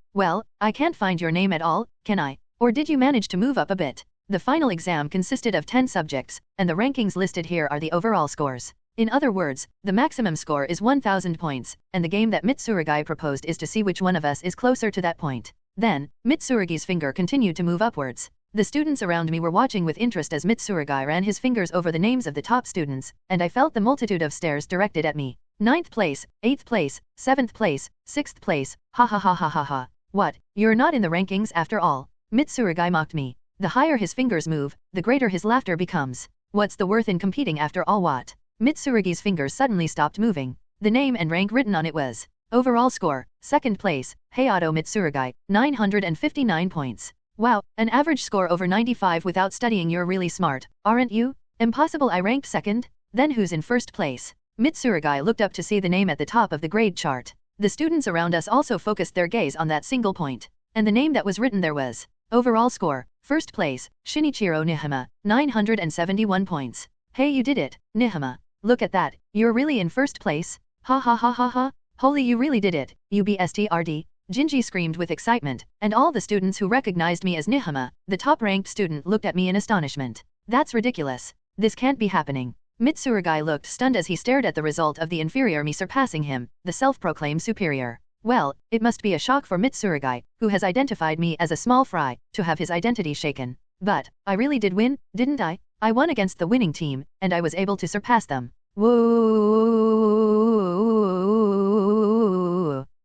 I can't find your name at all, can I? Or did you manage to move up a bit? The final exam consisted of 10 subjects, and the rankings listed here are the overall scores. In other words, the maximum score is 1,000 points, and the game that Mitsurugi proposed is to see which one of us is closer to that point. Then, Mitsurugi's finger continued to move upwards. The students around me were watching with interest as Mitsurugi ran his fingers over the names of the top students, and I felt the multitude of stares directed at me. 9th place, 8th place, 7th place, 6th place, ha ha ha ha ha ha. What, you're not in the rankings after all? Mitsurugi mocked me. The higher his fingers move, the greater his laughter becomes. What's the worth in competing after all? What? Mitsurugi's fingers suddenly stopped moving. The name and rank written on it was, overall score, 2nd place, Hayato Mitsurugi, 959 points. Wow, an average score over 95 without studying. You're really smart, aren't you? Impossible. I ranked 2nd? Then who's in 1st place? Mitsurugi looked up to see the name at the top of the grade chart. The students around us also focused their gaze on that single point. And the name that was written there was, overall score, 1st place, Shinichiro Nihama, 971 points. Hey, you did it, Nihama. Look at that, you're really in 1st place? Ha ha ha ha ha. Holy, you really did it, you BSTRD. Jinji screamed with excitement, and all the students who recognized me as Nihama, the top-ranked student, looked at me in astonishment. That's ridiculous. This can't be happening. Mitsurugi looked stunned as he stared at the result of the inferior me surpassing him, the self-proclaimed superior. Well, it must be a shock for Mitsurugi, who has identified me as a small fry, to have his identity shaken. But, I really did win, didn't I? I won against the winning team, and I was able to surpass them. Woo!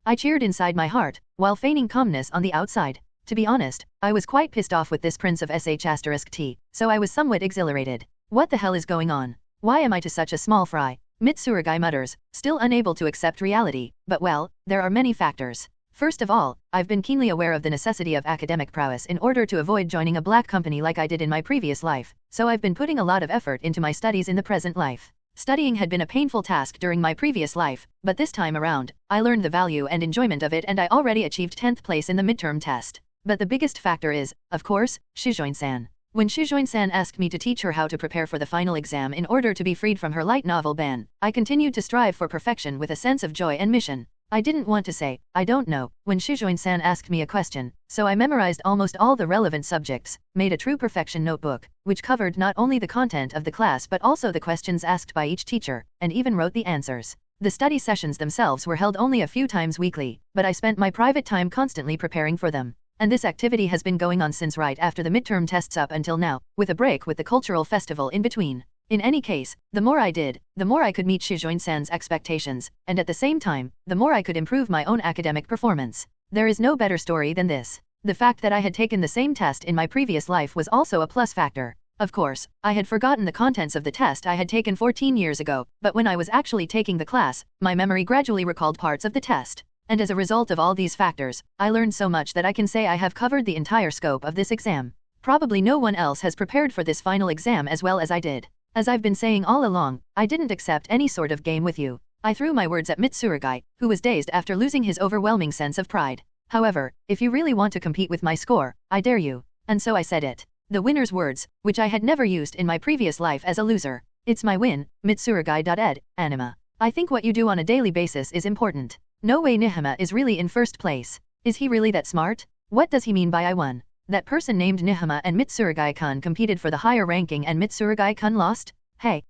I cheered inside my heart, while feigning calmness on the outside. To be honest, I was quite pissed off with this prince of sh*t, so I was somewhat exhilarated. What the hell is going on? Why am I to such a small fry? Mitsurugi mutters, still unable to accept reality, but well, there are many factors. First of all, I've been keenly aware of the necessity of academic prowess in order to avoid joining a black company like I did in my previous life, so I've been putting a lot of effort into my studies in the present life. Studying had been a painful task during my previous life, but this time around, I learned the value and enjoyment of it, and I already achieved 10th place in the midterm test. But the biggest factor is, of course, Shujin-san. When Shujin-san asked me to teach her how to prepare for the final exam in order to be freed from her light novel ban, I continued to strive for perfection with a sense of joy and mission. I didn't want to say, I don't know, when Shujin-san asked me a question, so I memorized almost all the relevant subjects, made a true perfection notebook, which covered not only the content of the class but also the questions asked by each teacher, and even wrote the answers. The study sessions themselves were held only a few times weekly, but I spent my private time constantly preparing for them. And this activity has been going on since right after the midterm tests up until now, with a break with the cultural festival in between. In any case, the more I did, the more I could meet Shujin-san's expectations, and at the same time, the more I could improve my own academic performance. There is no better story than this. The fact that I had taken the same test in my previous life was also a plus factor. Of course, I had forgotten the contents of the test I had taken 14 years ago, but when I was actually taking the class, my memory gradually recalled parts of the test. And as a result of all these factors, I learned so much that I can say I have covered the entire scope of this exam. Probably no one else has prepared for this final exam as well as I did. As I've been saying all along, I didn't accept any sort of game with you. I threw my words at Mitsurugi, who was dazed after losing his overwhelming sense of pride. However, if you really want to compete with my score, I dare you. And so I said it. The winner's words, which I had never used in my previous life as a loser. It's my win, Mitsurugi.ed, anima. I think what you do on a daily basis is important. No way Nihama is really in first place. Is he really that smart? What does he mean by I won? That person named Nihama and Mitsurugi-kun competed for the higher ranking and Mitsurugi-kun lost? Hey,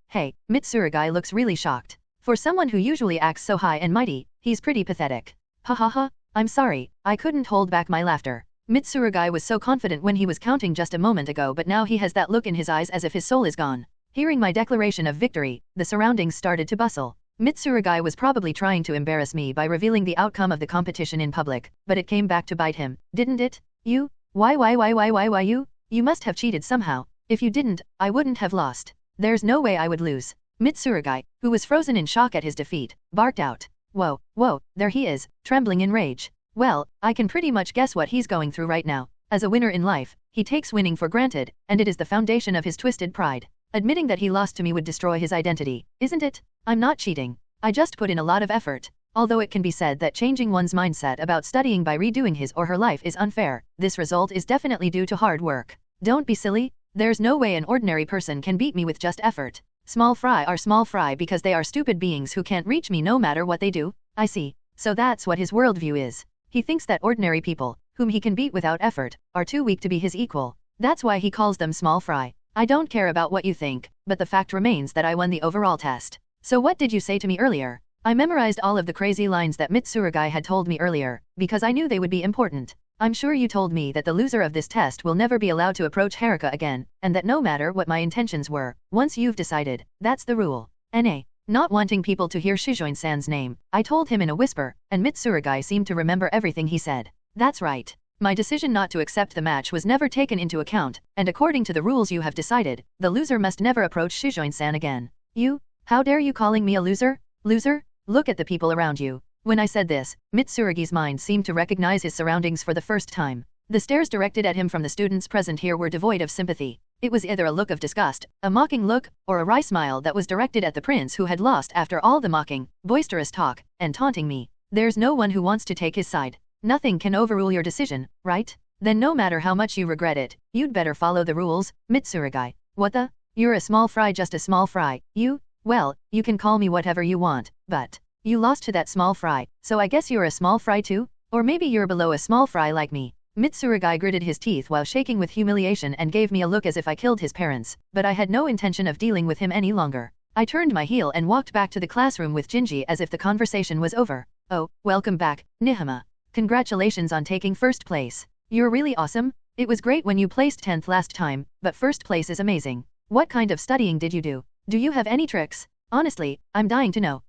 Mitsurugi looks really shocked. For someone who usually acts so high and mighty, he's pretty pathetic. Ha ha ha, I'm sorry, I couldn't hold back my laughter. Mitsurugi was so confident when he was counting just a moment ago, but now he has that look in his eyes as if his soul is gone. Hearing my declaration of victory, the surroundings started to bustle. Mitsurugi was probably trying to embarrass me by revealing the outcome of the competition in public, but it came back to bite him, didn't it? You? Why you? You must have cheated somehow. If you didn't, I wouldn't have lost. There's no way I would lose. Mitsurugi, who was frozen in shock at his defeat, barked out. Whoa, there he is, trembling in rage. Well, I can pretty much guess what he's going through right now. As a winner in life, he takes winning for granted, and it is the foundation of his twisted pride. Admitting that he lost to me would destroy his identity, isn't it? I'm not cheating. I just put in a lot of effort. Although it can be said that changing one's mindset about studying by redoing his or her life is unfair, this result is definitely due to hard work. Don't be silly. There's no way an ordinary person can beat me with just effort. Small fry are small fry because they are stupid beings who can't reach me no matter what they do. I see. So that's what his worldview is. He thinks that ordinary people, whom he can beat without effort, are too weak to be his equal. That's why he calls them small fry. I don't care about what you think, but the fact remains that I won the overall test. So what did you say to me earlier? I memorized all of the crazy lines that Mitsurugi had told me earlier, because I knew they would be important. I'm sure you told me that the loser of this test will never be allowed to approach Haruka again, and that no matter what my intentions were, once you've decided, that's the rule. Not wanting people to hear Shujin-san's name, I told him in a whisper, and Mitsurugi seemed to remember everything he said. That's right. My decision not to accept the match was never taken into account, and according to the rules you have decided, the loser must never approach Shujin-san again. You? How dare you calling me a loser? Loser? Look at the people around you. When I said this, Mitsurugi's mind seemed to recognize his surroundings for the first time. The stares directed at him from the students present here were devoid of sympathy. It was either a look of disgust, a mocking look, or a wry smile that was directed at the prince who had lost after all the mocking, boisterous talk, and taunting me. There's no one who wants to take his side. Nothing can overrule your decision, right? Then no matter how much you regret it, you'd better follow the rules, Mitsurugi. What the? You're a small fry, just a small fry, you? Well, you can call me whatever you want, but you lost to that small fry, so I guess you're a small fry too? Or maybe you're below a small fry like me. Mitsurugi gritted his teeth while shaking with humiliation and gave me a look as if I killed his parents, but I had no intention of dealing with him any longer. I turned my heel and walked back to the classroom with Jinji as if the conversation was over. Oh, welcome back, Nihama. Congratulations on taking first place. You're really awesome. It was great when you placed 10th last time, but first place is amazing. What kind of studying did you do? Do you have any tricks? Honestly, I'm dying to know.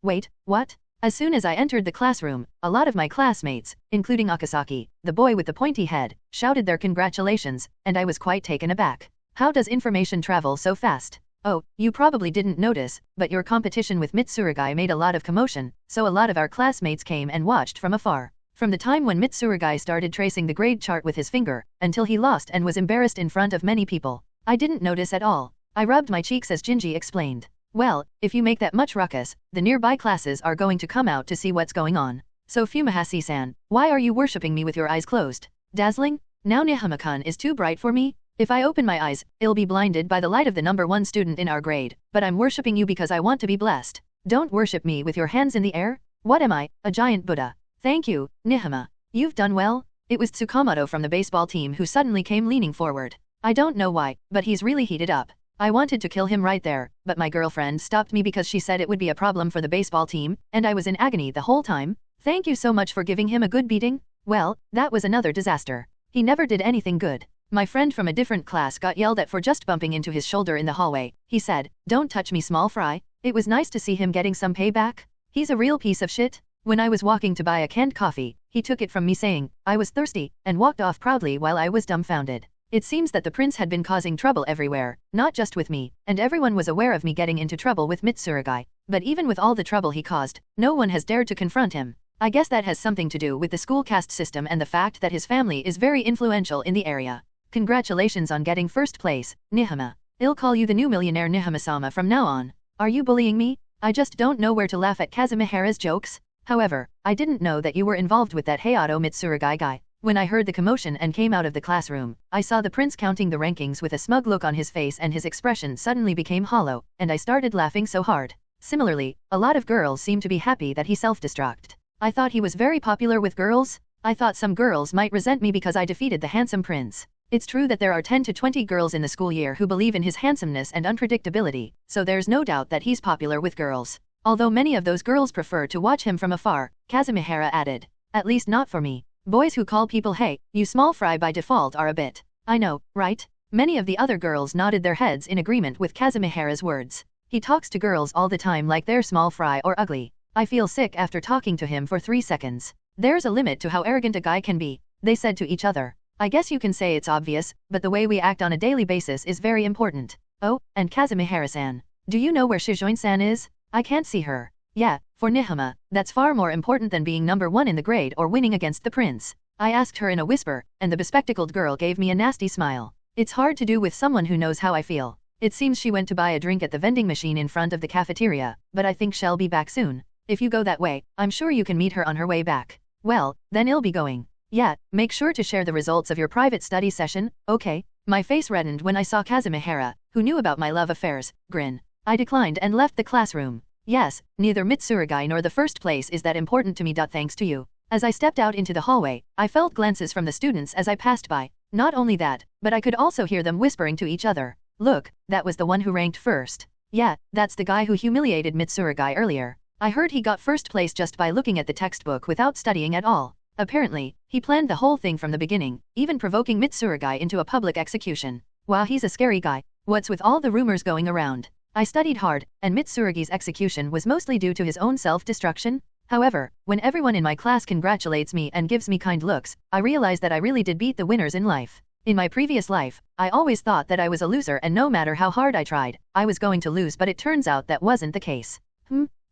Wait, what? As soon as I entered the classroom, a lot of my classmates, including Akasaki, the boy with the pointy head, shouted their congratulations, and I was quite taken aback. How does information travel so fast? Oh, you probably didn't notice, but your competition with Mitsurugi made a lot of commotion, so a lot of our classmates came and watched from afar. From the time when Mitsurugi started tracing the grade chart with his finger, until he lost and was embarrassed in front of many people, I didn't notice at all. I rubbed my cheeks as Jinji explained. Well, if you make that much ruckus, the nearby classes are going to come out to see what's going on. So Fumahasi-san, why are you worshipping me with your eyes closed? Dazzling? Now Nihama-kun is too bright for me? If I open my eyes, I'll be blinded by the light of the #1 student in our grade, but I'm worshipping you because I want to be blessed. Don't worship me with your hands in the air. What am I, a giant Buddha? Thank you, Nihama. You've done well. It was Tsukamoto from the baseball team who suddenly came leaning forward. I don't know why, but he's really heated up. I wanted to kill him right there, but my girlfriend stopped me because she said it would be a problem for the baseball team, and I was in agony the whole time. Thank you so much for giving him a good beating. Well, that was another disaster. He never did anything good. My friend from a different class got yelled at for just bumping into his shoulder in the hallway. He said, "Don't touch me, small fry." It was nice to see him getting some payback. He's a real piece of shit. When I was walking to buy a canned coffee, he took it from me saying, I was thirsty, and walked off proudly while I was dumbfounded. It seems that the prince had been causing trouble everywhere, not just with me, and everyone was aware of me getting into trouble with Mitsurugi. But even with all the trouble he caused, no one has dared to confront him. I guess that has something to do with the school caste system and the fact that his family is very influential in the area. Congratulations on getting first place, Nihama. I'll call you the new millionaire Nihama-sama from now on. Are you bullying me? I just don't know where to laugh at Kazumihara's jokes. However, I didn't know that you were involved with that Hayato Mitsurugi guy. When I heard the commotion and came out of the classroom, I saw the prince counting the rankings with a smug look on his face, and his expression suddenly became hollow, and I started laughing so hard. Similarly, a lot of girls seemed to be happy that he self-destructed. I thought he was very popular with girls. I thought some girls might resent me because I defeated the handsome prince. It's true that there are 10 to 20 girls in the school year who believe in his handsomeness and unpredictability, so there's no doubt that he's popular with girls. Although many of those girls prefer to watch him from afar, Kazumihara added. At least not for me. Boys who call people hey, you small fry by default are a bit. I know, right? Many of the other girls nodded their heads in agreement with Kazumihara's words. He talks to girls all the time like they're small fry or ugly. I feel sick after talking to him for 3 seconds. There's a limit to how arrogant a guy can be, they said to each other. I guess you can say it's obvious, but the way we act on a daily basis is very important. Oh, and Kazumihara-san. Do you know where Shujin-san is? I can't see her. Yeah, for Nihama, that's far more important than being #1 in the grade or winning against the prince. I asked her in a whisper, and the bespectacled girl gave me a nasty smile. It's hard to do with someone who knows how I feel. It seems she went to buy a drink at the vending machine in front of the cafeteria, but I think she'll be back soon. If you go that way, I'm sure you can meet her on her way back. Well, then I'll be going. Yeah, make sure to share the results of your private study session, okay? My face reddened when I saw Kazumihara, who knew about my love affairs, grin. I declined and left the classroom. Yes, neither Mitsurugi nor the first place is that important to me. Thanks to you. As I stepped out into the hallway, I felt glances from the students as I passed by. Not only that, but I could also hear them whispering to each other. Look, that was the one who ranked first. Yeah, that's the guy who humiliated Mitsurugi earlier. I heard he got first place just by looking at the textbook without studying at all. Apparently, he planned the whole thing from the beginning, even provoking Mitsurugi into a public execution. Wow, he's a scary guy. What's with all the rumors going around? I studied hard, and Mitsurugi's execution was mostly due to his own self-destruction. However, when everyone in my class congratulates me and gives me kind looks, I realize that I really did beat the winners in life. In my previous life, I always thought that I was a loser and no matter how hard I tried, I was going to lose, but it turns out that wasn't the case.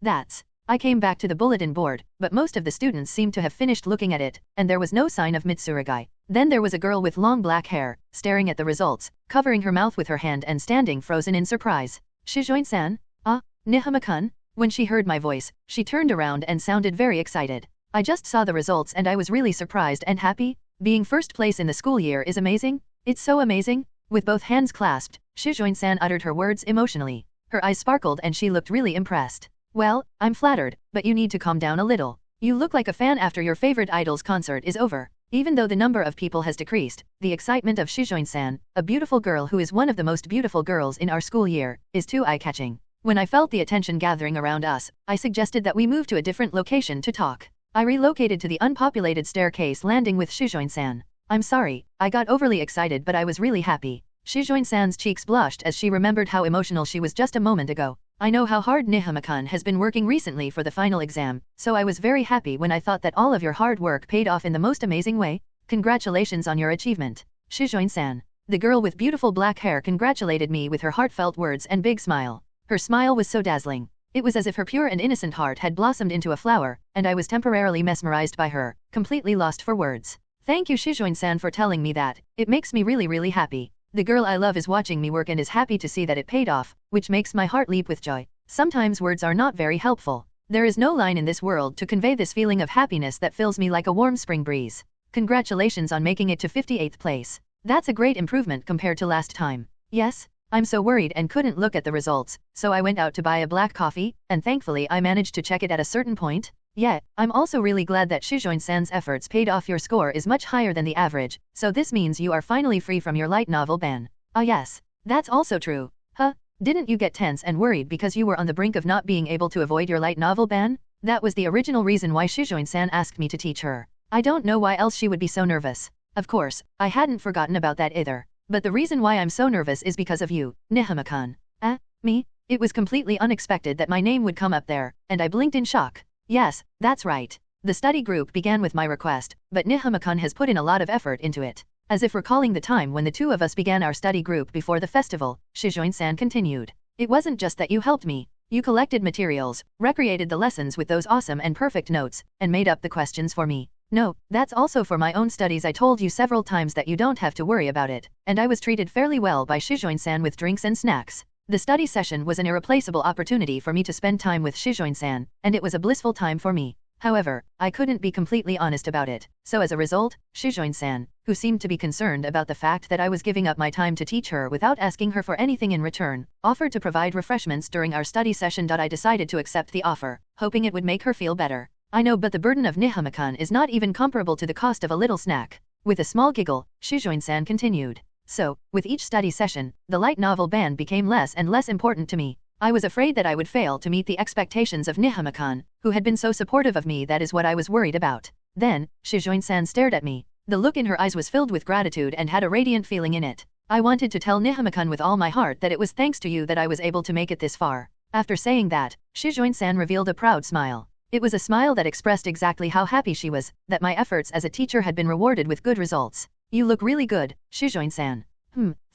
That's... I came back to the bulletin board, but most of the students seemed to have finished looking at it, and there was no sign of Mitsurugi. Then there was a girl with long black hair, staring at the results, covering her mouth with her hand and standing frozen in surprise. Shujin-san? Ah, Nihama-kun? When she heard my voice, she turned around and sounded very excited. I just saw the results and I was really surprised and happy. Being first place in the school year is amazing. It's so amazing. With both hands clasped, Shujin-san uttered her words emotionally. Her eyes sparkled and she looked really impressed. Well, I'm flattered, but you need to calm down a little. You look like a fan after your favorite idol's concert is over. Even though the number of people has decreased, the excitement of Shujin-san, a beautiful girl who is one of the most beautiful girls in our school year, is too eye-catching. When I felt the attention gathering around us, I suggested that we move to a different location to talk. I relocated to the unpopulated staircase landing with Shujin-san. I'm sorry, I got overly excited, but I was really happy. Shujin-san's cheeks blushed as she remembered how emotional she was just a moment ago. I know how hard Nihama-kun has been working recently for the final exam, so I was very happy when I thought that all of your hard work paid off in the most amazing way. Congratulations on your achievement, Shujin-san. The girl with beautiful black hair congratulated me with her heartfelt words and big smile. Her smile was so dazzling. It was as if her pure and innocent heart had blossomed into a flower, and I was temporarily mesmerized by her, completely lost for words. Thank you Shujin-san for telling me that. It makes me really happy. The girl I love is watching me work and is happy to see that it paid off, which makes my heart leap with joy. Sometimes words are not very helpful. There is no line in this world to convey this feeling of happiness that fills me like a warm spring breeze. Congratulations on making it to 58th place. That's a great improvement compared to last time. Yes? I'm so worried and couldn't look at the results, so I went out to buy a black coffee, and thankfully I managed to check it at a certain point. Yeah, I'm also really glad that Shujin-san's efforts paid off. Your score is much higher than the average, so this means you are finally free from your light novel ban. Ah yes, that's also true. Huh? Didn't you get tense and worried because you were on the brink of not being able to avoid your light novel ban? That was the original reason why Shujin-san asked me to teach her. I don't know why else she would be so nervous. Of course, I hadn't forgotten about that either. But the reason why I'm so nervous is because of you, Nihama-kun. Me? It was completely unexpected that my name would come up there, and I blinked in shock. Yes, that's right. The study group began with my request, but Nihama-kun has put in a lot of effort into it. As if recalling the time when the two of us began our study group before the festival, Shujin-san continued. It wasn't just that you helped me. You collected materials, recreated the lessons with those awesome and perfect notes, and made up the questions for me. No, that's also for my own studies. I told you several times that you don't have to worry about it, and I was treated fairly well by Shujin-san with drinks and snacks. The study session was an irreplaceable opportunity for me to spend time with Shujin-san, and it was a blissful time for me. However, I couldn't be completely honest about it, so as a result, Shujin-san, who seemed to be concerned about the fact that I was giving up my time to teach her without asking her for anything in return, offered to provide refreshments during our study session. I decided to accept the offer, hoping it would make her feel better. I know, but the burden of Nihama-kun is not even comparable to the cost of a little snack. With a small giggle, Shujin-san continued. So, with each study session, the light novel ban became less and less important to me. I was afraid that I would fail to meet the expectations of Nihama-kun, who had been so supportive of me. That is what I was worried about. Then, Shujin-san stared at me. The look in her eyes was filled with gratitude and had a radiant feeling in it. I wanted to tell Nihama-kun with all my heart that it was thanks to you that I was able to make it this far. After saying that, Shujin-san revealed a proud smile. It was a smile that expressed exactly how happy she was, that my efforts as a teacher had been rewarded with good results. You look really good, Shujin-san.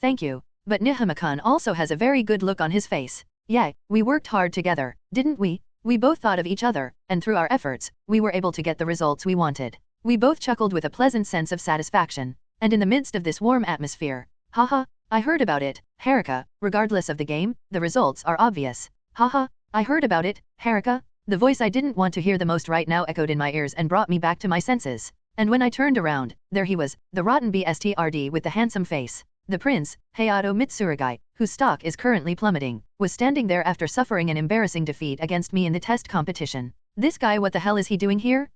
Thank you. But Nihama-kun also has a very good look on his face. Yeah, we worked hard together, didn't we? We both thought of each other, and through our efforts, we were able to get the results we wanted. We both chuckled with a pleasant sense of satisfaction. And in the midst of this warm atmosphere, haha, I heard about it, Haruka. Regardless of the game, the results are obvious. Haha, I heard about it, Haruka. The voice I didn't want to hear the most right now echoed in my ears and brought me back to my senses. And when I turned around, there he was, the rotten BSTRD with the handsome face. The prince, Hayato Mitsurugi, whose stock is currently plummeting, was standing there after suffering an embarrassing defeat against me in the test competition. This guy, what the hell is he doing here?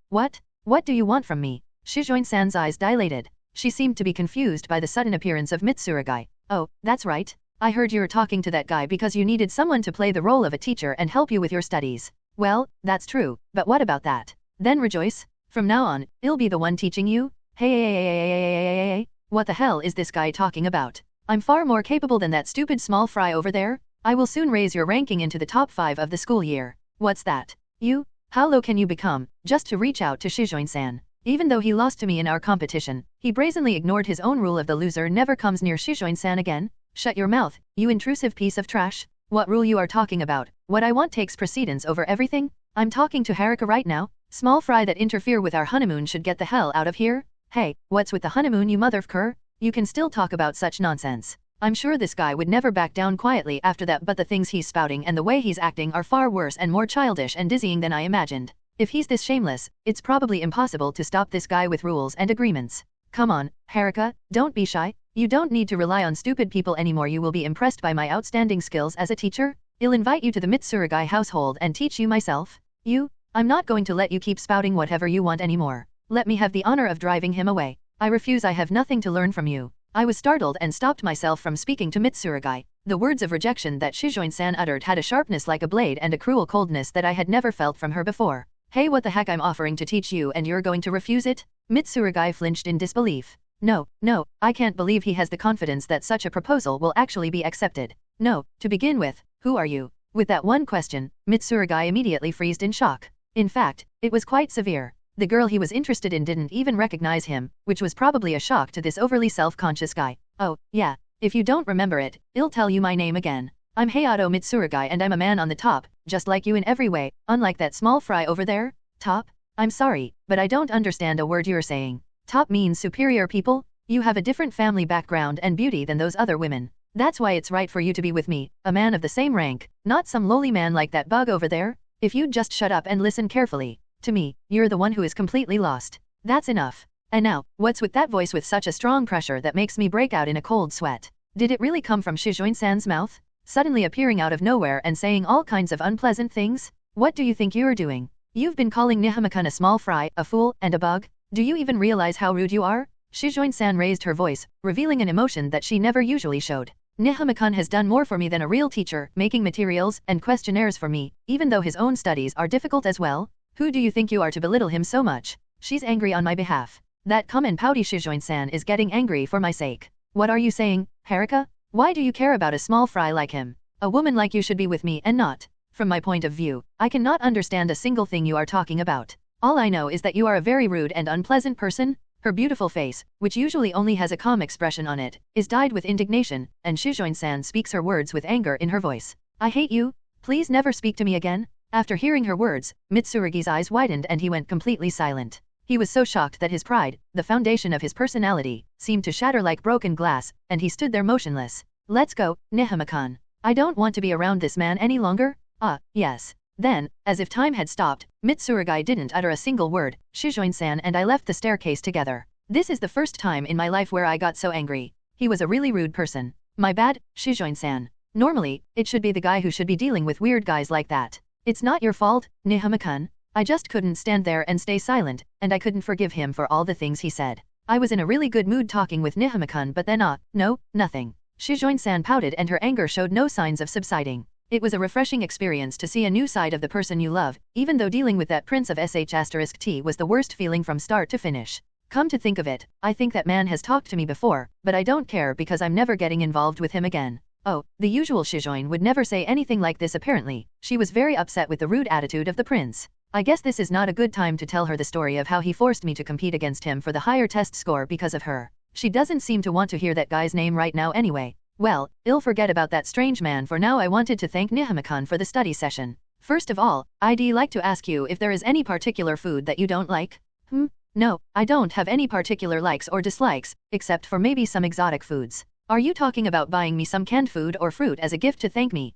What? What do you want from me? Shujin-san's eyes dilated. She seemed to be confused by the sudden appearance of Mitsurugi. Oh, that's right. I heard you were talking to that guy because you needed someone to play the role of a teacher and help you with your studies. Well, that's true, but what about that? Then rejoice. From now on, I'll be the one teaching you. Hey, what the hell is this guy talking about? I'm far more capable than that stupid small fry over there. I will soon raise your ranking into the top 5 of the school year. What's that? You? How low can you become, just to reach out to Shujin-san? Even though he lost to me in our competition, he brazenly ignored his own rule of the loser never comes near Shujin-san again. Shut your mouth, you intrusive piece of trash. What rule you are talking about? What I want takes precedence over everything? I'm talking to Haruka right now. Small fry that interfere with our honeymoon should get the hell out of here. Hey, what's with the honeymoon, you motherfucker? You can still talk about such nonsense. I'm sure this guy would never back down quietly after that, but the things he's spouting and the way he's acting are far worse and more childish and dizzying than I imagined. If he's this shameless, it's probably impossible to stop this guy with rules and agreements. Come on, Haruka, don't be shy. You don't need to rely on stupid people anymore. You will be impressed by my outstanding skills as a teacher. I'll invite you to the Mitsurugi household and teach you myself. I'm not going to let you keep spouting whatever you want anymore. Let me have the honor of driving him away. I refuse. I have nothing to learn from you. I was startled and stopped myself from speaking to Mitsurugi. The words of rejection that Shujin-san uttered had a sharpness like a blade and a cruel coldness that I had never felt from her before. Hey, what the heck? I'm offering to teach you and you're going to refuse it? Mitsurugi flinched in disbelief. No, I can't believe he has the confidence that such a proposal will actually be accepted. No, to begin with, who are you? With that one question, Mitsurugi immediately froze in shock. In fact, it was quite severe. The girl he was interested in didn't even recognize him, which was probably a shock to this overly self-conscious guy. Oh, yeah, if you don't remember it, I'll tell you my name again. I'm Hayato Mitsurugi and I'm a man on the top, just like you in every way, unlike that small fry over there. Top? I'm sorry, but I don't understand a word you're saying. Top means superior people? You have a different family background and beauty than those other women. That's why it's right for you to be with me, a man of the same rank, not some lowly man like that bug over there. If you'd just shut up and listen carefully. To me, you're the one who is completely lost. That's enough. And now, what's with that voice with such a strong pressure that makes me break out in a cold sweat? Did it really come from Shujin-san's mouth? Suddenly appearing out of nowhere and saying all kinds of unpleasant things? What do you think you're doing? You've been calling Nihama-kun a small fry, a fool, and a bug? Do you even realize how rude you are? Shujin-san raised her voice, revealing an emotion that she never usually showed. Nihama-kun has done more for me than a real teacher, making materials and questionnaires for me, even though his own studies are difficult as well. Who do you think you are to belittle him so much? She's angry on my behalf. That calm and pouty Shujin-san is getting angry for my sake. What are you saying, Haruka? Why do you care about a small fry like him? A woman like you should be with me and not. From my point of view, I cannot understand a single thing you are talking about. All I know is that you are a very rude and unpleasant person. Her beautiful face, which usually only has a calm expression on it, is dyed with indignation, and Shujin-san speaks her words with anger in her voice. I hate you. Please never speak to me again. After hearing her words, Mitsurugi's eyes widened and he went completely silent. He was so shocked that his pride, the foundation of his personality, seemed to shatter like broken glass, and he stood there motionless. Let's go, Nihama-kun. I don't want to be around this man any longer. Yes. Then, as if time had stopped, Mitsurugi didn't utter a single word. Shujin-san and I left the staircase together. This is the first time in my life where I got so angry. He was a really rude person. My bad, Shujin-san. Normally, it should be the guy who should be dealing with weird guys like that. It's not your fault, Nihama-kun. I just couldn't stand there and stay silent, and I couldn't forgive him for all the things he said. I was in a really good mood talking with Nihama-kun, but then no, nothing. Shujin-san pouted and her anger showed no signs of subsiding. It was a refreshing experience to see a new side of the person you love, even though dealing with that prince of sh*t was the worst feeling from start to finish. Come to think of it, I think that man has talked to me before, but I don't care because I'm never getting involved with him again. Oh, the usual Shujin would never say anything like this apparently. She was very upset with the rude attitude of the prince. I guess this is not a good time to tell her the story of how he forced me to compete against him for the higher test score because of her. She doesn't seem to want to hear that guy's name right now anyway. Well, I'll forget about that strange man for now. I wanted to thank Nihama-kun for the study session. First of all, I'd like to ask you if there is any particular food that you don't like? No, I don't have any particular likes or dislikes, except for maybe some exotic foods. Are you talking about buying me some canned food or fruit as a gift to thank me?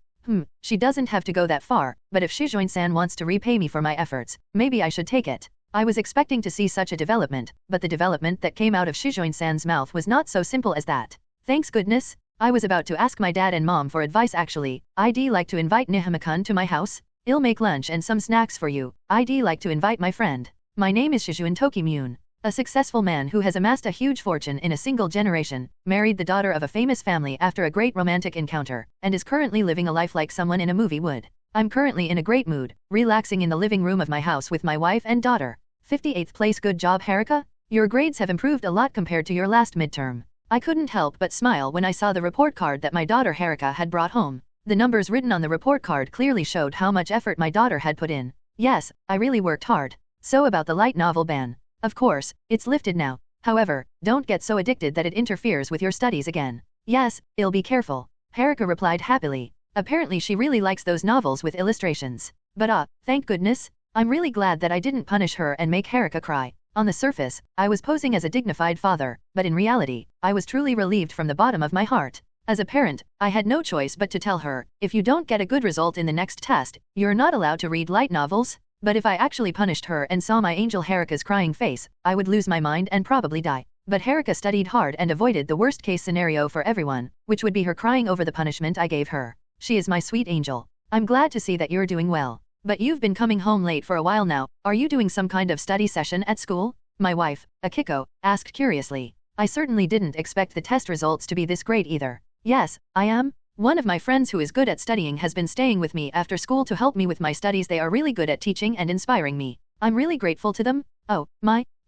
She doesn't have to go that far, but if Shujin-san wants to repay me for my efforts, maybe I should take it. I was expecting to see such a development, but the development that came out of Shujin-san's mouth was not so simple as that. Thanks goodness. I was about to ask my dad and mom for advice actually. I'd like to invite Nihama-kun to my house. I'll make lunch and some snacks for you. I'd like to invite my friend. My name is Shujin Tokimune. A successful man who has amassed a huge fortune in a single generation, married the daughter of a famous family after a great romantic encounter, and is currently living a life like someone in a movie would. I'm currently in a great mood, relaxing in the living room of my house with my wife and daughter. 58th place. Good job, Haruka. Your grades have improved a lot compared to your last midterm. I couldn't help but smile when I saw the report card that my daughter Haruka had brought home. The numbers written on the report card clearly showed how much effort my daughter had put in. Yes, I really worked hard. So about the light novel ban. Of course, it's lifted now. However, don't get so addicted that it interferes with your studies again. Yes, I'll be careful. Haruka replied happily. Apparently she really likes those novels with illustrations. But thank goodness. I'm really glad that I didn't punish her and make Haruka cry. On the surface, I was posing as a dignified father, but in reality, I was truly relieved from the bottom of my heart. As a parent, I had no choice but to tell her, if you don't get a good result in the next test, you're not allowed to read light novels. But if I actually punished her and saw my angel Haruka's crying face, I would lose my mind and probably die. But Haruka studied hard and avoided the worst case scenario for everyone, which would be her crying over the punishment I gave her. She is my sweet angel. I'm glad to see that you're doing well. But you've been coming home late for a while now. Are you doing some kind of study session at school? My wife, Akiko, asked curiously. I certainly didn't expect the test results to be this great either. Yes, I am. One of my friends who is good at studying has been staying with me after school to help me with my studies. They are really good at teaching and inspiring me. I'm really grateful to them. Oh,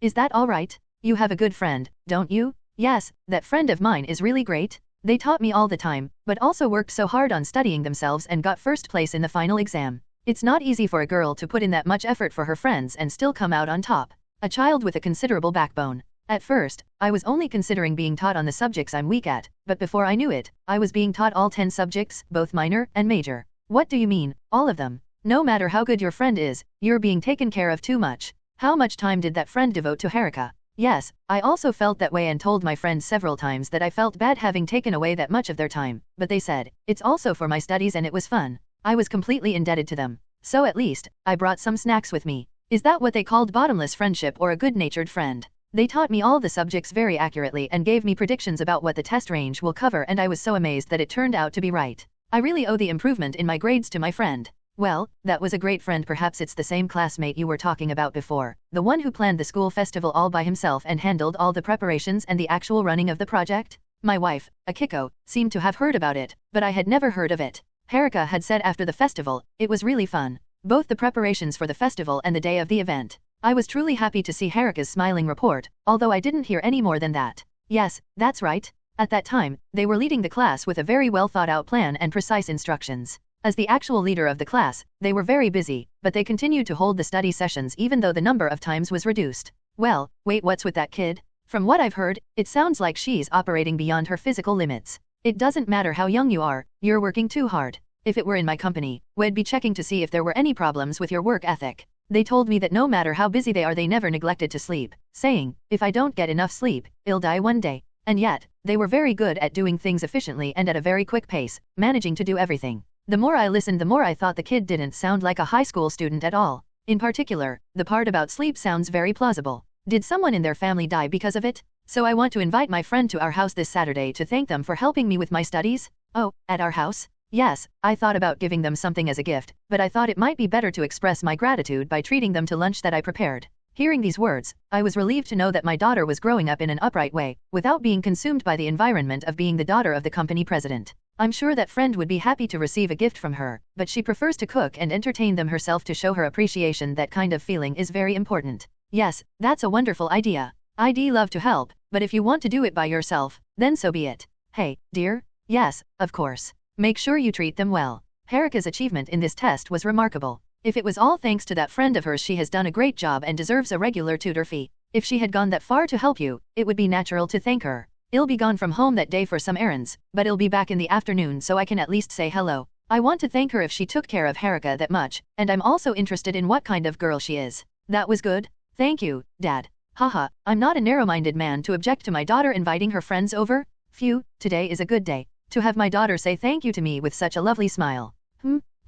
is that all right? You have a good friend, don't you? Yes, that friend of mine is really great. They taught me all the time, but also worked so hard on studying themselves and got first place in the final exam. It's not easy for a girl to put in that much effort for her friends and still come out on top. A child with a considerable backbone. At first, I was only considering being taught on the subjects I'm weak at, but before I knew it, I was being taught all 10 subjects, both minor and major. What do you mean, all of them? No matter how good your friend is, you're being taken care of too much. How much time did that friend devote to Haruka? Yes, I also felt that way and told my friends several times that I felt bad having taken away that much of their time, but they said, it's also for my studies and it was fun. I was completely indebted to them. So at least, I brought some snacks with me. Is that what they called bottomless friendship or a good-natured friend? They taught me all the subjects very accurately and gave me predictions about what the test range will cover, and I was so amazed that it turned out to be right. I really owe the improvement in my grades to my friend. Well, that was a great friend. Perhaps it's the same classmate you were talking about before, the one who planned the school festival all by himself and handled all the preparations and the actual running of the project? My wife, Akiko, seemed to have heard about it, but I had never heard of it. Haruka had said after the festival, it was really fun. Both the preparations for the festival and the day of the event. I was truly happy to see Haruka's smiling report, although I didn't hear any more than that. Yes, that's right. At that time, they were leading the class with a very well thought out plan and precise instructions. As the actual leader of the class, they were very busy, but they continued to hold the study sessions even though the number of times was reduced. Well, wait, what's with that kid? From what I've heard, it sounds like she's operating beyond her physical limits. It doesn't matter how young you are, you're working too hard. If it were in my company, we'd be checking to see if there were any problems with your work ethic. They told me that no matter how busy they are, they never neglected to sleep, saying, if I don't get enough sleep, I'll die one day. And yet, they were very good at doing things efficiently and at a very quick pace, managing to do everything. The more I listened, the more I thought the kid didn't sound like a high school student at all. In particular, the part about sleep sounds very plausible. Did someone in their family die because of it? So I want to invite my friend to our house this Saturday to thank them for helping me with my studies. Oh, at our house? Yes, I thought about giving them something as a gift, but I thought it might be better to express my gratitude by treating them to lunch that I prepared. Hearing these words, I was relieved to know that my daughter was growing up in an upright way, without being consumed by the environment of being the daughter of the company president. I'm sure that friend would be happy to receive a gift from her, but she prefers to cook and entertain them herself to show her appreciation. That kind of feeling is very important. Yes, that's a wonderful idea. I'd love to help, but if you want to do it by yourself, then so be it. Hey, dear? Yes, of course. Make sure you treat them well. Haruka's achievement in this test was remarkable. If it was all thanks to that friend of hers, she has done a great job and deserves a regular tutor fee. If she had gone that far to help you, it would be natural to thank her. I'll be gone from home that day for some errands, but I'll be back in the afternoon so I can at least say hello. I want to thank her if she took care of Haruka that much, and I'm also interested in what kind of girl she is. That was good. Thank you, Dad. Haha, I'm not a narrow-minded man to object to my daughter inviting her friends over. Phew, today is a good day. To have my daughter say thank you to me with such a lovely smile.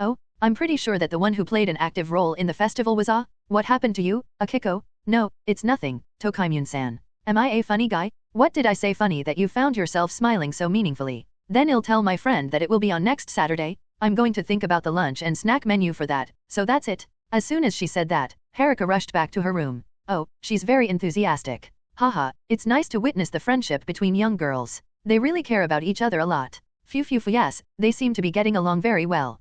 Oh, I'm pretty sure that the one who played an active role in the festival was What happened to you, Akiko? No, it's nothing, Tokimune-san. Am I a funny guy? What did I say funny that you found yourself smiling so meaningfully? Then I'll tell my friend that it will be on next Saturday. I'm going to think about the lunch and snack menu for that, so that's it. As soon as she said that, Haruka rushed back to her room. Oh, she's very enthusiastic. Haha, it's nice to witness the friendship between young girls. They really care about each other a lot. Phew, yes, they seem to be getting along very well.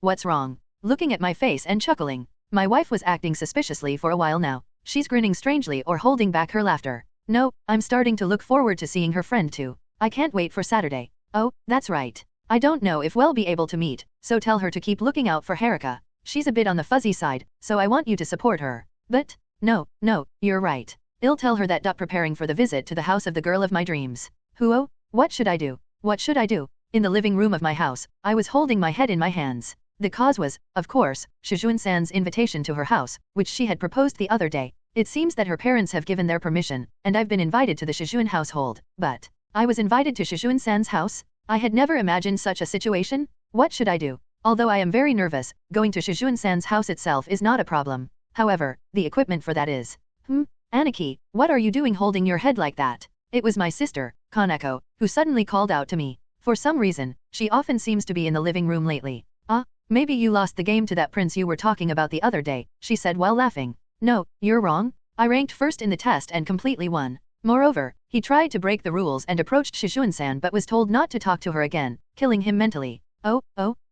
What's wrong? Looking at my face and chuckling. My wife was acting suspiciously for a while now. She's grinning strangely or holding back her laughter. No, I'm starting to look forward to seeing her friend too. I can't wait for Saturday. Oh, that's right. I don't know if we'll be able to meet, so tell her to keep looking out for Haruka. She's a bit on the fuzzy side, so I want you to support her. But, no, you're right. I'll tell her that. Preparing for the visit to the house of the girl of my dreams. What should I do? What should I do? In the living room of my house, I was holding my head in my hands. The cause was, of course, Shujin-san's invitation to her house, which she had proposed the other day. It seems that her parents have given their permission, and I've been invited to the Shujin household, but I was invited to Shujin-san's house? I had never imagined such a situation. What should I do? Although I am very nervous, going to Shujin-san's house itself is not a problem. However, the equipment for that is. Aniki, what are you doing holding your head like that? It was my sister, Kaneko, who suddenly called out to me. For some reason, she often seems to be in the living room lately. Maybe you lost the game to that prince you were talking about the other day, she said while laughing. No, you're wrong. I ranked first in the test and completely won. Moreover, he tried to break the rules and approached Shujin-san but was told not to talk to her again, killing him mentally. Oh,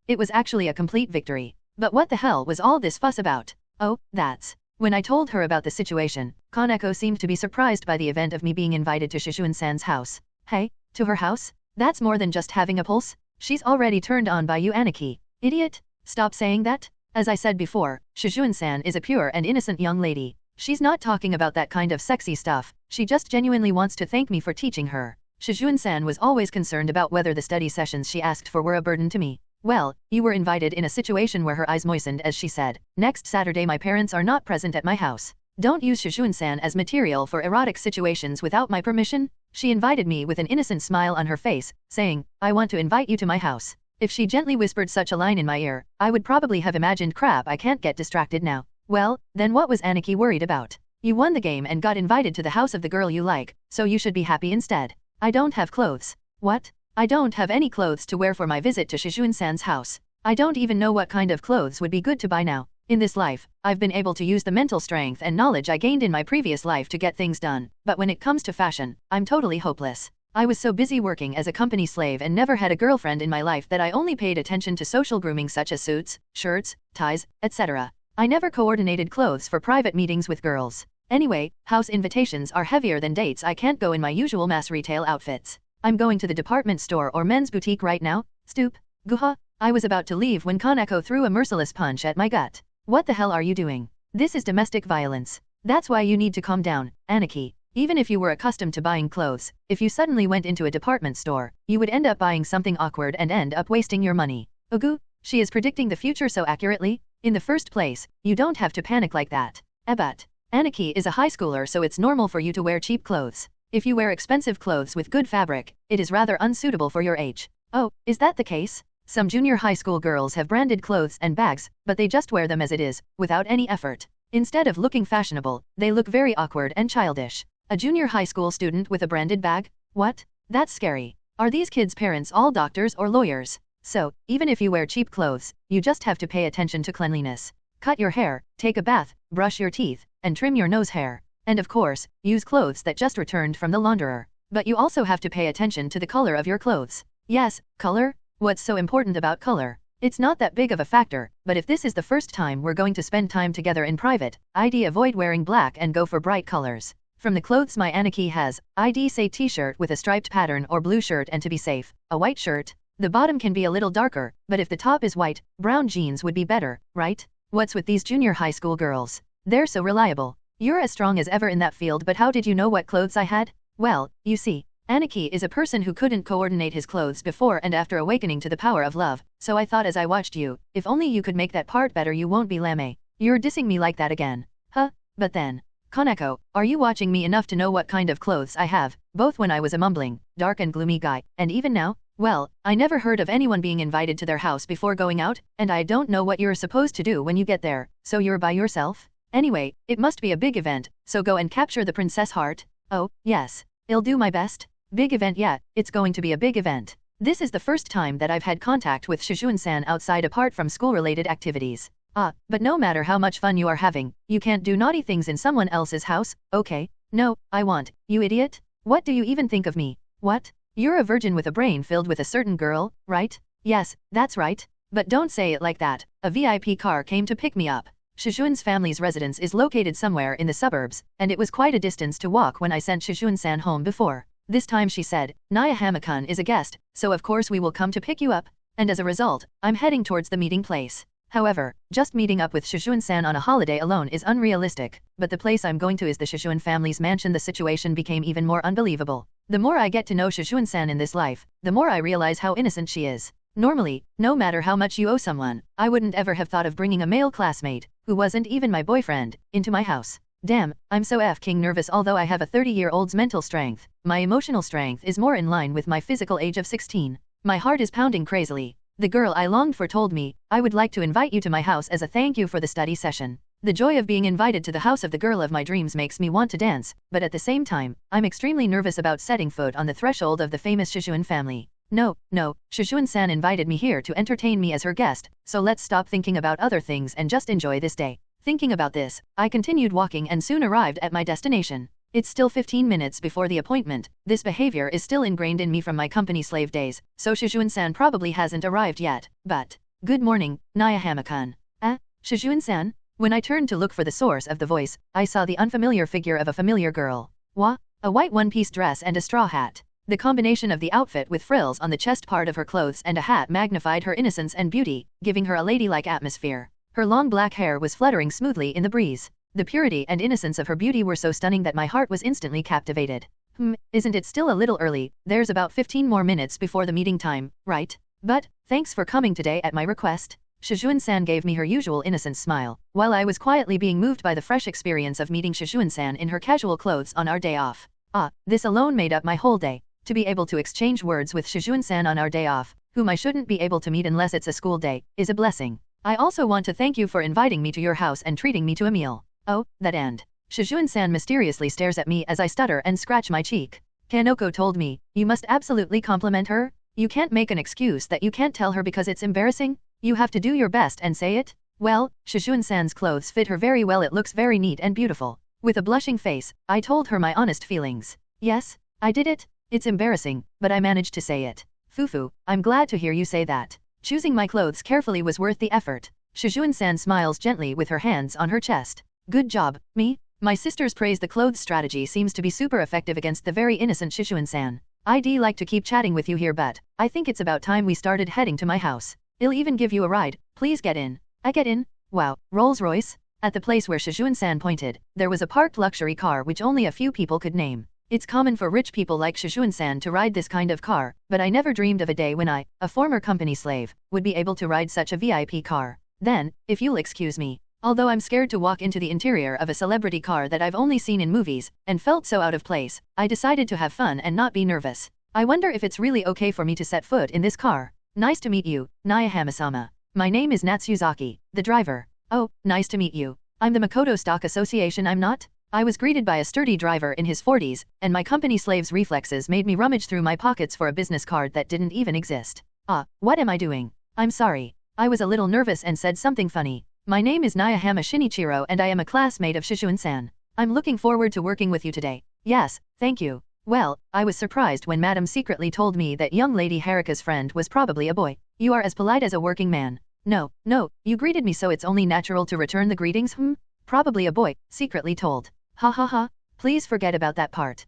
it was actually a complete victory. But what the hell was all this fuss about? Oh, that's... When I told her about the situation, Kaneko seemed to be surprised by the event of me being invited to Shujin-san's house. Hey, to her house? That's more than just having a pulse. She's already turned on by you, Aniki. Idiot. Stop saying that. As I said before, Shujin-san is a pure and innocent young lady. She's not talking about that kind of sexy stuff. She just genuinely wants to thank me for teaching her. Shujin-san was always concerned about whether the study sessions she asked for were a burden to me. Well, you were invited in a situation where her eyes moistened as she said, next Saturday my parents are not present at my house. Don't use Shujin-san as material for erotic situations without my permission. She invited me with an innocent smile on her face, saying, I want to invite you to my house. If she gently whispered such a line in my ear, I would probably have imagined crap, I can't get distracted now. Well, then what was Aniki worried about? You won the game and got invited to the house of the girl you like, so you should be happy instead. I don't have clothes. What? I don't have any clothes to wear for my visit to Shujin-san's house. I don't even know what kind of clothes would be good to buy now. In this life, I've been able to use the mental strength and knowledge I gained in my previous life to get things done, but when it comes to fashion, I'm totally hopeless. I was so busy working as a company slave and never had a girlfriend in my life that I only paid attention to social grooming such as suits, shirts, ties, etc. I never coordinated clothes for private meetings with girls. Anyway, house invitations are heavier than dates. I can't go in my usual mass retail outfits. I'm going to the department store or men's boutique right now. Stoop. Guha. I was about to leave when Kaneko threw a merciless punch at my gut. What the hell are you doing? This is domestic violence. That's why you need to calm down, Aniki. Even if you were accustomed to buying clothes, if you suddenly went into a department store, you would end up buying something awkward and end up wasting your money. Ugu, she is predicting the future so accurately. In the first place, you don't have to panic like that. But Aniki is a high schooler, so it's normal for you to wear cheap clothes. If you wear expensive clothes with good fabric, it is rather unsuitable for your age. Oh, is that the case? Some junior high school girls have branded clothes and bags, but they just wear them as it is, without any effort. Instead of looking fashionable, they look very awkward and childish. A junior high school student with a branded bag? What? That's scary. Are these kids' parents all doctors or lawyers? So, even if you wear cheap clothes, you just have to pay attention to cleanliness. Cut your hair, take a bath, brush your teeth, and trim your nose hair. And of course, use clothes that just returned from the launderer. But you also have to pay attention to the color of your clothes. Yes, color? What's so important about color? It's not that big of a factor, but if this is the first time we're going to spend time together in private, I'd avoid wearing black and go for bright colors. From the clothes my Aniki has, I'd say t-shirt with a striped pattern or blue shirt, and to be safe, a white shirt. The bottom can be a little darker, but if the top is white, brown jeans would be better, right? What's with these junior high school girls? They're so reliable. You're as strong as ever in that field, but how did you know what clothes I had? Well, you see, Aniki is a person who couldn't coordinate his clothes before and after awakening to the power of love, so I thought as I watched you, if only you could make that part better, you won't be lame. You're dissing me like that again. Huh? But then, Kaneko, are you watching me enough to know what kind of clothes I have, both when I was a mumbling, dark and gloomy guy, and even now? Well, I never heard of anyone being invited to their house before going out, and I don't know what you're supposed to do when you get there, so you're by yourself? Anyway, it must be a big event, so go and capture the princess heart. Oh, yes. I'll do my best. Big event, yeah, it's going to be a big event. This is the first time that I've had contact with Shujin-san outside apart from school-related activities. But no matter how much fun you are having, you can't do naughty things in someone else's house, okay? No, I won't, you idiot. What do you even think of me? What? You're a virgin with a brain filled with a certain girl, right? Yes, that's right. But don't say it like that. A VIP car came to pick me up. Shujin's family's residence is located somewhere in the suburbs, and it was quite a distance to walk when I sent Shujin-san home before. This time she said, Naya Hamakun is a guest, so of course we will come to pick you up, and as a result, I'm heading towards the meeting place. However, just meeting up with Shujin-san on a holiday alone is unrealistic, but the place I'm going to is the Shujin family's mansion. The situation became even more unbelievable. The more I get to know Shujin-san in this life, the more I realize how innocent she is. Normally, no matter how much you owe someone, I wouldn't ever have thought of bringing a male classmate, who wasn't even my boyfriend, into my house. Damn, I'm so f***ing nervous. Although I have a 30-year-old's mental strength, my emotional strength is more in line with my physical age of 16. My heart is pounding crazily. The girl I longed for told me, I would like to invite you to my house as a thank you for the study session. The joy of being invited to the house of the girl of my dreams makes me want to dance, but at the same time, I'm extremely nervous about setting foot on the threshold of the famous Shujin family. No, Shujin-san invited me here to entertain me as her guest, so let's stop thinking about other things and just enjoy this day. Thinking about this, I continued walking and soon arrived at my destination. It's still 15 minutes before the appointment. This behavior is still ingrained in me from my company slave days, so Shujin-san probably hasn't arrived yet, but... Good morning, Naya Hamakun. Shujin-san? When I turned to look for the source of the voice, I saw the unfamiliar figure of a familiar girl. A white one-piece dress and a straw hat. The combination of the outfit with frills on the chest part of her clothes and a hat magnified her innocence and beauty, giving her a ladylike atmosphere. Her long black hair was fluttering smoothly in the breeze. The purity and innocence of her beauty were so stunning that my heart was instantly captivated. Isn't it still a little early? There's about 15 more minutes before the meeting time, right? But, thanks for coming today at my request. Shujin-san gave me her usual innocent smile, while I was quietly being moved by the fresh experience of meeting Shujin-san in her casual clothes on our day off. This alone made up my whole day. To be able to exchange words with Shujin-san on our day off, whom I shouldn't be able to meet unless it's a school day, is a blessing. I also want to thank you for inviting me to your house and treating me to a meal. Oh, that end. Shujin-san mysteriously stares at me as I stutter and scratch my cheek. Kanoko told me, you must absolutely compliment her. You can't make an excuse that you can't tell her because it's embarrassing. You have to do your best and say it. Well, Shujin-san's clothes fit her very well, it looks very neat and beautiful. With a blushing face, I told her my honest feelings. Yes, I did it. It's embarrassing, but I managed to say it. Fufu, I'm glad to hear you say that. Choosing my clothes carefully was worth the effort. Shujin-san smiles gently with her hands on her chest. Good job, me. My sisters praise the clothes strategy seems to be super effective against the very innocent Shujin-san. I'd like to keep chatting with you here, but I think it's about time we started heading to my house. I'll even give you a ride. Please get in. I get in? Wow, Rolls-Royce? At the place where Shujin-san pointed, there was a parked luxury car which only a few people could name. It's common for rich people like Shujin-san to ride this kind of car, but I never dreamed of a day when I, a former company slave, would be able to ride such a VIP car. Then, if you'll excuse me, although I'm scared to walk into the interior of a celebrity car that I've only seen in movies, and felt so out of place, I decided to have fun and not be nervous. I wonder if it's really okay for me to set foot in this car. Nice to meet you, Nayahama-sama. My name is Natsuzaki, the driver. Oh, nice to meet you. I'm the Makoto Stock Association, I'm not? I was greeted by a sturdy driver in his 40s, and my company slave's reflexes made me rummage through my pockets for a business card that didn't even exist. What am I doing? I'm sorry. I was a little nervous and said something funny. My name is Nayahama Shinichiro and I am a classmate of Shujin-san. I'm looking forward to working with you today. Yes, thank you. Well, I was surprised when Madam secretly told me that young lady Haruka's friend was probably a boy. You are as polite as a working man. No, you greeted me so it's only natural to return the greetings, Probably a boy, secretly told. Ha ha ha, please forget about that part.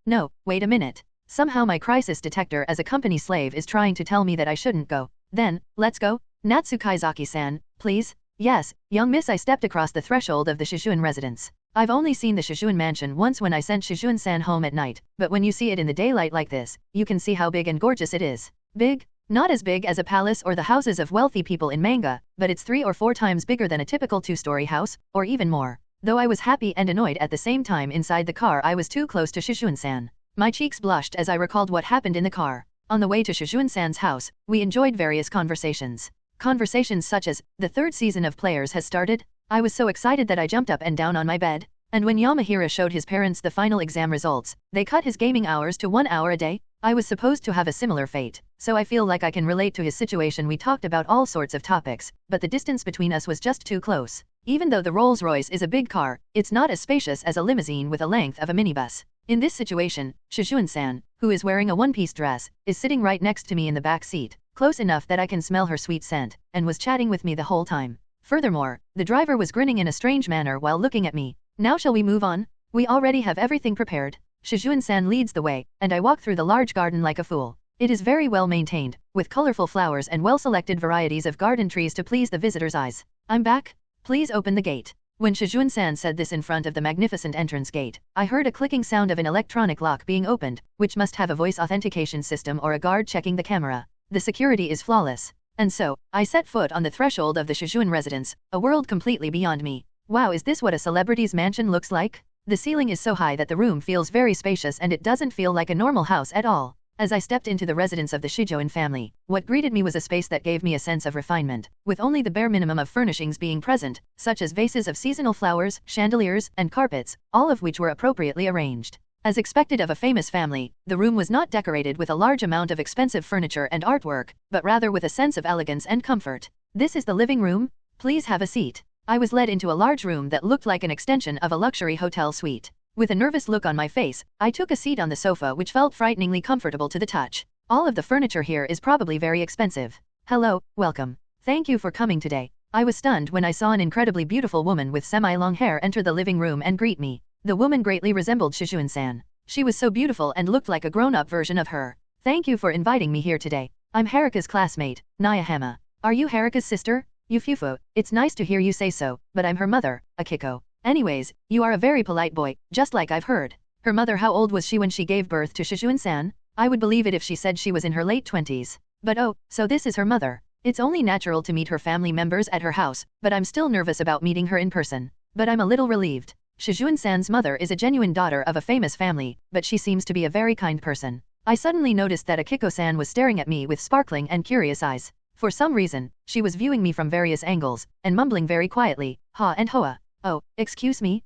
No, wait a minute. Somehow my crisis detector as a company slave is trying to tell me that I shouldn't go. Then, let's go. Natsukaizaki-san, please. Yes, young miss, I stepped across the threshold of the Shujin residence. I've only seen the Shujin mansion once when I sent Shujin-san home at night, but when you see it in the daylight like this, you can see how big and gorgeous it is. Big? Not as big as a palace or the houses of wealthy people in manga, but it's 3 or 4 times bigger than a typical 2-story house, or even more. Though I was happy and annoyed at the same time inside the car, I was too close to Shujin-san. My cheeks blushed as I recalled what happened in the car. On the way to Shujin-san's house, we enjoyed various conversations. Conversations such as, the 3rd season of Players has started? I was so excited that I jumped up and down on my bed. And when Yamahira showed his parents the final exam results, they cut his gaming hours to 1 hour a day. I was supposed to have a similar fate, so I feel like I can relate to his situation. We talked about all sorts of topics, but the distance between us was just too close. Even though the Rolls-Royce is a big car, it's not as spacious as a limousine with a length of a minibus. In this situation, Shujin-san, who is wearing a one-piece dress, is sitting right next to me in the back seat, close enough that I can smell her sweet scent, and was chatting with me the whole time. Furthermore, the driver was grinning in a strange manner while looking at me. Now shall we move on? We already have everything prepared. Shujin-san leads the way, and I walk through the large garden like a fool. It is very well maintained, with colorful flowers and well-selected varieties of garden trees to please the visitors' eyes. I'm back. Please open the gate. When Shujin-san said this in front of the magnificent entrance gate, I heard a clicking sound of an electronic lock being opened, which must have a voice authentication system or a guard checking the camera. The security is flawless. And so, I set foot on the threshold of the Shujin residence, a world completely beyond me. Wow, is this what a celebrity's mansion looks like? The ceiling is so high that the room feels very spacious and it doesn't feel like a normal house at all. As I stepped into the residence of the Shujin family, what greeted me was a space that gave me a sense of refinement, with only the bare minimum of furnishings being present, such as vases of seasonal flowers, chandeliers, and carpets, all of which were appropriately arranged. As expected of a famous family, the room was not decorated with a large amount of expensive furniture and artwork, but rather with a sense of elegance and comfort. This is the living room? Please have a seat. I was led into a large room that looked like an extension of a luxury hotel suite. With a nervous look on my face, I took a seat on the sofa which felt frighteningly comfortable to the touch. All of the furniture here is probably very expensive. Hello, welcome. Thank you for coming today. I was stunned when I saw an incredibly beautiful woman with semi-long hair enter the living room and greet me. The woman greatly resembled Shujin-san. She was so beautiful and looked like a grown-up version of her. Thank you for inviting me here today. I'm Haruka's classmate, Nayahama. Are you Haruka's sister? Yufufu, it's nice to hear you say so, but I'm her mother, Akiko. Anyways, you are a very polite boy, just like I've heard. Her mother, how old was she when she gave birth to Shujin-san? I would believe it if she said she was in her late 20s. But oh, so this is her mother. It's only natural to meet her family members at her house, but I'm still nervous about meeting her in person. But I'm a little relieved. Shujin-san's mother is a genuine daughter of a famous family, but she seems to be a very kind person. I suddenly noticed that Akiko-san was staring at me with sparkling and curious eyes. For some reason, she was viewing me from various angles, and mumbling very quietly, ha and hoa. Oh, excuse me?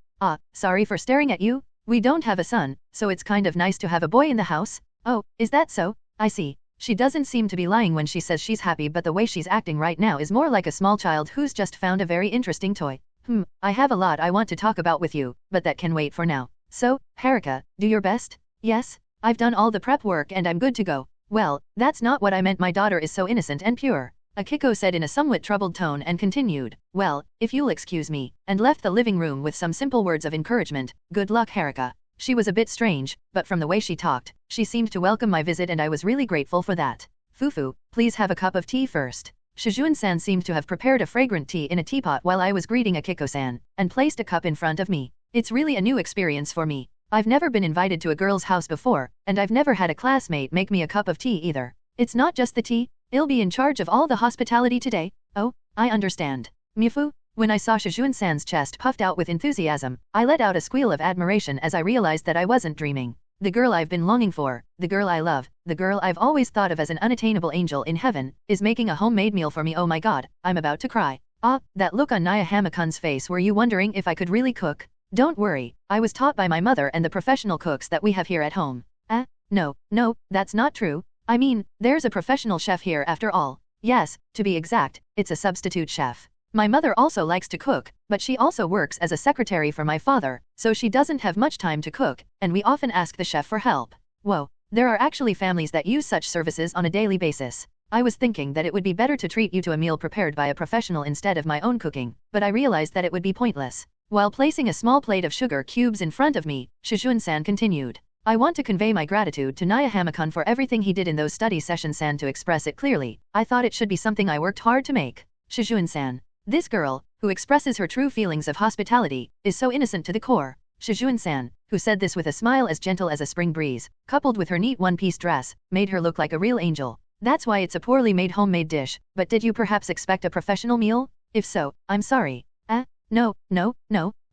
Sorry for staring at you? We don't have a son, so it's kind of nice to have a boy in the house. Oh, is that so? I see. She doesn't seem to be lying when she says she's happy, but the way she's acting right now is more like a small child who's just found a very interesting toy. I have a lot I want to talk about with you, but that can wait for now. So, Haruka, do your best? Yes, I've done all the prep work and I'm good to go. Well, that's not what I meant. My daughter is so innocent and pure. Akiko said in a somewhat troubled tone and continued, well, if you'll excuse me, and left the living room with some simple words of encouragement. Good luck, Haruka. She was a bit strange, but from the way she talked, she seemed to welcome my visit and I was really grateful for that. Fufu, please have a cup of tea first. Shujin-san seemed to have prepared a fragrant tea in a teapot while I was greeting Akiko-san, and placed a cup in front of me. It's really a new experience for me. I've never been invited to a girl's house before, and I've never had a classmate make me a cup of tea either. It's not just the tea, I'll be in charge of all the hospitality today. Oh, I understand. Mifu? When I saw Shujin-san's chest puffed out with enthusiasm, I let out a squeal of admiration as I realized that I wasn't dreaming. The girl I've been longing for, the girl I love, the girl I've always thought of as an unattainable angel in heaven, is making a homemade meal for me. Oh my god, I'm about to cry. That look on Naya Hamakun's face. Were you wondering if I could really cook? Don't worry, I was taught by my mother and the professional cooks that we have here at home. No, that's not true. I mean, there's a professional chef here after all. Yes, to be exact, it's a substitute chef. My mother also likes to cook, but she also works as a secretary for my father, so she doesn't have much time to cook, and we often ask the chef for help. Whoa, there are actually families that use such services on a daily basis. I was thinking that it would be better to treat you to a meal prepared by a professional instead of my own cooking, but I realized that it would be pointless. While placing a small plate of sugar cubes in front of me, Shujin-san continued. I want to convey my gratitude to Naya Hamakun for everything he did in those study sessions. To express it clearly, I thought it should be something I worked hard to make. Shujin-san. This girl, who expresses her true feelings of hospitality, is so innocent to the core. Shujin-san, who said this with a smile as gentle as a spring breeze, coupled with her neat one-piece dress, made her look like a real angel. That's why it's a poorly made homemade dish, but did you perhaps expect a professional meal? If so, I'm sorry. No,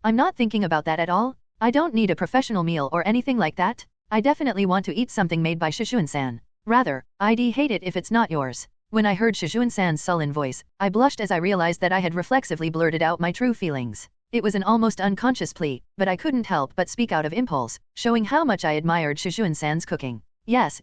I'm not thinking about that at all. I don't need a professional meal or anything like that. I definitely want to eat something made by Shujin-san. Rather, I'd hate it if it's not yours. When I heard Shujin-san's sullen voice, I blushed as I realized that I had reflexively blurted out my true feelings. It was an almost unconscious plea, but I couldn't help but speak out of impulse, showing how much I admired Shujin-san's cooking. Yes,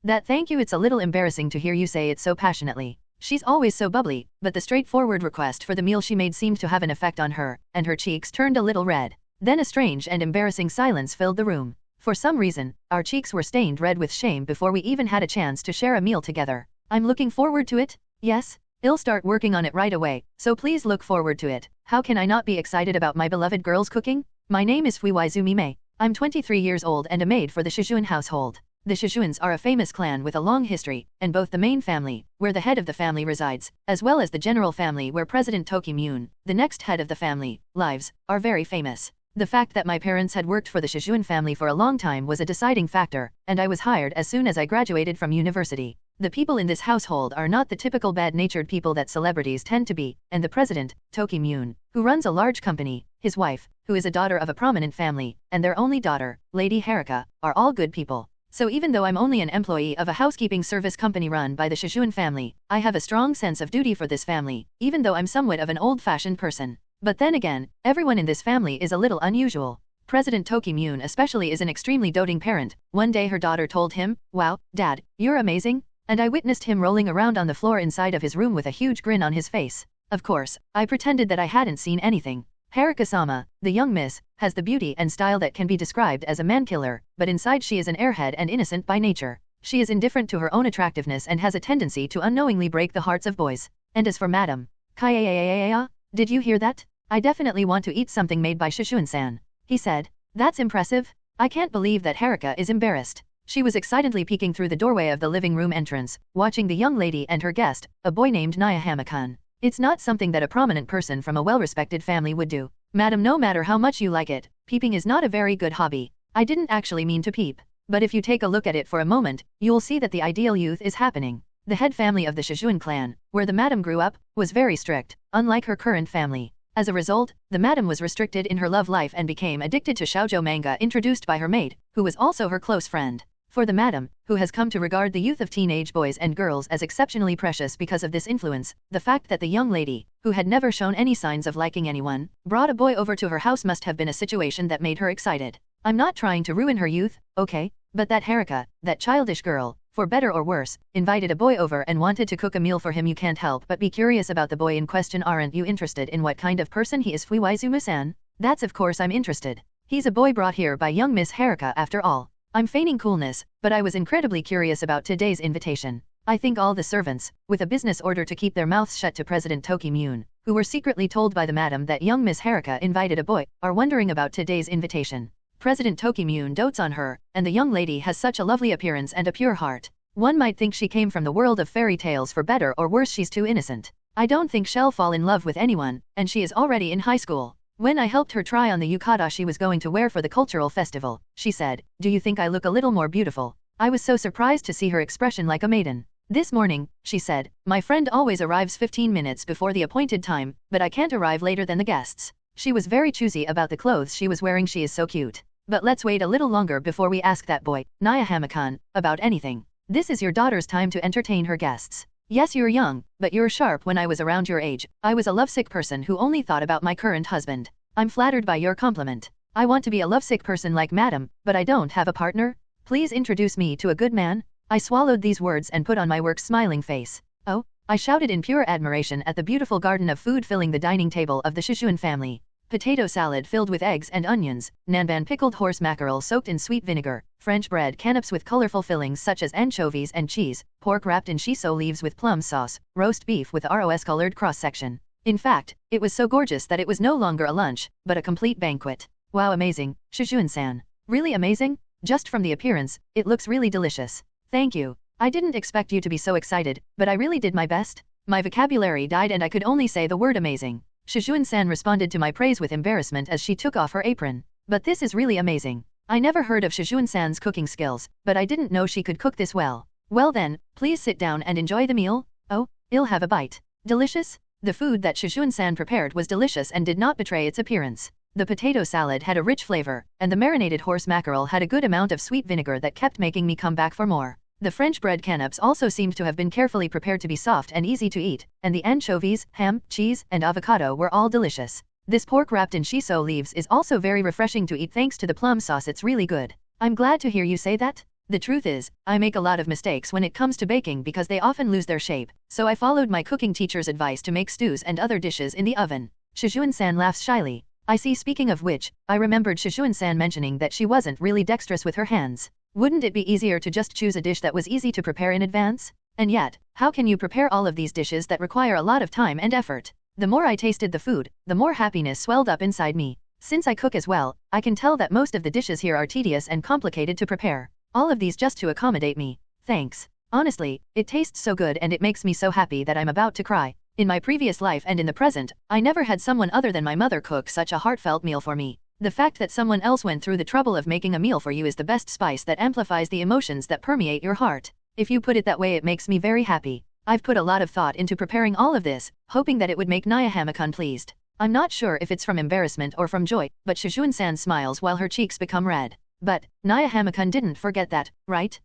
that thank you. It's a little embarrassing to hear you say it so passionately. She's always so bubbly, but the straightforward request for the meal she made seemed to have an effect on her, and her cheeks turned a little red. Then a strange and embarrassing silence filled the room. For some reason, our cheeks were stained red with shame before we even had a chance to share a meal together. I'm looking forward to it. Yes, I'll start working on it right away, so please look forward to it. How can I not be excited about my beloved girl's cooking? My name is Fuiwaizumi Mei. I'm 23 years old and a maid for the Shujin household. The Shujuns are a famous clan with a long history, and both the main family, where the head of the family resides, as well as the general family where President Toki Myun, the next head of the family, lives, are very famous. The fact that my parents had worked for the Shujin family for a long time was a deciding factor, and I was hired as soon as I graduated from university. The people in this household are not the typical bad-natured people that celebrities tend to be, and the president, Toki Myun, who runs a large company, his wife, who is a daughter of a prominent family, and their only daughter, Lady Haruka, are all good people. So even though I'm only an employee of a housekeeping service company run by the Shujin family, I have a strong sense of duty for this family, even though I'm somewhat of an old-fashioned person. But then again, everyone in this family is a little unusual. President Toki Myun especially is an extremely doting parent. One day her daughter told him, "Wow, Dad, you're amazing," and I witnessed him rolling around on the floor inside of his room with a huge grin on his face. Of course, I pretended that I hadn't seen anything. Haruka-sama, the young miss, has the beauty and style that can be described as a man-killer, but inside she is an airhead and innocent by nature. She is indifferent to her own attractiveness and has a tendency to unknowingly break the hearts of boys. And as for Madam Kaya, did you hear that? I definitely want to eat something made by Shujin-san. He said. That's impressive. I can't believe that Haruka is embarrassed. She was excitedly peeking through the doorway of the living room entrance, watching the young lady and her guest, a boy named Naya Hamakun. It's not something that a prominent person from a well-respected family would do. Madam, no matter how much you like it, peeping is not a very good hobby. I didn't actually mean to peep. But if you take a look at it for a moment, you'll see that the ideal youth is happening. The head family of the Shujin clan, where the madam grew up, was very strict, unlike her current family. As a result, the madam was restricted in her love life and became addicted to shoujo manga introduced by her maid, who was also her close friend. For the madam, who has come to regard the youth of teenage boys and girls as exceptionally precious because of this influence, the fact that the young lady, who had never shown any signs of liking anyone, brought a boy over to her house must have been a situation that made her excited. I'm not trying to ruin her youth, okay? But that Haruka, that childish girl, for better or worse, invited a boy over and wanted to cook a meal for him. You can't help but be curious about the boy in question. Aren't you interested in what kind of person he is, Fuizumu-san? That's of course I'm interested. He's a boy brought here by young Miss Haruka after all. I'm feigning coolness, but I was incredibly curious about today's invitation. I think all the servants, with a business order to keep their mouths shut to President Tokimune, who were secretly told by the madam that young Miss Haruka invited a boy, are wondering about today's invitation. President Tokimune dotes on her, and the young lady has such a lovely appearance and a pure heart. One might think she came from the world of fairy tales. For better or worse, she's too innocent. I don't think she'll fall in love with anyone, and she is already in high school. When I helped her try on the yukata she was going to wear for the cultural festival, she said, "Do you think I look a little more beautiful?" I was so surprised to see her expression like a maiden. "This morning," she said, "my friend always arrives 15 minutes before the appointed time, but I can't arrive later than the guests." She was very choosy about the clothes she was wearing. She is so cute. But let's wait a little longer before we ask that boy, Nayahama-kun, about anything. This is your daughter's time to entertain her guests. Yes, you're young, but you're sharp. When I was around your age, I was a lovesick person who only thought about my current husband. I'm flattered by your compliment. I want to be a lovesick person like madam, but I don't have a partner. Please introduce me to a good man." I swallowed these words and put on my work smiling face. "Oh," I shouted in pure admiration at the beautiful garden of food filling the dining table of the Shujin family. Potato salad filled with eggs and onions, nanban pickled horse mackerel soaked in sweet vinegar, French bread canapes with colorful fillings such as anchovies and cheese, pork wrapped in shiso leaves with plum sauce, roast beef with ROS-colored cross-section. In fact, it was so gorgeous that it was no longer a lunch, but a complete banquet. Wow, amazing, Shujin-san. Really amazing? Just from the appearance, it looks really delicious. Thank you. I didn't expect you to be so excited, but I really did my best. My vocabulary died and I could only say the word amazing. Shujin-san responded to my praise with embarrassment as she took off her apron. But this is really amazing. I never heard of Shujin-san's cooking skills, but I didn't know she could cook this well. Well then, please sit down and enjoy the meal. Oh, I'll have a bite. Delicious? The food that Shujin-san prepared was delicious and did not betray its appearance. The potato salad had a rich flavor, and the marinated horse mackerel had a good amount of sweet vinegar that kept making me come back for more. The French bread canapes also seemed to have been carefully prepared to be soft and easy to eat, and the anchovies, ham, cheese, and avocado were all delicious. This pork wrapped in shiso leaves is also very refreshing to eat thanks to the plum sauce. It's really good. I'm glad to hear you say that. The truth is, I make a lot of mistakes when it comes to baking because they often lose their shape, so I followed my cooking teacher's advice to make stews and other dishes in the oven. Shujin-san laughs shyly. I see. Speaking of which, I remembered Shujin-san mentioning that she wasn't really dexterous with her hands. Wouldn't it be easier to just choose a dish that was easy to prepare in advance? And yet, how can you prepare all of these dishes that require a lot of time and effort? The more I tasted the food, the more happiness swelled up inside me. Since I cook as well, I can tell that most of the dishes here are tedious and complicated to prepare. All of these just to accommodate me. Thanks. Honestly, it tastes so good and it makes me so happy that I'm about to cry. In my previous life and in the present, I never had someone other than my mother cook such a heartfelt meal for me. The fact that someone else went through the trouble of making a meal for you is the best spice that amplifies the emotions that permeate your heart. If you put it that way, it makes me very happy. I've put a lot of thought into preparing all of this, hoping that it would make Nayahama-kun pleased. I'm not sure if it's from embarrassment or from joy, but Shujin-san smiles while her cheeks become red. But, Nayahama-kun didn't forget that, right?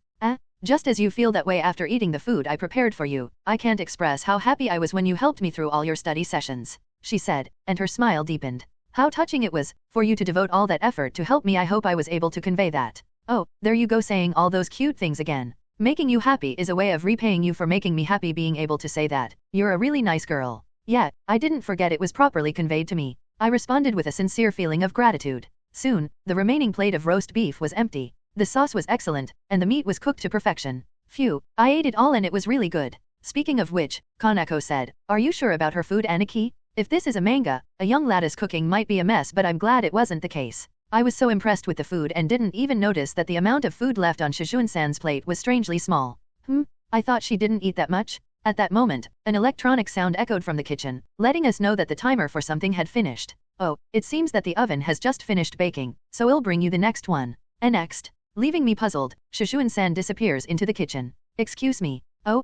Just as you feel that way after eating the food I prepared for you, I can't express how happy I was when you helped me through all your study sessions, she said, and her smile deepened. How touching it was, for you to devote all that effort to help me. I hope I was able to convey that. Oh, there you go saying all those cute things again. Making you happy is a way of repaying you for making me happy. Being able to say that, you're a really nice girl. Yeah, I didn't forget it was properly conveyed to me. I responded with a sincere feeling of gratitude. Soon, the remaining plate of roast beef was empty. The sauce was excellent, and the meat was cooked to perfection. Phew, I ate it all and it was really good. Speaking of which, Kanako said, are you sure about her food, Aniki? If this is a manga, a young lad's cooking might be a mess, but I'm glad it wasn't the case. I was so impressed with the food and didn't even notice that the amount of food left on Shujin-san's plate was strangely small. I thought she didn't eat that much? At that moment, an electronic sound echoed from the kitchen, letting us know that the timer for something had finished. Oh, it seems that the oven has just finished baking, so I'll bring you the next one. And next. Leaving me puzzled, Shujin-san disappears into the kitchen. Excuse me. Oh,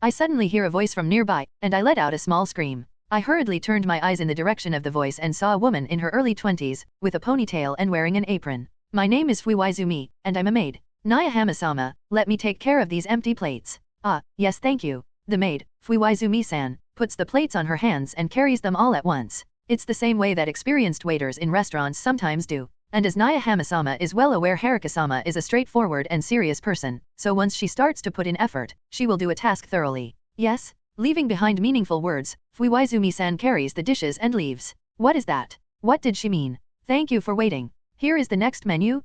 I suddenly hear a voice from nearby, and I let out a small scream. I hurriedly turned my eyes in the direction of the voice and saw a woman in her early 20s, with a ponytail and wearing an apron. My name is Fuiwaizumi, and I'm a maid. Naya Hamasama, let me take care of these empty plates. Ah, yes thank you. The maid, Fuiwaizumi-san, puts the plates on her hands and carries them all at once. It's the same way that experienced waiters in restaurants sometimes do. And as Naya Hamasama is well aware Haruka-sama is a straightforward and serious person, so once she starts to put in effort, she will do a task thoroughly. Yes? Leaving behind meaningful words, Fuiwaizumi-san carries the dishes and leaves. What is that? What did she mean? Thank you for waiting. Here is the next menu.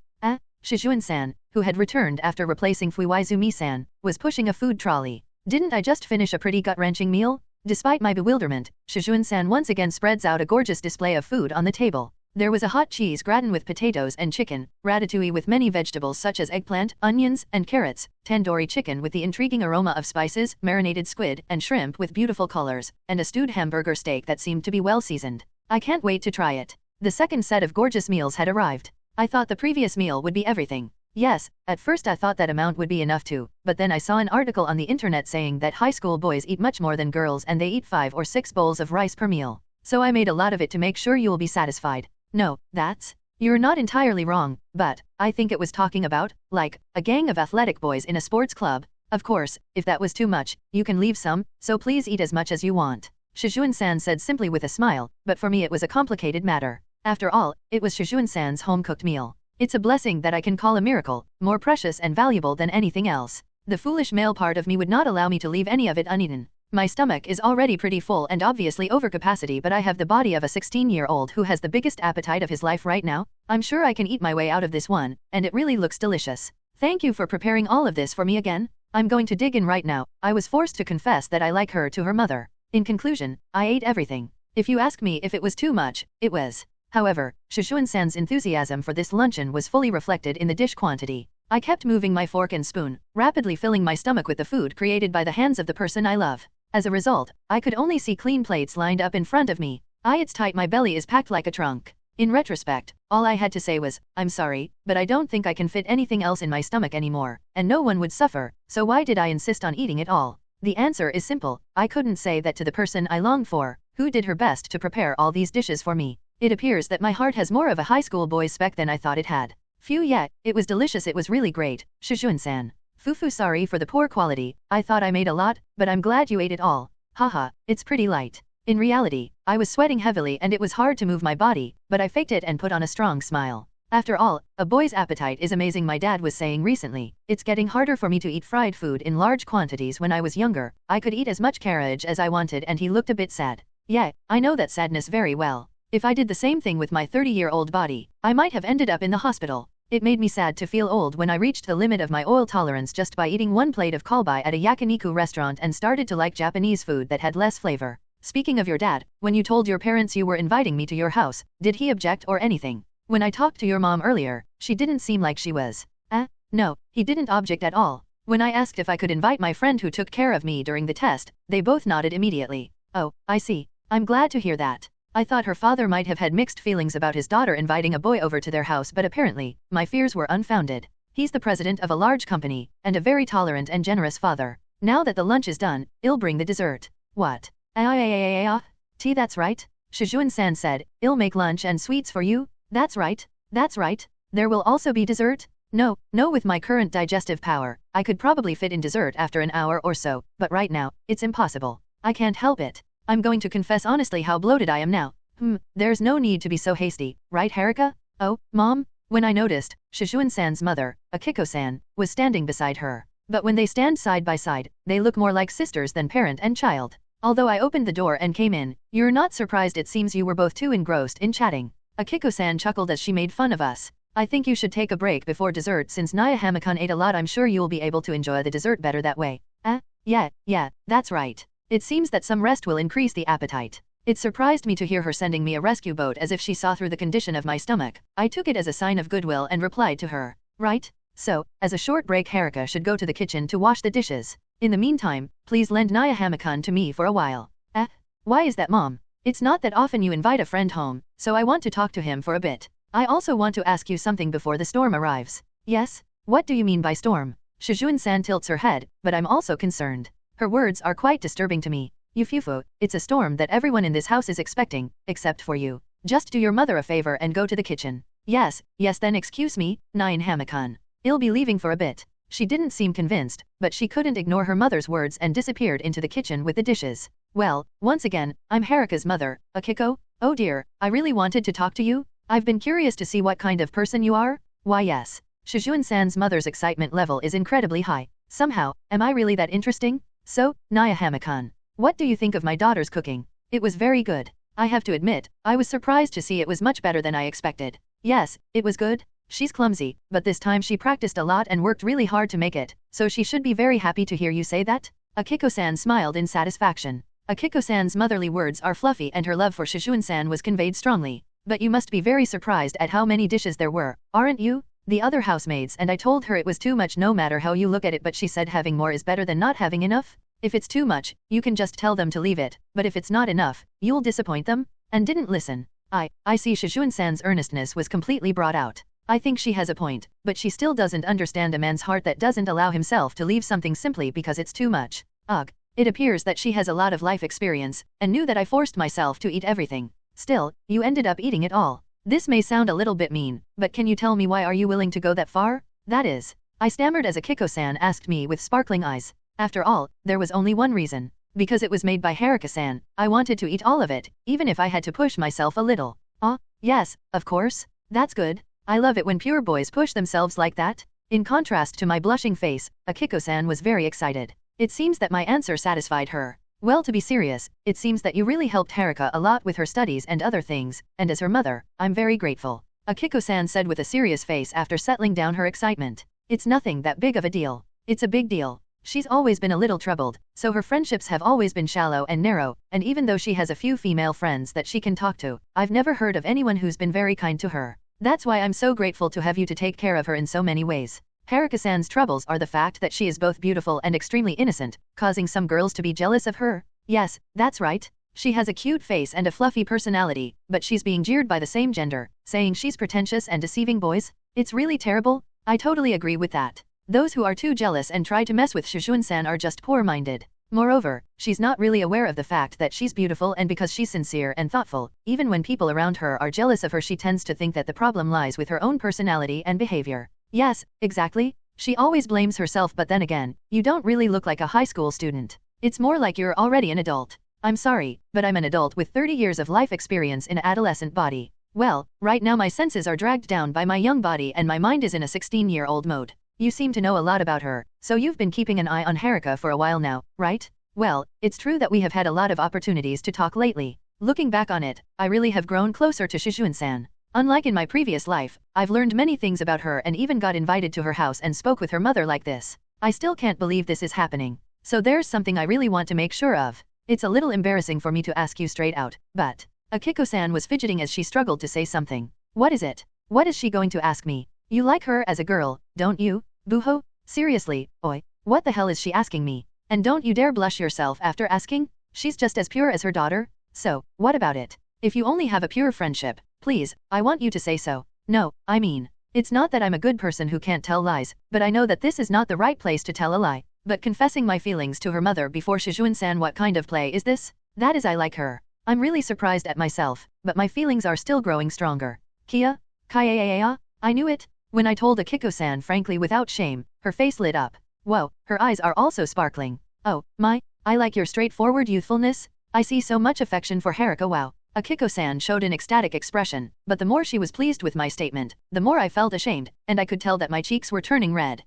Shujin-san, who had returned after replacing Fuiwaizumi-san, was pushing a food trolley. Didn't I just finish a pretty gut-wrenching meal? Despite my bewilderment, Shujin-san once again spreads out a gorgeous display of food on the table. There was a hot cheese gratin with potatoes and chicken, ratatouille with many vegetables such as eggplant, onions, and carrots, tandoori chicken with the intriguing aroma of spices, marinated squid and shrimp with beautiful colors, and a stewed hamburger steak that seemed to be well seasoned. I can't wait to try it. The second set of gorgeous meals had arrived. I thought the previous meal would be everything. Yes, at first I thought that amount would be enough too, but then I saw an article on the internet saying that high school boys eat much more than girls and they eat 5 or 6 bowls of rice per meal. So I made a lot of it to make sure you'll be satisfied. No, you're not entirely wrong, but I think it was talking about, like, a gang of athletic boys in a sports club. Of course, if that was too much, you can leave some, so please eat as much as you want. Shujin-san said simply with a smile, but for me it was a complicated matter. After all, it was Shujin-san's home-cooked meal. It's a blessing that I can call a miracle, more precious and valuable than anything else. The foolish male part of me would not allow me to leave any of it uneaten. My stomach is already pretty full and obviously over capacity, but I have the body of a 16-year-old who has the biggest appetite of his life right now. I'm sure I can eat my way out of this one, and it really looks delicious. Thank you for preparing all of this for me again. I'm going to dig in right now. I was forced to confess that I like her to her mother. In conclusion, I ate everything. If you ask me if it was too much, it was. However, Shujin-san's enthusiasm for this luncheon was fully reflected in the dish quantity. I kept moving my fork and spoon, rapidly filling my stomach with the food created by the hands of the person I love. As a result, I could only see clean plates lined up in front of me. It's tight, my belly is packed like a trunk. In retrospect, all I had to say was, I'm sorry, but I don't think I can fit anything else in my stomach anymore, and no one would suffer, so why did I insist on eating it all? The answer is simple, I couldn't say that to the person I longed for, who did her best to prepare all these dishes for me. It appears that my heart has more of a high school boy's spec than I thought it had. Phew, yeah, it was delicious, it was really great, Shujin-san. Fufu, sorry for the poor quality, I thought I made a lot, but I'm glad you ate it all. Haha, it's pretty light. In reality, I was sweating heavily and it was hard to move my body, but I faked it and put on a strong smile. After all, a boy's appetite is amazing, my dad was saying recently. It's getting harder for me to eat fried food in large quantities. When I was younger, I could eat as much cabbage as I wanted, and he looked a bit sad. Yeah, I know that sadness very well. If I did the same thing with my 30-year-old body, I might have ended up in the hospital. It made me sad to feel old when I reached the limit of my oil tolerance just by eating one plate of kalbi at a yakiniku restaurant and started to like Japanese food that had less flavor. Speaking of your dad, when you told your parents you were inviting me to your house, did he object or anything? When I talked to your mom earlier, she didn't seem like she was. No, he didn't object at all. When I asked if I could invite my friend who took care of me during the test, they both nodded immediately. Oh, I see. I'm glad to hear that. I thought her father might have had mixed feelings about his daughter inviting a boy over to their house, but apparently, my fears were unfounded. He's the president of a large company, and a very tolerant and generous father. Now that the lunch is done, I'll bring the dessert. What? Tea, that's right. Shujin-san said, I'll make lunch and sweets for you. That's right. That's right. There will also be dessert? No, with my current digestive power, I could probably fit in dessert after an hour or so, but right now, it's impossible. I can't help it. I'm going to confess honestly how bloated I am now. There's no need to be so hasty, right Haruka? Oh, Mom? When I noticed, Shujin-san's mother, Akiko-san, was standing beside her. But when they stand side by side, they look more like sisters than parent and child. Although I opened the door and came in, you're not surprised, it seems you were both too engrossed in chatting. Akiko-san chuckled as she made fun of us. I think you should take a break before dessert since Naya Hamakun ate a lot. I'm sure you'll be able to enjoy the dessert better that way. Yeah, that's right. It seems that some rest will increase the appetite. It surprised me to hear her sending me a rescue boat as if she saw through the condition of my stomach. I took it as a sign of goodwill and replied to her. Right? So, as a short break, Haruka should go to the kitchen to wash the dishes. In the meantime, please lend Naya Hamakun to me for a while. Why is that, Mom? It's not that often you invite a friend home, so I want to talk to him for a bit. I also want to ask you something before the storm arrives. Yes? What do you mean by storm? Shujin-san tilts her head, but I'm also concerned. Her words are quite disturbing to me. Yufufu, it's a storm that everyone in this house is expecting, except for you. Just do your mother a favor and go to the kitchen. Yes, then excuse me, Nyan Hamakan. I'll be leaving for a bit. She didn't seem convinced, but she couldn't ignore her mother's words and disappeared into the kitchen with the dishes. Well, once again, I'm Haruka's mother, Akiko. Oh dear, I really wanted to talk to you. I've been curious to see what kind of person you are. Why yes. Shujin-san's mother's excitement level is incredibly high. Somehow, am I really that interesting? So, Naya Hamakan, what do you think of my daughter's cooking? It was very good. I have to admit, I was surprised to see it was much better than I expected. Yes, it was good. She's clumsy, but this time she practiced a lot and worked really hard to make it, so she should be very happy to hear you say that. Akiko-san smiled in satisfaction. Akiko-san's motherly words are fluffy and her love for Shujin-san was conveyed strongly. But you must be very surprised at how many dishes there were, aren't you? The other housemaids and I told her it was too much no matter how you look at it, but she said having more is better than not having enough. If it's too much, you can just tell them to leave it, but if it's not enough, you'll disappoint them? And didn't listen. I see Shujin-san's earnestness was completely brought out. I think she has a point, but she still doesn't understand a man's heart that doesn't allow himself to leave something simply because it's too much. Ugh. It appears that she has a lot of life experience, and knew that I forced myself to eat everything. Still, you ended up eating it all. This may sound a little bit mean, but can you tell me why are you willing to go that far? That is. I stammered as Akiko-san asked me with sparkling eyes. After all, there was only one reason. Because it was made by Haruka-san, I wanted to eat all of it, even if I had to push myself a little. Yes, of course. That's good. I love it when pure boys push themselves like that. In contrast to my blushing face, Akiko-san was very excited. It seems that my answer satisfied her. Well, to be serious, it seems that you really helped Haruka a lot with her studies and other things, and as her mother, I'm very grateful. Akiko-san said with a serious face after settling down her excitement. It's nothing that big of a deal. It's a big deal. She's always been a little troubled, so her friendships have always been shallow and narrow, and even though she has a few female friends that she can talk to, I've never heard of anyone who's been very kind to her. That's why I'm so grateful to have you to take care of her in so many ways. Haruka-san's troubles are the fact that she is both beautiful and extremely innocent, causing some girls to be jealous of her. Yes, that's right. She has a cute face and a fluffy personality, but she's being jeered by the same gender, saying she's pretentious and deceiving boys. It's really terrible. I totally agree with that. Those who are too jealous and try to mess with Shujin-san are just poor-minded. Moreover, she's not really aware of the fact that she's beautiful, and because she's sincere and thoughtful, even when people around her are jealous of her, she tends to think that the problem lies with her own personality and behavior. Yes, exactly. She always blames herself, but then again, you don't really look like a high school student. It's more like you're already an adult. I'm sorry, but I'm an adult with 30 years of life experience in an adolescent body. Well, right now my senses are dragged down by my young body and my mind is in a 16-year-old mode. You seem to know a lot about her, so you've been keeping an eye on Haruka for a while now, right? Well, it's true that we have had a lot of opportunities to talk lately. Looking back on it, I really have grown closer to Shujin-san. Unlike in my previous life, I've learned many things about her and even got invited to her house and spoke with her mother like this. I still can't believe this is happening. So there's something I really want to make sure of. It's a little embarrassing for me to ask you straight out, but... Akiko-san was fidgeting as she struggled to say something. What is it? What is she going to ask me? You like her as a girl, don't you? Buho? Seriously, oi, what the hell is she asking me? And don't you dare blush yourself after asking? She's just as pure as her daughter. So, what about it? If you only have a pure friendship, please, I want you to say so. No, I mean, it's not that I'm a good person who can't tell lies, but I know that this is not the right place to tell a lie. But confessing my feelings to her mother before Shujin-san, what kind of play is this? That is, I like her. I'm really surprised at myself, but my feelings are still growing stronger. Kaya? I knew it. When I told Akiko-san frankly without shame, her face lit up. Whoa, her eyes are also sparkling. Oh, I like your straightforward youthfulness. I see so much affection for Haruka. Wow. Akiko-san showed an ecstatic expression, but the more she was pleased with my statement, the more I felt ashamed, and I could tell that my cheeks were turning red.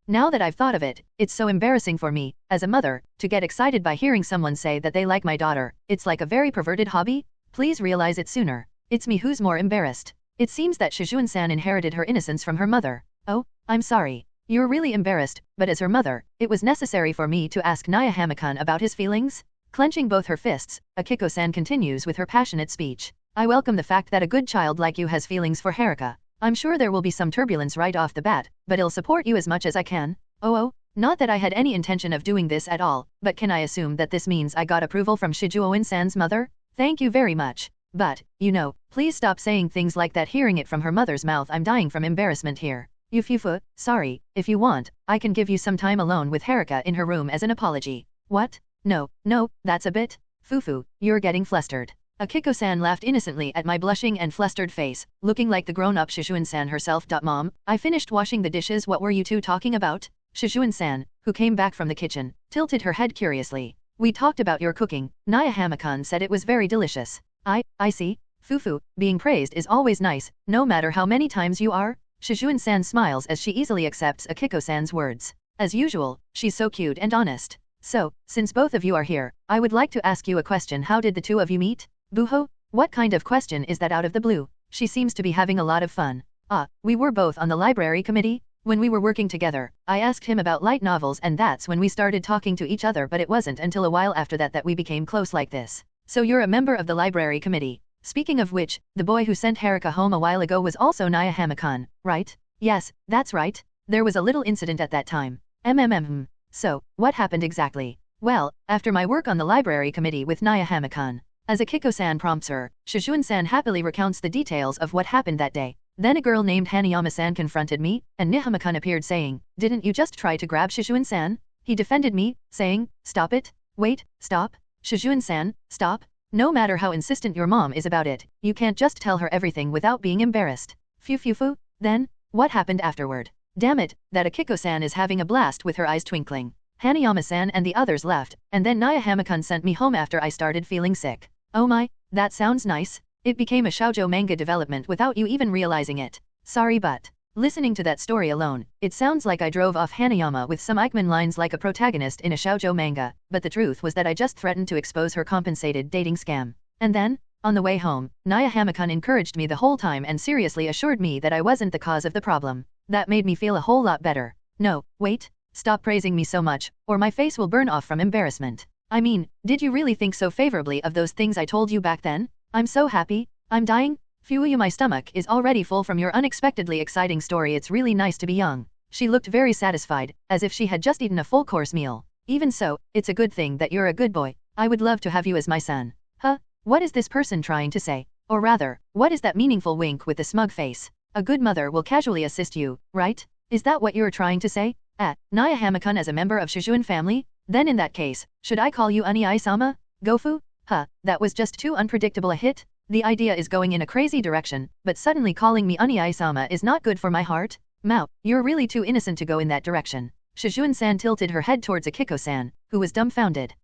Now that I've thought of it, it's so embarrassing for me, as a mother, to get excited by hearing someone say that they like my daughter. It's like a very perverted hobby. Please realize it sooner. It's me who's more embarrassed. It seems that Shujin-san inherited her innocence from her mother. Oh, I'm sorry. You're really embarrassed, but as her mother, it was necessary for me to ask Naya Hamakan about his feelings. Clenching both her fists, Akiko-san continues with her passionate speech. I welcome the fact that a good child like you has feelings for Haruka. I'm sure there will be some turbulence right off the bat, but I'll support you as much as I can. Oh, not that I had any intention of doing this at all, but can I assume that this means I got approval from Shijuo-san's mother? Thank you very much. But, please stop saying things like that. Hearing it from her mother's mouth, I'm dying from embarrassment here. Yufufu, sorry, if you want, I can give you some time alone with Haruka in her room as an apology. What? No, no, that's a bit. Fufu, you're getting flustered. Akiko-san laughed innocently at my blushing and flustered face, looking like the grown-up Shujin-san herself. Mom, I finished washing the dishes. What were you two talking about? Shujin-san, who came back from the kitchen, tilted her head curiously. We talked about your cooking. Naya-hama-kun said it was very delicious. I see. Fufu, being praised is always nice, no matter how many times you are. Shujin-san smiles as she easily accepts Akiko-san's words. As usual, she's so cute and honest. So, since both of you are here, I would like to ask you a question. How did the two of you meet? Buho? What kind of question is that out of the blue? She seems to be having a lot of fun. We were both on the library committee. When we were working together, I asked him about light novels and that's when we started talking to each other, but it wasn't until a while after that that we became close like this. So you're a member of the library committee. Speaking of which, the boy who sent Haruka home a while ago was also Naya-hama-kun, right? Yes, that's right. There was a little incident at that time. So, what happened exactly? Well, after my work on the library committee with Naya-hama-kun, as Akiko-san prompts her, Shujin-san happily recounts the details of what happened that day. Then a girl named Hanayama-san confronted me, and Nihama-kun appeared saying, "Didn't you just try to grab Shujin-san?" He defended me, saying, "Stop it. Wait, stop. Shujin-san, stop. No matter how insistent your mom is about it, you can't just tell her everything without being embarrassed." Fufu. Then, what happened afterward? Damn it, that Akiko-san is having a blast with her eyes twinkling. Hanayama-san and the others left, and then Naya-hama-kun sent me home after I started feeling sick. Oh my, that sounds nice. It became a shoujo manga development without you even realizing it. Sorry, but listening to that story alone, it sounds like I drove off Hanayama with some Eichmann lines like a protagonist in a shoujo manga, but the truth was that I just threatened to expose her compensated dating scam. And then, on the way home, Naya-hama-kun encouraged me the whole time and seriously assured me that I wasn't the cause of the problem. That made me feel a whole lot better. No, wait, stop praising me so much, or my face will burn off from embarrassment. I mean, did you really think so favorably of those things I told you back then? I'm so happy. I'm dying. Phew, my stomach is already full from your unexpectedly exciting story. It's really nice to be young. She looked very satisfied, as if she had just eaten a full-course meal. Even so, it's a good thing that you're a good boy. I would love to have you as my son. Huh? What is this person trying to say? Or rather, what is that meaningful wink with the smug face? A good mother will casually assist you, right? Is that what you're trying to say? Naya-hama-kun as a member of Shujin family? Then in that case, should I call you Ani-ai-sama? Gofu? That was just too unpredictable a hit. The idea is going in a crazy direction, but suddenly calling me Ani-ai-sama is not good for my heart. Mao, you're really too innocent to go in that direction. Shujin-san tilted her head towards Akiko-san, who was dumbfounded.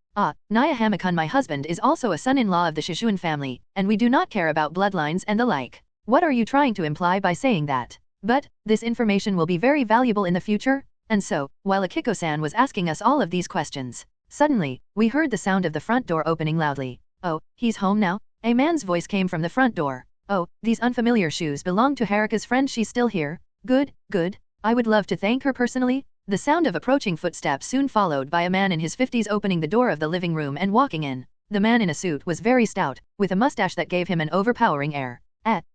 Naya-hama-kun, my husband is also a son-in-law of the Shujin family, and we do not care about bloodlines and the like. What are you trying to imply by saying that? But, this information will be very valuable in the future. And so, while Akiko-san was asking us all of these questions, suddenly, we heard the sound of the front door opening loudly. Oh, he's home now? A man's voice came from the front door. Oh, these unfamiliar shoes belong to Haruka's friend. She's still here. Good, good. I would love to thank her personally. The sound of approaching footsteps soon followed by a man in his 50s opening the door of the living room and walking in. The man in a suit was very stout, with a mustache that gave him an overpowering air.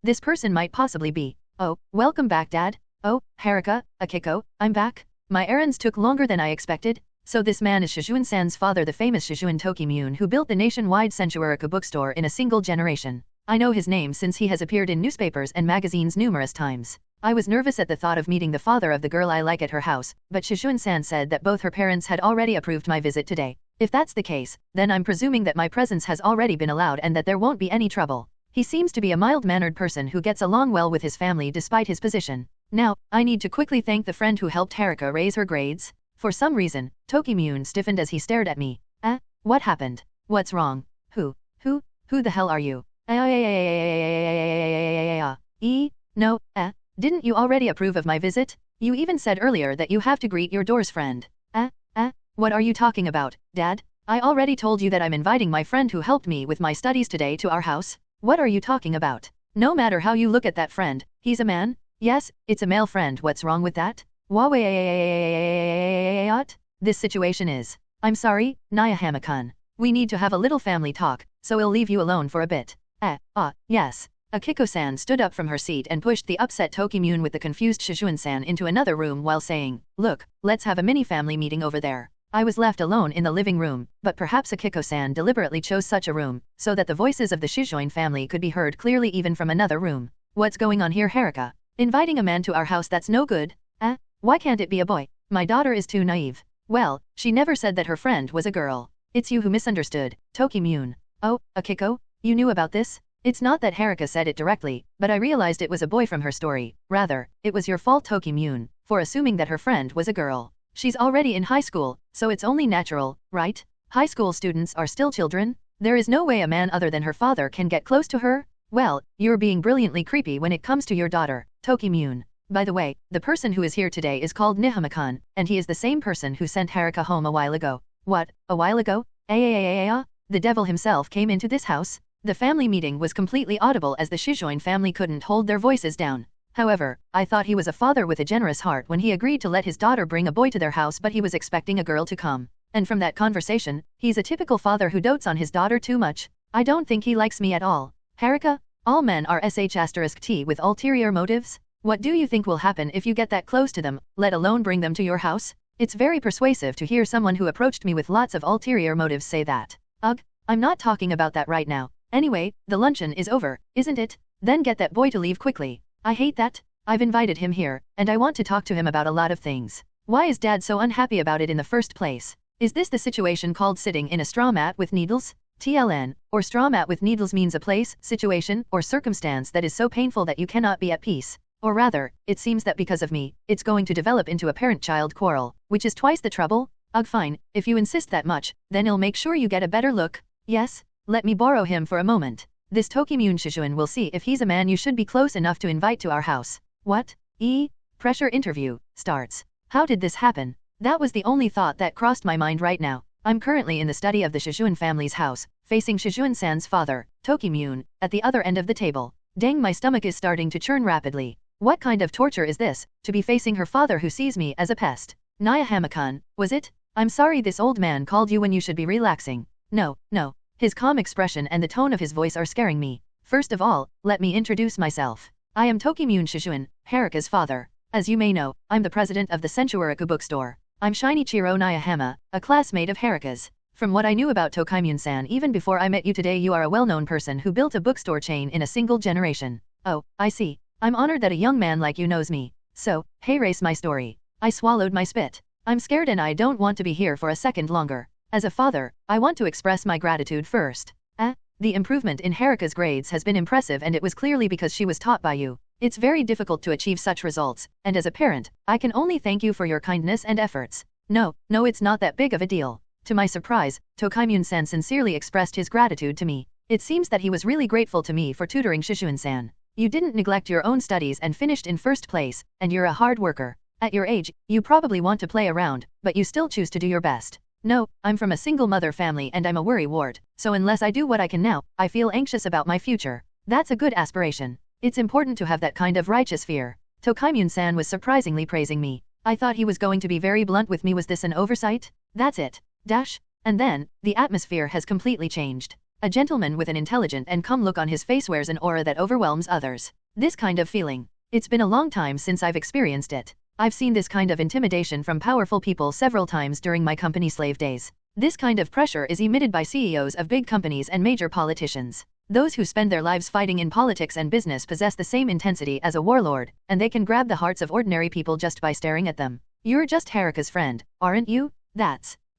This person might possibly be. Oh, welcome back, Dad. Oh, Haruka, Akiko, I'm back. My errands took longer than I expected. So this man is Shujin-san's father, the famous Shujin Tokimune, who built the nationwide Sensuerika bookstore in a single generation. I know his name since he has appeared in newspapers and magazines numerous times. I was nervous at the thought of meeting the father of the girl I like at her house, but Shujin-san said that both her parents had already approved my visit today. If that's the case, then I'm presuming that my presence has already been allowed and that there won't be any trouble. He seems to be a mild-mannered person who gets along well with his family despite his position. Now, I need to quickly thank the friend who helped Haruka raise her grades. For some reason, Tokimune stiffened as he stared at me. What happened? What's wrong? Who the hell are you? No, didn't you already approve of my visit? You even said earlier that you have to greet your door's friend. What are you talking about, Dad? I already told you that I'm inviting my friend who helped me with my studies today to our house. What are you talking about? No matter how you look at that friend, he's a man. Yes, it's a male friend. What's wrong with that? This situation is. I'm sorry, Naya-hama-kun. We need to have a little family talk, so I'll leave you alone for a bit. Yes. Akiko-san stood up from her seat and pushed the upset Tokimune with the confused Shujin-san into another room while saying, "Look, let's have a mini-family meeting over there." I was left alone in the living room, but perhaps Akiko-san deliberately chose such a room, so that the voices of the Shujin family could be heard clearly even from another room. What's going on here, Haruka? Inviting a man to our house, that's no good. Why can't it be a boy? My daughter is too naive. Well, she never said that her friend was a girl. It's you who misunderstood, Tokimune. Oh, Akiko? You knew about this? It's not that Haruka said it directly, but I realized it was a boy from her story. Rather, it was your fault, Tokimune, for assuming that her friend was a girl. She's already in high school, so it's only natural, right? High school students are still children. There is no way a man other than her father can get close to her. Well, you're being brilliantly creepy when it comes to your daughter, Tokimune. By the way, the person who is here today is called Nihama-kun, and he is the same person who sent Haruka home a while ago. What, a while ago? The devil himself came into this house? The family meeting was completely audible as the Shujin family couldn't hold their voices down. However, I thought he was a father with a generous heart when he agreed to let his daughter bring a boy to their house, but he was expecting a girl to come. And from that conversation, he's a typical father who dotes on his daughter too much. I don't think he likes me at all. Haruka, all men are sh*t with ulterior motives. What do you think will happen if you get that close to them, let alone bring them to your house? It's very persuasive to hear someone who approached me with lots of ulterior motives say that. Ugh, I'm not talking about that right now. Anyway, the luncheon is over, isn't it? Then get that boy to leave quickly. I hate that. I've invited him here, and I want to talk to him about a lot of things. Why is Dad so unhappy about it in the first place? Is this the situation called sitting in a straw mat with needles? TLN, or straw mat with needles means a place, situation, or circumstance that is so painful that you cannot be at peace. Or rather, it seems that because of me, it's going to develop into a parent-child quarrel, which is twice the trouble. Ugh, fine, if you insist that much, then I'll make sure you get a better look. Yes? Let me borrow him for a moment. This Tokimune Shujin will see if he's a man you should be close enough to invite to our house. What? Pressure interview starts. How did this happen? That was the only thought that crossed my mind right now. I'm currently in the study of the Shujin family's house, facing Shujin-san's father, Tokimune, at the other end of the table. Dang, my stomach is starting to churn rapidly. What kind of torture is this, to be facing her father who sees me as a pest? Nihama-kun, was it? I'm sorry this old man called you when you should be relaxing. No. His calm expression and the tone of his voice are scaring me. First of all, let me introduce myself. I am Tokimune Shujin, Haruka's father. As you may know, I'm the president of the Senchuuraku bookstore. I'm Shinichiro Nihama, a classmate of Haruka's. From what I knew about Tokimune-san even before I met you today, you are a well-known person who built a bookstore chain in a single generation. Oh, I see. I'm honored that a young man like you knows me. So, hey, race my story. I swallowed my spit. I'm scared and I don't want to be here for a second longer. As a father, I want to express my gratitude first. The improvement in Haruka's grades has been impressive, and it was clearly because she was taught by you. It's very difficult to achieve such results, and as a parent, I can only thank you for your kindness and efforts. No, it's not that big of a deal. To my surprise, Tokimune-san sincerely expressed his gratitude to me. It seems that he was really grateful to me for tutoring Shujin-san. You didn't neglect your own studies and finished in first place, and you're a hard worker. At your age, you probably want to play around, but you still choose to do your best. No, I'm from a single mother family and I'm a worrywart, so unless I do what I can now, I feel anxious about my future. That's a good aspiration. It's important to have that kind of righteous fear. Tokimune-san was surprisingly praising me. I thought he was going to be very blunt with me. Was this an oversight? That's it. And then, the atmosphere has completely changed. A gentleman with an intelligent and calm look on his face wears an aura that overwhelms others. This kind of feeling. It's been a long time since I've experienced it. I've seen this kind of intimidation from powerful people several times during my company slave days. This kind of pressure is emitted by CEOs of big companies and major politicians. Those who spend their lives fighting in politics and business possess the same intensity as a warlord, and they can grab the hearts of ordinary people just by staring at them. You're just Haruka's friend, aren't you?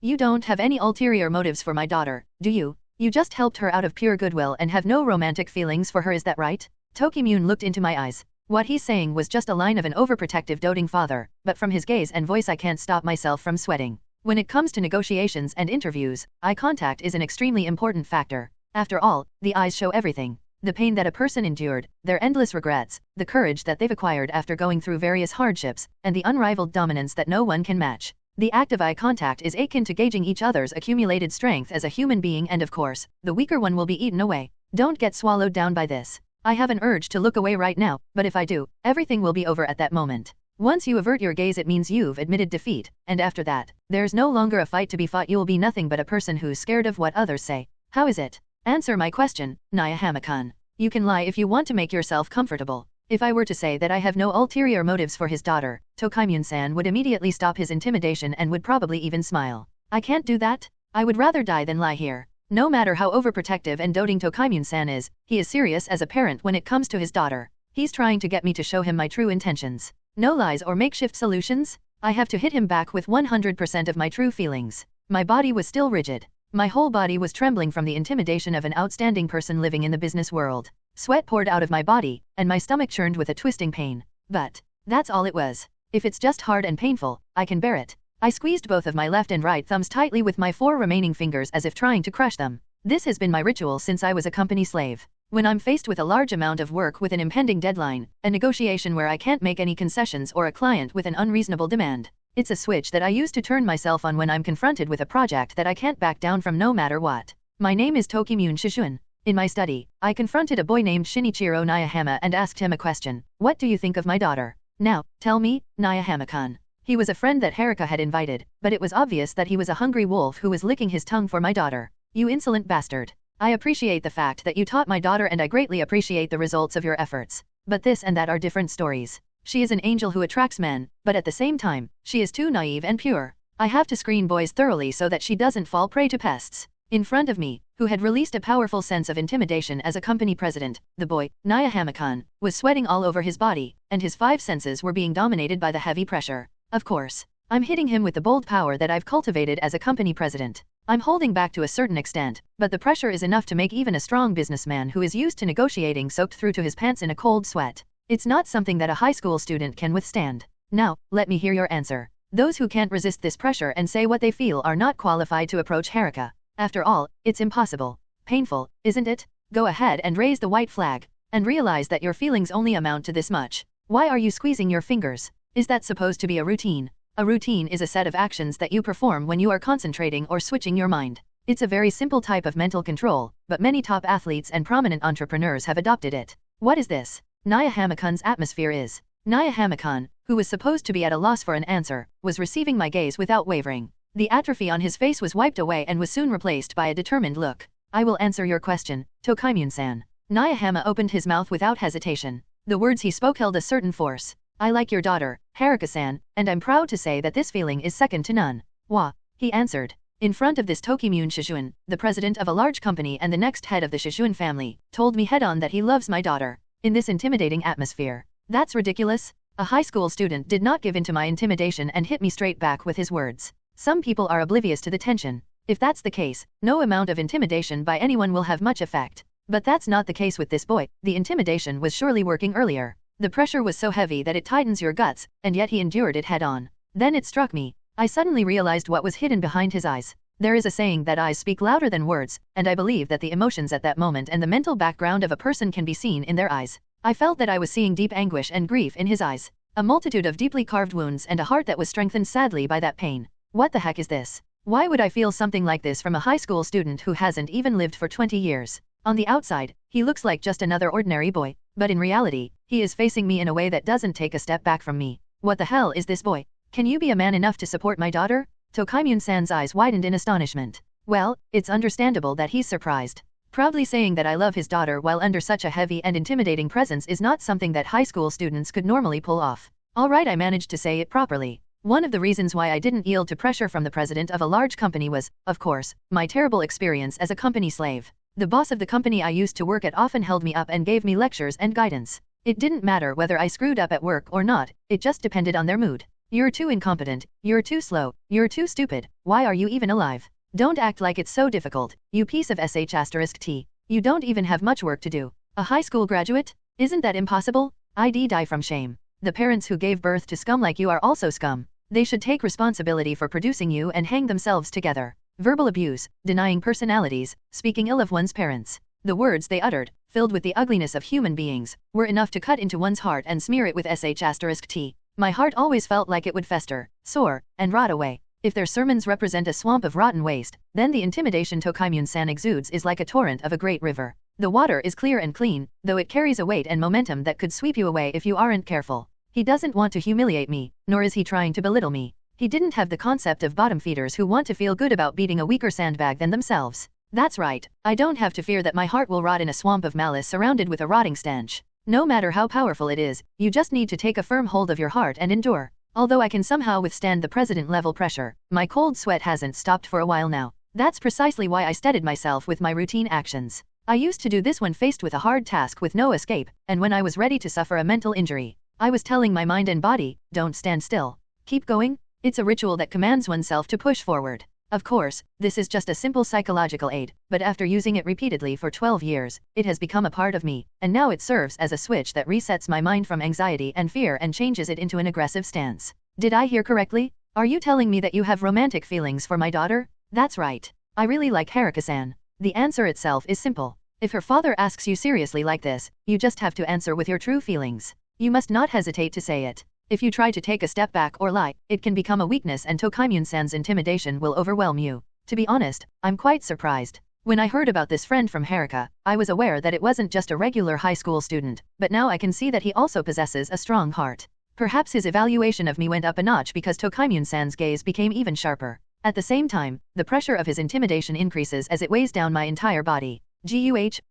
You don't have any ulterior motives for my daughter, do you? You just helped her out of pure goodwill and have no romantic feelings for her, is that right? Tokimune looked into my eyes. What he's saying was just a line of an overprotective doting father, but from his gaze and voice I can't stop myself from sweating. When it comes to negotiations and interviews, eye contact is an extremely important factor. After all, the eyes show everything. The pain that a person endured, their endless regrets, the courage that they've acquired after going through various hardships, and the unrivaled dominance that no one can match. The act of eye contact is akin to gauging each other's accumulated strength as a human being, and of course, the weaker one will be eaten away. Don't get swallowed down by this. I have an urge to look away right now, but if I do, everything will be over at that moment. Once you avert your gaze, it means you've admitted defeat, and after that, there's no longer a fight to be fought. You'll be nothing but a person who's scared of what others say. How is it? Answer my question, Nihama-kun. You can lie if you want to make yourself comfortable. If I were to say that I have no ulterior motives for his daughter, Tokimune-san would immediately stop his intimidation and would probably even smile. I can't do that. I would rather die than lie here. No matter how overprotective and doting Tokimune-san is, he is serious as a parent when it comes to his daughter. He's trying to get me to show him my true intentions. No lies or makeshift solutions. I have to hit him back with 100% of my true feelings. My body was still rigid. My whole body was trembling from the intimidation of an outstanding person living in the business world. Sweat poured out of my body, and my stomach churned with a twisting pain. But that's all it was. If it's just hard and painful, I can bear it. I squeezed both of my left and right thumbs tightly with my 4 remaining fingers as if trying to crush them. This has been my ritual since I was a company slave. When I'm faced with a large amount of work with an impending deadline, a negotiation where I can't make any concessions, or a client with an unreasonable demand, it's a switch that I use to turn myself on when I'm confronted with a project that I can't back down from no matter what. My name is Tokimune Shujin. In my study, I confronted a boy named Shinichiro Nayahama and asked him a question. What do you think of my daughter? Now, tell me, Nayahama-kun. He was a friend that Haruka had invited, but it was obvious that he was a hungry wolf who was licking his tongue for my daughter. You insolent bastard. I appreciate the fact that you taught my daughter, and I greatly appreciate the results of your efforts. But this and that are different stories. She is an angel who attracts men, but at the same time, she is too naive and pure. I have to screen boys thoroughly so that she doesn't fall prey to pests. In front of me, who had released a powerful sense of intimidation as a company president, the boy, Nayahama-kun, was sweating all over his body, and his 5 senses were being dominated by the heavy pressure. Of course, I'm hitting him with the bold power that I've cultivated as a company president. I'm holding back to a certain extent, but the pressure is enough to make even a strong businessman who is used to negotiating soaked through to his pants in a cold sweat. It's not something that a high school student can withstand. Now, let me hear your answer. Those who can't resist this pressure and say what they feel are not qualified to approach Haruka. After all, it's impossible. Painful, isn't it? Go ahead and raise the white flag, and realize that your feelings only amount to this much. Why are you squeezing your fingers? Is that supposed to be a routine? A routine is a set of actions that you perform when you are concentrating or switching your mind. It's a very simple type of mental control, but many top athletes and prominent entrepreneurs have adopted it. What is this? Nayahama-kun's atmosphere is. Nayahama-kun, who was supposed to be at a loss for an answer, was receiving my gaze without wavering. The atrophy on his face was wiped away and was soon replaced by a determined look. I will answer your question, Tokimune-san. Nayahama opened his mouth without hesitation. The words he spoke held a certain force. I like your daughter, Haruka-san, and I'm proud to say that this feeling is second to none. Wah, he answered. In front of this, Tokimune Shujin, the president of a large company and the next head of the Shujin family, told me head-on that he loves my daughter. In this intimidating atmosphere. That's ridiculous. A high school student did not give in to my intimidation and hit me straight back with his words. Some people are oblivious to the tension. If that's the case, no amount of intimidation by anyone will have much effect. But that's not the case with this boy. The intimidation was surely working earlier. The pressure was so heavy that it tightens your guts, and yet he endured it head-on. Then it struck me. I suddenly realized what was hidden behind his eyes. There is a saying that eyes speak louder than words, and I believe that the emotions at that moment and the mental background of a person can be seen in their eyes. I felt that I was seeing deep anguish and grief in his eyes. A multitude of deeply carved wounds and a heart that was strengthened sadly by that pain. What the heck is this? Why would I feel something like this from a high school student who hasn't even lived for 20 years? On the outside, he looks like just another ordinary boy, but in reality, he is facing me in a way that doesn't take a step back from me. What the hell is this boy? Can you be a man enough to support my daughter? Tokimune-san's eyes widened in astonishment. Well, it's understandable that he's surprised. Proudly saying that I love his daughter while under such a heavy and intimidating presence is not something that high school students could normally pull off. Alright, I managed to say it properly. One of the reasons why I didn't yield to pressure from the president of a large company was, of course, my terrible experience as a company slave. The boss of the company I used to work at often held me up and gave me lectures and guidance. It didn't matter whether I screwed up at work or not, it just depended on their mood. You're too incompetent, you're too slow, you're too stupid, why are you even alive? Don't act like it's so difficult, you piece of sh*t. You don't even have much work to do. A high school graduate? Isn't that impossible? I'd die from shame. The parents who gave birth to scum like you are also scum. They should take responsibility for producing you and hang themselves together. Verbal abuse, denying personalities, speaking ill of one's parents. The words they uttered, filled with the ugliness of human beings, were enough to cut into one's heart and smear it with sh*t. My heart always felt like it would fester, soar, and rot away. If their sermons represent a swamp of rotten waste, then the intimidation Tokimune-san exudes is like a torrent of a great river. The water is clear and clean, though it carries a weight and momentum that could sweep you away if you aren't careful. He doesn't want to humiliate me, nor is he trying to belittle me. He didn't have the concept of bottom feeders who want to feel good about beating a weaker sandbag than themselves. That's right, I don't have to fear that my heart will rot in a swamp of malice surrounded with a rotting stench. No matter how powerful it is, you just need to take a firm hold of your heart and endure. Although I can somehow withstand the president-level pressure, my cold sweat hasn't stopped for a while now. That's precisely why I steadied myself with my routine actions. I used to do this when faced with a hard task with no escape, and when I was ready to suffer a mental injury. I was telling my mind and body, don't stand still. Keep going? It's a ritual that commands oneself to push forward. Of course, this is just a simple psychological aid, but after using it repeatedly for 12 years, it has become a part of me, and now it serves as a switch that resets my mind from anxiety and fear and changes it into an aggressive stance. Did I hear correctly? Are you telling me that you have romantic feelings for my daughter? That's right. I really like Haruka-san. The answer itself is simple. If her father asks you seriously like this, you just have to answer with your true feelings. You must not hesitate to say it. If you try to take a step back or lie, it can become a weakness and Tokimune-san's intimidation will overwhelm you. To be honest, I'm quite surprised. When I heard about this friend from Haruka, I was aware that it wasn't just a regular high school student, but now I can see that he also possesses a strong heart. Perhaps his evaluation of me went up a notch because Tokimune-san's gaze became even sharper. At the same time, the pressure of his intimidation increases as it weighs down my entire body.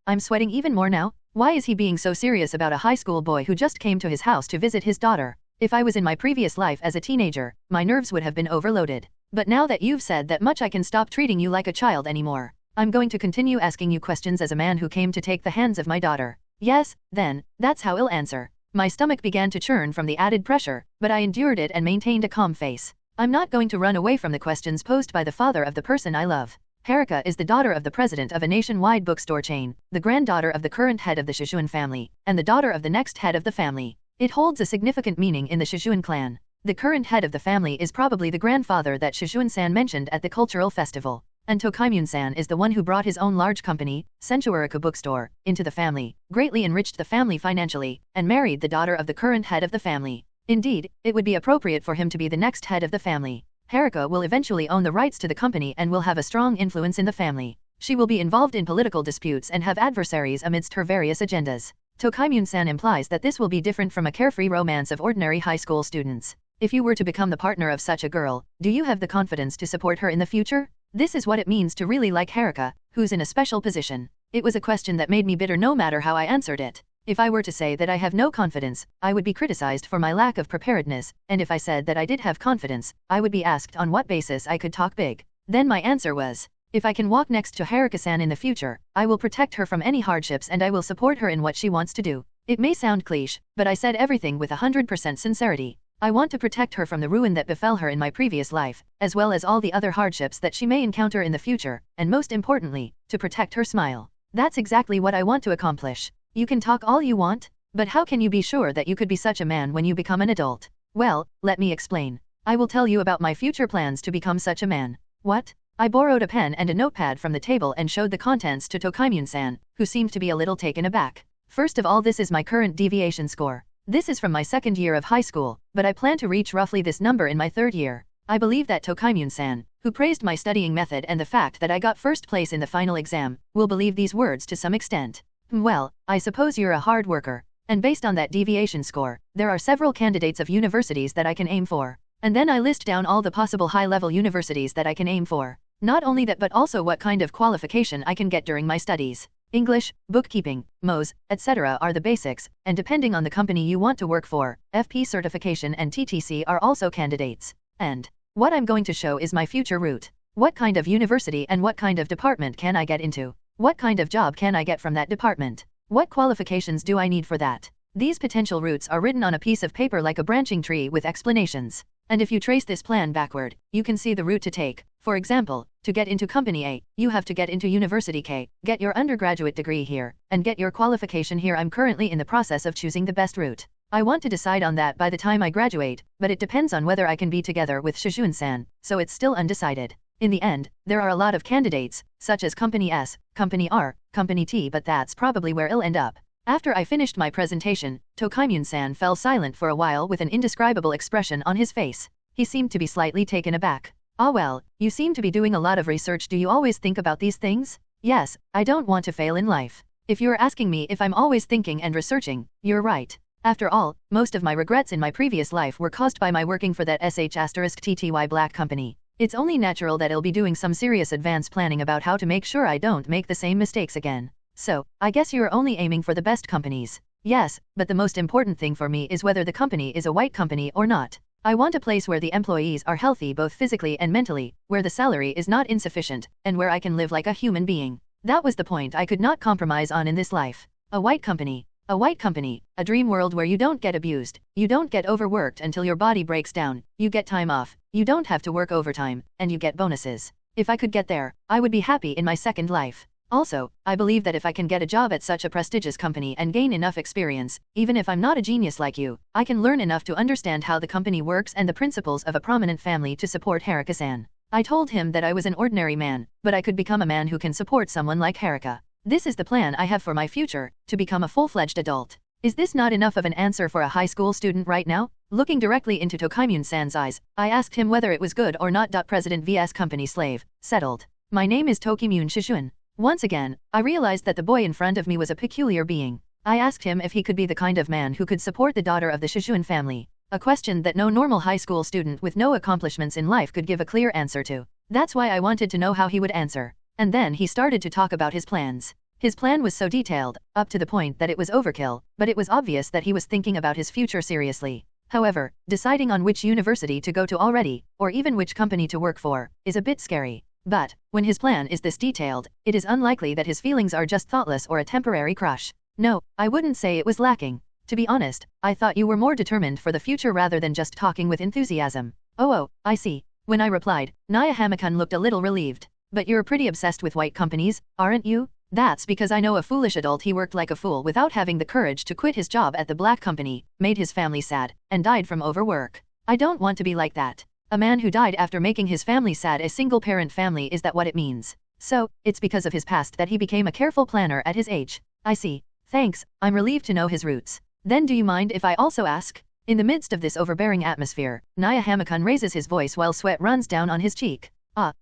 I'm sweating even more now. Why is he being so serious about a high school boy who just came to his house to visit his daughter? If I was in my previous life as a teenager, my nerves would have been overloaded. But now that you've said that much, I can stop treating you like a child anymore. I'm going to continue asking you questions as a man who came to take the hands of my daughter. Yes, then, that's how I'll answer. My stomach began to churn from the added pressure, but I endured it and maintained a calm face. I'm not going to run away from the questions posed by the father of the person I love. Haruka is the daughter of the president of a nationwide bookstore chain, the granddaughter of the current head of the Shujin family, and the daughter of the next head of the family. It holds a significant meaning in the Shujin clan. The current head of the family is probably the grandfather that Shujin-san mentioned at the cultural festival, and Tokimune-san is the one who brought his own large company, Senchuarika Bookstore, into the family, greatly enriched the family financially, and married the daughter of the current head of the family. Indeed, it would be appropriate for him to be the next head of the family. Haruka will eventually own the rights to the company and will have a strong influence in the family. She will be involved in political disputes and have adversaries amidst her various agendas. Tokimune-san implies that this will be different from a carefree romance of ordinary high school students. If you were to become the partner of such a girl, do you have the confidence to support her in the future? This is what it means to really like Haruka, who's in a special position. It was a question that made me bitter no matter how I answered it. If I were to say that I have no confidence, I would be criticized for my lack of preparedness, and if I said that I did have confidence, I would be asked on what basis I could talk big. Then my answer was, if I can walk next to Haruka-san in the future, I will protect her from any hardships and I will support her in what she wants to do. It may sound cliché, but I said everything with 100% sincerity. I want to protect her from the ruin that befell her in my previous life, as well as all the other hardships that she may encounter in the future, and most importantly, to protect her smile. That's exactly what I want to accomplish. You can talk all you want, but how can you be sure that you could be such a man when you become an adult? Well, let me explain. I will tell you about my future plans to become such a man. What? I borrowed a pen and a notepad from the table and showed the contents to Tokimune-san, who seemed to be a little taken aback. First of all, this is my current deviation score. This is from my second year of high school, but I plan to reach roughly this number in my third year. I believe that Tokimune-san, who praised my studying method and the fact that I got first place in the final exam, will believe these words to some extent. Well, I suppose you're a hard worker, and based on that deviation score, there are several candidates of universities that I can aim for. And then I list down all the possible high-level universities that I can aim for. Not only that, but also what kind of qualification I can get during my studies. English, bookkeeping, MOS, etc. are the basics, and depending on the company you want to work for, FP certification and TTC are also candidates. And what I'm going to show is my future route. What kind of university and what kind of department can I get into? What kind of job can I get from that department? What qualifications do I need for that? These potential routes are written on a piece of paper like a branching tree with explanations. And if you trace this plan backward, you can see the route to take. For example, to get into company A, you have to get into University K, get your undergraduate degree here, and get your qualification here. I'm currently in the process of choosing the best route. I want to decide on that by the time I graduate, but it depends on whether I can be together with Shujin-san, so it's still undecided. In the end, there are a lot of candidates, such as Company S, Company R, Company T, but that's probably where I'll end up. After I finished my presentation, Tokimune-san fell silent for a while with an indescribable expression on his face. He seemed to be slightly taken aback. Ah well, you seem to be doing a lot of research. Do you always think about these things? Yes, I don't want to fail in life. If you're asking me if I'm always thinking and researching, you're right. After all, most of my regrets in my previous life were caused by my working for that sh*tty black company. It's only natural that I'll be doing some serious advanced planning about how to make sure I don't make the same mistakes again. So, I guess you're only aiming for the best companies. Yes, but the most important thing for me is whether the company is a white company or not. I want a place where the employees are healthy both physically and mentally, where the salary is not insufficient, and where I can live like a human being. That was the point I could not compromise on in this life. A white company. A white company, a dream world where you don't get abused, you don't get overworked until your body breaks down, you get time off, you don't have to work overtime, and you get bonuses. If I could get there, I would be happy in my second life. Also, I believe that if I can get a job at such a prestigious company and gain enough experience, even if I'm not a genius like you, I can learn enough to understand how the company works and the principles of a prominent family to support Haruka-san. I told him that I was an ordinary man, but I could become a man who can support someone like Haruka. This is the plan I have for my future, to become a full-fledged adult. Is this not enough of an answer for a high school student right now? Looking directly into Tokimune-san's eyes, I asked him whether it was good or not. President vs company slave. Settled. My name is Tokimune Shujin. Once again, I realized that the boy in front of me was a peculiar being. I asked him if he could be the kind of man who could support the daughter of the Shujin family. A question that no normal high school student with no accomplishments in life could give a clear answer to. That's why I wanted to know how he would answer. And then he started to talk about his plans. His plan was so detailed, up to the point that it was overkill, but it was obvious that he was thinking about his future seriously. However, deciding on which university to go to already, or even which company to work for, is a bit scary. But, when his plan is this detailed, it is unlikely that his feelings are just thoughtless or a temporary crush. No, I wouldn't say it was lacking. To be honest, I thought you were more determined for the future rather than just talking with enthusiasm. Oh, I see. When I replied, Naya Hamakun looked a little relieved. But you're pretty obsessed with white companies, aren't you? That's because I know a foolish adult. He worked like a fool without having the courage to quit his job at the black company, made his family sad, and died from overwork. I don't want to be like that. A man who died after making his family sad. A single-parent family, is that what it means? So, it's because of his past that he became a careful planner at his age. I see. Thanks, I'm relieved to know his roots. Then do you mind if I also ask? In the midst of this overbearing atmosphere, Naya Hamakun raises his voice while sweat runs down on his cheek.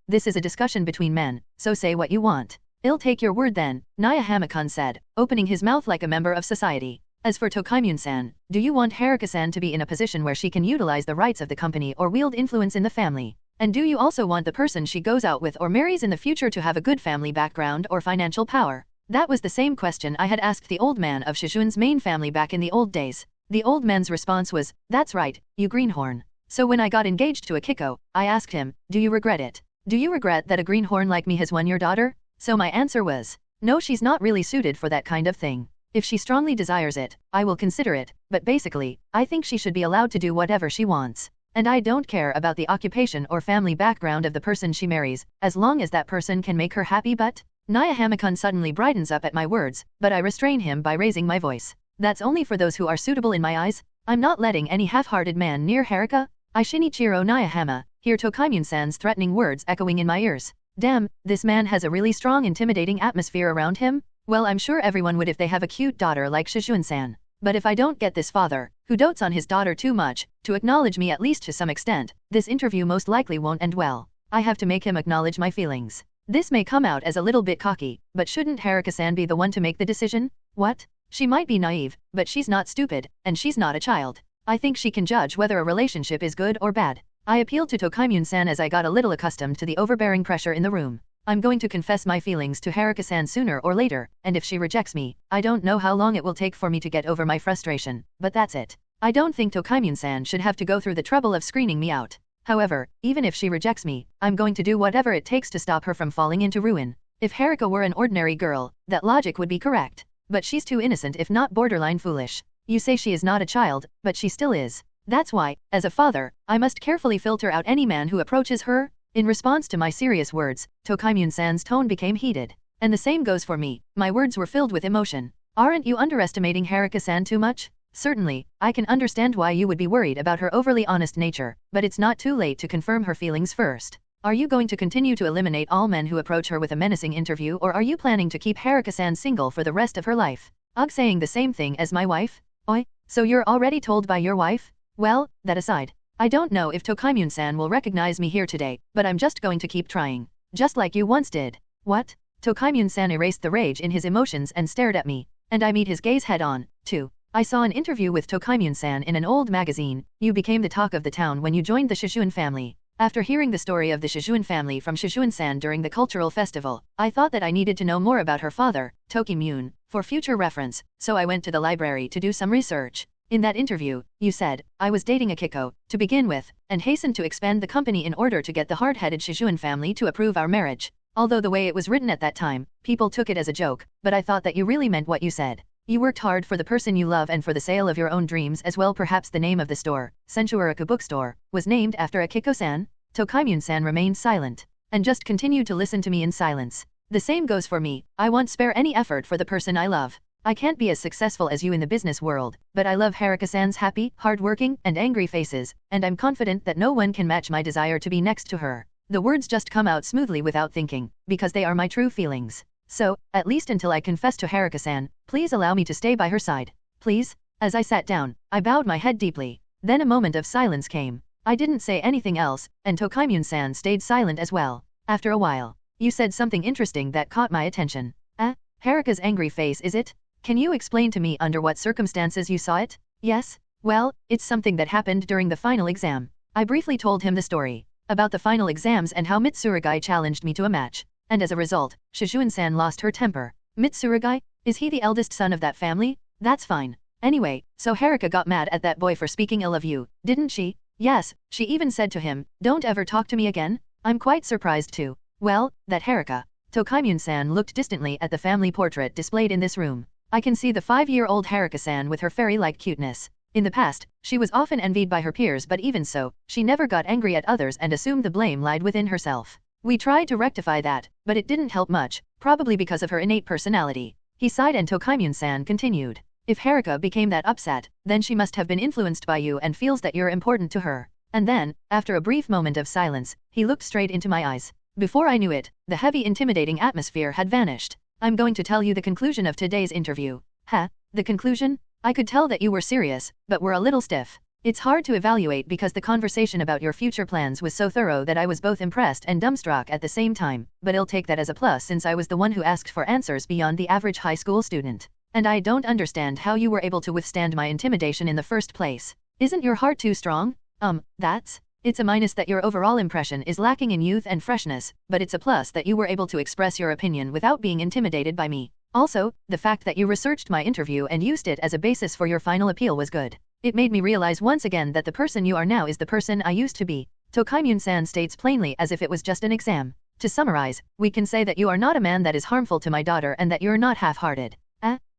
This is a discussion between men, so say what you want. I'll take your word then, Naya Hamakun said, opening his mouth like a member of society. As for Tokimune-san, do you want Haruka-san to be in a position where she can utilize the rights of the company or wield influence in the family? And do you also want the person she goes out with or marries in the future to have a good family background or financial power? That was the same question I had asked the old man of Shujin's main family back in the old days. The old man's response was, "That's right, you greenhorn." So when I got engaged to Akiko, I asked him, "Do you regret it? Do you regret that a greenhorn like me has won your daughter?" So my answer was, "No, she's not really suited for that kind of thing. If she strongly desires it, I will consider it, but basically, I think she should be allowed to do whatever she wants. And I don't care about the occupation or family background of the person she marries, as long as that person can make her happy." But Naya Hamakun suddenly brightens up at my words, but I restrain him by raising my voice. "That's only for those who are suitable in my eyes. I'm not letting any half-hearted man near Haruka." I Shinichiro Nayahama, hear Tokimune-san's threatening words echoing in my ears. Damn, this man has a really strong intimidating atmosphere around him? Well, I'm sure everyone would if they have a cute daughter like Shujin-san. But if I don't get this father, who dotes on his daughter too much, to acknowledge me at least to some extent, this interview most likely won't end well. I have to make him acknowledge my feelings. This may come out as a little bit cocky, but shouldn't Haruka-san be the one to make the decision? What? She might be naive, but she's not stupid, and she's not a child. I think she can judge whether a relationship is good or bad. I appealed to Tokimune-san as I got a little accustomed to the overbearing pressure in the room. I'm going to confess my feelings to Haruka-san sooner or later, and if she rejects me, I don't know how long it will take for me to get over my frustration, but that's it. I don't think Tokimune-san should have to go through the trouble of screening me out. However, even if she rejects me, I'm going to do whatever it takes to stop her from falling into ruin. If Haruka were an ordinary girl, that logic would be correct. But she's too innocent, if not borderline foolish. You say she is not a child, but she still is. That's why, as a father, I must carefully filter out any man who approaches her. In response to my serious words, Tokimune-san's tone became heated. And the same goes for me. My words were filled with emotion. Aren't you underestimating Haruka-san too much? Certainly, I can understand why you would be worried about her overly honest nature, but it's not too late to confirm her feelings first. Are you going to continue to eliminate all men who approach her with a menacing interview, or are you planning to keep Haruka-san single for the rest of her life? Ugh, saying the same thing as my wife? Oi, so you're already told by your wife? Well, that aside, I don't know if Tokimune-san will recognize me here today, but I'm just going to keep trying. Just like you once did. What? Tokimune-san erased the rage in his emotions and stared at me, and I meet his gaze head on, too. I saw an interview with Tokimune-san in an old magazine. You became the talk of the town when you joined the Shujin family. After hearing the story of the Shujin family from Shujin-san during the cultural festival, I thought that I needed to know more about her father, Tokimune, for future reference, so I went to the library to do some research. In that interview, you said, I was dating Akiko, to begin with, and hastened to expand the company in order to get the hard-headed Shujin family to approve our marriage. Although the way it was written at that time, people took it as a joke, but I thought that you really meant what you said. You worked hard for the person you love and for the sale of your own dreams as well. Perhaps the name of the store, Sensuaraku Bookstore, was named after Akiko-san? Tokaimyun-san remained silent, and just continued to listen to me in silence. The same goes for me, I won't spare any effort for the person I love. I can't be as successful as you in the business world, but I love Haruka-san's happy, hard-working, and angry faces, and I'm confident that no one can match my desire to be next to her. The words just come out smoothly without thinking, because they are my true feelings. So, at least until I confess to Haruka-san, please allow me to stay by her side. Please? As I sat down, I bowed my head deeply. Then a moment of silence came. I didn't say anything else, and Tokaimyun-san stayed silent as well. After a while, you said something interesting that caught my attention. Haruka's angry face, is it? Can you explain to me under what circumstances you saw it? Yes? Well, it's something that happened during the final exam. I briefly told him the story about the final exams and how Mitsurugi challenged me to a match. And as a result, Shujin-san lost her temper. Mitsurugi? Is he the eldest son of that family? That's fine. Anyway, so Haruka got mad at that boy for speaking ill of you, didn't she? Yes, she even said to him, don't ever talk to me again? I'm quite surprised too. Well, that Haruka. Tokaimyun-san looked distantly at the family portrait displayed in this room. I can see the 5-year-old Haruka-san with her fairy-like cuteness. In the past, she was often envied by her peers, but even so, she never got angry at others and assumed the blame lied within herself. We tried to rectify that, but it didn't help much, probably because of her innate personality. He sighed and Tokaimyun-san continued. If Haruka became that upset, then she must have been influenced by you and feels that you're important to her. And then, after a brief moment of silence, he looked straight into my eyes. Before I knew it, the heavy intimidating atmosphere had vanished. I'm going to tell you the conclusion of today's interview. The conclusion? I could tell that you were serious, but were a little stiff. It's hard to evaluate because the conversation about your future plans was so thorough that I was both impressed and dumbstruck at the same time, but I'll take that as a plus since I was the one who asked for answers beyond the average high school student. And I don't understand how you were able to withstand my intimidation in the first place. Isn't your heart too strong? It's a minus that your overall impression is lacking in youth and freshness, but it's a plus that you were able to express your opinion without being intimidated by me. Also, the fact that you researched my interview and used it as a basis for your final appeal was good. It made me realize once again that the person you are now is the person I used to be. Tokaimyun-san states plainly as if it was just an exam. To summarize, we can say that you are not a man that is harmful to my daughter and that you're not half-hearted.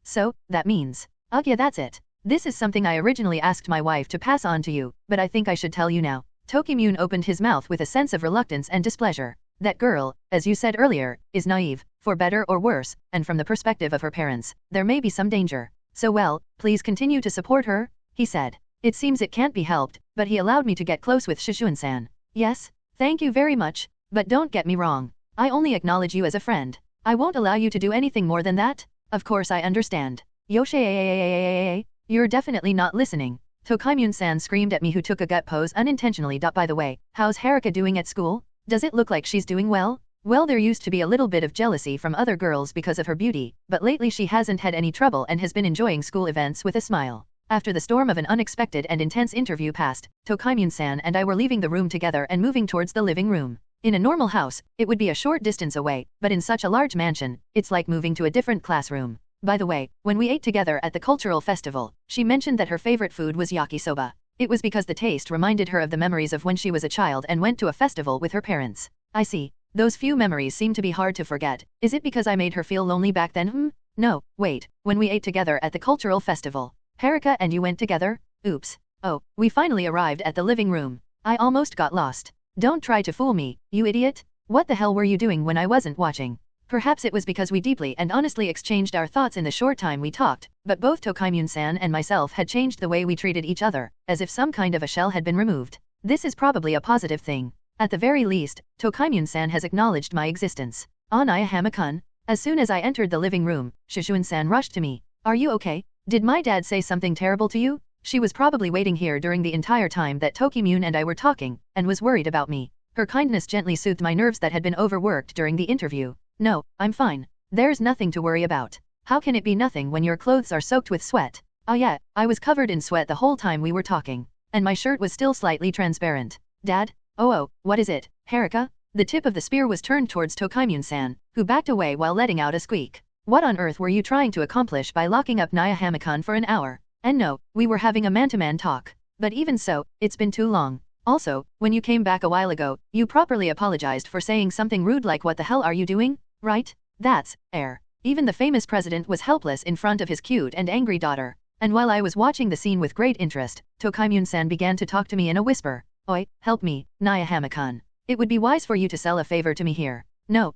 So, that means. Yeah, that's it. This is something I originally asked my wife to pass on to you, but I think I should tell you now. Tokaimyun opened his mouth with a sense of reluctance and displeasure. That girl, as you said earlier, is naive, for better or worse, and from the perspective of her parents, there may be some danger. So well, please continue to support her, he said. It seems it can't be helped, but he allowed me to get close with Shujin-san. Yes, thank you very much, but don't get me wrong. I only acknowledge you as a friend. I won't allow you to do anything more than that. Of course I understand. Yoshie, you're definitely not listening. Tokaimyun-san screamed at me who took a gut pose unintentionally. By the way, how's Haruka doing at school? Does it look like she's doing well? Well, there used to be a little bit of jealousy from other girls because of her beauty, but lately she hasn't had any trouble and has been enjoying school events with a smile. After the storm of an unexpected and intense interview passed, Tokaimyun-san and I were leaving the room together and moving towards the living room. In a normal house, it would be a short distance away, but in such a large mansion, it's like moving to a different classroom. By the way, when we ate together at the cultural festival, she mentioned that her favorite food was yakisoba. It was because the taste reminded her of the memories of when she was a child and went to a festival with her parents. I see. Those few memories seem to be hard to forget. Is it because I made her feel lonely back then? No, wait, when we ate together at the cultural festival. Haruka and you went together? Oops. Oh, we finally arrived at the living room. I almost got lost. Don't try to fool me, you idiot. What the hell were you doing when I wasn't watching? Perhaps it was because we deeply and honestly exchanged our thoughts in the short time we talked, but both Tokaimyun-san and myself had changed the way we treated each other, as if some kind of a shell had been removed. This is probably a positive thing. At the very least, Tokaimyun-san has acknowledged my existence. Hama-kun. As soon as I entered the living room, Shujin-san rushed to me. Are you okay? Did my dad say something terrible to you? She was probably waiting here during the entire time that Tokaimyun and I were talking, and was worried about me. Her kindness gently soothed my nerves that had been overworked during the interview. No, I'm fine. There's nothing to worry about. How can it be nothing when your clothes are soaked with sweat? Yeah, I was covered in sweat the whole time we were talking. And my shirt was still slightly transparent. Dad? Oh, what is it, Haruka? The tip of the spear was turned towards Tokaimyun-san, who backed away while letting out a squeak. What on earth were you trying to accomplish by locking up Hama-kun for an hour? And no, we were having a man-to-man talk. But even so, it's been too long. Also, when you came back a while ago, you properly apologized for saying something rude like what the hell are you doing? Right? That's air. Even the famous president was helpless in front of his cute and angry daughter. And while I was watching the scene with great interest, Tokaimyun-san began to talk to me in a whisper. Oi, help me, Naya Hamakan. It would be wise for you to sell a favor to me here. No,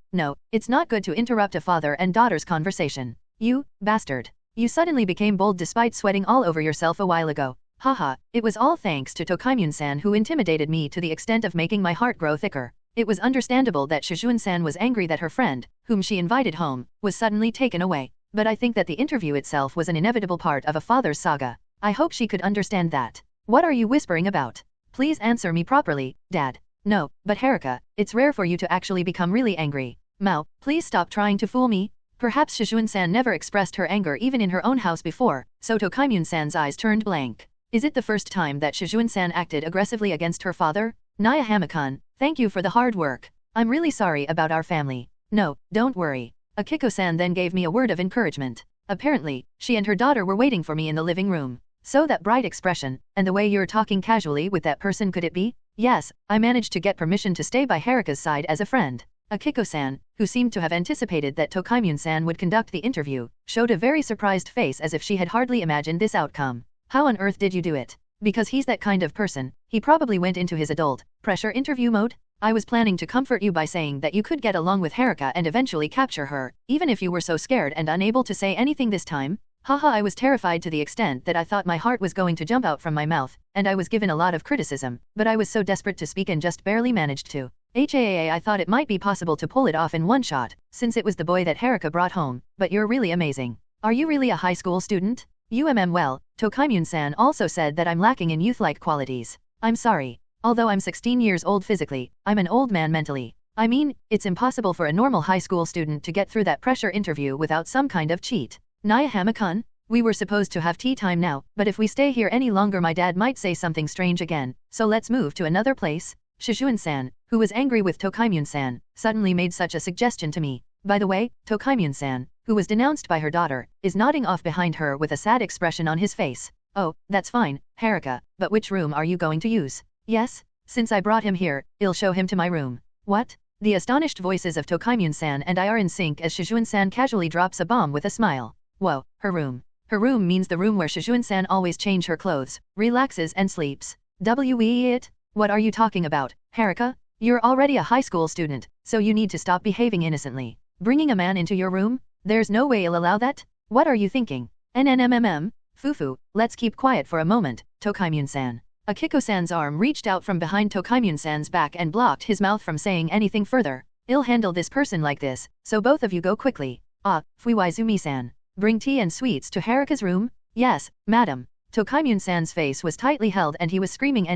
it's not good to interrupt a father and daughter's conversation. You, bastard. You suddenly became bold despite sweating all over yourself a while ago. Haha, it was all thanks to Tokaimyun-san who intimidated me to the extent of making my heart grow thicker. It was understandable that Shujin-san was angry that her friend, whom she invited home, was suddenly taken away. But I think that the interview itself was an inevitable part of a father's saga. I hope she could understand that. What are you whispering about? Please answer me properly, Dad. No, but Haruka, it's rare for you to actually become really angry. Mao, please stop trying to fool me. Perhaps Shujin-san never expressed her anger even in her own house before, so Tokaimyun-san's eyes turned blank. Is it the first time that Shujin-san acted aggressively against her father? Naya Hamakan, thank you for the hard work. I'm really sorry about our family. No, don't worry. Akiko-san then gave me a word of encouragement. Apparently, she and her daughter were waiting for me in the living room. So that bright expression, and the way you're talking casually with that person, could it be? Yes, I managed to get permission to stay by Haruka's side as a friend. Akiko-san, who seemed to have anticipated that Tokaimyun-san would conduct the interview, showed a very surprised face as if she had hardly imagined this outcome. How on earth did you do it? Because he's that kind of person, he probably went into his adult pressure interview mode. I was planning to comfort you by saying that you could get along with Haruka and eventually capture her, even if you were so scared and unable to say anything this time. Haha, I was terrified to the extent that I thought my heart was going to jump out from my mouth, and I was given a lot of criticism, but I was so desperate to speak and just barely managed to. I thought it might be possible to pull it off in one shot, since it was the boy that Haruka brought home, but you're really amazing. Are you really a high school student? Well, Tokaimyun-san also said that I'm lacking in youth-like qualities. I'm sorry. Although I'm 16 years old physically, I'm an old man mentally. I mean, it's impossible for a normal high school student to get through that pressure interview without some kind of cheat. Naya Hamakan, we were supposed to have tea time now, but if we stay here any longer my dad might say something strange again, so let's move to another place. Shujin-san, who was angry with Tokaimyun-san, suddenly made such a suggestion to me. By the way, Tokaimyun-san, who was denounced by her daughter, is nodding off behind her with a sad expression on his face. Oh, that's fine, Haruka, but which room are you going to use? Yes, since I brought him here, I'll show him to my room. What? The astonished voices of Tokaimyun-san and I are in sync as Shujin-san casually drops a bomb with a smile. Whoa, her room. Her room means the room where Shujin-san always changes her clothes, relaxes and sleeps. It? What are you talking about, Haruka? You're already a high school student, so you need to stop behaving innocently. Bringing a man into your room? There's no way I'll allow that. What are you thinking? Fufu, let's keep quiet for a moment, Tokaimyun-san. Akiko-san's arm reached out from behind Tokaimyun-san's back and blocked his mouth from saying anything further. I'll handle this person like this, so both of you go quickly. Fuiwaizumi-san. Bring tea and sweets to Haruka's room? Yes, madam. Tokaimyun-san's face was tightly held and he was screaming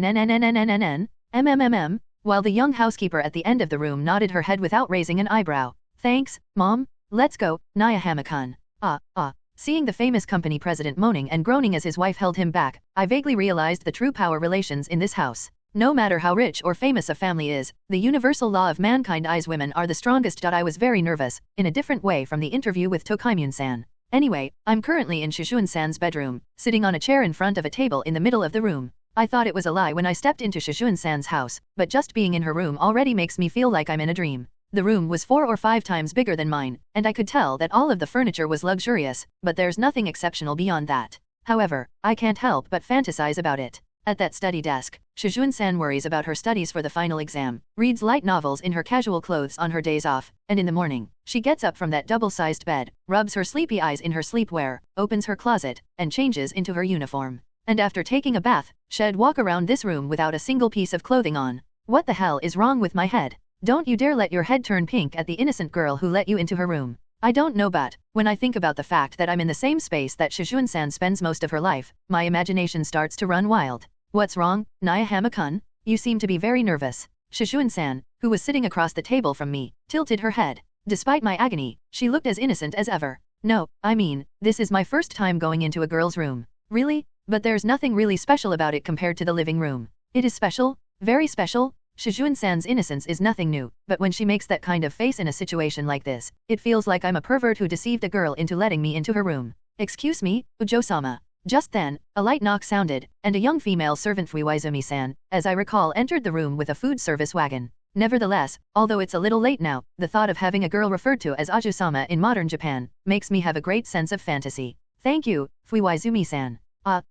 while the young housekeeper at the end of the room nodded her head without raising an eyebrow. Thanks, Mom. Let's go, Naya Hamakan. Seeing the famous company president moaning and groaning as his wife held him back, I vaguely realized the true power relations in this house. No matter how rich or famous a family is, the universal law of mankind is women are the strongest. I was very nervous, in a different way from the interview with Tokaimyun-san. Anyway, I'm currently in Shujin-san's bedroom, sitting on a chair in front of a table in the middle of the room. I thought it was a lie when I stepped into Shujin-san's house, but just being in her room already makes me feel like I'm in a dream. The room was 4 or 5 times bigger than mine, and I could tell that all of the furniture was luxurious, but there's nothing exceptional beyond that. However, I can't help but fantasize about it. At that study desk, Shujin-san worries about her studies for the final exam, reads light novels in her casual clothes on her days off, and in the morning, she gets up from that double-sized bed, rubs her sleepy eyes in her sleepwear, opens her closet, and changes into her uniform. And after taking a bath, she'd walk around this room without a single piece of clothing on. What the hell is wrong with my head? Don't you dare let your head turn pink at the innocent girl who let you into her room. I don't know, but when I think about the fact that I'm in the same space that Shujin-san spends most of her life, my imagination starts to run wild. What's wrong, Naya Hamakan? You seem to be very nervous. Shujin-san, who was sitting across the table from me, tilted her head. Despite my agony, she looked as innocent as ever. No, I mean, this is my first time going into a girl's room. Really? But there's nothing really special about it compared to the living room. It is special? Very special? Shujin-san's innocence is nothing new, but when she makes that kind of face in a situation like this, it feels like I'm a pervert who deceived a girl into letting me into her room. Excuse me, Ujo-sama. Just then, a light knock sounded, and a young female servant Fuiwaizumi-san, as I recall, entered the room with a food service wagon. Nevertheless, although it's a little late now, the thought of having a girl referred to as Aju-sama in modern Japan makes me have a great sense of fantasy. Thank you, Fuiwaizumi-san.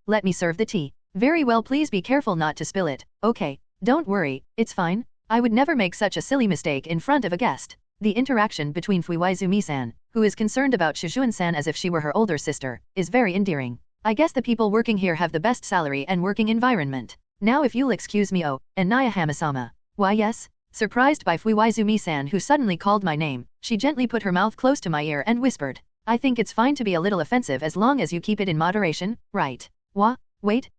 Let me serve the tea. Very well, please be careful not to spill it. Okay, don't worry, it's fine. I would never make such a silly mistake in front of a guest. The interaction between Fuiwaizumi-san, who is concerned about Shujin-san as if she were her older sister, is very endearing. I guess the people working here have the best salary and working environment. Now if you'll excuse me, and Nayahama-sama. Why yes? Surprised by Fuiwaizumi-san, who suddenly called my name, she gently put her mouth close to my ear and whispered, I think it's fine to be a little offensive as long as you keep it in moderation, right? Wait,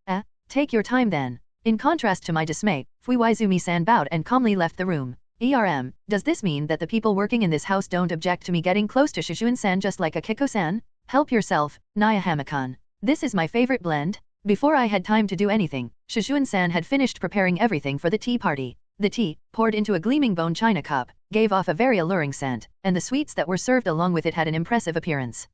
take your time then. In contrast to my dismay, Fuiwaizumi-san bowed and calmly left the room. Does this mean that the people working in this house don't object to me getting close to Shujin-san just like a Kiko-san? Help yourself, Nayahama-kan. This is my favorite blend. Before I had time to do anything, Shujin-san had finished preparing everything for the tea party. The tea, poured into a gleaming bone china cup, gave off a very alluring scent, and the sweets that were served along with it had an impressive appearance.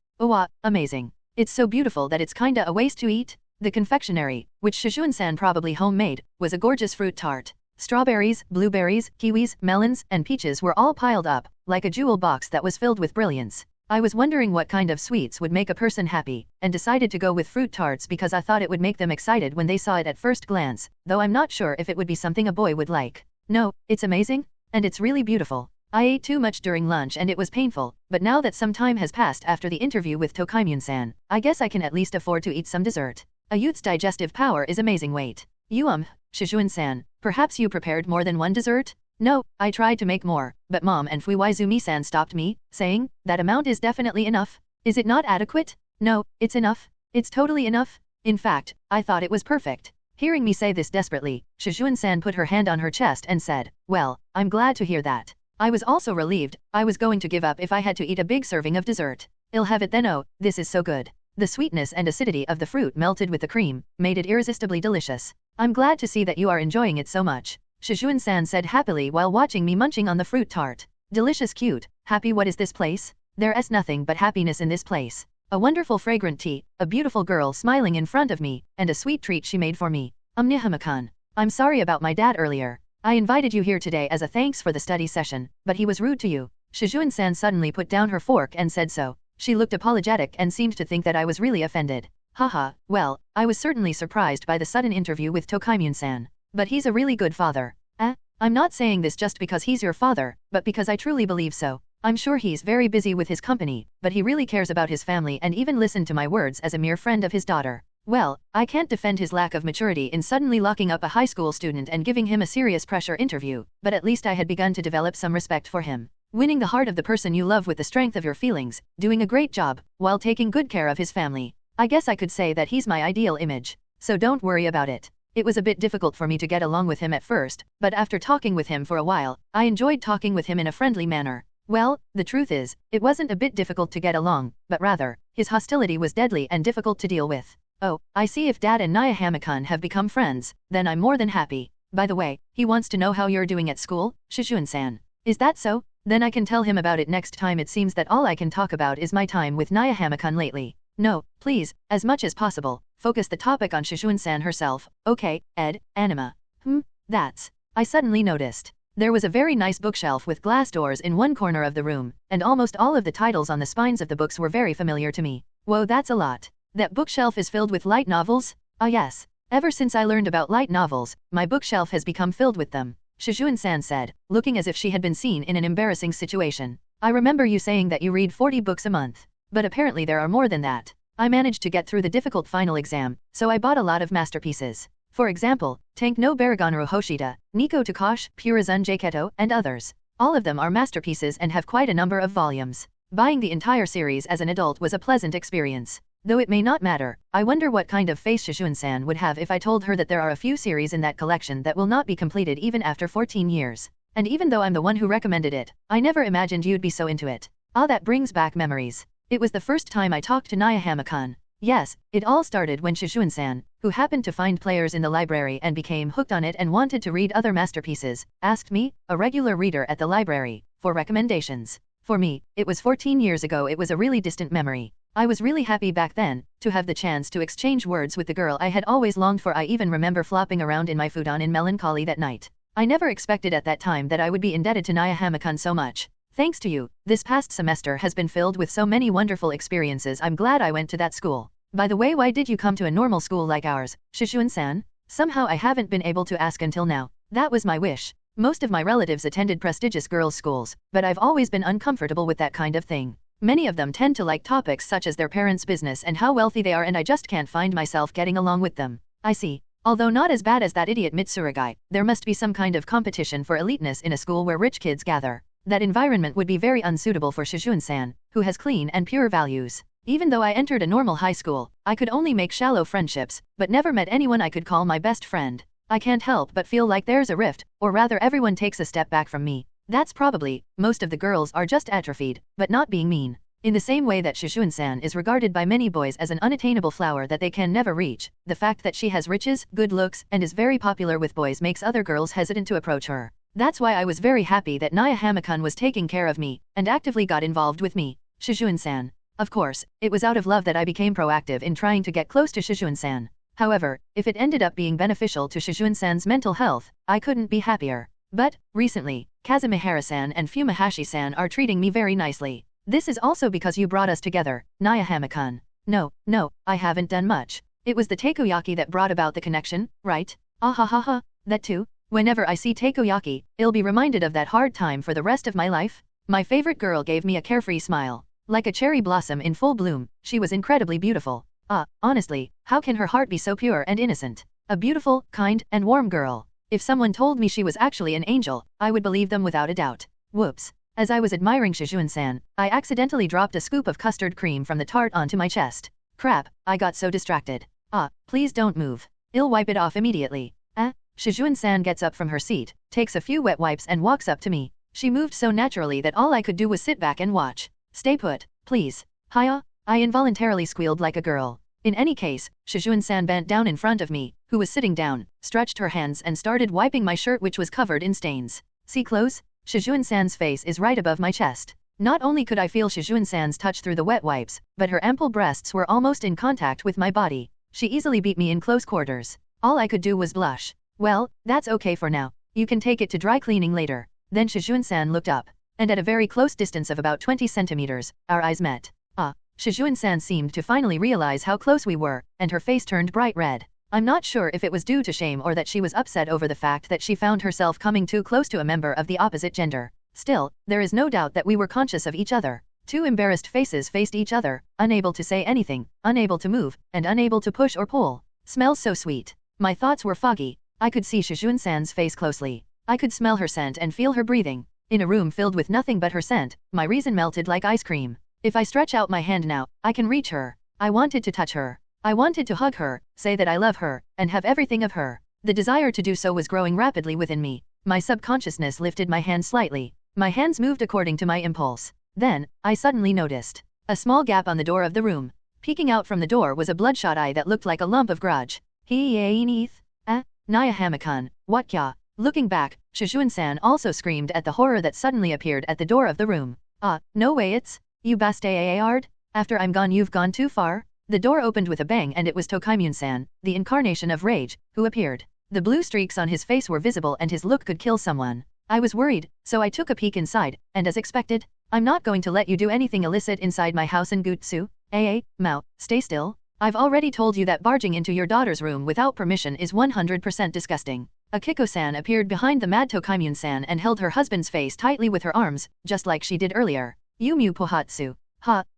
Amazing. It's so beautiful that it's kinda a waste to eat. The confectionery, which Shujin-san probably homemade, was a gorgeous fruit tart. Strawberries, blueberries, kiwis, melons, and peaches were all piled up, like a jewel box that was filled with brilliance. I was wondering what kind of sweets would make a person happy, and decided to go with fruit tarts because I thought it would make them excited when they saw it at first glance, though I'm not sure if it would be something a boy would like. No, it's amazing, and it's really beautiful. I ate too much during lunch and it was painful, but now that some time has passed after the interview with Tokimune-san, I guess I can at least afford to eat some dessert. A youth's digestive power is amazing. Wait. Shujin-san, perhaps you prepared more than one dessert? No, I tried to make more, but Mom and Fuiwaizumi-san stopped me, saying, that amount is definitely enough. Is it not adequate? No, it's enough. It's totally enough. In fact, I thought it was perfect. Hearing me say this desperately, Shujin-san put her hand on her chest and said, well, I'm glad to hear that. I was also relieved. I was going to give up if I had to eat a big serving of dessert. I'll have it then. This is so good. The sweetness and acidity of the fruit melted with the cream made it irresistibly delicious. I'm glad to see that you are enjoying it so much, Shujin-san said happily while watching me munching on the fruit tart. Delicious, cute, happy. What is this place? There's nothing but happiness in this place. A wonderful fragrant tea, a beautiful girl smiling in front of me, and a sweet treat she made for me. Nihama-kan. I'm sorry about my dad earlier. I invited you here today as a thanks for the study session, but he was rude to you. Shujin-san suddenly put down her fork and said so. She looked apologetic and seemed to think that I was really offended. Haha, well, I was certainly surprised by the sudden interview with Tokimune-san. But he's a really good father. I'm not saying this just because he's your father, but because I truly believe so. I'm sure he's very busy with his company, but he really cares about his family and even listened to my words as a mere friend of his daughter. Well, I can't defend his lack of maturity in suddenly locking up a high school student and giving him a serious pressure interview, but at least I had begun to develop some respect for him. Winning the heart of the person you love with the strength of your feelings, doing a great job, while taking good care of his family. I guess I could say that he's my ideal image. So don't worry about it. It was a bit difficult for me to get along with him at first, but after talking with him for a while, I enjoyed talking with him in a friendly manner. Well, the truth is, it wasn't a bit difficult to get along, but rather, his hostility was deadly and difficult to deal with. Oh, I see. If Dad and Nayahama-kan have become friends, then I'm more than happy. By the way, he wants to know how you're doing at school, Shujin-san. Is that so? Then I can tell him about it next time. It seems that all I can talk about is my time with Nayahama-kan lately. No, please, as much as possible, focus the topic on Shujin-san herself. Okay, anima. That's. I suddenly noticed. There was a very nice bookshelf with glass doors in one corner of the room, and almost all of the titles on the spines of the books were very familiar to me. Whoa, that's a lot. That bookshelf is filled with light novels? Ah yes. Ever since I learned about light novels, my bookshelf has become filled with them, Shujin-san said, looking as if she had been seen in an embarrassing situation. I remember you saying that you read 40 books a month. But apparently there are more than that. I managed to get through the difficult final exam, so I bought a lot of masterpieces. For example, Tank no Baraganru Hoshida, Nico Takash, Purazun Jaketo, and others. All of them are masterpieces and have quite a number of volumes. Buying the entire series as an adult was a pleasant experience. Though it may not matter, I wonder what kind of face Shujin-san would have if I told her that there are a few series in that collection that will not be completed even after 14 years. And even though I'm the one who recommended it, I never imagined you'd be so into it. That brings back memories. It was the first time I talked to Nayahama-kan. Yes, it all started when Shujin-san, who happened to find players in the library and became hooked on it and wanted to read other masterpieces, asked me, a regular reader at the library, for recommendations. For me, it was 14 years ago. It was a really distant memory. I was really happy back then, to have the chance to exchange words with the girl I had always longed for. I even remember flopping around in my futon in melancholy that night. I never expected at that time that I would be indebted to Naya-Hamakun so much. Thanks to you, this past semester has been filled with so many wonderful experiences. I'm glad I went to that school. By the way, why did you come to a normal school like ours, Shujin-san? Somehow I haven't been able to ask until now. That was my wish. Most of my relatives attended prestigious girls' schools, but I've always been uncomfortable with that kind of thing. Many of them tend to like topics such as their parents' business and how wealthy they are, and I just can't find myself getting along with them. I see. Although not as bad as that idiot Mitsuru guy, there must be some kind of competition for eliteness in a school where rich kids gather. That environment would be very unsuitable for Shujin-san, who has clean and pure values. Even though I entered a normal high school, I could only make shallow friendships, but never met anyone I could call my best friend. I can't help but feel like there's a rift, or rather everyone takes a step back from me. That's probably, most of the girls are just atrophied, but not being mean. In the same way that Shujin-san is regarded by many boys as an unattainable flower that they can never reach, the fact that she has riches, good looks, and is very popular with boys makes other girls hesitant to approach her. That's why I was very happy that Naya-Hamakun was taking care of me, and actively got involved with me. Shujin-san. Of course, it was out of love that I became proactive in trying to get close to Shujin-san. However, if it ended up being beneficial to Shujin-san's mental health, I couldn't be happier. But, recently, Kazumihara-san and Fumihashi-san are treating me very nicely. This is also because you brought us together, Naya-Hamakun. No, I haven't done much. It was the takoyaki that brought about the connection, right? Ahahaha, that too? Whenever I see takoyaki, I'll be reminded of that hard time for the rest of my life. My favorite girl gave me a carefree smile. Like a cherry blossom in full bloom, she was incredibly beautiful. Honestly, how can her heart be so pure and innocent? A beautiful, kind, and warm girl. If someone told me she was actually an angel, I would believe them without a doubt. Whoops. As I was admiring Shujin-san, I accidentally dropped a scoop of custard cream from the tart onto my chest. Crap, I got so distracted. Please don't move. I'll wipe it off immediately. Shujin-san gets up from her seat, takes a few wet wipes and walks up to me. She moved so naturally that all I could do was sit back and watch. Stay put, please. Hiya? I involuntarily squealed like a girl. In any case, Shujin-san bent down in front of me, who was sitting down, stretched her hands and started wiping my shirt, which was covered in stains. See close? Shujin-san's face is right above my chest. Not only could I feel Shujin-san's touch through the wet wipes, but her ample breasts were almost in contact with my body. She easily beat me in close quarters. All I could do was blush. Well, that's okay for now. You can take it to dry cleaning later. Then Shujin-san looked up, and at a very close distance of about 20 centimeters, our eyes met. Shujin-san seemed to finally realize how close we were, and her face turned bright red. I'm not sure if it was due to shame or that she was upset over the fact that she found herself coming too close to a member of the opposite gender. Still, there is no doubt that we were conscious of each other. Two embarrassed faces faced each other, unable to say anything, unable to move, and unable to push or pull. Smells so sweet. My thoughts were foggy. I could see Shujin-san's face closely. I could smell her scent and feel her breathing. In a room filled with nothing but her scent, my reason melted like ice cream. If I stretch out my hand now, I can reach her. I wanted to touch her. I wanted to hug her, say that I love her, and have everything of her. The desire to do so was growing rapidly within me. My subconsciousness lifted my hand slightly. My hands moved according to my impulse. Then, I suddenly noticed a small gap on the door of the room. Peeking out from the door was a bloodshot eye that looked like a lump of grudge. Naya-Hamakun, what kya? Looking back, Shujin-san also screamed at the horror that suddenly appeared at the door of the room. No way, it's you bastard. After I'm gone you've gone too far? The door opened with a bang and it was Tokaimune-san, the incarnation of rage, who appeared. The blue streaks on his face were visible and his look could kill someone. I was worried, so I took a peek inside, and as expected, I'm not going to let you do anything illicit inside my house in Gutsu. Mao, stay still. I've already told you that barging into your daughter's room without permission is 100% disgusting. Akiko-san appeared behind the mad Tokaimune-san and held her husband's face tightly with her arms, just like she did earlier. Yumu Pohatsu.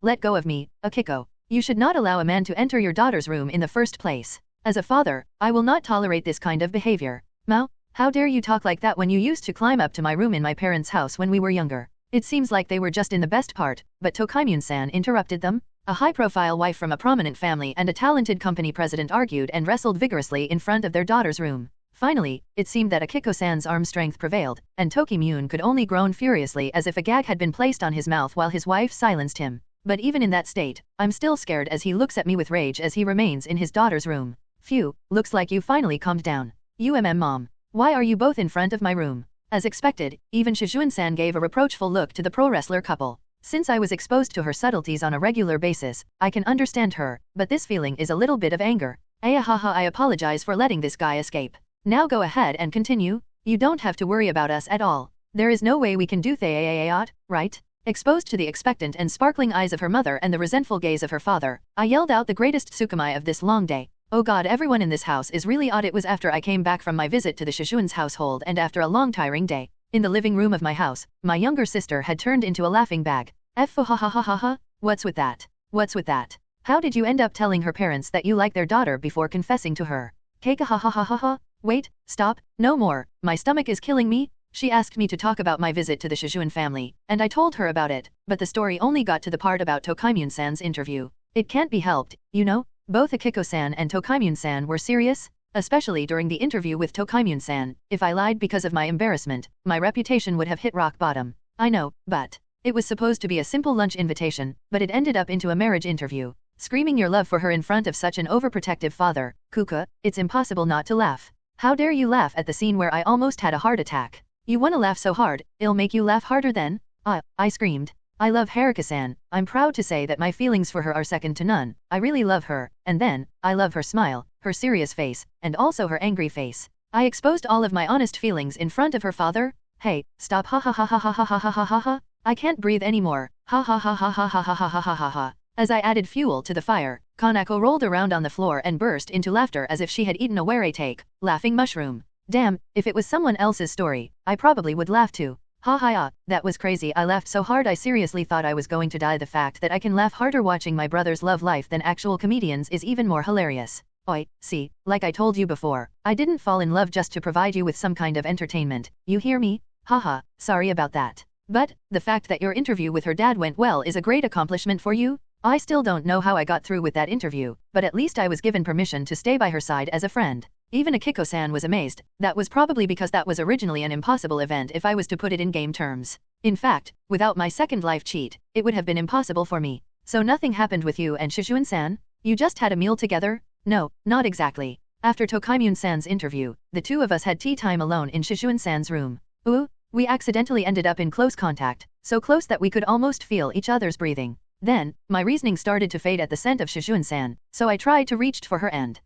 Let go of me, Akiko. You should not allow a man to enter your daughter's room in the first place. As a father, I will not tolerate this kind of behavior. Mao, how dare you talk like that when you used to climb up to my room in my parents' house when we were younger? It seems like they were just in the best part, but Tokaimune-san interrupted them. A high-profile wife from a prominent family and a talented company president argued and wrestled vigorously in front of their daughter's room. Finally, it seemed that Akiko-san's arm strength prevailed, and Tokimune could only groan furiously as if a gag had been placed on his mouth while his wife silenced him. But even in that state, I'm still scared as he looks at me with rage as he remains in his daughter's room. Phew, looks like you finally calmed down. Mom. Why are you both in front of my room? As expected, even Shujin-san gave a reproachful look to the pro-wrestler couple. Since I was exposed to her subtleties on a regular basis, I can understand her, but this feeling is a little bit of anger. I apologize for letting this guy escape. Now go ahead and continue. You don't have to worry about us at all. There is no way we can do that, right? Exposed to the expectant and sparkling eyes of her mother and the resentful gaze of her father, I yelled out the greatest tsukumai of this long day. Oh god, everyone in this house is really odd. It was after I came back from my visit to the Shujin's household and after a long tiring day. In the living room of my house, my younger sister had turned into a laughing bag. Ha ha ha ha ha. What's with that? What's with that? How did you end up telling her parents that you like their daughter before confessing to her? Keika ha ha ha ha ha. Wait, stop, no more, my stomach is killing me. She asked me to talk about my visit to the Shujin family, and I told her about it, but the story only got to the part about Tokimune-san's interview. It can't be helped, you know? Both Akiko-san and Tokimune-san were serious, especially during the interview with Tokimune-san. If I lied because of my embarrassment, my reputation would have hit rock bottom. I know, but it was supposed to be a simple lunch invitation, but it ended up into a marriage interview. Screaming your love for her in front of such an overprotective father, Kuka, it's impossible not to laugh. How dare you laugh at the scene where I almost had a heart attack? You wanna laugh so hard, it'll make you laugh harder then? I screamed. I love Haruka-san. I'm proud to say that my feelings for her are second to none. I really love her, and then, I love her smile, her serious face, and also her angry face. I exposed all of my honest feelings in front of her father. Hey, stop ha ha ha ha ha ha ha ha ha ha ha. I can't breathe anymore. Ha ha ha ha ha ha ha ha ha ha ha ha. As I added fuel to the fire, Kanako rolled around on the floor and burst into laughter as if she had eaten a were take, laughing mushroom. Damn, if it was someone else's story, I probably would laugh too. Ha ha ha, that was crazy. I laughed so hard I seriously thought I was going to die. The fact that I can laugh harder watching my brother's love life than actual comedians is even more hilarious. Oi, see, like I told you before, I didn't fall in love just to provide you with some kind of entertainment, you hear me? Haha, sorry about that. But, the fact that your interview with her dad went well is a great accomplishment for you. I still don't know how I got through with that interview, but at least I was given permission to stay by her side as a friend. Even Akiko-san was amazed. That was probably because that was originally an impossible event if I was to put it in game terms. In fact, without my second life cheat, it would have been impossible for me. So nothing happened with you and Shujin-san? You just had a meal together? No, not exactly. After Tokimune-san's interview, the two of us had tea time alone in Shujin-san's room. Ooh, we accidentally ended up in close contact, so close that we could almost feel each other's breathing. Then, my reasoning started to fade at the scent of Shujin-san, so I tried to reach for her and,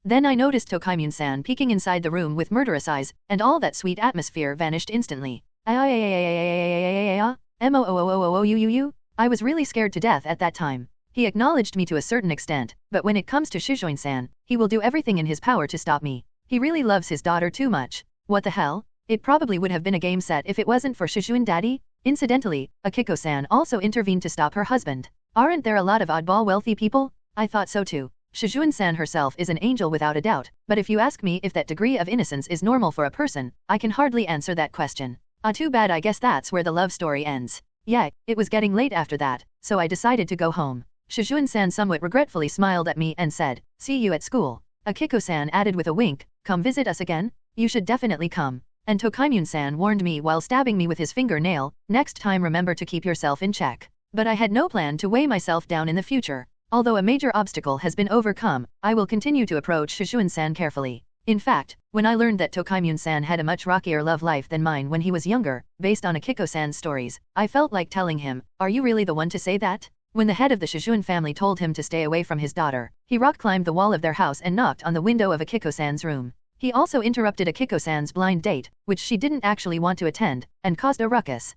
then I noticed Tokimune-san peeking inside the room with murderous eyes, and all that sweet atmosphere vanished instantly. I was really scared to death at that time. He acknowledged me to a certain extent, but when it comes to Shujin-san, he will do everything in his power to stop me. He really loves his daughter too much. What the hell? It probably would have been a game set if it wasn't for Shujin daddy. Incidentally, Akiko-san also intervened to stop her husband. Aren't there a lot of oddball wealthy people? I thought so too. Shujin-san herself is an angel without a doubt, but if you ask me if that degree of innocence is normal for a person, I can hardly answer that question. Too bad. I guess that's where the love story ends. Yeah, it was getting late after that, so I decided to go home. Shujin-san somewhat regretfully smiled at me and said, "See you at school." Akiko-san added with a wink, "Come visit us again? You should definitely come." And Tokimune-san warned me while stabbing me with his fingernail, "Next time remember to keep yourself in check." But I had no plan to weigh myself down in the future. Although a major obstacle has been overcome, I will continue to approach Shujin-san carefully. In fact, when I learned that Tokimune-san had a much rockier love life than mine when he was younger, based on Akiko-san's stories, I felt like telling him, "Are you really the one to say that?" When the head of the Shujin family told him to stay away from his daughter, he rock-climbed the wall of their house and knocked on the window of Akiko-san's room. He also interrupted Akiko-san's blind date, which she didn't actually want to attend, and caused a ruckus.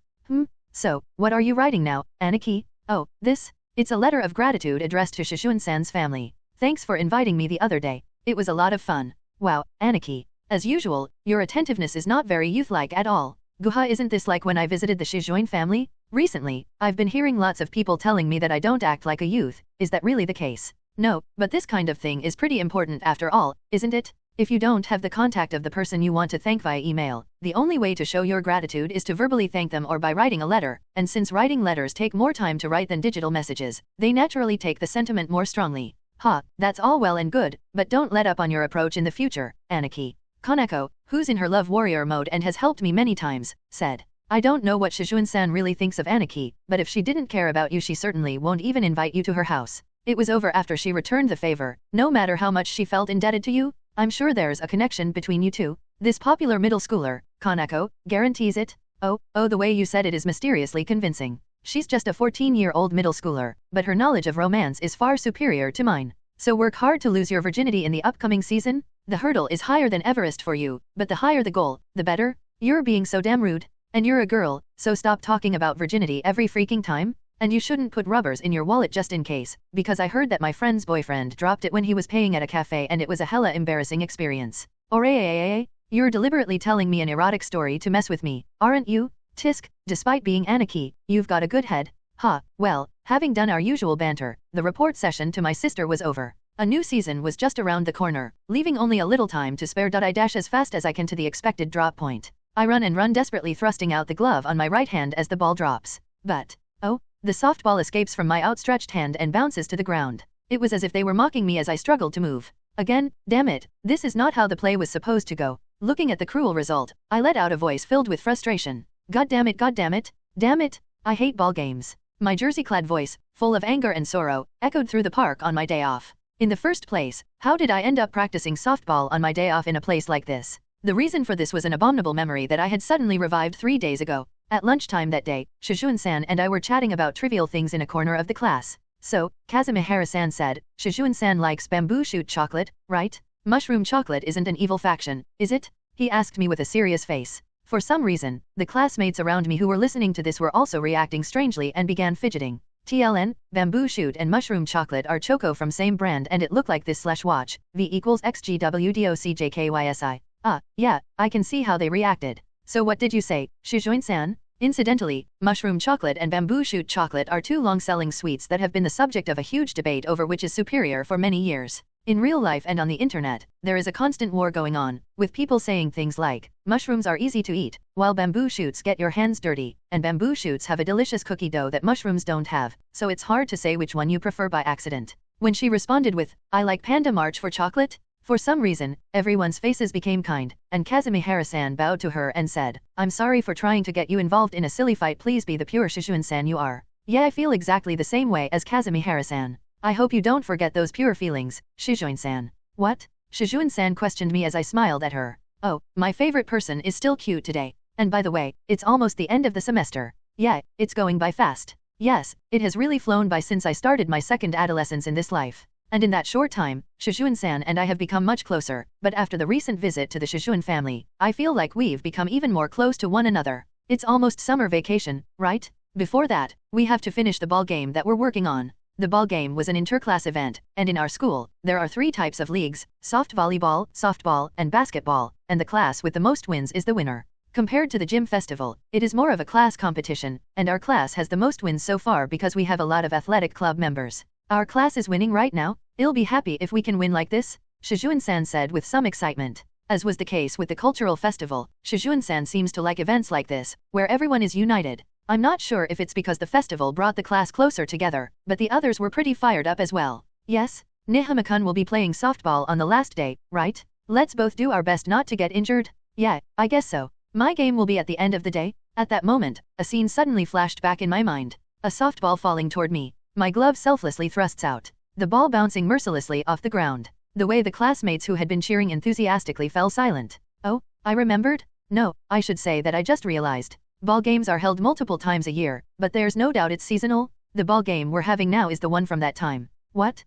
So, what are you writing now, Aniki? Oh, this? It's a letter of gratitude addressed to Shujin-san's family. Thanks for inviting me the other day. It was a lot of fun. Wow, Aniki. As usual, your attentiveness is not very youth-like at all. Guha, isn't this like when I visited the Shujin family? Recently, I've been hearing lots of people telling me that I don't act like a youth. Is that really the case? No, but this kind of thing is pretty important after all, isn't it? If you don't have the contact of the person you want to thank via email, the only way to show your gratitude is to verbally thank them or by writing a letter, and since writing letters take more time to write than digital messages, they naturally take the sentiment more strongly. That's all well and good, but don't let up on your approach in the future, Aniki. Kaneko, who's in her love warrior mode and has helped me many times, said. I don't know what Shujin-san really thinks of Aniki, but if she didn't care about you she certainly won't even invite you to her house. It was over after she returned the favor, no matter how much she felt indebted to you. I'm sure there's a connection between you two. This popular middle schooler, Kaneko, guarantees it? Oh, the way you said it is mysteriously convincing. She's just a 14-year-old middle schooler, but her knowledge of romance is far superior to mine. So work hard to lose your virginity in the upcoming season? The hurdle is higher than Everest for you, but the higher the goal, the better. You're being so damn rude. And you're a girl, so stop talking about virginity every freaking time. And you shouldn't put rubbers in your wallet just in case, because I heard that my friend's boyfriend dropped it when he was paying at a cafe and it was a hella embarrassing experience. You're deliberately telling me an erotic story to mess with me, aren't you? Tisk, despite being Anarchy, you've got a good head. Ha, well, having done our usual banter, the report session to my sister was over. A new season was just around the corner, leaving only a little time to spare. I dash as fast as I can to the expected drop point. I run and run desperately, thrusting out the glove on my right hand as the ball drops. But, oh, the softball escapes from my outstretched hand and bounces to the ground. It was as if they were mocking me as I struggled to move. Again, damn it, this is not how the play was supposed to go. Looking at the cruel result, I let out a voice filled with frustration. God damn it, damn it, I hate ball games. My jersey-clad voice, full of anger and sorrow, echoed through the park on my day off. In the first place, how did I end up practicing softball on my day off in a place like this? The reason for this was an abominable memory that I had suddenly revived 3 days ago. At lunchtime that day, Shujin-san and I were chatting about trivial things in a corner of the class. So, Kazumihara-san said, Shujin-san likes bamboo shoot chocolate, right? Mushroom chocolate isn't an evil faction, is it? He asked me with a serious face. For some reason, the classmates around me who were listening to this were also reacting strangely and began fidgeting. TLN, bamboo shoot and mushroom chocolate are choco from same brand and it looked like this / watch, V equals XGWDOCJKYSI. Yeah, I can see how they reacted. So what did you say, Shujin-san? Incidentally, mushroom chocolate and bamboo shoot chocolate are two long-selling sweets that have been the subject of a huge debate over which is superior for many years. In real life and on the internet, there is a constant war going on, with people saying things like, mushrooms are easy to eat, while bamboo shoots get your hands dirty, and bamboo shoots have a delicious cookie dough that mushrooms don't have, so it's hard to say which one you prefer by accident. When she responded with, I like Panda March for chocolate, for some reason, everyone's faces became kind, and Kazumihara-san bowed to her and said, I'm sorry for trying to get you involved in a silly fight, please be the pure Shujin-san you are. Yeah, I feel exactly the same way as Kazumihara-san. I hope you don't forget those pure feelings, Shujin-san. What? Shujin-san questioned me as I smiled at her. Oh, my favorite person is still cute today. And by the way, it's almost the end of the semester. Yeah, it's going by fast. Yes, it has really flown by since I started my second adolescence in this life. And in that short time, Shujin-san and I have become much closer, but after the recent visit to the Shujin family, I feel like we've become even more close to one another. It's almost summer vacation, right? Before that, we have to finish the ball game that we're working on. The ball game was an interclass event, and in our school, there are 3 types of leagues, soft volleyball, softball, and basketball, and the class with the most wins is the winner. Compared to the gym festival, it is more of a class competition, and our class has the most wins so far because we have a lot of athletic club members. Our class is winning right now. I'll be happy if we can win like this, Shujin-san said with some excitement. As was the case with the cultural festival, Shujin-san seems to like events like this, where everyone is united. I'm not sure if it's because the festival brought the class closer together, but the others were pretty fired up as well. Yes, Nihama-kun will be playing softball on the last day, right? Let's both do our best not to get injured. Yeah, I guess so. My game will be at the end of the day. At that moment, a scene suddenly flashed back in my mind. A softball falling toward me. My glove selflessly thrusts out. The ball bouncing mercilessly off the ground. The way the classmates who had been cheering enthusiastically fell silent. Oh, I remembered? No, I should say that I just realized. Ball games are held multiple times a year, but there's no doubt it's seasonal. The ball game we're having now is the one from that time. What?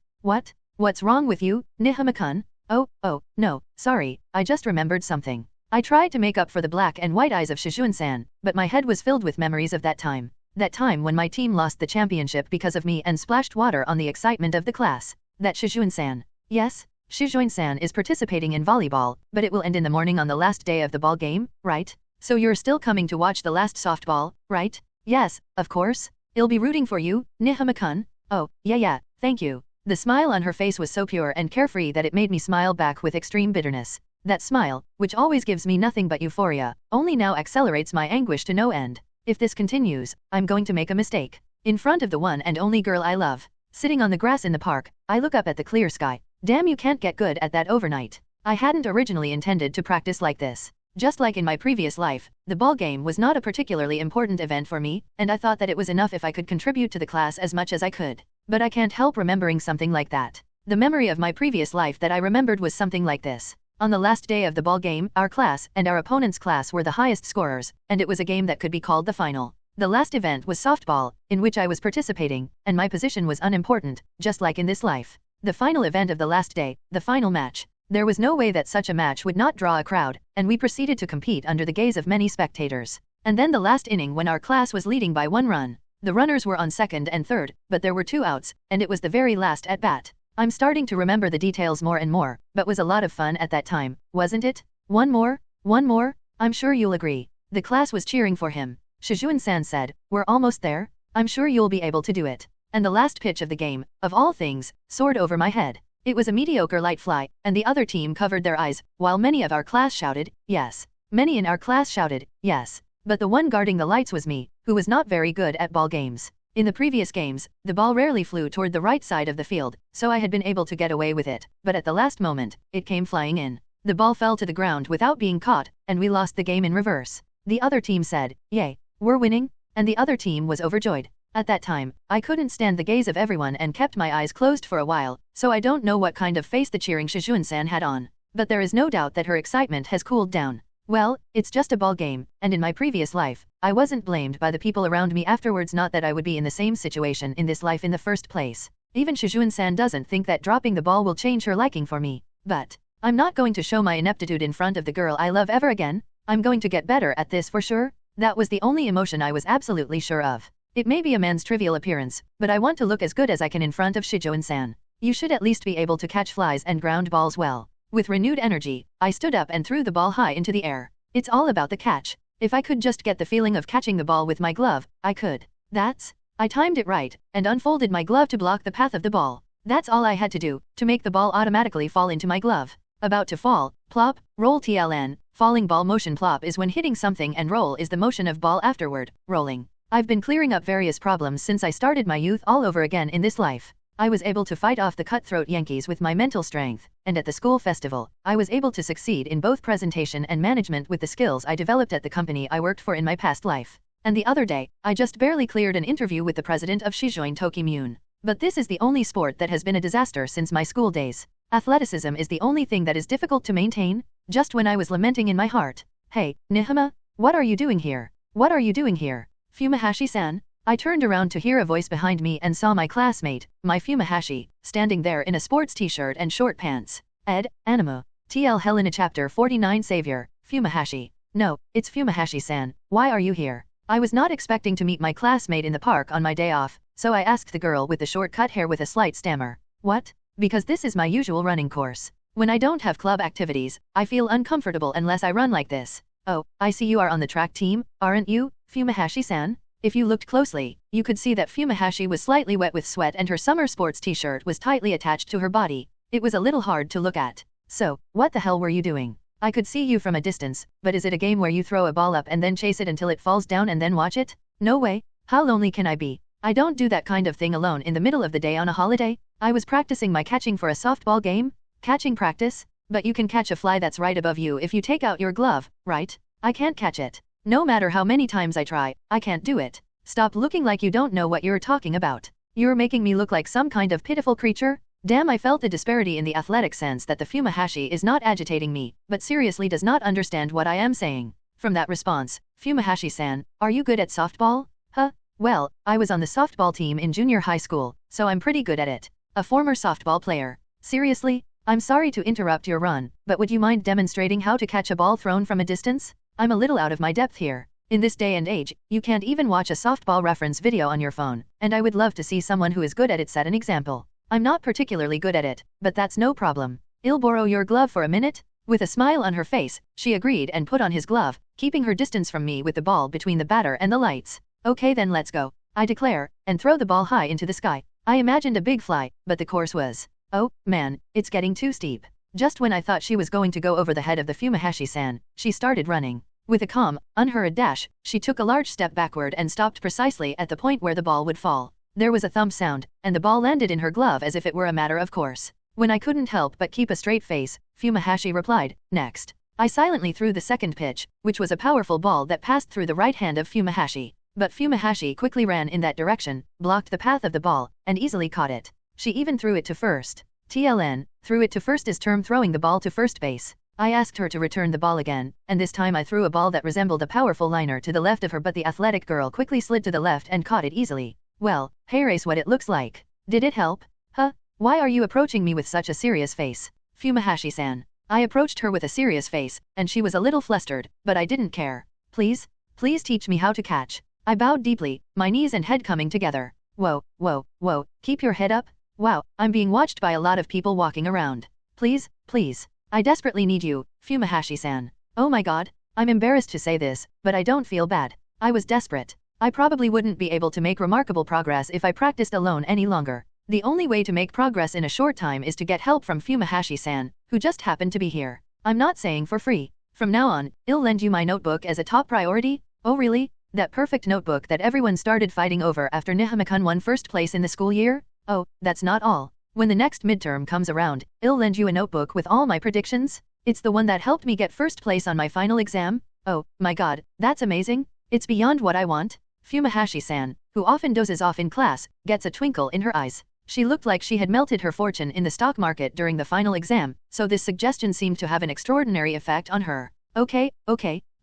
What's wrong with you, Nihama-kun? Oh, no, sorry, I just remembered something. I tried to make up for the black and white eyes of Shujin-san, but my head was filled with memories of that time. That time when my team lost the championship because of me and splashed water on the excitement of the class. That Shujin-san. Yes, Shujin-san is participating in volleyball, but it will end in the morning on the last day of the ball game, right? So you're still coming to watch the last softball, right? Yes, of course. I'll be rooting for you, Nihama-kun. Oh, yeah, thank you. The smile on her face was so pure and carefree that it made me smile back with extreme bitterness. That smile, which always gives me nothing but euphoria, only now accelerates my anguish to no end. If this continues, I'm going to make a mistake. In front of the one and only girl I love. Sitting on the grass in the park, I look up at the clear sky. Damn, you can't get good at that overnight. I hadn't originally intended to practice like this. Just like in my previous life, the ball game was not a particularly important event for me, and I thought that it was enough if I could contribute to the class as much as I could. But I can't help remembering something like that. The memory of my previous life that I remembered was something like this. On the last day of the ball game, our class and our opponent's class were the highest scorers, and it was a game that could be called the final. The last event was softball, in which I was participating, and my position was unimportant, just like in this life. The final event of the last day, the final match, There was no way that such a match would not draw a crowd, and we proceeded to compete under the gaze of many spectators. And then the last inning when our class was leading by 1 run. The runners were on second and third, but there were 2 outs, and it was the very last at bat. I'm starting to remember the details more and more, but was a lot of fun at that time, wasn't it? One more? I'm sure you'll agree. The class was cheering for him. Shujin-san said, "We're almost there. I'm sure you'll be able to do it." And the last pitch of the game, of all things, soared over my head. It was a mediocre light fly, and the other team covered their eyes, while many of our class shouted, "Yes." Many in our class shouted, "Yes." But the one guarding the lights was me, who was not very good at ball games. In the previous games, the ball rarely flew toward the right side of the field, so I had been able to get away with it, but at the last moment, it came flying in. The ball fell to the ground without being caught, and we lost the game in reverse. The other team said, "Yay, we're winning," and the other team was overjoyed. At that time, I couldn't stand the gaze of everyone and kept my eyes closed for a while, so I don't know what kind of face the cheering Shujin-san had on. But there is no doubt that her excitement has cooled down. Well, it's just a ball game, and in my previous life, I wasn't blamed by the people around me afterwards, not that I would be in the same situation in this life in the first place. Even Shujin-san doesn't think that dropping the ball will change her liking for me. But I'm not going to show my ineptitude in front of the girl I love ever again. I'm going to get better at this for sure. That was the only emotion I was absolutely sure of. It may be a man's trivial appearance, but I want to look as good as I can in front of Shujin-san. You should at least be able to catch flies and ground balls well. With renewed energy, I stood up and threw the ball high into the air. It's all about the catch. If I could just get the feeling of catching the ball with my glove, I could. I timed it right, and unfolded my glove to block the path of the ball. That's all I had to do, to make the ball automatically fall into my glove. About to fall, plop, roll tln, falling ball motion. Plop is when hitting something and roll is the motion of ball afterward, rolling. I've been clearing up various problems since I started my youth all over again in this life. I was able to fight off the cutthroat Yankees with my mental strength, and at the school festival, I was able to succeed in both presentation and management with the skills I developed at the company I worked for in my past life. And the other day, I just barely cleared an interview with the president of Shujin Tokimune. But this is the only sport that has been a disaster since my school days. Athleticism is the only thing that is difficult to maintain. Just when I was lamenting in my heart, "Hey, Nihama, what are you doing here? What are you doing here? Fumihashi-san?" I turned around to hear a voice behind me and saw my classmate, my Fumihashi, standing there in a sports t-shirt and short pants. Anime. TL Helena Chapter 49 Savior, Fumihashi. No, it's Fumihashi-san, why are you here? I was not expecting to meet my classmate in the park on my day off, so I asked the girl with the short cut hair with a slight stammer. What? Because this is my usual running course. When I don't have club activities, I feel uncomfortable unless I run like this. Oh, I see you are on the track team, aren't you, Fumihashi-san? If you looked closely, you could see that Fumihashi was slightly wet with sweat and her summer sports t-shirt was tightly attached to her body. It was a little hard to look at. So, what the hell were you doing? I could see you from a distance, but is it a game where you throw a ball up and then chase it until it falls down and then watch it? No way. How lonely can I be? I don't do that kind of thing alone in the middle of the day on a holiday. I was practicing my catching for a softball game. Catching practice? But you can catch a fly that's right above you if you take out your glove, right? I can't catch it. No matter how many times I try, I can't do it. Stop looking like you don't know what you're talking about. You're making me look like some kind of pitiful creature. Damn, I felt the disparity in the athletic sense that the Fumihashi is not agitating me, but seriously does not understand what I am saying. From that response, Fumihashi-san, are you good at softball? Huh? Well, I was on the softball team in junior high school, so I'm pretty good at it. A former softball player. Seriously? I'm sorry to interrupt your run, but would you mind demonstrating how to catch a ball thrown from a distance? I'm a little out of my depth here. In this day and age, you can't even watch a softball reference video on your phone, and I would love to see someone who is good at it set an example. I'm not particularly good at it, but that's no problem. I'll borrow your glove for a minute? With a smile on her face, she agreed and put on his glove, keeping her distance from me with the ball between the batter and the lights. Okay then, let's go, I declare, and throw the ball high into the sky. I imagined a big fly, but the course was, oh, man, it's getting too steep. Just when I thought she was going to go over the head of the Fumihashi-san, she started running. With a calm, unhurried dash, she took a large step backward and stopped precisely at the point where the ball would fall. There was a thump sound, and the ball landed in her glove as if it were a matter of course. When I couldn't help but keep a straight face, Fumihashi replied, next. I silently threw the second pitch, which was a powerful ball that passed through the right hand of Fumihashi. But Fumihashi quickly ran in that direction, blocked the path of the ball, and easily caught it. She even threw it to first. TLN, threw it to first is term throwing the ball to first base. I asked her to return the ball again, and this time I threw a ball that resembled a powerful liner to the left of her, but the athletic girl quickly slid to the left and caught it easily. Well, hey race, what it looks like. Did it help? Huh? Why are you approaching me with such a serious face? Fumihashi-san. I approached her with a serious face, and she was a little flustered, but I didn't care. Please? Please teach me how to catch. I bowed deeply, my knees and head coming together. Whoa, whoa, whoa, keep your head up. Wow, I'm being watched by a lot of people walking around. Please, please. I desperately need you, Fumihashi-san. Oh my god. I'm embarrassed to say this, but I don't feel bad. I was desperate. I probably wouldn't be able to make remarkable progress if I practiced alone any longer. The only way to make progress in a short time is to get help from Fumihashi-san, who just happened to be here. I'm not saying for free. From now on, I'll lend you my notebook as a top priority. Oh really? That perfect notebook that everyone started fighting over after Nihama-kun won first place in the school year? Oh, that's not all. When the next midterm comes around, I'll lend you a notebook with all my predictions. It's the one that helped me get first place on my final exam. Oh, my god, that's amazing. It's beyond what I want. Fumihashi-san, who often dozes off in class, gets a twinkle in her eyes. She looked like she had melted her fortune in the stock market during the final exam, so this suggestion seemed to have an extraordinary effect on her. Okay,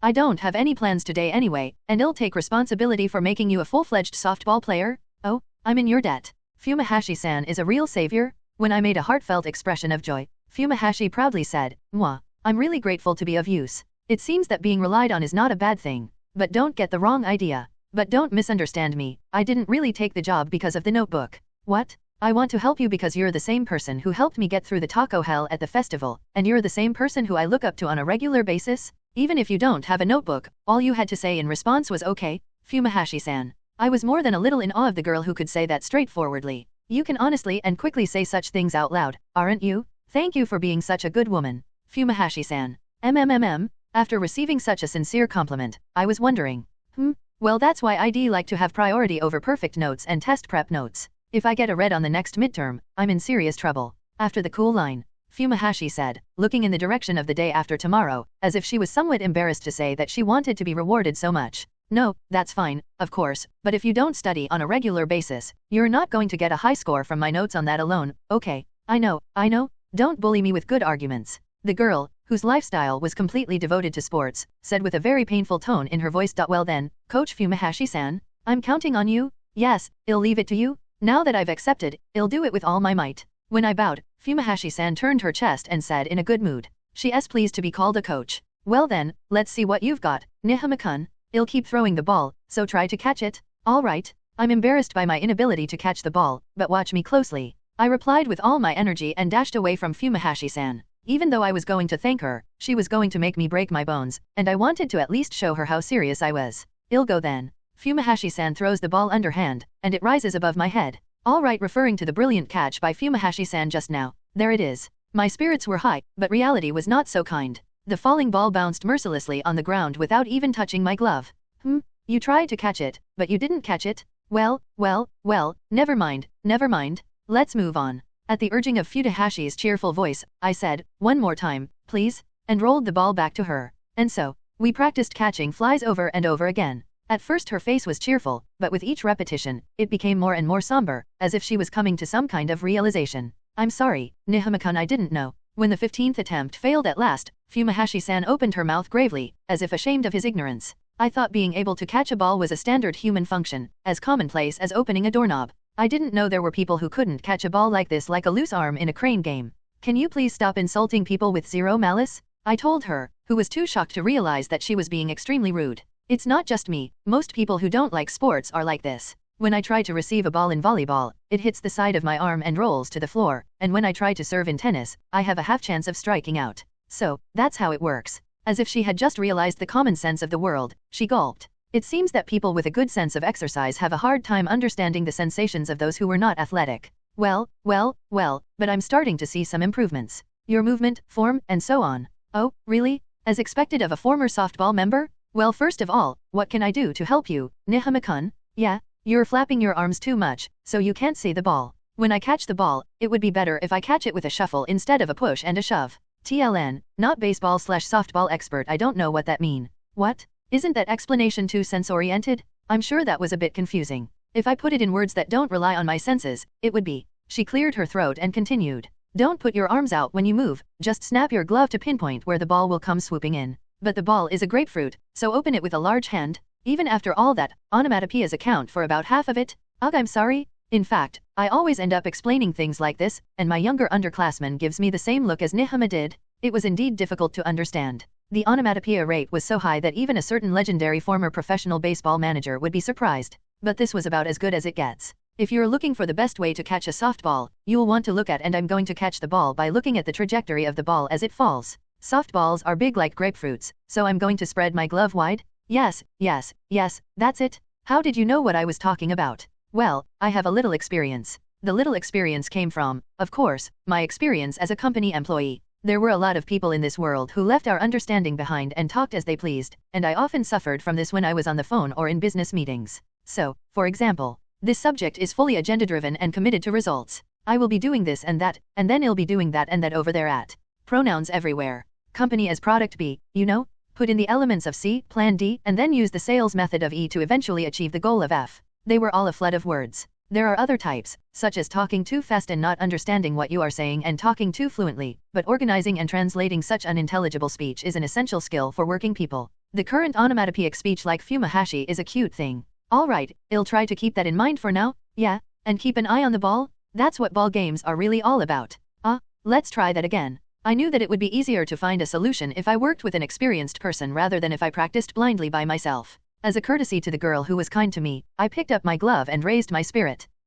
I don't have any plans today anyway, and I'll take responsibility for making you a full-fledged softball player. Oh, I'm in your debt. Fumihashi-san is a real savior. When I made a heartfelt expression of joy, Fumihashi proudly said, Mwah, I'm really grateful to be of use. It seems that being relied on is not a bad thing. But don't get the wrong idea. But don't misunderstand me, I didn't really take the job because of the notebook. What? I want to help you because you're the same person who helped me get through the taco hell at the festival, and you're the same person who I look up to on a regular basis? Even if you don't have a notebook, all you had to say in response was okay, Fumihashi-san. I was more than a little in awe of the girl who could say that straightforwardly. You can honestly and quickly say such things out loud, aren't you? Thank you for being such a good woman. Fumihashi-san. After receiving such a sincere compliment, I was wondering. Well that's why I'd like to have priority over perfect notes and test prep notes. If I get a red on the next midterm, I'm in serious trouble. After the cool line, Fumihashi said, looking in the direction of the day after tomorrow, as if she was somewhat embarrassed to say that she wanted to be rewarded so much. No, that's fine, of course, but if you don't study on a regular basis, you're not going to get a high score from my notes on that alone. Okay, I know, don't bully me with good arguments. The girl, whose lifestyle was completely devoted to sports, said with a very painful tone in her voice. Well then, Coach Fumihashi-san, I'm counting on you. Yes, I'll leave it to you. Now that I've accepted, I'll do it with all my might. When I bowed, Fumihashi-san turned her chest and said in a good mood, she's pleased to be called a coach. Well then, let's see what you've got, Nihama-kun. I'll keep throwing the ball, so try to catch it. Alright. I'm embarrassed by my inability to catch the ball, but watch me closely. I replied with all my energy and dashed away from Fumihashi-san. Even though I was going to thank her, she was going to make me break my bones, and I wanted to at least show her how serious I was. I'll go then. Fumihashi-san throws the ball underhand, and it rises above my head. Alright, referring to the brilliant catch by Fumihashi-san just now. There it is. My spirits were high, but reality was not so kind. The falling ball bounced mercilessly on the ground without even touching my glove. You tried to catch it, but you didn't catch it? Well, never mind. Let's move on. At the urging of Futahashi's cheerful voice, I said, one more time, please, and rolled the ball back to her. And so, we practiced catching flies over and over again. At first her face was cheerful, but with each repetition, it became more and more somber, as if she was coming to some kind of realization. I'm sorry, Nihama-kun, I didn't know. When the 15th attempt failed at last, Fumihashi-san opened her mouth gravely, as if ashamed of his ignorance. I thought being able to catch a ball was a standard human function, as commonplace as opening a doorknob. I didn't know there were people who couldn't catch a ball like this, like a loose arm in a crane game. Can you please stop insulting people with zero malice? I told her, who was too shocked to realize that she was being extremely rude. It's not just me, most people who don't like sports are like this. When I try to receive a ball in volleyball, it hits the side of my arm and rolls to the floor, and when I try to serve in tennis, I have a half chance of striking out. So, that's how it works. As if she had just realized the common sense of the world, she gulped. It seems that people with a good sense of exercise have a hard time understanding the sensations of those who were not athletic. Well, but I'm starting to see some improvements. Your movement, form, and so on. Oh, really? As expected of a former softball member? Well, first of all, what can I do to help you, Nihama-kun? Yeah, you're flapping your arms too much, so you can't see the ball. When I catch the ball, it would be better if I catch it with a shuffle instead of a push and a shove. TLN, not baseball/softball expert, I don't know what that mean. What? Isn't that explanation too sense-oriented? I'm sure that was a bit confusing. If I put it in words that don't rely on my senses, it would be. She cleared her throat and continued. Don't put your arms out when you move, just snap your glove to pinpoint where the ball will come swooping in. But the ball is a grapefruit, so open it with a large hand. Even after all that, onomatopoeias account for about half of it. Ugh, I'm sorry. In fact, I always end up explaining things like this, and my younger underclassman gives me the same look as Nihama did. It was indeed difficult to understand. The onomatopoeia rate was so high that even a certain legendary former professional baseball manager would be surprised. But this was about as good as it gets. If you're looking for the best way to catch a softball, you'll want to look at and I'm going to catch the ball by looking at the trajectory of the ball as it falls. Softballs are big like grapefruits, so I'm going to spread my glove wide? Yes, that's it. How did you know what I was talking about? Well, I have a little experience. The little experience came from, of course, my experience as a company employee. There were a lot of people in this world who left our understanding behind and talked as they pleased, and I often suffered from this when I was on the phone or in business meetings. So, for example, this subject is fully agenda-driven and committed to results. I will be doing this and that, and then I'll be doing that and that over there at. Pronouns everywhere. Company as product B, you know? Put in the elements of C, plan D, and then use the sales method of E to eventually achieve the goal of F. They were all a flood of words. There are other types, such as talking too fast and not understanding what you are saying and talking too fluently, but organizing and translating such unintelligible speech is an essential skill for working people. The current onomatopoeic speech like fumahashi is a cute thing. Alright, I'll try to keep that in mind for now, yeah, and keep an eye on the ball? That's what ball games are really all about. Let's try that again. I knew that it would be easier to find a solution if I worked with an experienced person rather than if I practiced blindly by myself. As a courtesy to the girl who was kind to me, I picked up my glove and raised my spirit.